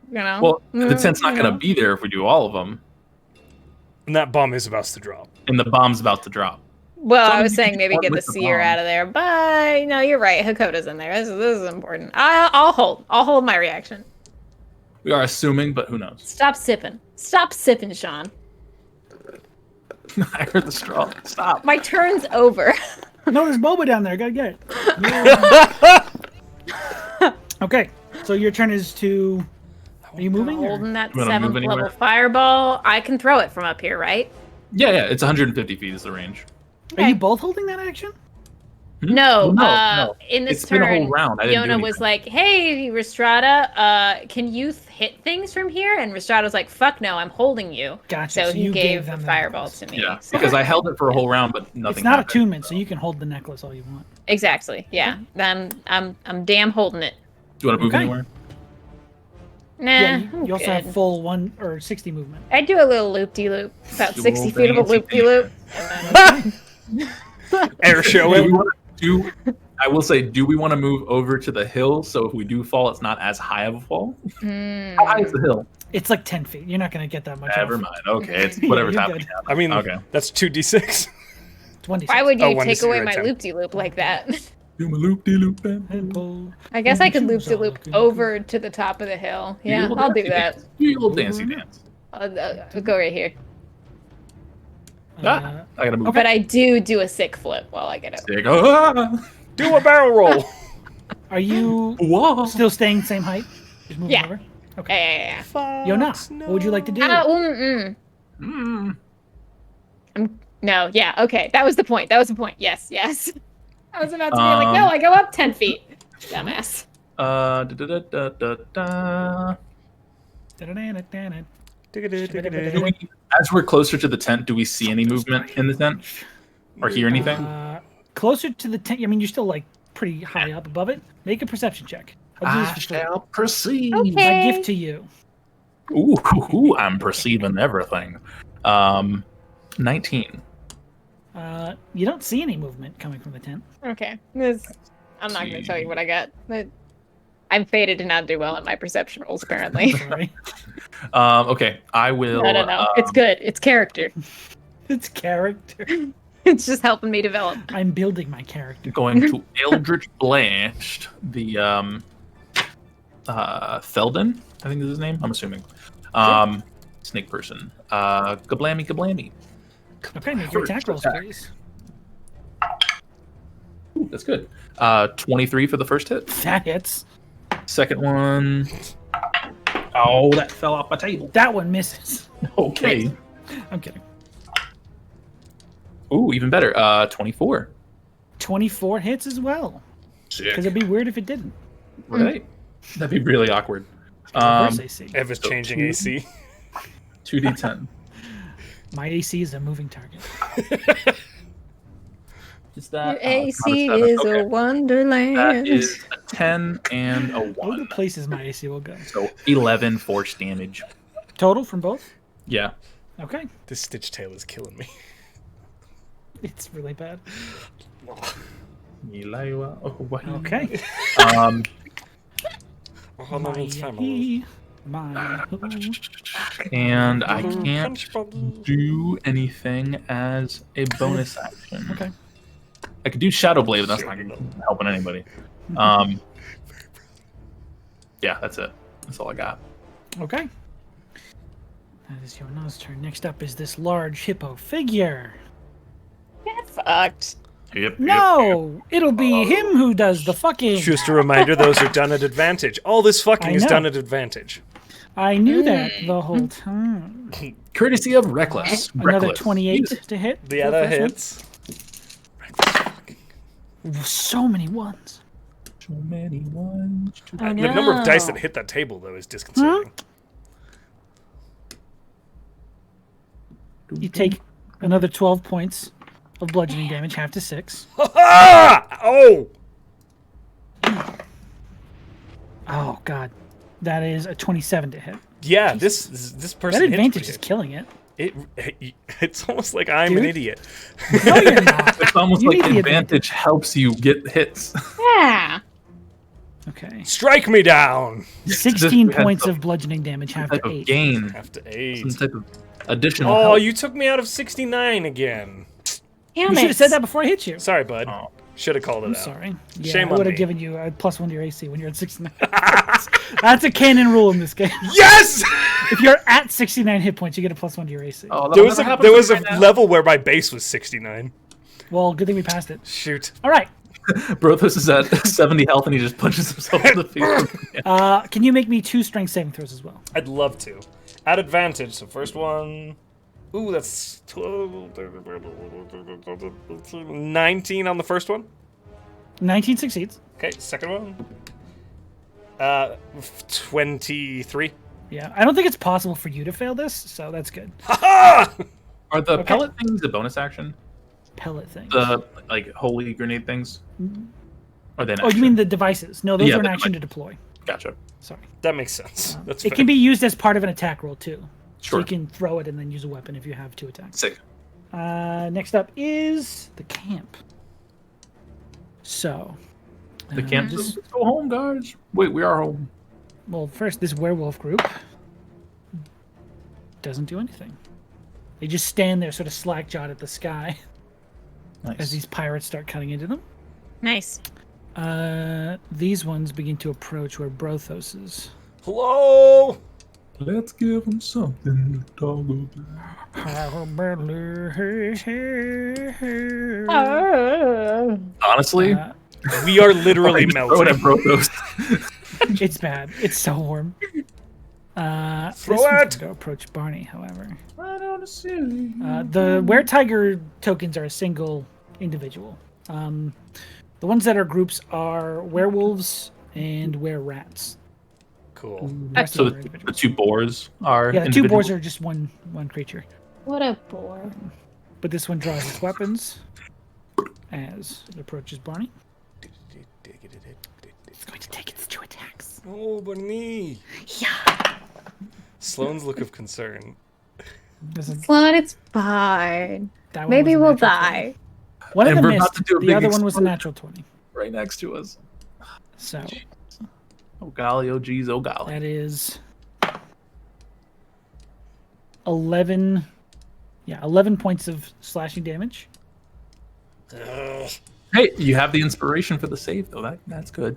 you know? Well, the tent's not you going to know? be there if we do all of them. And that bomb is about to drop. And the bomb's about to drop. Well, I Some was you can saying maybe start get the with the seer bomb. out of there, but no, you're right. Hakoda's in there. This is important. I'll hold my reaction. We are assuming, but who knows? Stop sipping, Sean. I heard the straw. Stop. My turn's over. No, there's Boba down there. Gotta get it. Okay, so your turn is to. Are you moving? or- Holding that You wanna move 7th anywhere? level fireball. I can throw it from up here, right? Yeah, it's 150 feet is the range. Are you both holding that action? No, No. in this It's been a turn, whole round. I didn't do Yona was anything. like, "Hey, Rhystrata, can you hit things from here?" And Rhystrata was like, "Fuck no, I'm holding you." Gotcha. So he you gave them the the fireball necklace. to me. Yeah, So- because I held it for a whole round, but nothing It's not happened. attunement, so you can hold the necklace all you want. Exactly. Yeah. I'm damn holding it. Do you want to move Okay. anywhere? Nah. Yeah, you I'm also good. have full 1 or 60 movement. I do a little loop-de-loop, about Do a 60 little feet of a fancy loop-de-loop. Air show Do we it. want to do I will say, do we want to move over to the hill so if we do fall, it's not as high of a fall? How high is the hill? It's like 10 feet. You're not going to get that much. Never off. mind. Okay, it's Yeah, whatever's you're happening. good. I mean, Okay. that's 2d6. 26. Why would Oh, you one take to away zero, my 10. loop-de-loop like that? Do my loop-de-loop. I guess I could loop-de-loop over to the top of the hill. Yeah, I'll do that. Do your little dancey dance. I'll go right here. I gotta move. But I do a sick flip while I get up. Sick. Ah! Do a barrel roll. Are you Whoa. still staying same height? Just moving Yeah. over? Okay. Yeah. Yona, what would you like to do? No, yeah, okay. That was the point. Yes. I was about to be like, no, I go up 10 feet. Dumbass. As we're closer to the tent, do we see any movement in the tent? Or hear anything? Closer to the tent. I mean, you're still like pretty high up above it. Make a perception check. I'll do I this for free. shall perceive. My gift to you. Ooh, I'm perceiving everything. 19. You don't see any movement coming from the tent. Okay. I'm not going to tell you what I got. But I'm fated to not do well at my perception rolls, apparently. Sorry. Okay, I will. No. It's good. It's character. It's character. It's just helping me develop. I'm building my character. Going to Eldritch Blast the Felden, I think is his name. I'm assuming. Snake person. Gablammy. Okay, make your attack rolls, please. Ooh, that's good. 23 for the first hit. That hits. Second one. Oh, that fell off my table. That one misses. Okay. I'm kidding. Ooh, even better. 24. 24 hits as well. Sick. Because it'd be weird if it didn't. Right. That'd be really awkward. Reverse AC. If it's changing AC. 2d10. My AC is a moving target. Is that? Your AC is a wonderland. That is a 10 and a All the 1. places my AC will go. So 11 force damage. Total from both? Yeah. Okay. This Stitch Tail is killing me. It's really bad. Okay. Oh, no, it's fine. And I can't do anything as a bonus action. Okay. I could do Shadow Blade, but that's not helping anybody. Yeah, that's it. That's all I got. Okay. That is Yona's turn. Next up is this large hippo figure. Get fucked. Yep. No! It'll be him who does the fucking. Just a reminder, those are done at advantage. All this fucking I is know. done at advantage. I knew that the whole time. Courtesy of Reckless. Another Reckless. 28 to hit. The for other first hits. one. So many ones. So many ones. The number of dice that hit that table, though, is disconcerting. You take another 12 points of bludgeoning damage, half to 6. Ah! Oh! Oh, God. That is a 27 to hit. Yeah, this person That hits advantage pretty is good. killing it. It's almost like I'm Dude. an idiot. No, you're not. It's almost You like need the advantage helps you get hits. Yeah. Okay. Strike me down! 16 We had points some of bludgeoning damage, half type to of 8. gain. After 8. Some type of additional Oh, help. you took me out of 69 again. Damn You should it. have said that before I hit you. Sorry, bud. Oh. Should have called it I'm out. sorry. Yeah, Shame I on would have me. given you a +1 to your AC when you're at 69. That's a canon rule in this game. Yes! If you're at 69 hit points, you get a +1 to your AC. Oh, There that'll was never a, happen there to was me a right now. level where my base was 69. Well, good thing we passed it. Shoot. All right. Brothos is at 70 health and he just punches himself in the face. Can you make me 2 strength saving throws as well? I'd love to. At advantage, so first one... Ooh, that's 12... 19 on the first one. 19 succeeds. Okay, second one. 23. Yeah, I don't think it's possible for you to fail this, so that's good. Ha Are the pellet things a bonus action? Pellet thing. The like holy grenade things? Or then Oh, you mean the devices? No, those Yeah, are an the action to deploy. Gotcha. Sorry. That makes sense. That's It fair. can be used as part of an attack roll, too. So Sure. you can throw it and then use a weapon if you have 2 attacks. Sick. Next up is the camp. So, The camp this- says, "Let's go home, guys." Wait, we are home. well, first, this werewolf group doesn't do anything. They just stand there, sort of slack-jawed at the sky Nice. as these pirates start cutting into them. Nice. These ones begin to approach where Brothos is. Hello. Let's give them something to talk about. Honestly, We are literally throw it at melting. Brothos. It's bad. It's so warm. Throw this one's it! gonna go approach Barney, however. Right on the city. The Were-Tiger tokens are a single individual. The ones that are groups are werewolves and were-rats. Cool. The rest So of them are the individuals. two boars are Yeah, the two individual? boars are just one creature. What a bore. But this one draws its weapons as it approaches Barney. It's going to take its 2 attacks. Oh, Barney. Yeah. Sloane's look of concern. Sloan, it's fine. That one Maybe was a we'll natural die. 20. One of And them we're about missed. to do a The big other one was a explosion. natural 20. Right next to us. So Oh golly, oh geez, oh golly. that is 11. Yeah, 11 points of slashing damage. Ugh. Hey, you have the inspiration for the save though. That's good.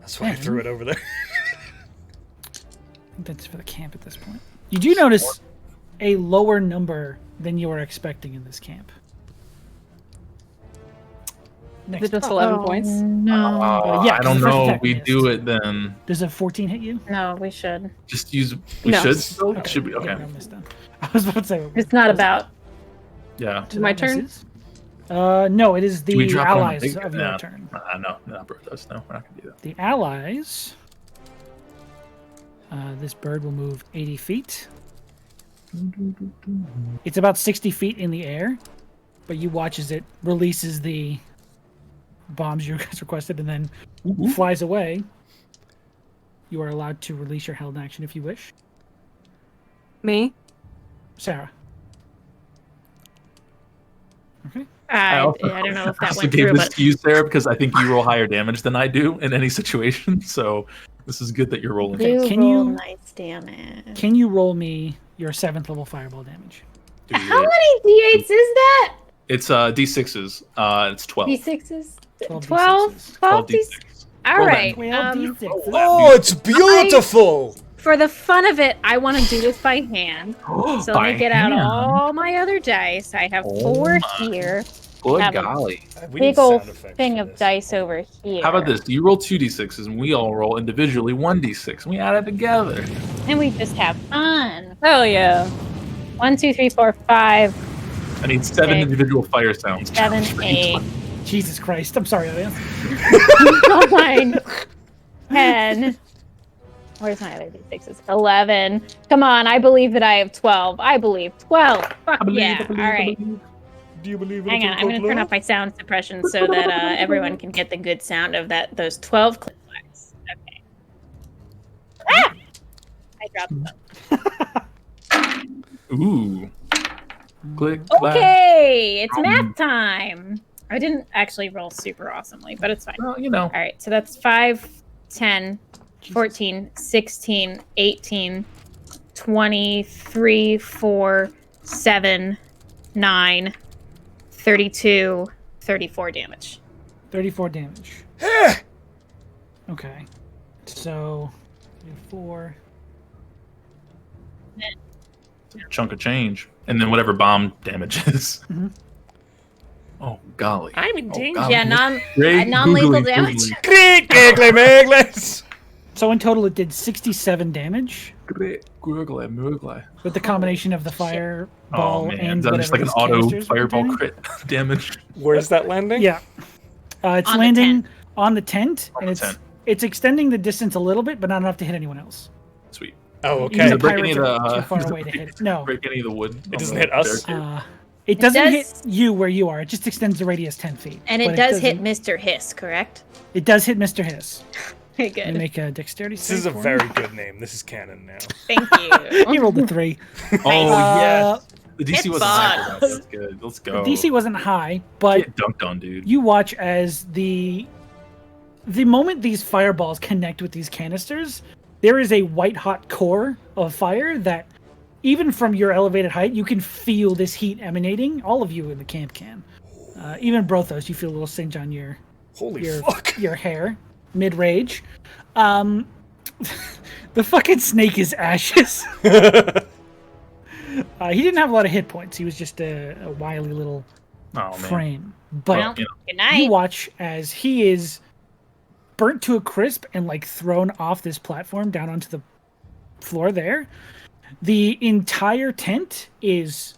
That's why I threw it over there. I think that's for the camp at this point. You do notice a lower number than you were expecting in this camp. Is it Next, just 11 points? No. yeah, I 'cause don't the first know. attack We missed. do it then. does a 14 hit you? No, we should. Just use. We No. should. Still? Okay. Should we? Okay. Yeah, no, missed then. I was about to say. It's not about. Yeah. So My that turn? misses. No, it is Do we the drop it on the allies big- of no. your turn. No, not Brothos. No, we're not gonna do that. The allies. This bird will move 80 feet. It's about 60 feet in the air, but you watch as it releases the bombs you guys requested and then flies away. You are allowed to release your held action if you wish. Me? Sarah. Okay. I also- don't know if I that also went gave through, this but to you, Sarah, because I think you roll higher damage than I do in any situation. So this is good that you're rolling. you Can roll you- nice damage. Can you roll me your 7th level fireball damage? Do How it. many d8s is that? It's D6s. It's 12. D6s? 12 12? D6s. 12 D6. d6s? All Roll right. 12 D6s. Oh, it's beautiful. For the fun of it, I want to do this by hand. So let By me get out hand? all my other dice. I have Oh 4 my. here. Good Have a- golly. We need Big old sound effects thing for of this. dice over here. How about this? You roll 2d6s and we all roll individually 1d6 and we add it together. And we just have fun. Hell yeah. 1, 2, 3, 4, 5, I need 7 Okay. individual fire sounds. 7, 8, Jesus Christ. I'm sorry, audience. 9, 10. Where's my other d6s? 11. Come on, I believe that I have 12. I believe 12. Fuck yeah. All right. Do you believe in Hang on, I'm going to turn off my sound suppression so that everyone can get the good sound of those 12 clip flags. Okay. Ah! I dropped them. Ooh. Click, clack. Okay, it's math time. I didn't actually roll super awesomely, but it's fine. Well, you know. All right, so that's 5, 10, 14, 16, 18, 23, 4, 7, 9, 32, 34 damage. 34 damage. Okay. So, you have 4. Chunk of change. And then whatever bomb damage is. Mhm. Oh, golly. I'm in danger. golly. Yeah, Great non-lethal googly damage. googly. Great giggly miggles. So in total, it did 67 damage Great googly moogly. with the combination of the fireball Oh, man. and Is that whatever just like an his auto canisters were fireball doing. crit damage? Where's that landing? Yeah. It's On the landing tent. on the tent, On and the it's tent. it's extending the distance a little bit, but not enough to hit anyone else. Sweet. Oh, Even okay. the break any pirates of are the, too far does it away to break- hit it. No. Break any of the wood. It on doesn't the hit us? barricade? It doesn't does- hit you where you are. It just extends the radius 10 feet. And But it does hit doesn't- Mr. Hiss, correct? It does hit Mr. Hiss. Okay, Let me good. make a dexterity This is save a for very him. good name. This is canon now. Thank He you. rolled a 3. Oh, yes. The DC It's wasn't high for fun. that. That's good. Let's go. DC wasn't high, but Get dunked on, dude. you watch as the moment these fireballs connect with these canisters, there is a white hot core of fire that even from your elevated height, you can feel this heat emanating. All of you in the camp can. Even Brothos, you feel a little singe on your fuck. your hair mid-rage. The fucking snake is ashes. He didn't have a lot of hit points. He was just a wily little frame. But Well, good you night. watch as he is burnt to a crisp and like thrown off this platform down onto the floor there. The entire tent is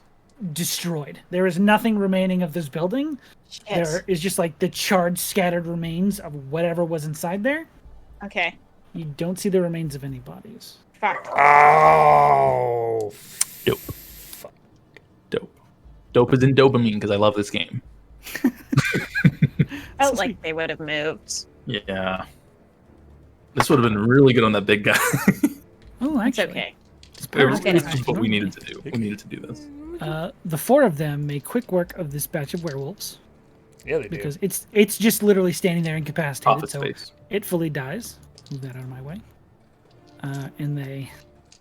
destroyed. There is nothing remaining of this building. Yes. There is just like the charred, scattered remains of whatever was inside there. Okay. You don't see the remains of any bodies. Fuck. Oh. Dope. Dope. Dope is in dopamine because I love this game. Felt like they would have moved. Yeah. This would have been really good on that big guy. Oh, It's actually. okay. This is what we needed to do. We needed to do this. The four of them make quick work of this batch of werewolves Yeah, they do. because it's just literally standing there incapacitated, Office so space. it fully dies. Move that out of my way. And they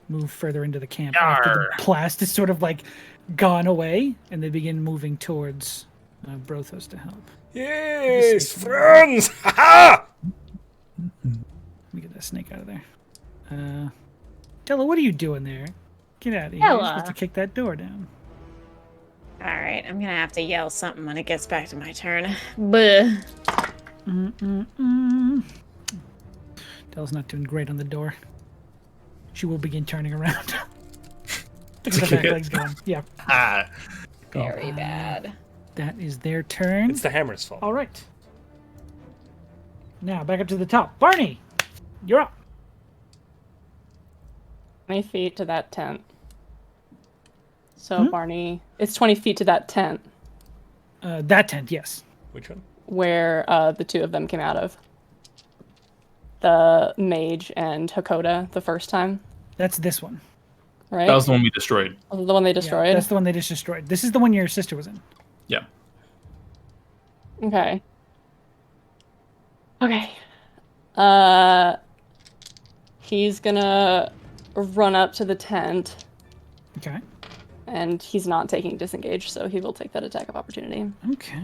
move further into the camp after the blast is sort of like gone away, and they begin moving towards Brothos to help. Yes, friends! Ha Let me get that snake out of there. Della, what are you doing there? Get out of here. You're Della. supposed to kick that door down. All right, I'm gonna have to yell something when it gets back to my turn. Buh. Della's not doing great on the door. She will begin turning around. Look To at the kick back it. legs going. Yeah, Ah. Very bad. that is their turn. It's the hammer's fault. All right. Now back up to the top. Barney, you're up. 20 feet to that tent. So Barney, it's 20 feet to that tent That tent, yes. Which one? where the two of them came out of. The mage and Hakoda the first time, That's this one. right? That was the one we destroyed. The one they Yeah, destroyed? that's the one they just destroyed. This is the one your sister was in. Yeah. Okay. Okay. He's gonna run up to the tent, Okay. and he's not taking disengage, so he will take that attack of opportunity. Okay.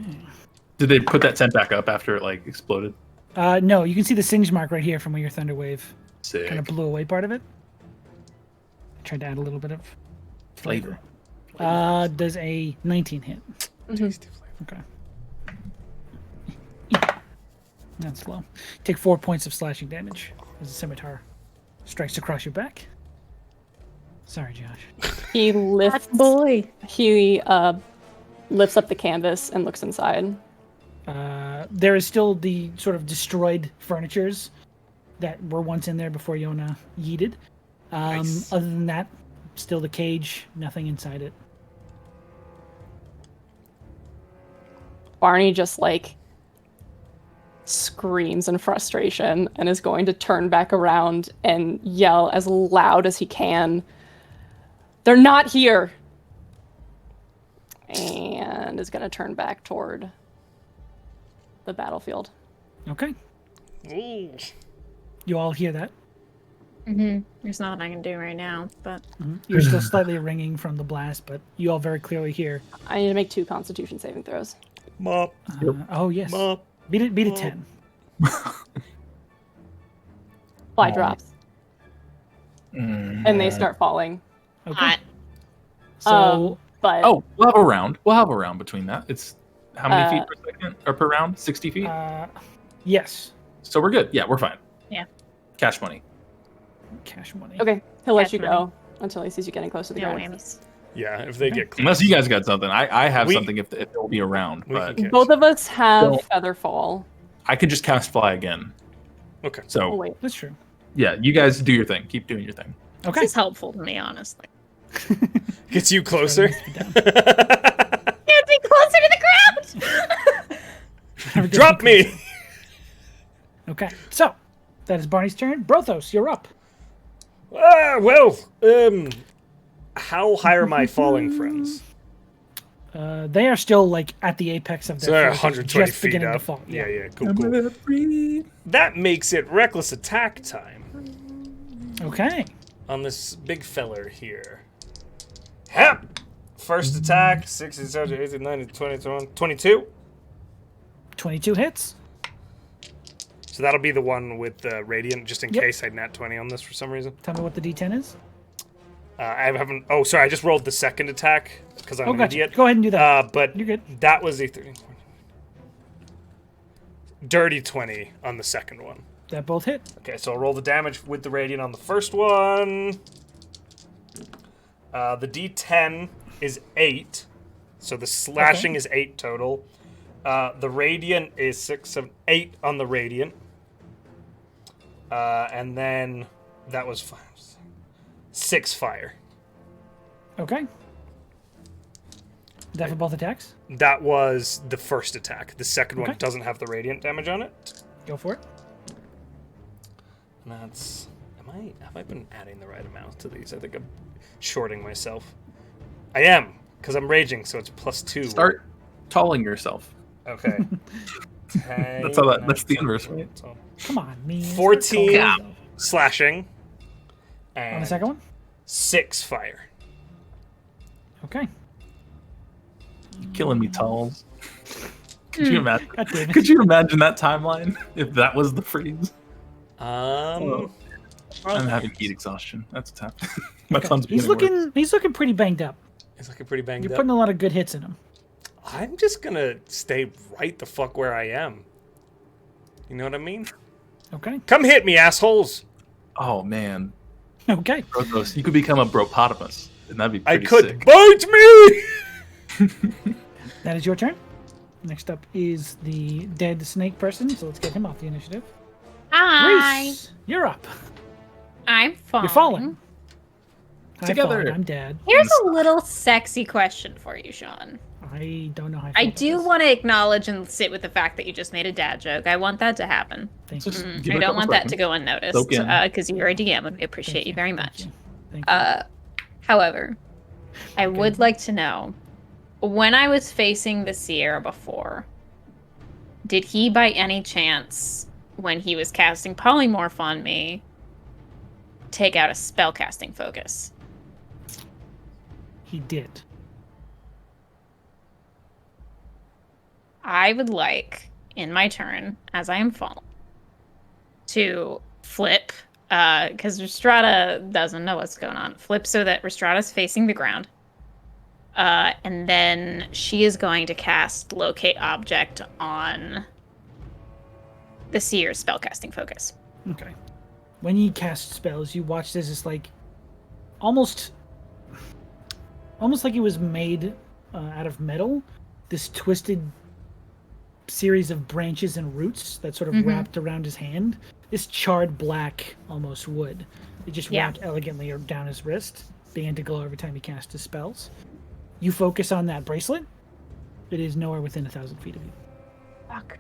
Did they put that tent back up after it like exploded? No, you can see the singe mark right here from where your thunder wave Sick. kind of blew away part of it. I tried to add a little bit of Flavor. Does a 19 hit? Okay. That's low. Take 4 points of slashing damage as a scimitar strikes across your back. Sorry, Josh. He lifts. Boy. He lifts up the canvas and looks inside. There is still the sort of destroyed furnitures that were once in there before Yona yeeted. Nice. Other than that, still the cage, nothing inside it. Barney just like screams in frustration and is going to turn back around and yell as loud as he can, "They're not here!" And is going to turn back toward the battlefield. Okay. Ooh. You all hear that? There's nothing I can do right now, but You're still slightly ringing from the blast, but you all very clearly hear. I need to make 2 Constitution saving throws. Mop. Oh yes. Mop. Beat it 10. Fly drops. And they start falling. Okay. hot. So But Oh, we'll have a round. We'll have a round between that. It's how many feet per second or per round? 60 feet. yes. So we're good. Yeah, we're fine. Yeah. Cash money. Cash money. okay, he'll let Cash you money. go until he sees you getting close to the No ground. whammies. Yeah, if they get close. Unless you guys got something. I have We- something if it will be around, We but can catch. Both of us have Well- Featherfall. I could just cast fly again. Okay. So Oh, wait. That's true. yeah, you guys do your thing. Keep doing your thing. Okay. This is helpful to me, honestly. Gets you closer. Can't be closer to the ground! Drop me! Okay. So that is Barney's turn. Brothos, you're up. Well, how high are my falling friends? They are still like at the apex of their So they're forces, 120 just feet beginning up. to fall. Yeah, cool. That makes it reckless attack time Okay. on this big feller here. Hep! First attack, 60, 70, 80, 90, 20, 21, 22. 22 hits. So that'll be the one with the Radiant, just in case I nat 20 on this for some reason. Tell me what the D10 is. I haven't... Oh, sorry, I just rolled the second attack, because I'm an gotcha. idiot. Go ahead and do that. But You're good. that was a 13, 20. Dirty 20 on the second one. That both hit. Okay, so I'll roll the damage with the Radiant on the first one. The D10 is 8. So the slashing is 8 total. The Radiant is 6, 7, 8 on the Radiant. And then that was 5, 6 fire. Okay. Is that for both attacks? That was the first attack. The second one Okay. doesn't have the Radiant damage on it. Go for it. And that's... Have I been adding the right amount to these? I think I'm shorting myself. I am, because I'm raging, so it's +2. Start talling yourself. Okay. That's how that's the inverse, right? So Come on, me. 14 slashing. And On the second one? 6 fire. Okay. Killing me, Talls. Could you imagine? God damn it. Could you imagine that timeline if that was the freeze? I'm having heat exhaustion. That's what's happening. My tongue's He's beginning worse. looking pretty banged up. He's looking pretty banged You're up. putting a lot of good hits in him. I'm just gonna stay right the fuck where I am. You know what I mean? Okay. Come hit me, assholes! Oh man, Okay. Brothos, you could become a bropotamus, and that'd be I pretty could sick. bite me! That is your turn. Next up is the dead snake person, so let's get him off the initiative. Hi. Reese, you're up. I'm falling. You're falling. Together. Fallen, I'm dead. Here's a little sexy question for you, Sean. I don't know how I feel I about do this. want to acknowledge and sit with the fact that you just made a dad joke. I want that to happen. Thank So you. just give it I a don't couple want that to seconds. go unnoticed Soak in. because you're a DM and we appreciate you very much. Thank you. However, I would like to know, when I was facing the Sierra before, did he by any chance, when he was casting Polymorph on me, take out a spellcasting focus? He did. I would like, in my turn, as I am falling, to flip, because Rhystrata doesn't know what's going on. Flip so that Rhystrata's facing the ground. And then she is going to cast Locate Object on the Seer's spellcasting focus. Okay. When you cast spells, you watch this as like almost like it was made out of metal. This twisted series of branches and roots that sort of wrapped around his hand. This charred black, almost wood. It just wrapped elegantly down his wrist, began to glow every time he cast his spells. You focus on that bracelet. It is nowhere within 1,000 feet of you. Fuck.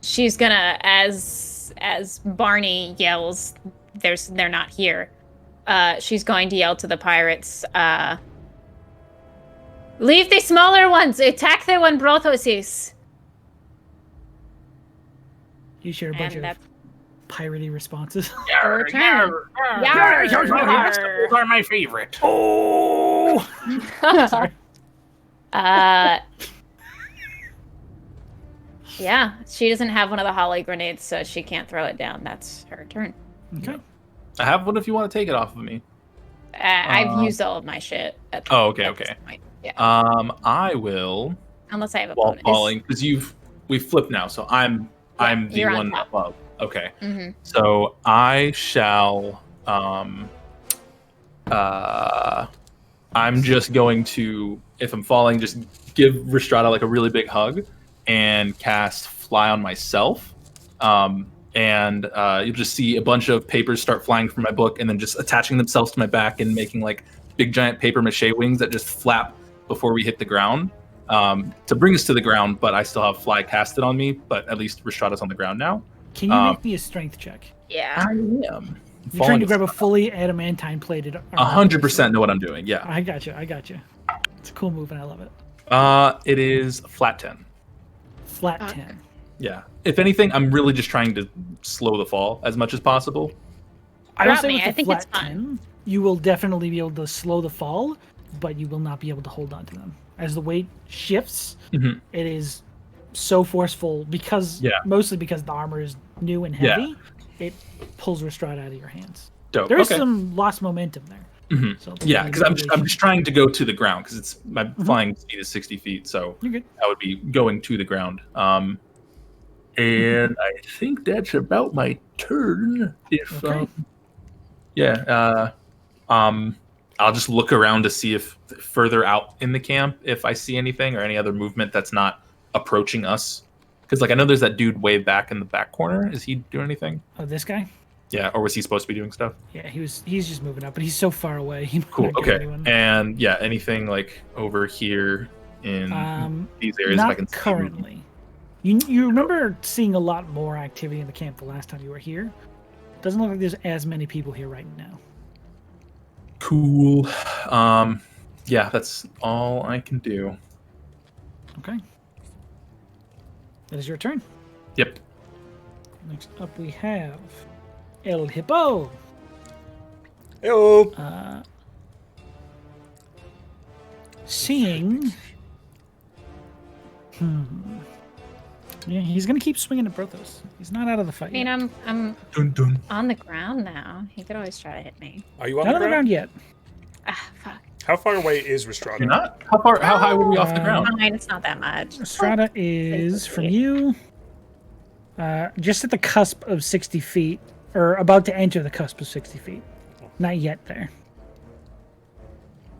She's gonna, as Barney yells, they're not here. She's going to yell to the pirates, leave the smaller ones! Attack the one Brothos is! You share a bunch And of piratey responses. Her turn. Those are my favorite. Oh! Sorry. Yeah, she doesn't have one of the holly grenades, so she can't throw it down. That's her turn. Okay. I have one if you want to take it off of me. I've used all of my shit. Oh, okay, at okay. this point. Yeah, I will unless I have a while bonus. falling because we've flipped now, so I'm the you're on one top. above. Okay, Mm-hmm. so I shall. I'm just going to, if I'm falling, just give Rhystrata like a really big hug and cast Fly on myself. And you'll just see a bunch of papers start flying from my book and then just attaching themselves to my back and making like big giant paper mache wings that just flap before we hit the ground to bring us to the ground. But I still have Fly casted on me, but at least Rhystrata's on the ground now. Can you make me a strength check? Yeah. I am. You're trying to grab a fully adamantine plated armor. 100% know what I'm doing. Yeah. I got you. It's a cool move and I love it. It is flat 10. Flat 10. Yeah. If anything, I'm really just trying to slow the fall as much as possible. I would Drop say me, with I the think flat it's fun. 10, you will definitely be able to slow the fall, but you will not be able to hold on to them. As the weight shifts, Mhm. it is so forceful mostly because the armor is new and heavy. It pulls Rhystrata out of your hands. Dope. There is Okay. some lost momentum there. Mhm. So Yeah, because I'm just trying to go to the ground because it's my flying speed is 60 feet, so You're good. I would be going to the ground. And I think that's about my turn. If Okay. I'll just look around to see if further out in the camp if I see anything or any other movement that's not approaching us. Because like I know there's that dude way back in the back corner. Is he doing anything? Oh, this guy? Yeah, or was he supposed to be doing stuff? Yeah, he's just moving up, but he's so far away. He might Cool. not get Okay. anyone. And yeah, anything like over here in these areas if I Not can see currently. You remember seeing a lot more activity in the camp the last time you were here? Doesn't look like there's as many people here right now. Cool. Yeah, that's all I can do. Okay. That is your turn. Yep. Next up we have El Hippo. Hello. Seeing... Yeah, he's gonna keep swinging at Brothos. He's not out of the fight I mean, yet. I'm Dun dun. on the ground now. He could always try to hit me. Are you on Not the on the ground? ground yet. Ah, fuck. How far away is Rhystrata? You're not? How high were we off the ground? Fine, it's not that much. Strata is from you. Just at the cusp of 60 feet, or about to enter the cusp of 60 feet. Not yet there.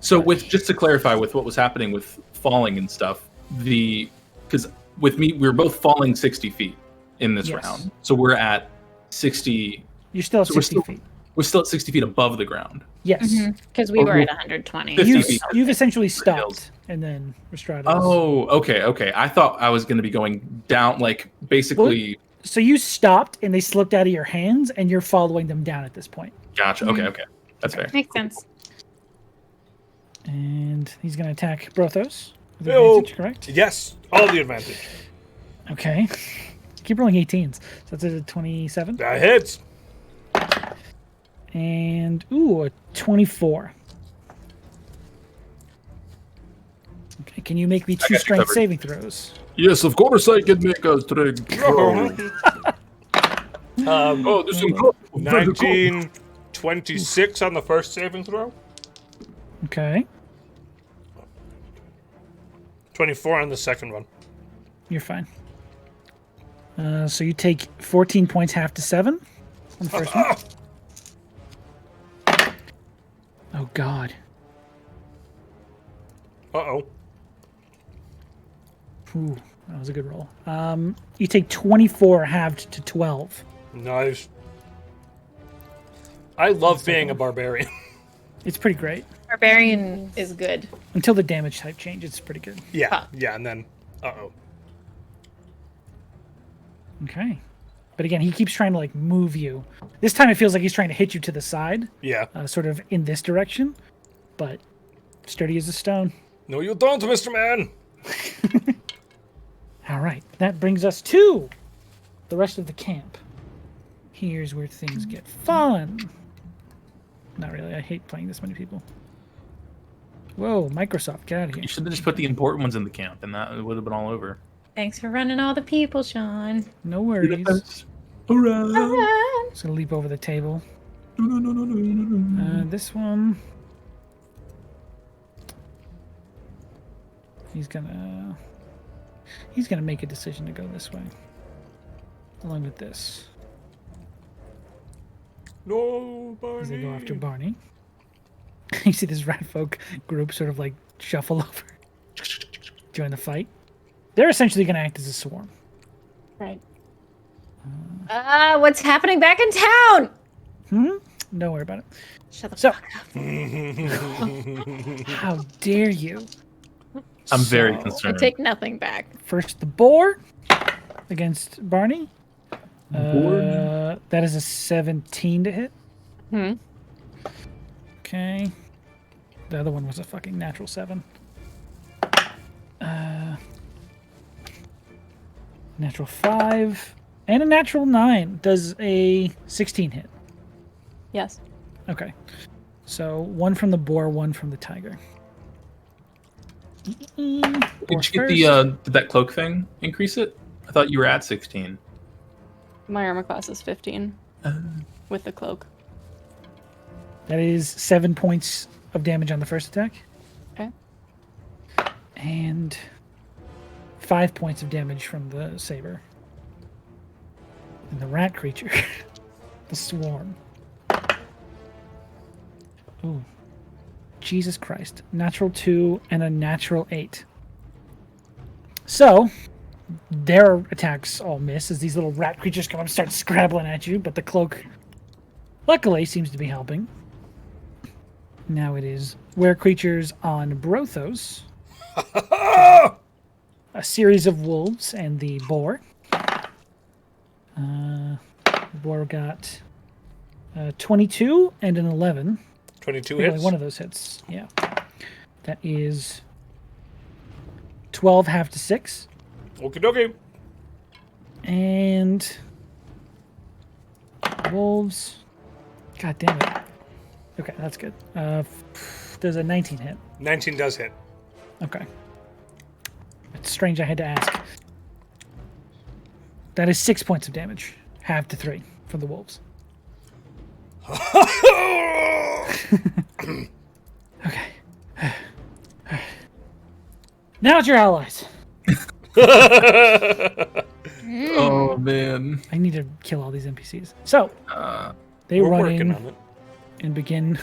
So with just to clarify with what was happening with falling and stuff, because with me we were both falling 60 feet in this Yes. round. So we're at 60 You're still at So we're 60 still- feet. we're still at 60 feet above the ground. Yes. Because we Or were we'll- at 120. 50 You've, feet. you've essentially hills. stopped, and then Rhystrata is... Oh, okay. I thought I was going to be going down, like basically. So you stopped, and they slipped out of your hands, and you're following them down at this point. Gotcha. Okay, that's fair. Makes sense. And he's going to attack Brothos. With Yo. advantage, correct? Yes, all the advantage. Okay. Keep rolling 18s. So that's a 27. That hits. And, ooh, a 24. Okay, can you make me got two you strength covered. saving throws? Yes, of course I can make a strength throw. Oh, this is incredible. 1926 on the first saving throw. Okay. 24 on the second one. You're fine. So you take 14 points, half to 7 on the first one. Oh, God. Uh-oh. Ooh, that was a good roll. You take 24 halved to 12. Nice. I love being a barbarian. It's pretty great. Barbarian is good. Until the damage type change, it's pretty good. Yeah, and then... Uh-oh. Okay. But again, he keeps trying to, like, move you. This time it feels like he's trying to hit you to the side, Yeah. sort of in this direction. But sturdy as a stone. No, you don't, Mr. Man. All right. That brings us to the rest of the camp. Here's where things get fun. Not really. I hate playing this many people. Whoa, Microsoft, get out of here. You should have just put the important ones in the camp, and that would have been all over. Thanks for running all the people, Sean. No worries. Hurrah! Just gonna leap over the table. No. This one. He's gonna make a decision to go this way. Along with this. No, As they go after Barney. Barney. You see this rat folk group sort of like shuffle over. Join the fight. They're essentially gonna act as a swarm. Right. What's happening back in town? Don't worry about it. Shut the So- fuck up. How dare you? I'm very So, I concerned. take nothing back. First the boar against Barney. Barney. That is a 17 to hit. Hmm. Okay. The other one was a fucking natural 7. Natural 5 and a natural 9. Does a 16 hit? Yes. Okay. So 1 from the boar, 1 from the tiger. Did you get did that cloak thing increase it? I thought you were at 16. My armor class is 15 with the cloak. That is 7 points of damage on the first attack. Okay. And 5 points of damage from the saber. And the rat creature. The swarm. Ooh. Jesus Christ. Natural 2 and a natural 8. So, their attacks all miss as these little rat creatures come up and start scrabbling at you, but the cloak, luckily, seems to be helping. Now it is were creatures on Brothos. A series of wolves and the boar. The boar got 22 and an 11. 22 Only hits. one of those hits. Yeah. That is 12 half to 6. Okie dokie. And wolves. God damn it. Okay, that's good. There's a 19 hit. 19 does hit. Okay. It's strange I had to ask. That is 6 points of damage. Half to 3 from the wolves. Okay. Now it's your allies. Oh man. I need to kill all these NPCs. So, they We're run working in on it. and begin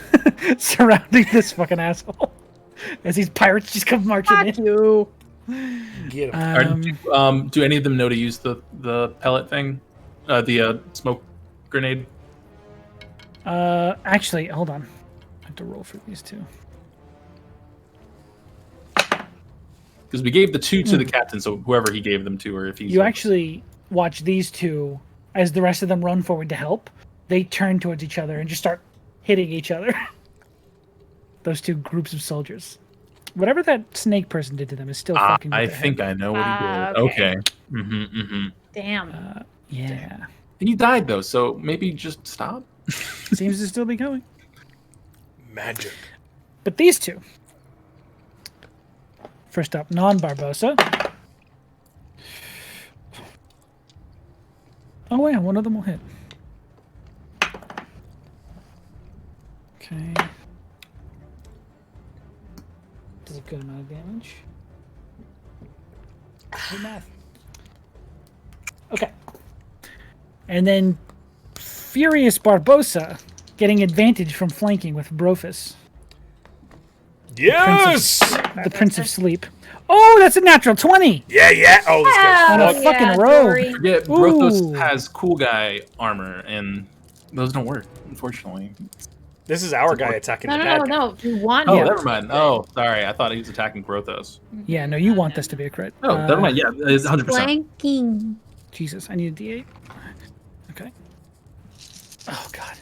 surrounding this fucking asshole as these pirates just come marching in. You. Get him. Do any of them know to use the pellet thing? The smoke grenade? Actually, hold on. I have to roll for these two. Because we gave the 2 to the captain, so whoever he gave them to, or if he's You actually watch these two as the rest of them run forward to help. They turn towards each other and just start hitting each other. Those two groups of soldiers. Whatever that snake person did to them is still fucking with I their think head. I know what he did. Okay. Okay. Mm-hmm. Damn. Yeah. He died though, so maybe just stop. Seems to still be going. Magic. But these two. First up, non-Barbosa. Oh yeah, one of them will hit. Okay. Does a good amount of damage. Good math. Okay. And then Furious Barbosa getting advantage from flanking with Brothos, Yes! the Prince of Sleep. Oh, that's a natural 20 Yeah, yeah. Oh, this guy's on a fucked. fucking rogue. Forget Brothos Ooh. has cool guy armor, and those don't work, unfortunately. This is our guy attacking No, the no, bad no, guy. no. You want Oh, Yeah. never mind. Oh, sorry. I thought he was attacking Brothos. Yeah, no, you want this to be a crit. Oh, never mind. Yeah, it's 100%. flanking. Jesus, I need a D8. Okay. Oh, God.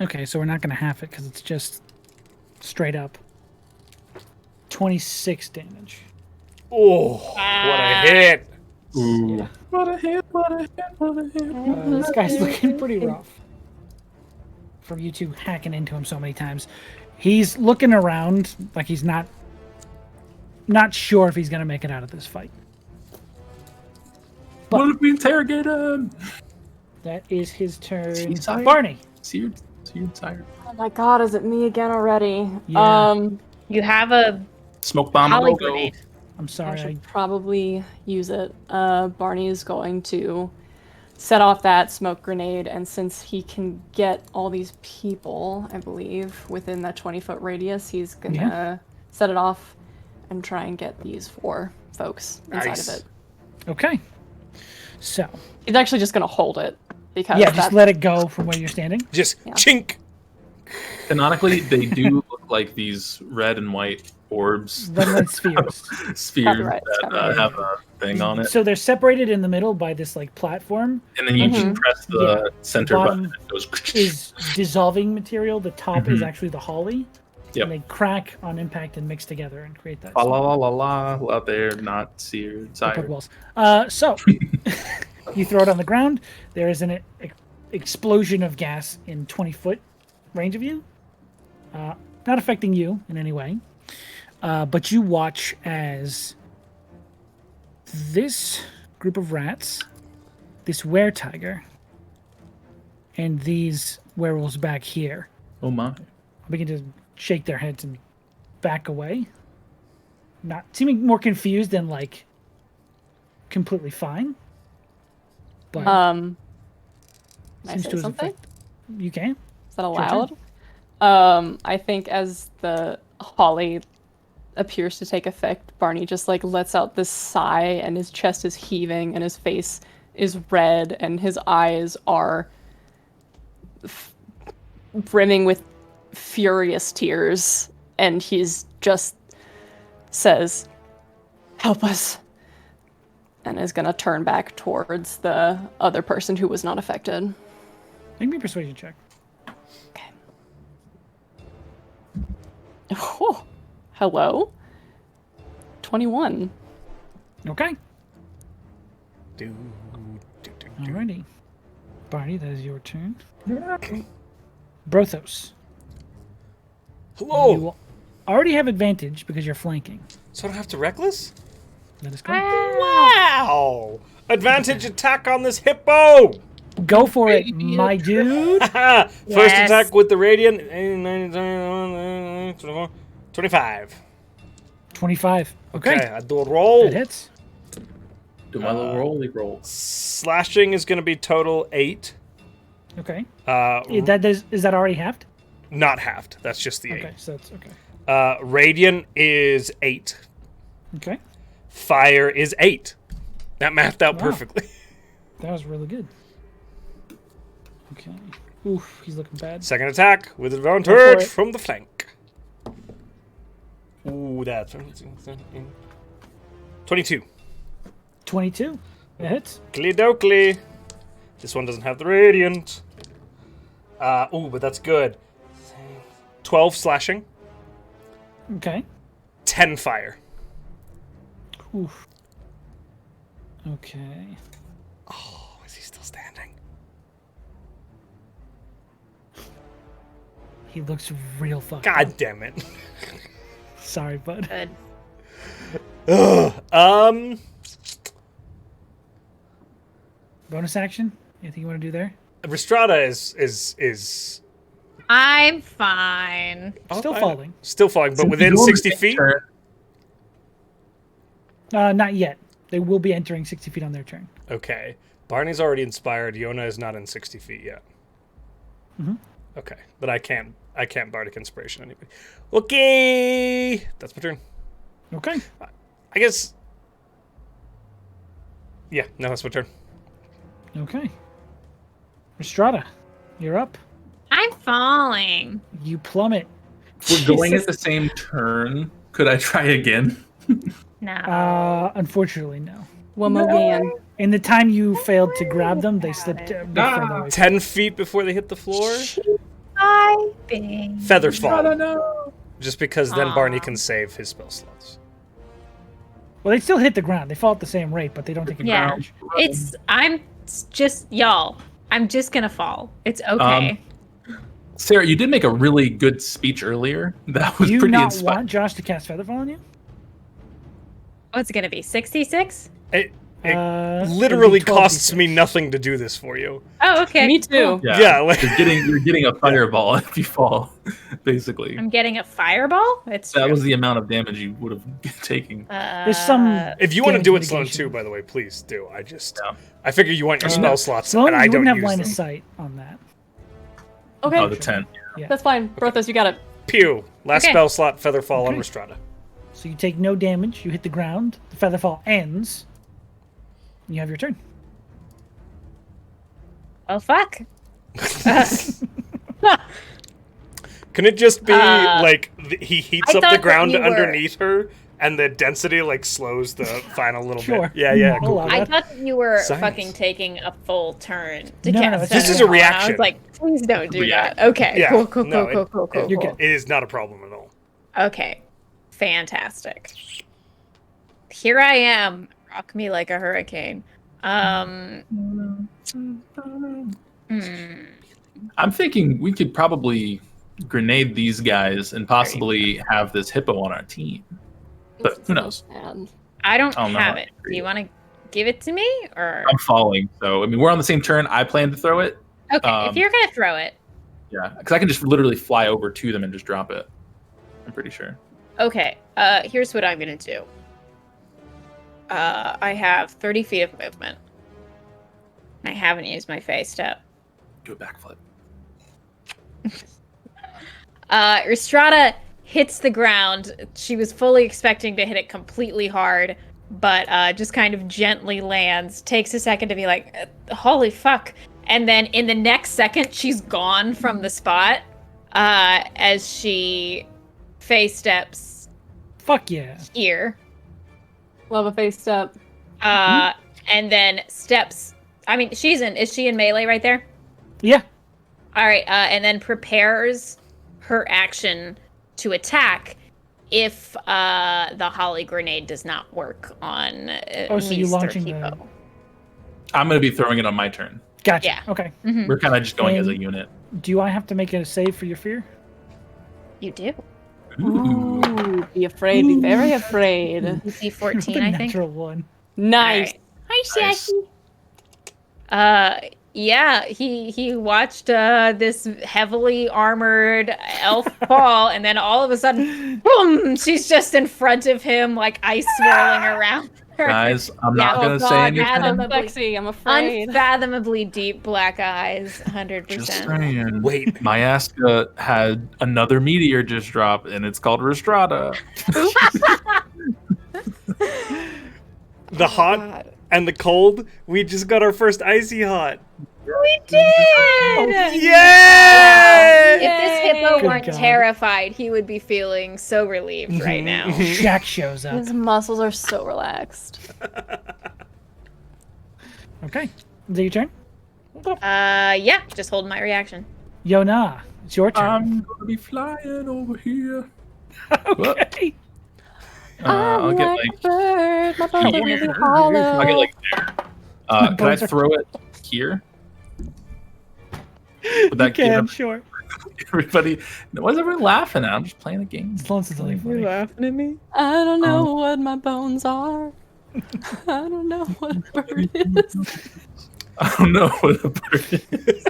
Okay, so we're not going to half it because it's just straight up 26 damage. Oh, what a hit. Ooh. Yeah. What a hit, what a hit, what a hit. This guy's looking pretty rough. From you two hacking into him so many times. He's looking around like he's not sure if he's going to make it out of this fight. What if we interrogate him? That is his turn. He's tired. Barney. See, you're tired. Oh my god, is it me again already? Yeah. You have a Smoke bomb holly logo. grenade. I'm I sorry. should probably use it. Barney is going to set off that smoke grenade, and since he can get all these people, I believe, within that 20-foot radius, he's gonna set it off and try and get these 4 folks inside Nice. of it. Okay. So, He's actually just gonna hold it because yeah, just that's let it go from where you're standing. Just Yeah. chink. Canonically, they do look like these red and white orbs, red spheres. spheres Copyright, that copyright. have a thing on it, So they're separated in the middle by this like platform. and then you just press the center bottom button. It goes. Is dissolving material. The top is actually the holly. Yep. And they crack on impact and mix together and create that. La la la la la. Out there, not seared. Sired. Walls. So you throw it on the ground. There is an explosion of gas in 20-foot range of you. Not affecting you in any way. But you watch as this group of rats, this were-tiger, and these werewolves back here Oh my. begin to shake their heads and back away. Not seeming more confused than like completely fine. But Can I seems say to have something? you can. Is that your allowed? I think as the holly appears to take effect, Barney just like lets out this sigh, and his chest is heaving, and his face is red, and his eyes are brimming with furious tears, and he's just says, "Help us," and is gonna turn back towards the other person who was not affected. Make me a persuasion check. Okay. Oh, hello. 21. Okay. Do, do, do. Alrighty. Barney, that is your turn. Brothos. Hello. You already have advantage because you're flanking. So I don't have to reckless? That is correct. Wow! Advantage attack on this hippo! Go for it, my dude. First Yes. attack with the radiant. 25. 25. Okay, Okay. I do a roll. That hits. Do my little rolly roll. Slashing is going to be total 8. Okay. Uh, Is that already halved? not halved. That's just the 8. Okay, so it's okay. Radiant is 8. Okay. Fire is 8. That mathed out Wow. perfectly. That was really good. Okay. Oof, he's looking bad. Second attack with Go advantage for it. from the flank. Ooh, that's 22. 22. That hits. Dokely. This one doesn't have the radiant. Ooh, but that's good. 12 slashing, Okay. 10 fire. Oof. Okay. Oh, is he still standing? He looks real fucked God up. damn it. Sorry, bud. Good. Bonus action? Anything you want to do there? Rhystrata is I'm fine. Still fine. falling. Still falling, but Since within you 60 only feet? turn- Not yet. They will be entering 60 feet on their turn. Okay. Barney's already inspired. Yona is not in 60 feet yet. Mm-hmm. Okay. But I can't Bardic Inspiration anybody. Okay. That's my turn. Okay. I guess. Yeah, no, that's my turn. Okay. Rhystrata, you're up. I'm falling. You plummet. We're going at the same turn. Could I try again? No. Unfortunately, no. Womogan. In the time you failed to grab them, they slipped a bit further away. 10 feet before they hit the floor. Vibing. Feathers fall. No. Just because then Barney can save his spell slots. Well, they still hit the ground. They fall at the same rate, but they don't take any Yeah. damage. I'm just, y'all. I'm just gonna fall. It's okay. Sarah, you did make a really good speech earlier. That was Do you pretty not inspiring. want Josh to cast Featherfall on you? What's it gonna be? 66? It It'd literally be 12d6. costs me nothing to do this for you. Oh, okay. Me too. Yeah, like- you're getting a fireball if you fall, basically. I'm getting a fireball? It's That true. was the amount of damage you would have taken. There's some. If you want to damage do it Sloan mitigation. too, by the way, please do. Yeah. I figure you want your spell slots, Sloan, and I you don't wouldn't have use line them. of sight on that. Okay, Oh, the 10. that's fine. Brothos, you got it. Pew. Last Okay. spell slot, Featherfall on Okay. Rhystrata. So you take no damage. You hit the ground. The Featherfall ends. And you have your turn. Oh, fuck. Because Can it just be like he heats I up the thought that ground you were- underneath her, and the density like slows the final little Sure. bit? Yeah, I'll cool. allow I that. thought that you were Science. fucking taking a full turn to No, no, cast it's This just is a Spell, and I reaction. was like, please don't do React. that. Okay, Yeah, cool. no, You're Cool. good. It is not a problem at all. Okay, fantastic. Here I am. Rock me like a hurricane. Hmm. I'm thinking we could probably grenade these guys and possibly have this hippo on our team. But who knows? And I don't Oh, no, have I it. agree. Do you want to give it to me, or I'm falling, so I mean we're on the same turn. I plan to throw it. okay? If you're gonna throw it, Yeah, because I can just literally fly over to them and just drop it. I'm pretty sure. okay. Here's what I'm gonna do. I have 30 feet of movement. I haven't used my face step. Do a backflip. Rhystrata hits the ground. She was fully expecting to hit it completely hard, but just kind of gently lands. Takes a second to be like, holy fuck. And then in the next second, she's gone from the spot as she face steps Fuck yeah. here. love a face step. And then steps. I mean, is she in melee right there? Yeah. All right, and then prepares her action to attack if the holly grenade does not work on Oh, so you're Mr. launching Hippo. the... I'm gonna be throwing it on my turn. Gotcha. Yeah. Okay. Mhm. We're kind of just going as a And- unit. Do I have to make a save for your fear? You do. Ooh, be afraid, be very afraid. DC 14, I think. Natural one. Nice. Hi, Nice. Sassy. Yeah, he watched this heavily armored elf fall, and then all of a sudden, boom! She's just in front of him, like ice swirling around her. Guys, I'm Yeah, not oh gonna say God, anything. Adam. So sexy, I'm afraid. Unfathomably deep black eyes, 100%. Just saying. Wait. Mayaska had another meteor just drop, and it's called Rhystrata. The hot and the cold. We just got our first icy hot. We did! Yay! If this hippo Good weren't God. terrified, he would be feeling so relieved right now. Shaq shows up. His muscles are so relaxed. Okay. Is it your turn? Yeah, just hold my reaction. Yona, it's your turn. I'm gonna be flying over here. Okay. I'll get like. a bird, my bones are really I'll hollow. get like there. Can I throw it here? Would You that give can, sure. everybody? Why is everyone laughing at? I'm just playing a game. As long as it's only funny. laughing at me? I don't know what my bones are. I don't know what a bird is. I don't know what a bird is.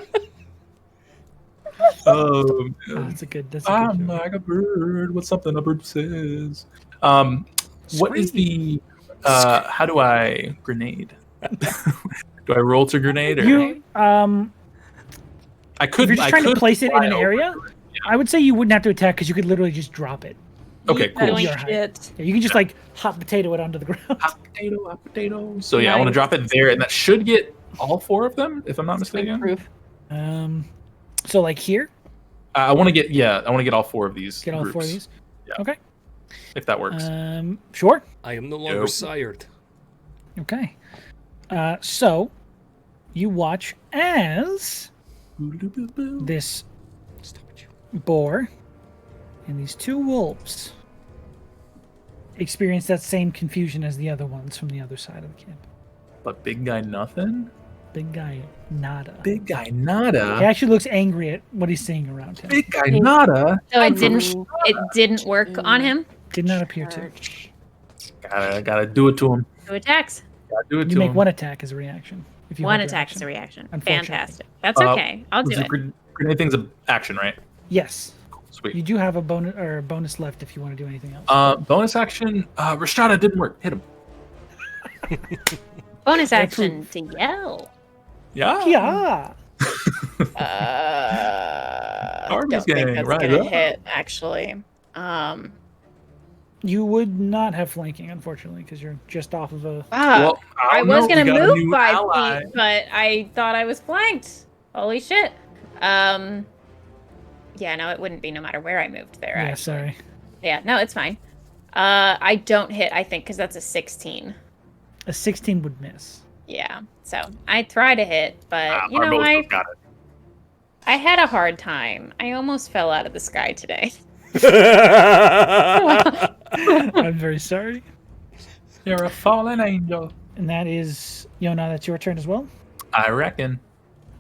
Oh, Oh, man. that's a good. That's a I'm good joke. like a bird. What's something a bird says? What is the? How do I grenade? Do I roll to grenade or? You I if could. you're just I trying to could place it in fly an over area, to it. I would say you wouldn't have to attack because you could literally just drop it. Okay, Eat cool. that Your height. shit. Yeah, you can just like hot potato it onto the ground. Hot potato. So yeah, I want to Nice. drop it there, and that should get all four of them, if I'm not mistaken. Proof. So like here, I want to get I want to get all four of these. get all four of groups, these. Yeah. Okay. if that works. Sure. I am no longer Nope. sired. Okay. So you watch as this Stop it, you. boar and these two wolves experience that same confusion as the other ones from the other side of the camp. But big guy, nothing. Big guy, nada. Big guy, He nada. actually looks angry at what he's seeing around him. Big guy, nada. So it didn't work on him? Did not appear to. Gotta do it to him. 2 attacks. Gotta do it You to make him. one attack as a reaction. If you One hold your attack is action. a reaction. Unfortunately. Fantastic. That's okay. I'll do The it. grenade thing's an action, right? Yes. Sweet. You do have a bonus left if you want to do anything else. Bonus action. Rhystrata didn't work. Hit him. Bonus action to yell. Yeah. Yeah. Arby's Don't think gang, that's right gonna up. hit, actually. You would not have flanking, unfortunately, because you're just off of a. Well, I was don't know. gonna We got a move new 5 ally. feet, but I thought I was flanked. Holy shit. Yeah, no, it wouldn't be no matter where I moved there. Yeah, actually. sorry. Yeah, no, it's fine. I don't hit, I think, because that's a 16. A 16 would miss. Yeah, so I try to hit, but you know, Barbo's got it. I had a hard time. I almost fell out of the sky today. I'm very sorry. You're a fallen angel. And that is, Yona, that's your turn as well? I reckon.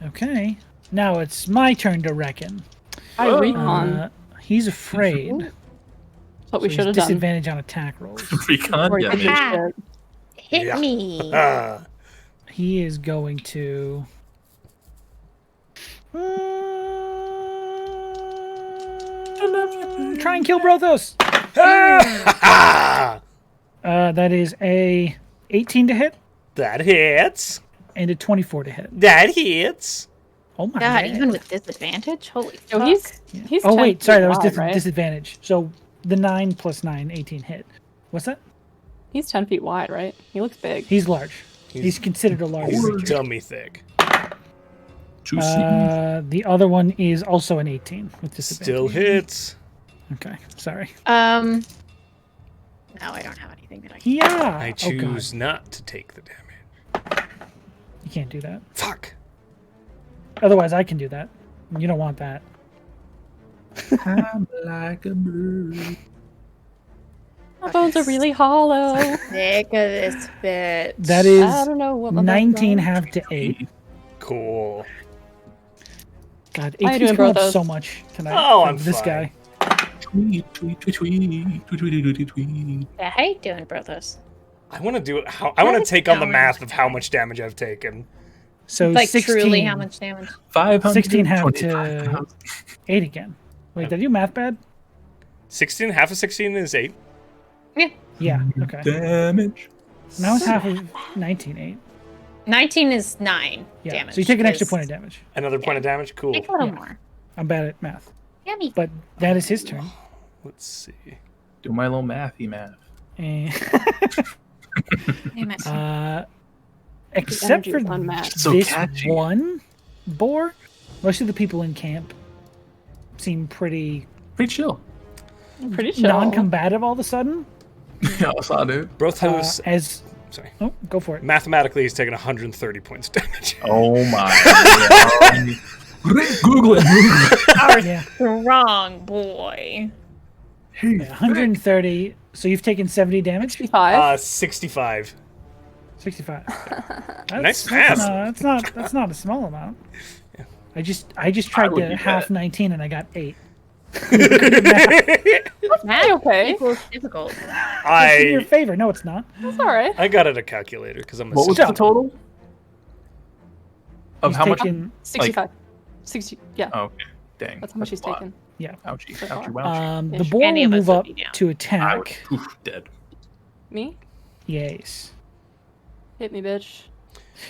Okay. Now it's my turn to reckon. I recon. He's afraid. That's what we So should have he's done. disadvantage on attack rolls. Recon Before he did damage. this Hit Yeah. me. He is going to... try and kill Brothos. That is a 18 to hit That hits. and a 24 to hit. That hits. Oh my God, god. even with disadvantage? Holy So fuck. he's Oh 10 wait, sorry, feet that was wide, right? disadvantage. So the 9 plus 9, 18 hit. What's that? He's 10 feet wide, right? He looks big. He's large. He's considered a large He's a creature. dummy thick. Juicy. The other one is also an 18 with disadvantage. Still hits. Okay, sorry. No, I don't have anything that I can. Yeah. I Oh, God. choose not to take the damage. You can't do that. Fuck. Otherwise, I can do that. You don't want that. I'm like a bird. My bones are really hollow. Sick of this bitch. That I is don't know what my bones 19 are. half to 8. Cool. God, How you 18's doing, coming up Brothos? so much tonight. Oh, from I'm this fine. guy. Tweet, tweet, tweet, tweet, tweet, tweet, tweet, tweet, tweet. Yeah, how you doing, Brothos? I want to do it. I want to take on the math of how much damage I've taken. So Like 16, truly how much damage? 500. half to 8 again. Wait, did I do math bad? 16, half of 16 is 8. Yeah, okay. Damage. Now it's half of 19, 8. 19 is 9 Yeah, damage. so you take an extra 'cause- point of damage. Another point of damage. Cool. Take a little Yeah. more. I'm bad at math. Yummy. But that is his turn. Let's see. Do my little mathy math. And, Damn it. except energy for is unmatched. So this catchy. one boar, most of the people in camp seem pretty Pretty chill. I'm pretty chill. non-combative all of a sudden. Yeah, I saw, dude. Brothos, As sorry. oh, go for it. Mathematically, he's taken 130 points of damage. Oh my. Google it. Yeah, Wrong boy. yeah, 130. So you've taken 70 damage. 65. 65. 65. Nice math. That's not a small amount. I just tried would to do half that. 19 and I got 8. Math okay. equals difficult. It's in your I favor. No, it's not. That's all right. I got it a calculator because I'm a What was simple- the total? Of He's how much? taken, 65. 60. Yeah. Oh, okay. Dang. That's how much he's a lot. taken. Yeah. Ouchie. So far. Ouchie. Ouchie. The Ish. boar Any will of us move would up be down. to I attack. would. Oof, dead. Me? Yes. Hit me, bitch.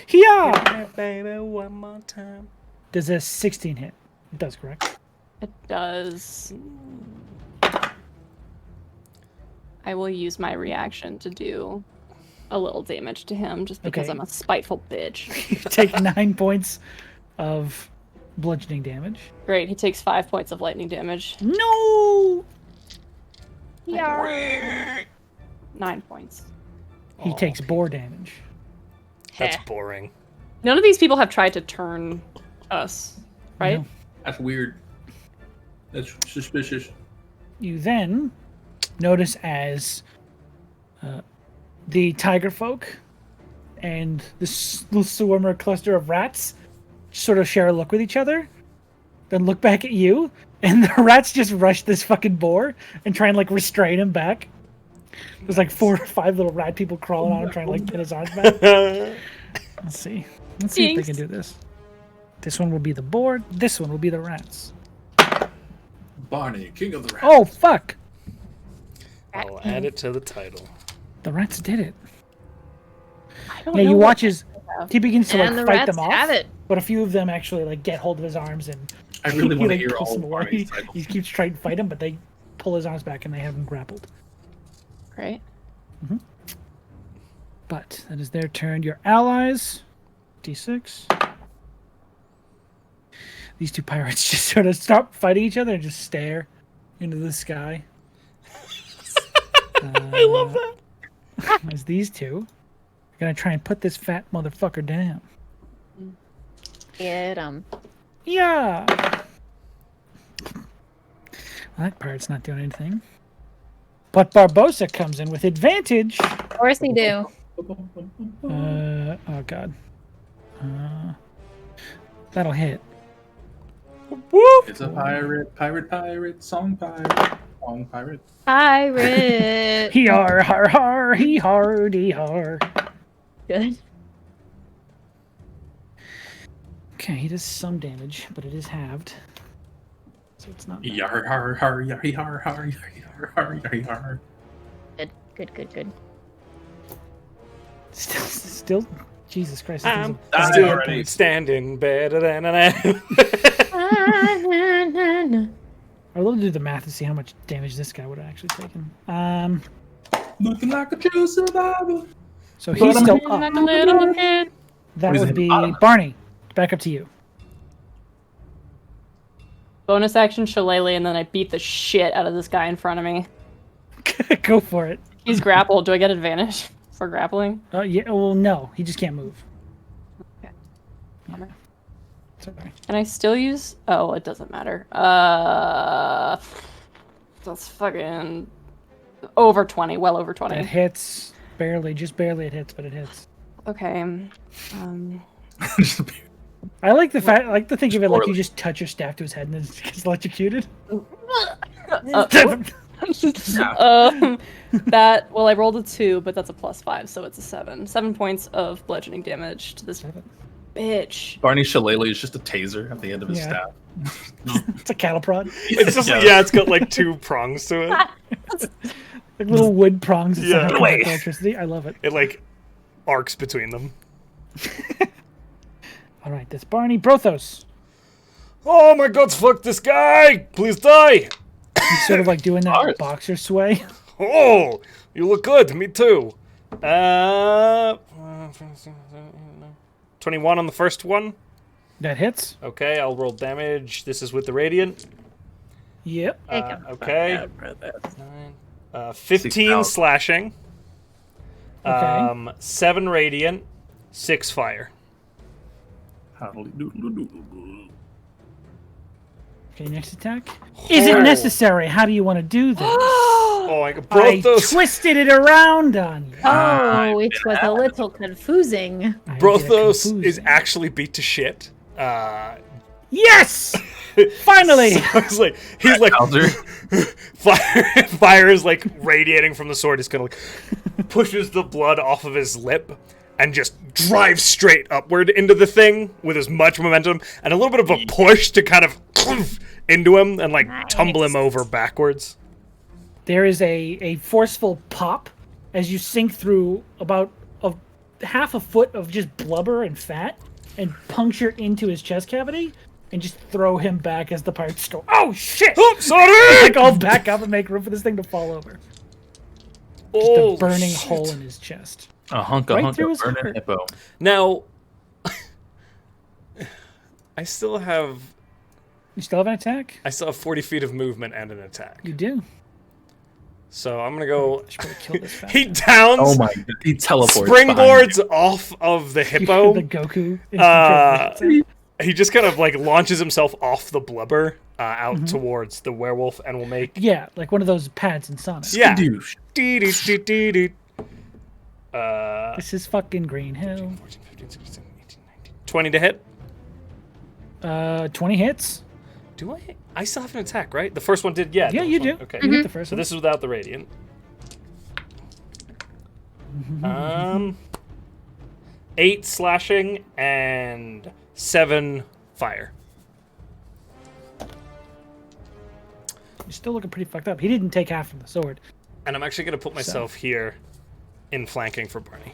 Yeah. Baby, one more time. Does a 16 hit? It does, correct? It does. I will use my reaction to do a little damage to him just because Okay. I'm a spiteful bitch. You take 9 points of bludgeoning damage. Great, he takes 5 points of lightning damage. No. 9 points. He takes boar damage. That's Heh. boring. None of these people have tried to turn us, right? No. That's weird. That's suspicious. You then notice as the tiger folk and this little swarmer cluster of rats sort of share a look with each other, then look back at you, and the rats just rush this fucking boar and try and like restrain him back. There's like 4 or 5 little rat people crawling on him trying to like pin his arms back. Let's see. Let's see if they Jinx. can do this. This one will be the boar. This one will be the rats. Barney, king of the rats. Oh fuck! I'll add it to the title. The rats did it. I don't Yeah, know you what watch as have. he begins to And like the fight rats them off, have it. but a few of them actually like get hold of his arms and I really he, want to like, hear pulls all them of away. Barney's title. He keeps trying to fight him, but they pull his arms back and they have him grappled. Great. But that is their turn. Your allies, D6. These two pirates just sort of stop fighting each other and just stare into the sky. I love that. As these two are gonna try and put this fat motherfucker down. Get 'em. Yeah. Well, that pirate's not doing anything. But Barbosa comes in with advantage. Of course he do. Oh god. That'll hit. Woo! It's a pirate, song pirate. Pirate. He har har har, he hardy har. Good. Okay, he does some damage, but it is halved. So it's not bad. Yar har har yar har har yar har yar har. Good. Still, Jesus Christ. I'm Died still already. standing better than an am. I'd love to do the math to see how much damage this guy would have actually taken. Looking like a true survivor. So he's still up. Like a little kid. That What is would it? be Bottom. Barney. Back up to you. Bonus action shillelagh, and then I beat the shit out of this guy in front of me. Go for it. He's grappled. Do I get advantage for grappling? Yeah. Well, no, he just can't move. Okay. Sorry. Can I still use? Oh, it doesn't matter. That's fucking over 20. Well over 20. That hits barely, just barely. It hits, but it hits. Okay. I like the fact. I like to think of it like you Poorly. just touch your staff to his head and then it gets electrocuted. That well, I rolled a 2, but that's a +5, so it's a 7. 7 points of bludgeoning damage to this bitch. Barney Shillelagh is just a taser at the end of his Yeah. staff. It's a cattle prod. It's just Yeah. yeah, it's got like 2 prongs to it. Like little wood prongs. That Yeah. somehow Wait. conduct electricity. I love it. It like arcs between them. All right, that's Barney. Brothos. Oh my god, fuck this guy! Please die! He's sort of like doing that Ours. boxer sway. Oh, you look good. Me too. 21 on the first one. That hits. Okay, I'll roll damage. This is with the radiant. Yep. Okay. 15 6,000. slashing. Okay. 7 radiant. 6 fire. Okay, next attack. Is it necessary? How do you want to do this? Oh my god, I Brothos! twisted it around on you. Oh, it was a little confusing. I did a Brothos confuse. is actually beat to shit. Yes! Finally! I was like, he's like, Bowser. fire is like radiating from the sword. He's kind of like pushes the blood off of his lip and just drives straight upward into the thing with as much momentum and a little bit of a push to kind of into him and like tumble him over backwards. There is a forceful pop as you sink through about half a foot of just blubber and fat and puncture into his chest cavity and just throw him back as the pirates go, oh shit! Oh, sorry! Like all back up and make room for this thing to fall over. Just Oh, a burning shit. hole in his chest. A hunk Right of through his burning heart. hippo. Now, I still have You still have an attack? 40 feet of movement and an attack. You do. So I'm gonna go. Should probably kill this fat He guy. downs, Oh my god. He teleports. springboards off of the You hippo. hear the Goku. He just kind of like launches himself off the blubber out towards the werewolf and will make Yeah, like one of those pads in Sonic. yeah. Skadoosh. Dee-dee-dee-dee-dee. This is fucking Green Hill. 14, 15, 16, 18, 19. 20 to hit. 20 hits. Do I? I still have an attack, right? The first one did. Yeah. Yeah, the you first do. one. Okay. You hit the first So one. this is without the radiant. 8 slashing and 7 fire. You're still looking pretty fucked up. He didn't take half of the sword. And I'm actually gonna put myself here, in flanking for Barney.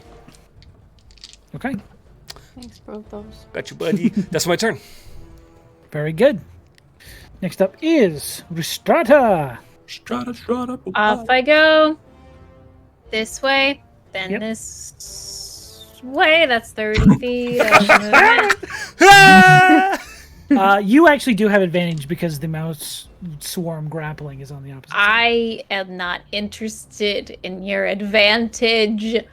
Okay. Thanks, Brothos. Got you, buddy. That's my turn. Very good. Next up is Rhystrata. Strata. Off I go. This way, then Yep. this way. That's 30 feet. of movement. Ah! You actually do have advantage because the mouse swarm grappling is on the opposite side. I am not interested in your advantage,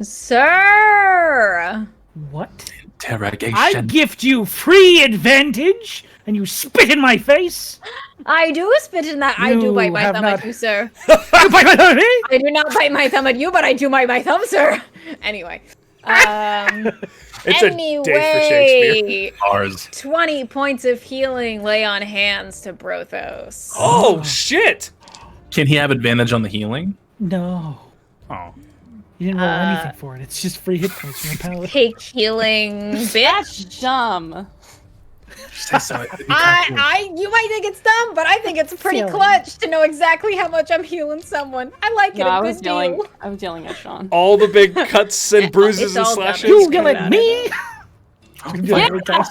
sir. What? Interrogation. I gift you free advantage, and you spit in my face? I do spit in that. I do You bite my have thumb not- at you, sir. You bite my thumb at me? I do not bite my thumb at you, but I do bite my thumb, sir. Anyway. It's a day for Shakespeare. Anyway, Ours. 20 points of healing lay on hands to Brothos. Oh, shit! Can he have advantage on the healing? No. Oh. You didn't roll anything for it. It's just free hit points from your palette. Take healing, bitch. Dumb. Say so. You might think it's dumb, but I think it's pretty Silly. clutch to know exactly how much I'm healing someone. I like it No, a I good was yelling. deal. I was yelling at Sean. All the big cuts and bruises It's and all done. slashes. You yell at me?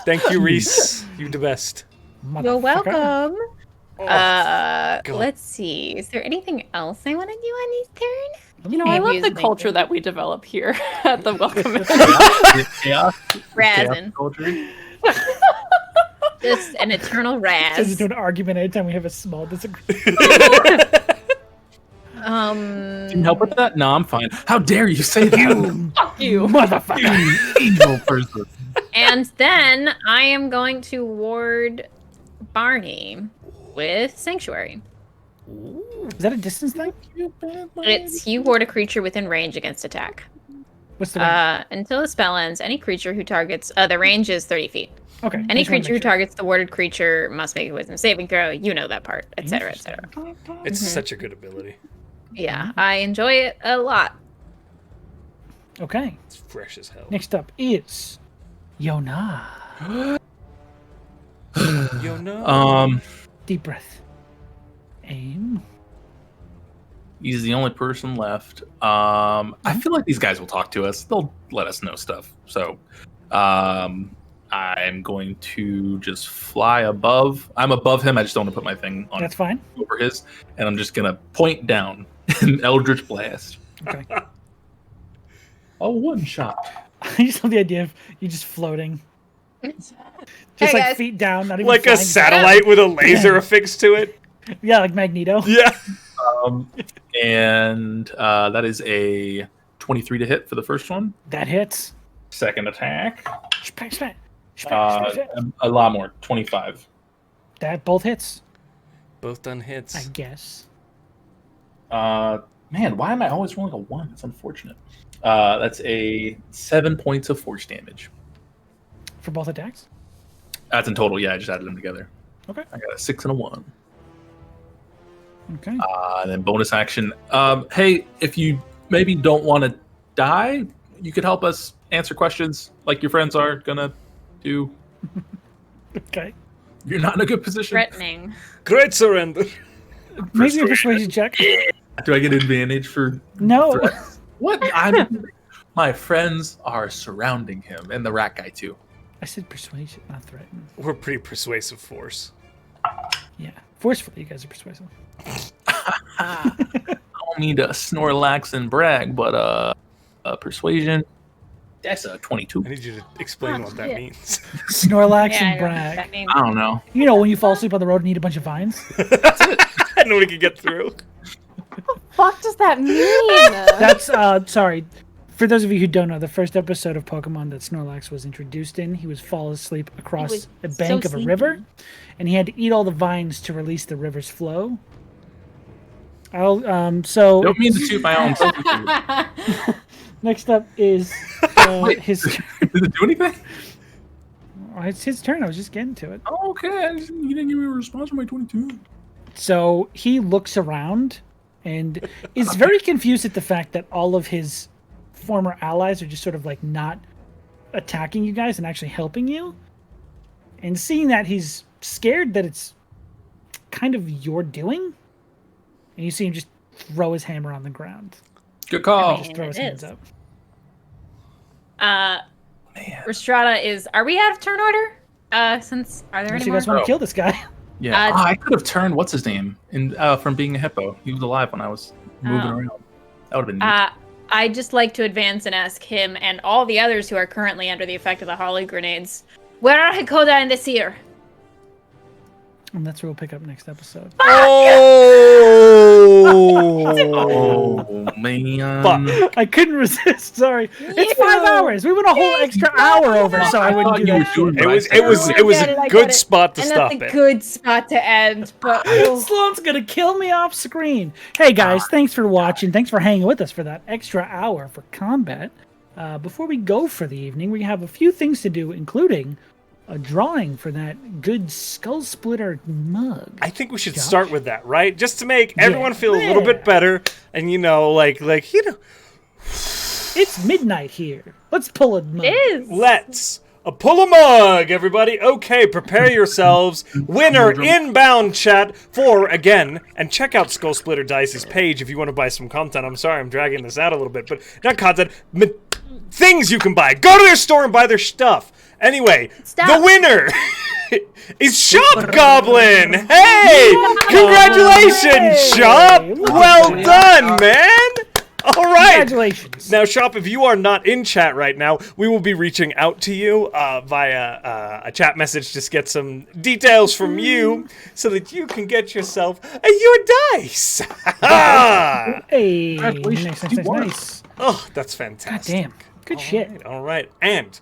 Thank you, Reese. You the best. You're welcome. Oh, God. Let's see. Is there anything else I want to do on his turn? You know, I love Use the my culture thing. that we develop here at the Welcome. Chaos. Razzin'. Culture. Just an eternal Turns raz. into an argument anytime we have a small disagreement. Can you help with that? No, I'm fine. How dare you say that? Fuck you. Motherfucker. Evil person. And then I am going to ward Barney with Sanctuary. Is that a distance thing? It's you ward a creature within range against attack. What's the range? Until the spell ends, any creature who targets the range is 30 feet. Okay. I Any just wanna creature who make sure. targets the warded creature must make a wisdom saving throw. You know that part, etc., etc. It's such a good ability. Yeah, I enjoy it a lot. Okay. It's fresh as hell. Next up is Yona. Yo, no. Deep breath. Aim. He's the only person left. I feel like these guys will talk to us. They'll let us know stuff. So, I'm going to just fly above. I'm above him. I just don't want to put my thing on That's fine. over his, and I'm just gonna point down and Eldritch Blast. Okay. Oh, one shot. I just love the idea of you just floating. Just Hey, like guys. feet down, not even Like a flying. satellite with a laser affixed to it. Yeah, like Magneto. Yeah. And that is a 23 to hit for the first one. That hits. Second attack, Smack, smack. Smack, smack, smack. a lot more, 25. That both hits, Both done hits. I guess. Man, why am I always rolling a 1? It's unfortunate. That's a 7 points of force damage. For both attacks? That's in total. Yeah, I just added them together. Okay. I got a 6 and a 1. Okay. And then bonus action. Hey, if you maybe don't want to die, you could help us answer questions like your friends are gonna do. Okay. You're not in a good position. Threatening. Great surrender. Maybe a persuasion check. Do I get advantage for No. threats? What? My friends are surrounding him, and the rat guy too. I said persuasion, not threaten. We're pretty persuasive force. Yeah. Forcefully, you guys are persuasive. I don't mean to Snorlax and brag, but persuasion. That's a 22. I need you to explain what that shit. means. Snorlax Yeah, I and don't know what that brag. means. I don't know. You know when you fall asleep on the road and eat a bunch of vines? Nobody can get through. Fuck does that mean? That's sorry. For those of you who don't know, the first episode of Pokemon that Snorlax was introduced in, he was fall asleep across was a bank so of a sleepy. river, and he had to eat all the vines to release the river's flow. So Don't mean to toot my own horn. next up is his. Did it do anything? It's his turn. I was just getting to it. Oh, okay. You didn't give me a response to my 22. So he looks around and is very confused at the fact that all of his former allies are just sort of like not attacking you guys and actually helping you. And seeing that, he's scared that it's kind of your doing. And you see him just throw his hammer on the ground. Good call. Just throw his it hands is. up. Man. Rhystrata is. Are we out of turn order? Are there Unless any you more? guys want to kill this guy. Yeah. I could have turned what's his name from being a hippo. He was alive when I was moving Oh. around. That would have been neat. I'd just like to advance and ask him and all the others who are currently under the effect of the Holly grenades. Where are Hakoda and the Seer? And that's where we'll pick up next episode. Oh man. Fuck. I couldn't resist. Sorry, it's 5 hours. We went a whole extra hour over, so I wouldn't do that shit. It was a good spot to and stop that's a it. good spot to end, but Sloan's gonna kill me off screen. Hey guys, thanks for watching. Thanks for hanging with us for that extra hour for combat. Before we go for the evening, we have a few things to do, including a drawing for that good Skull Splitter mug. I think we should start with that, right? Just to make everyone feel a little bit better, and It's midnight here. Let's pull a mug. it is. Let's pull a mug, everybody. Okay, prepare yourselves. Winner inbound chat for again, and check out Skull Splitter Dice's page if you want to buy some content. I'm sorry, I'm dragging this out a little bit, but not content, things you can buy. Go to their store and buy their stuff. Anyway, the winner is Shop Goblin. Hey, congratulations, Shop. Well done, man. All right. Congratulations. Now, Shop, if you are not in chat right now, we will be reaching out to you via a chat message to get some details from you so that you can get yourself your dice. Hey, nice. Oh, that's fantastic. God damn. Good shit. All right. And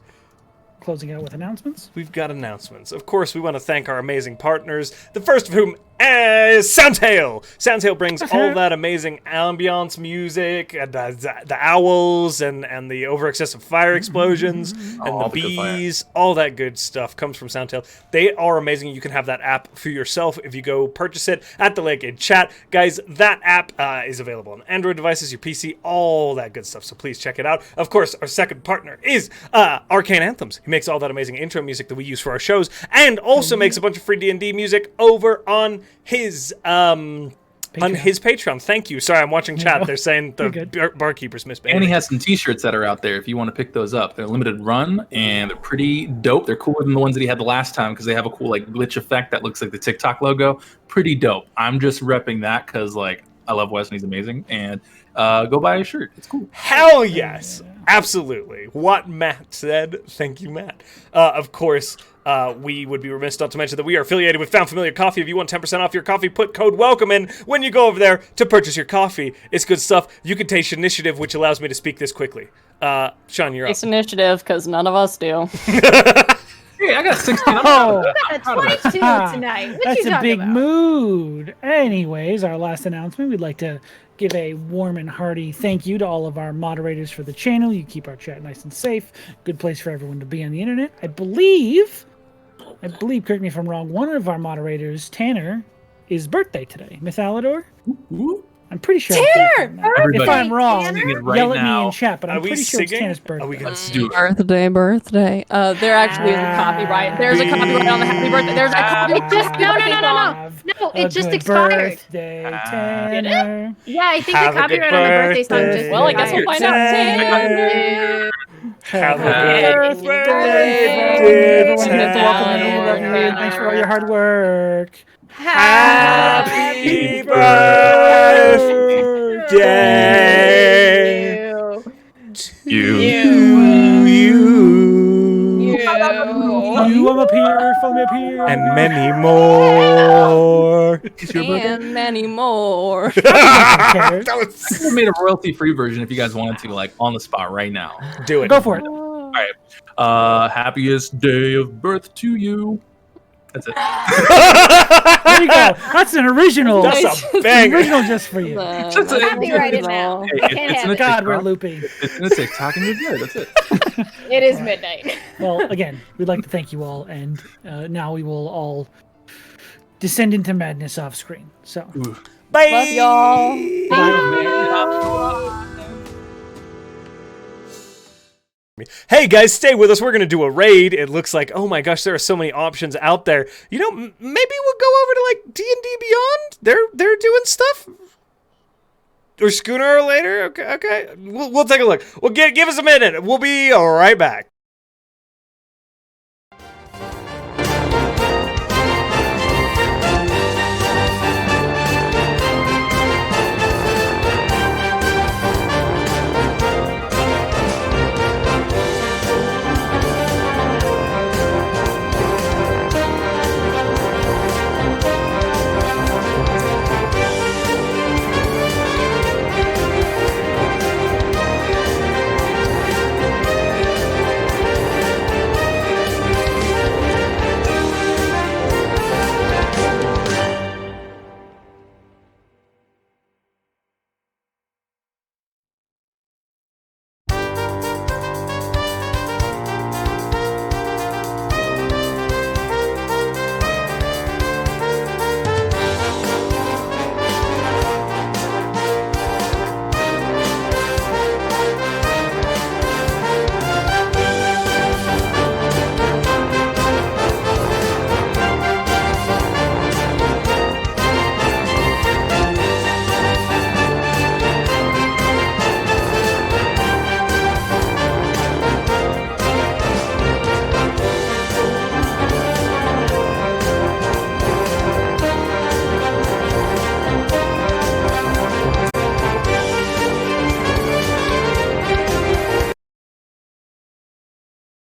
Closing out with announcements. we've got announcements. Of course, we want to thank our amazing partners, the first of whom is Soundtail. Soundtail brings all that amazing ambiance music, and the owls, and the over-excessive fire explosions, and the bees, all that good stuff comes from Soundtail. They are amazing. You can have that app for yourself if you go purchase it at the link in chat. Guys, that app is available on Android devices, your PC, all that good stuff, so please check it out. Of course, our second partner is Arcane Anthems. He makes all that amazing intro music that we use for our shows, and also makes a bunch of free D&D music over on his Patreon. Thank you. Sorry, I'm watching chat. They're saying the barkeepers misbehaved. And he has some t-shirts that are out there if you want to pick those up. They're limited run and they're pretty dope. They're cooler than the ones that he had the last time because they have a cool glitch effect that looks like the TikTok logo. Pretty dope. I'm just repping that because I love Wes and he's amazing. And go buy a shirt. It's cool. Hell yes. Absolutely. What Matt said. Thank you, Matt. Of course, we would be remiss not to mention that we are affiliated with Found Familiar Coffee. If you want 10% off your coffee, put code WELCOME in when you go over there to purchase your coffee. It's good stuff. You can taste initiative, which allows me to speak this quickly. Sean, you're up. It's initiative, because none of us do. Hey, I got 16. You got a 22 tonight. What That's you a talking big about? mood. Anyways, our last announcement, we'd like to give a warm and hearty thank you to all of our moderators for the channel. You keep our chat nice and safe. Good place for everyone to be on the internet. I believe, correct me if I'm wrong, one of our moderators, Tanner, is birthday today. Mythalidor? I'm pretty sure. Tanner! If I'm wrong, Tanner? yell at me in chat, but I'm Are we pretty sure it's singing? Tanner's birthday. Are we gonna Let's do it. Birthday. There actually is a copyright. There's a copyright on the happy birthday. There's a copyright. No, it just expired. Birthday, Tanner. Yeah, I think Have the a good copyright on the birthday song birthday. just Well, I guess we'll find out. Tanner. Have a Happy good birthday, Everyone here to welcome you. Tanner. Love you. Thanks for all your hard work. Happy birthday You, I'm up here. Follow me up here. and many more. And many more. That was- I made a royalty-free version if you guys wanted to, on the spot right now. Do it. Go for it. All right. Happiest day of birth to you. That's it. There you go. That's an original. That's That's a an banger. original just for you. Copyright it now. Hey, Can't it's have in a it. God, we're TikTok. looping. It's in a TikTok and you're good. That's it. It is midnight. Well, again, we'd like to thank you all, and now we will all descend into madness off screen. So, Bye. Love y'all. Hey guys, stay with us. We're gonna do a raid. It looks like, oh my gosh, there are so many options out there. Maybe we'll go over to D&D Beyond. They're doing stuff. Or Schooner later. Okay. We'll take a look. Give us a minute. We'll be right back.